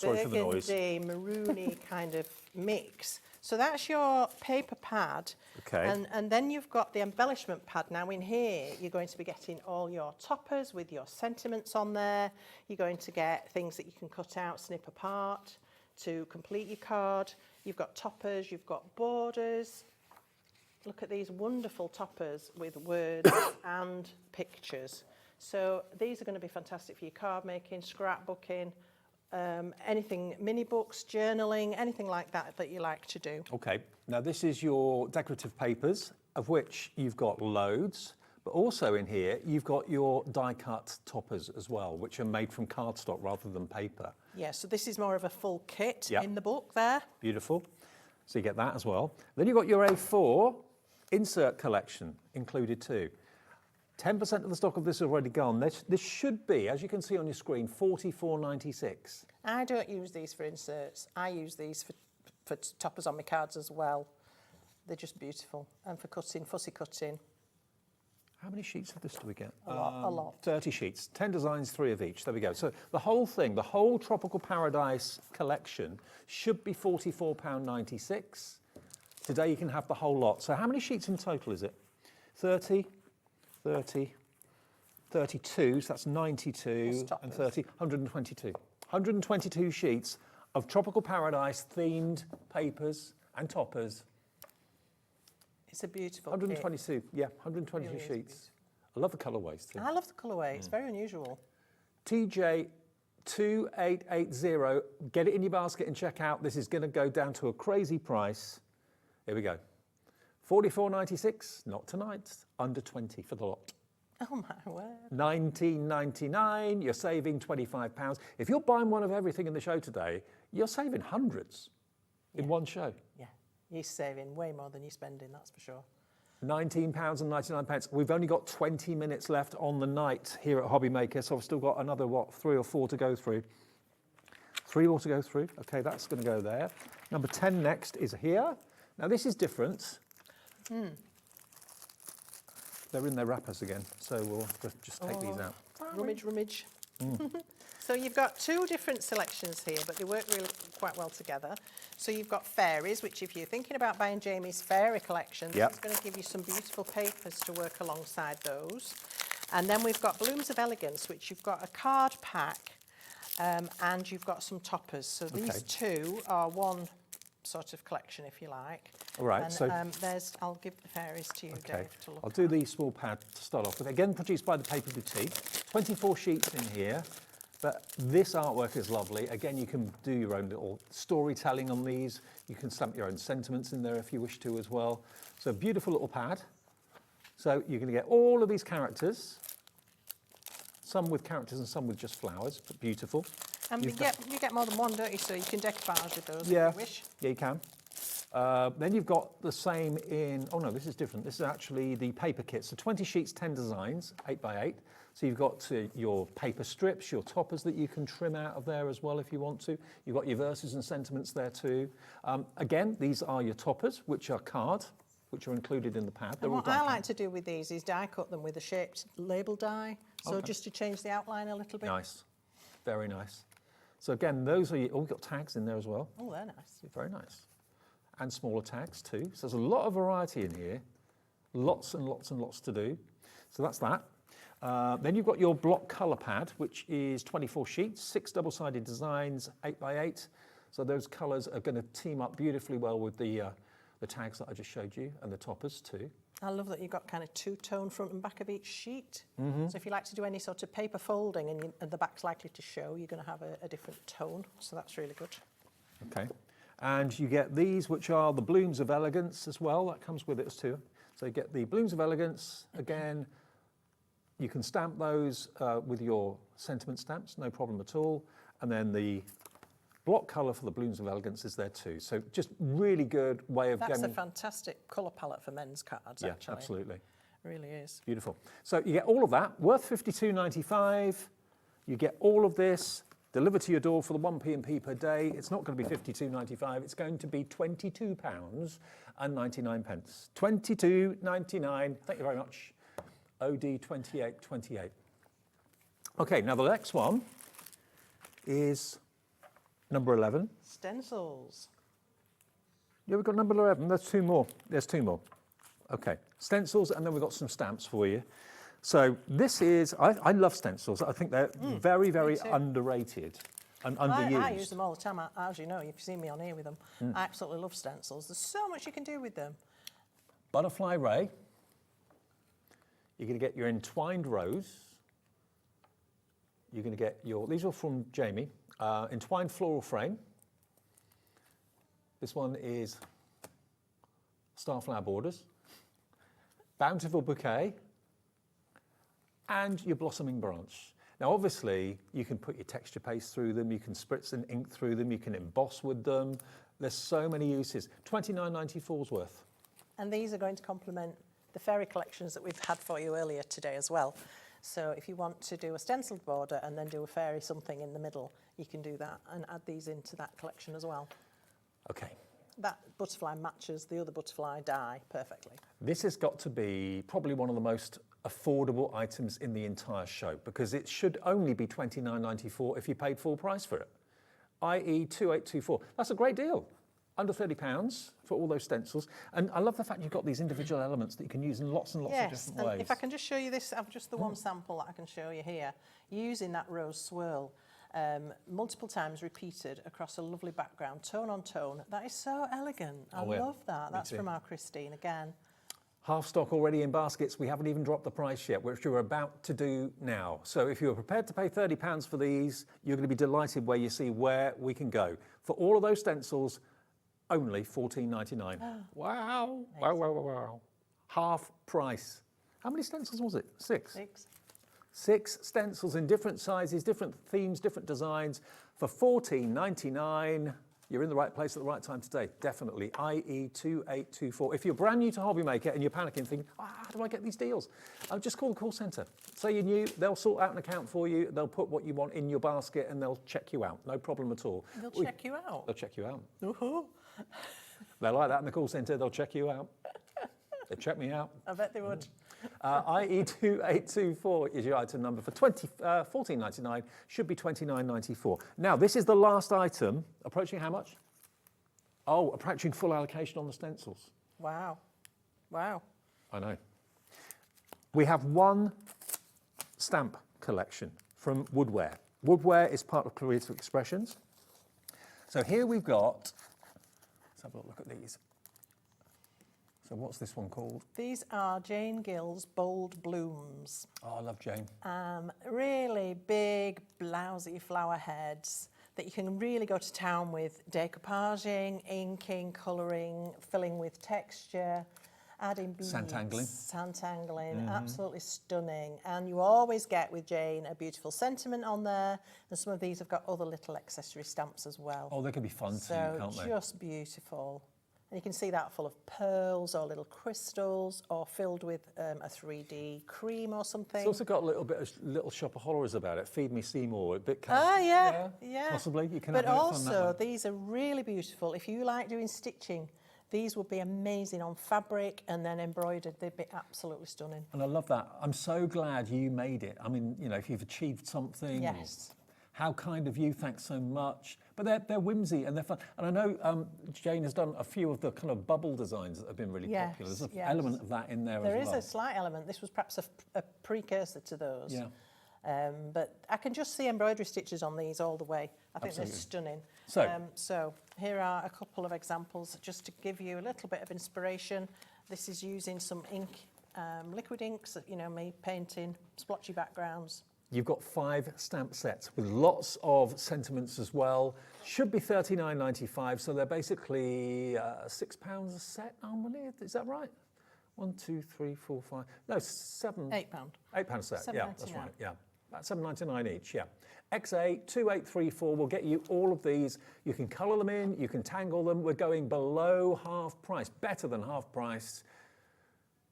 burgundy, maroony kind of mix. So that's your paper pad. Okay. And then you've got the embellishment pad. Now in here, you're going to be getting all your toppers with your sentiments on there. You're going to get things that you can cut out, snip apart to complete your card. You've got toppers, you've got borders. Look at these wonderful toppers with words and pictures. So these are going to be fantastic for your card making, scrapbooking, anything, mini books, journaling, anything like that that you like to do. Okay, now this is your decorative papers, of which you've got loads, but also in here you've got your die-cut toppers as well, which are made from cardstock rather than paper. Yeah, so this is more of a full kit in the book there. Beautiful. So you get that as well. Then you've got your A4 insert collection included too. 10% of the stock of this is already gone. This should be, as you can see on your screen, $44.96. I don't use these for inserts. I use these for toppers on my cards as well. They're just beautiful. And for cutting, fussy cutting. How many sheets of this do we get? A lot. 30 sheets, 10 designs, 3 of each. There we go. So the whole thing, the whole Tropical Paradise collection should be £44.96. Today you can have the whole lot. So how many sheets in total is it? 30, 30, 32, so that's 92, and 30, 122. 122 sheets of Tropical Paradise themed papers and toppers. It's a beautiful 122, kit. yeah, 122 Really sheets. I love the colourways too. I love the colourway, it's very unusual. TJ2880, get it in your basket and check out. This is going to go down to a crazy price. Here we go. $44.96, not tonight, under 20 for the lot. Oh my word. £19.99, you're saving £25. If you're buying one of everything in the show today, you're saving hundreds in one show. Yeah, you're saving way more than you're spending, that's for sure. £19.99. We've only got 20 minutes left on the night here at Hobby Maker, so I've still got another, 3 or 4 to go through. 3 more to go through. Okay, that's going to go there. Number 10 next is here. Now this is different. They're in their wrappers again, so we'll have to just take these out. Rummage, rummage. So you've got 2 different selections here, but they work really quite well together. So you've got fairies, which if you're thinking about buying Jamie's fairy collection, it's going to give you some beautiful papers to work alongside those. And then we've got Blooms of Elegance, which you've got a card pack, and you've got some toppers. So these 2 are one sort of collection, if you like. All right, and, so I'll give the fairies to you, Dave, to look I'll do the small pad to start off with. Again, produced by the Paper Boutique. 24 sheets in here, but this artwork is lovely. Again, you can do your own little storytelling on these. You can stamp your own sentiments in there if you wish to as well. So beautiful little pad. So you're going to get all of these characters, some with characters and some with just flowers, but beautiful. And you get more than one, don't you? So you can decoupage with those if you wish. Yeah, you can. Then you've got the same in, oh no, this is different. This is actually the paper kit. So 20 sheets, 10 designs, 8 by 8. So you've got your paper strips, your toppers that you can trim out of there as well if you want to. You've got your verses and sentiments there too. Again, these are your toppers, which are card, which are included in the pad. And what I like to do with these is die cut them with a shaped label die. So just to change the outline a little bit. Nice, very nice. So again, those are we've got tags in there as well. Oh, they're nice. Very nice. And smaller tags too. So there's a lot of variety in here. Lots and lots and lots to do. So that's that. Then you've got your block colour pad, which is 24 sheets, 6 double-sided designs, 8 by 8. So those colours are going to team up beautifully well with the tags that I just showed you and the toppers too. I love that you've got kind of 2-tone front and back of each sheet. So if you like to do any sort of paper folding and the back's likely to show, you're going to have a different tone. So that's really good. Okay. And you get these, which are the Blooms of Elegance as well. That comes with it too. So you get the Blooms of Elegance. Again, you can stamp those with your sentiment stamps, no problem at all. And then the block colour for the Blooms of Elegance is there too. So just really good way of getting... That's a fantastic colour palette for men's cards, actually. Yeah, absolutely. It really is. Beautiful. So you get all of that, worth $52.95. You get all of this delivered to your door for the 1p&p per day. It's not going to be $52.95. It's going to be £22.99. £22.99. Thank you very much. OD 2828. Okay, now the next one is number 11. Stencils. Yeah, we've got number 11. There's 2 more. There's 2 more. Okay, stencils, and then we've got some stamps for you. So this is, I love stencils. I think they're very, very underrated and underused. I use them all the time. As you know, you've seen me on here with them. I absolutely love stencils. There's so much you can do with them. Butterfly Ray. You're going to get your entwined rose. You're going to get your, these are from Jamie, entwined floral frame. This one is starflower borders, bountiful bouquet, and your blossoming branch. Now, obviously, you can put your texture paste through them, you can spritz and ink through them, you can emboss with them. There's so many uses. $29.94's worth. And these are going to complement the fairy collections that we've had for you earlier today as well. So if you want to do a stenciled border and then do a fairy something in the middle, you can do that and add these into that collection as well. Okay. That butterfly matches the other butterfly die perfectly. This has got to be probably one of the most affordable items in the entire show, because it should only be $29.94 if you paid full price for it, i.e. $28.24. That's a great deal. Under £30 for all those stencils. And I love the fact you've got these individual elements that you can use in lots and lots of different ways. If I can just show you this, I've just the one sample that I can show you here, using that rose swirl, multiple times repeated across a lovely background, tone on tone. That is so elegant. I love that. That's from our Christine again. Half stock already in baskets. We haven't even dropped the price yet, which we're about to do now. So if you're prepared to pay £30 for these, you're going to be delighted where you see where we can go. For all of those stencils, only $14.99. Wow. Wow, wow, wow, wow. Half price. How many stencils was it? 6? 6. 6 stencils in different sizes, different themes, different designs for $14.99. You're in the right place at the right time today, definitely. IE2824. If you're brand new to Hobbymaker and you're panicking, thinking, how do I get these deals? Just call the call centre. Say you're new, they'll sort out an account for you, they'll put what you want in your basket and they'll check you out. No problem at all. They'll check you out? They'll check you out. Ooh. They're like that in the call centre, they'll check you out. They check me out. I bet they would. IE2824 is your item number for $14.99, should be $29.94. Now, this is the last item. Approaching how much? Oh, approaching full allocation on the stencils. Wow. Wow. I know. We have one stamp collection from Woodware. Woodware is part of Creative Expressions. So here we've got, let's have a look at these. So what's this one called? These are Jane Gill's Bold Blooms. Oh, I love Jane. Really big, blousy flower heads that you can really go to town with decoupaging, inking, colouring, filling with texture, adding beads. Santangling. Santangling, absolutely stunning. And you always get with Jane a beautiful sentiment on there. And some of these have got other little accessory stamps as well. Oh, they can be fun too, can't they? Just beautiful. And you can see that full of pearls or little crystals or filled with a 3D cream or something. It's also got a little bit of little shopaholiers about it. Feed me Seymour, a bit yeah. Possibly, you can But have a bit of fun that way. also, these are really beautiful. If you like doing stitching, these would be amazing on fabric and then embroidered. They'd be absolutely stunning. And I love that. I'm so glad you made it. I mean, you know, if you've achieved something. Yes. How kind of you, thanks so much. But they're whimsy and they're fun. And I know Jane has done a few of the kind of bubble designs that have been really popular. There's an element of that in there as well. There is a slight element. This was perhaps a precursor to those. Yeah. But I can just see embroidery stitches on these all the way. I think they're stunning. So, here are a couple of examples just to give you a little bit of inspiration. This is using some ink, liquid inks, you know, me painting splotchy backgrounds. you've got 5 stamp sets with lots of sentiments as well. Should be $39.95, so they're basically £6 a set normally. Is that right? 1, 2, 3, 4, 5. No, 7. £8. £8 a set. Yeah, that's $7.99. right. Yeah, that's $7.99 each. Yeah. XA 2834 will get you all of these. You can colour them in. You can tangle them. We're going below half price, better than half price.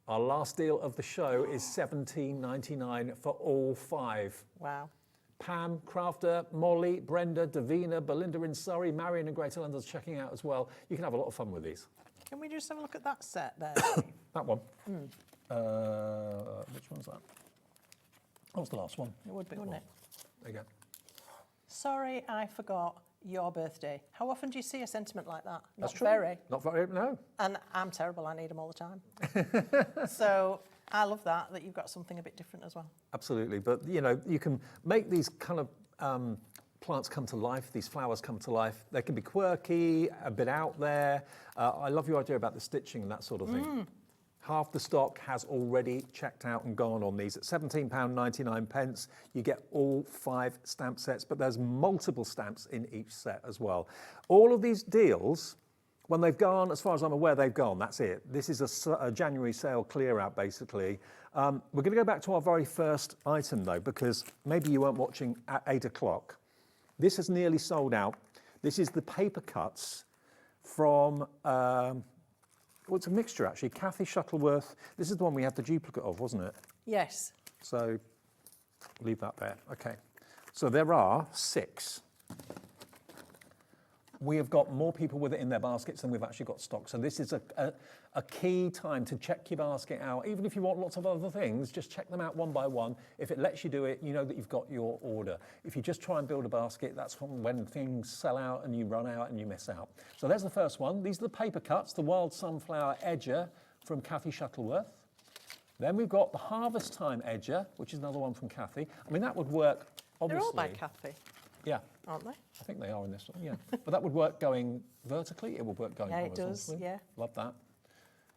Our last deal of the show is $17.99 for all 5. Wow. Pam, Crafter, Molly, Brenda, Davina, Belinda in Surrey, Marion in Greater London's checking out as well. You can have a lot of fun with these. Can we just have a look at that set there? That one. Which one's that? That was the last one. It would be, wouldn't it? There you go. Sorry, I forgot your birthday. How often do you see a sentiment like that? That's Not true. very. Not very, no. And I'm terrible, I need them all the time. So I love that you've got something a bit different as well. Absolutely, but you know, you can make these kind of plants come to life, these flowers come to life. They can be quirky, a bit out there. I love your idea about the stitching and that sort of thing. Half the stock has already checked out and gone on these. At £17.99, you get all 5 stamp sets, but there's multiple stamps in each set as well. All of these deals, when they've gone, as far as I'm aware, they've gone. That's it. This is a January sale clear out, basically. We're going to go back to our very first item, though, because maybe you weren't watching at 8 o'clock. This has nearly sold out. This is the paper cuts from... well, it's a mixture, actually. Kathy Shuttleworth. This is the one we had the duplicate of, wasn't it? Yes. So leave that there. Okay. So there are 6. We have got more people with it in their baskets than we've actually got stock. So this is a key time to check your basket out. Even if you want lots of other things, just check them out one by one. If it lets you do it, you know that you've got your order. If you just try and build a basket, that's when things sell out and you run out and you miss out. So there's the first one. These are the paper cuts, the Wild Sunflower Edger from Kathy Shuttleworth. Then we've got the Harvest Time Edger, which is another one from Kathy. I mean, that would work, obviously. They're all by Kathy. Yeah. Aren't they? I think they are in this one, yeah. But that would work going vertically, it would work going horizontally. It does, yeah. Love that.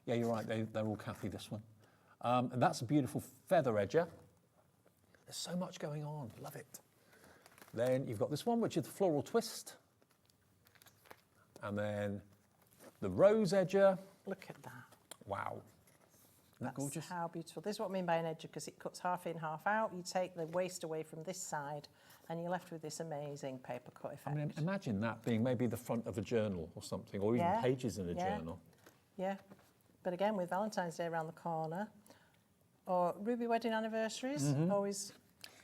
Yeah, you're right, they're all Kathy, this one. And that's a beautiful feather edger. There's so much going on, love it. Then you've got this one, which is the Floral Twist. And then the Rose Edger. Look at that. Wow. that gorgeous? How beautiful. This is what I mean by an edger, because it cuts half in, half out. You take the waste away from this side and you're left with this amazing paper cut effect. I mean, imagine that being maybe the front of a journal or something, or even pages in a journal. Yeah, but again, with Valentine's Day around the corner, or ruby wedding anniversaries, always,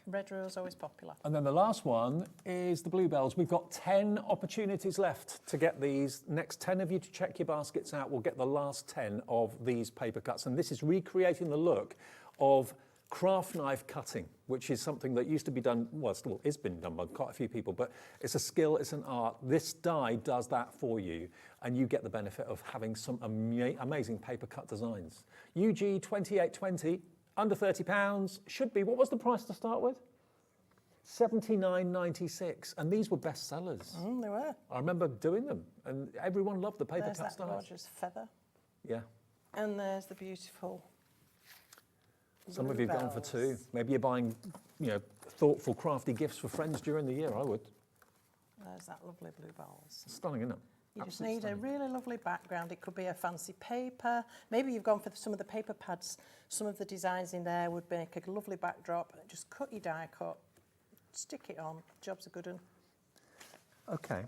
red rose, always popular. And then the last one is the bluebells. We've got 10 opportunities left to get these. Next 10 of you to check your baskets out will get the last 10 of these paper cuts. And this is recreating the look of craft knife cutting, which is something that used to be done, well, still is been done by quite a few people, but it's a skill, it's an art. This die does that for you, and you get the benefit of having some amazing paper cut designs. UG 2820, under £30, should be, what was the price to start with? $79.96, and these were bestsellers. They were. I remember doing them, and everyone loved the paper cut There's that styles. gorgeous feather. Yeah. And there's the beautiful Some of you have gone for two. Maybe you're buying, thoughtful, crafty gifts for friends during the year. I would. There's that lovely bluebells. Stunning, isn't it? You just need a really lovely background. It could be a fancy paper. Maybe you've gone for some of the paper pads. Some of the designs in there would make a lovely backdrop. Just cut your die cut, stick it on. Job's a good one. Okay.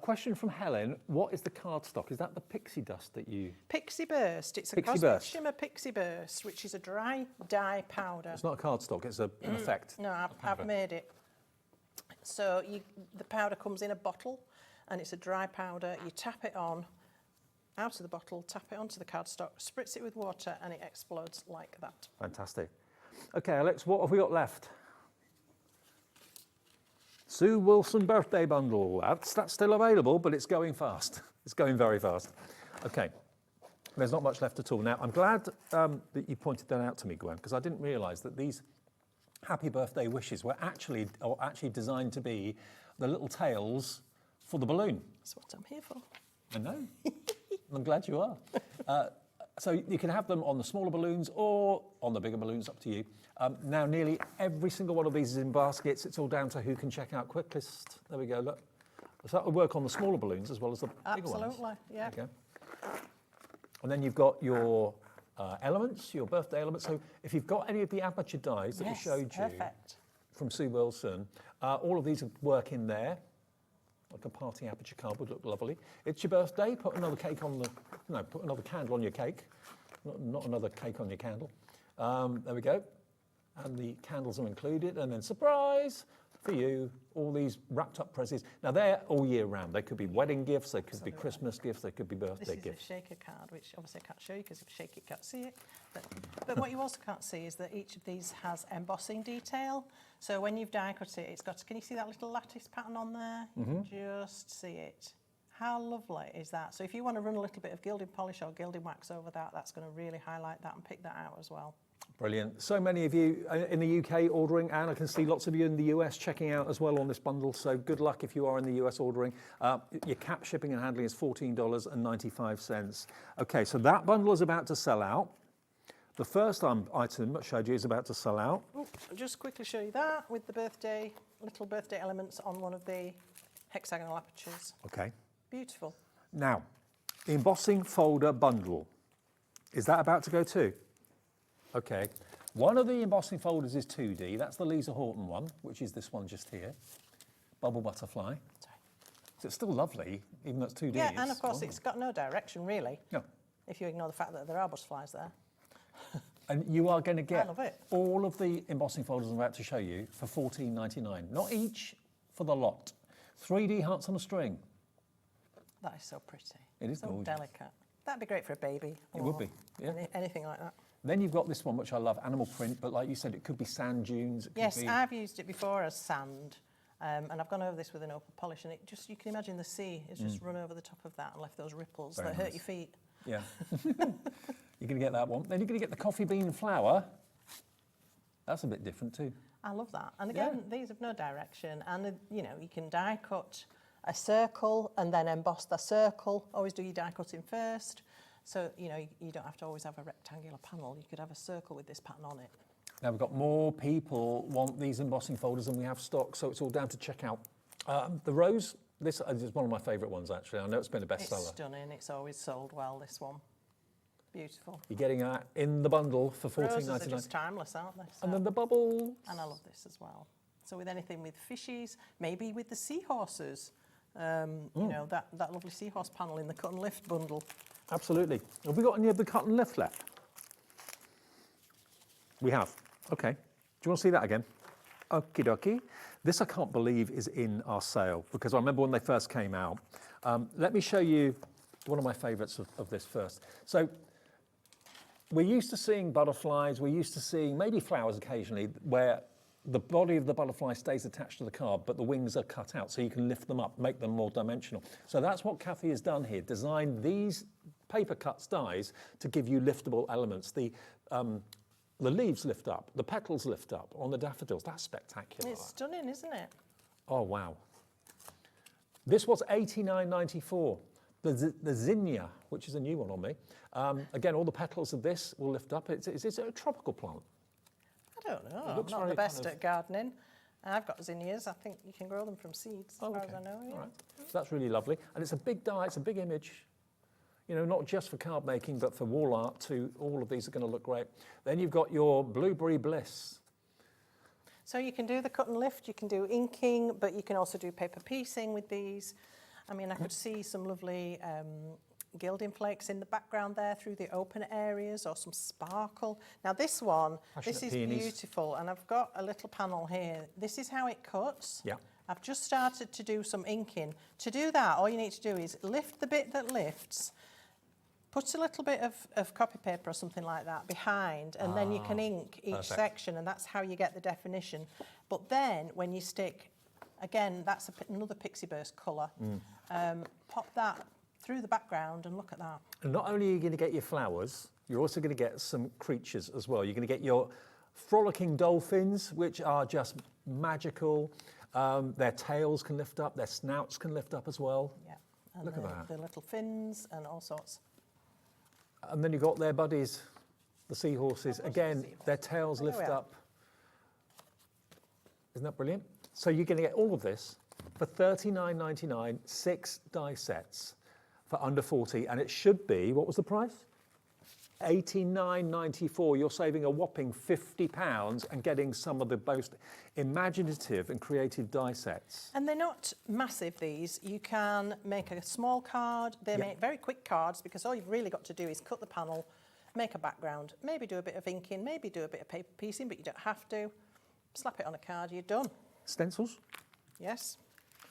Question from Helen. What is the cardstock? Is that the pixie dust that you... Pixie Burst. It's a Pixie Cosmic Burst. Shimmer Pixie Burst, which is a dry dye powder. It's not a cardstock, it's an effect. No, I've made it. So the powder comes in a bottle, and it's a dry powder. You tap it on, out of the bottle, tap it onto the cardstock, spritz it with water, and it explodes like that. Fantastic. Okay, Alex, what have we got left? Sue Wilson birthday bundle. That's still available, but it's going fast. It's going very fast. Okay, there's not much left at all. Now, I'm glad that you pointed that out to me, Gwen, because I didn't realise that these happy birthday wishes were actually designed to be the little tails for the balloon. That's what I'm here for. I know. I'm glad you are. So you can have them on the smaller balloons or on the bigger balloons, up to you. Now, nearly every single one of these is in baskets. It's all down to who can check out quickest. There we go, look. So that would work on the smaller balloons as well as the bigger ones. Absolutely, yeah. There you go. And then you've got your elements, your birthday elements. So if you've got any of the aperture dies that we showed you from Sue Wilson, all of these would work in there. Like a party aperture card would look lovely. It's your birthday, put another cake on the, put another candle on your cake. Not another cake on your candle. There we go. And the candles are included. And then surprise for you, all these wrapped up presents. Now they're all year round. They could be wedding gifts, they could be Christmas gifts, they could be birthday gifts. This is a shaker card, which obviously I can't show you because if you shake it, you can't see it. But what you also can't see is that each of these has embossing detail. So when you've die cut it, it's got, can you see that little lattice pattern on there? You can just see it. How lovely is that? So if you want to run a little bit of gilding polish or gilding wax over that, that's going to really highlight that and pick that out as well. Brilliant. So many of you in the UK ordering, and I can see lots of you in the US checking out as well on this bundle. So good luck if you are in the US ordering. Your cap shipping and handling is $14.95. Okay, so that bundle is about to sell out. The first item I showed you is about to sell out. I'll just quickly show you that with the little birthday elements on one of the hexagonal apertures. Okay. Beautiful. Now, the embossing folder bundle. Is that about to go too? Okay. One of the embossing folders is 2D. That's the Lisa Horton one, which is this one just here. Bubble butterfly. So it's still lovely, even though it's 2D. Yeah, and of course it's got no direction really. No. If you ignore the fact that there are butterflies there. And you are going to get I love it. all of the embossing folders I'm about to show you for $14.99. Not each, for the lot. 3D hearts on a string. That is so pretty. It is so gorgeous. delicate. That'd be great for a baby. It would be, yeah. Anything like that. Then you've got this one, which I love, animal print, but like you said, it could be sand dunes. It could Yes, be... I've used it before as sand, and I've gone over this with an opal polish, and it just, you can imagine the sea has just run over the top of that and left those ripples that hurt your feet. Yeah. You're going to get that one. Then you're going to get the coffee bean flower. That's a bit different too. I love that. And again, these have no direction, and you can die cut a circle and then emboss the circle. Always do your die cutting first. So, you don't have to always have a rectangular panel. You could have a circle with this pattern on it. Now we've got more people want these embossing folders than we have stock, so it's all down to check out. The rose This is one of my favourite ones, actually. I know it's been a bestseller. It's stunning. It's always sold well, this one. Beautiful. You're getting that in the bundle for $14.99. Roses are just timeless, aren't they? So. And then the bubbles. And I love this as well. So with anything with fishies, maybe with the seahorses, you know, that lovely seahorse panel in the cut and lift bundle. Absolutely. Have we got any of the cut and lift left? We have. Okay. Do you want to see that again? Okie dokie. This I can't believe is in our sale because I remember when they first came out. Let me show you one of my favourites of this first. So we're used to seeing butterflies, we're used to seeing maybe flowers occasionally where the body of the butterfly stays attached to the card, but the wings are cut out so you can lift them up, make them more dimensional. So that's what Kathy has done here, designed these paper cuts dies to give you liftable elements. The leaves lift up, the petals lift up on the daffodils. That's spectacular. It's stunning, isn't it? Oh, wow. This was $89.94. The zinnia, which is a new one on me. Again, all the petals of this will lift up. It's a tropical plant. I don't know. I'm not the best at gardening. I've got zinnias. I think you can grow them from seeds, as far as I know. Yeah. All right. So that's really lovely. And it's a big die, it's a big image. You know, not just for card making, but for wall art too. All of these are going to look great. Then you've got your Blueberry Bliss. So you can do the cut and lift, you can do inking, but you can also do paper piecing with these. I mean, I could see some lovely gilding flakes in the background there through the open areas, or some sparkle. Now this one, this is beautiful, and I've got a little panel here. This is how it cuts. Yeah. I've just started to do some inking. To do that, all you need to do is lift the bit that lifts, put a little bit of copy paper or something like that behind, and then you can ink each section, and that's how you get the definition. But then when you stick, again, that's another Pixie Burst colour, pop that through the background and look at that. And not only are you going to get your flowers, you're also going to get some creatures as well. You're going to get your frolicking dolphins, which are just magical. Their tails can lift up, their snouts can lift up as well. Yeah, and look at that. The little fins and all sorts. And then you've got their buddies, the seahorses. Again, their tails lift up. Isn't that brilliant? So you're going to get all of this for $39.99, 6 die sets for under 40, and it should be, what was the price? $89.94. You're saving a whopping £50 and getting some of the most imaginative and creative die sets. And they're not massive, these. You can make a small card. They make very quick cards because all you've really got to do is cut the panel, make a background, maybe do a bit of inking, maybe do a bit of paper piecing, but you don't have to. Slap it on a card, you're done. Stencils? Yes.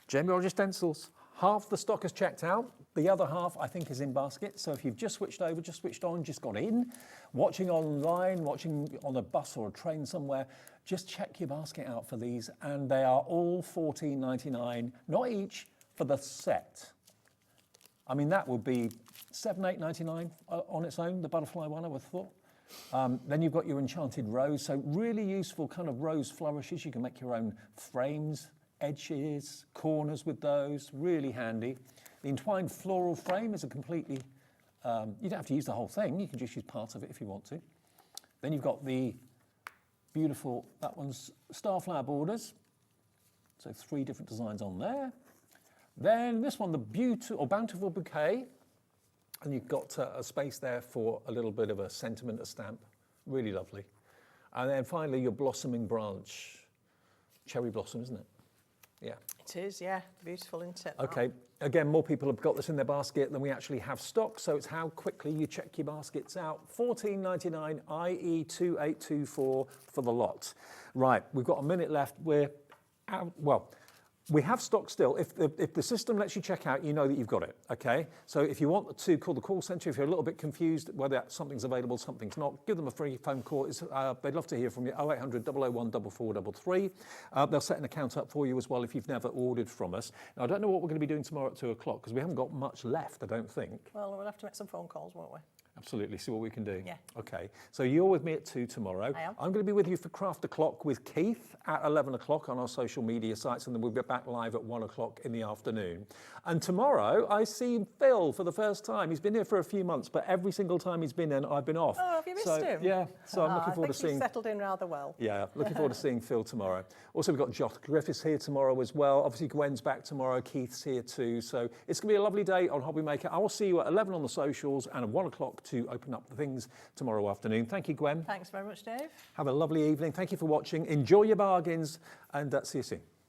Jamie Rogers stencils. Half the stock is checked out. The other half, I think, is in basket. So if you've just switched over, just switched on, just got in, watching online, watching on a bus or a train somewhere, just check your basket out for these. And they are all $14.99, not each, for the set. I mean, that would be $7, $8.99 on its own, the butterfly one, I would have thought. Then you've got your enchanted rose. So really useful kind of rose flourishes. You can make your own frames, edges, corners with those, really handy. The entwined floral frame is a completely, you don't have to use the whole thing, you can just use part of it if you want to. Then you've got the beautiful, that one's starflower borders, so 3 different designs on there. Then this one, the beautiful, bountiful bouquet, and you've got a space there for a little bit of a sentiment, a stamp, really lovely. And then finally your blossoming branch, cherry blossom, isn't it? Yeah. It is, yeah. Beautiful, isn't it? Okay. Again, more people have got this in their basket than we actually have stock, so it's how quickly you check your baskets out. $14.99, i.e. 2824 for the lot. Right, we've got a minute left. We're out, well, we have stock still. If the system lets you check out, you know that you've got it, okay? So if you want to call the call centre, if you're a little bit confused whether something's available, something's not, give them a free phone call. They'd love to hear from you, 0800 001 4433. They'll set an account up for you as well if you've never ordered from us. Now, I don't know what we're going to be doing tomorrow at 2 o'clock because we haven't got much left, I don't think. Well, we'll have to make some phone calls, won't we? Absolutely, see what we can do. Yeah. Okay, so you're with me at 2 tomorrow. I am. I'm going to be with you for Craft O'Clock with Keith at 11 o'clock on our social media sites, and then we'll be back live at 1 o'clock in the afternoon. And tomorrow I see Phil for the first time. He's been here for a few months, but every single time he's been in, I've been off. Oh, have you missed him? Yeah, so I'm looking forward to I think seeing... he's settled in rather well. Yeah, looking forward to seeing Phil tomorrow. Also, we've got Josh Griffiths here tomorrow as well. Obviously, Gwen's back tomorrow. Keith's here too. So it's going to be a lovely day on Hobby Maker. I will see you at 11 on the socials and at 1 o'clock to open up the things tomorrow afternoon. Thank you, Gwen. Thanks very much, Dave. Have a lovely evening. Thank you for watching. Enjoy your bargains and see you soon.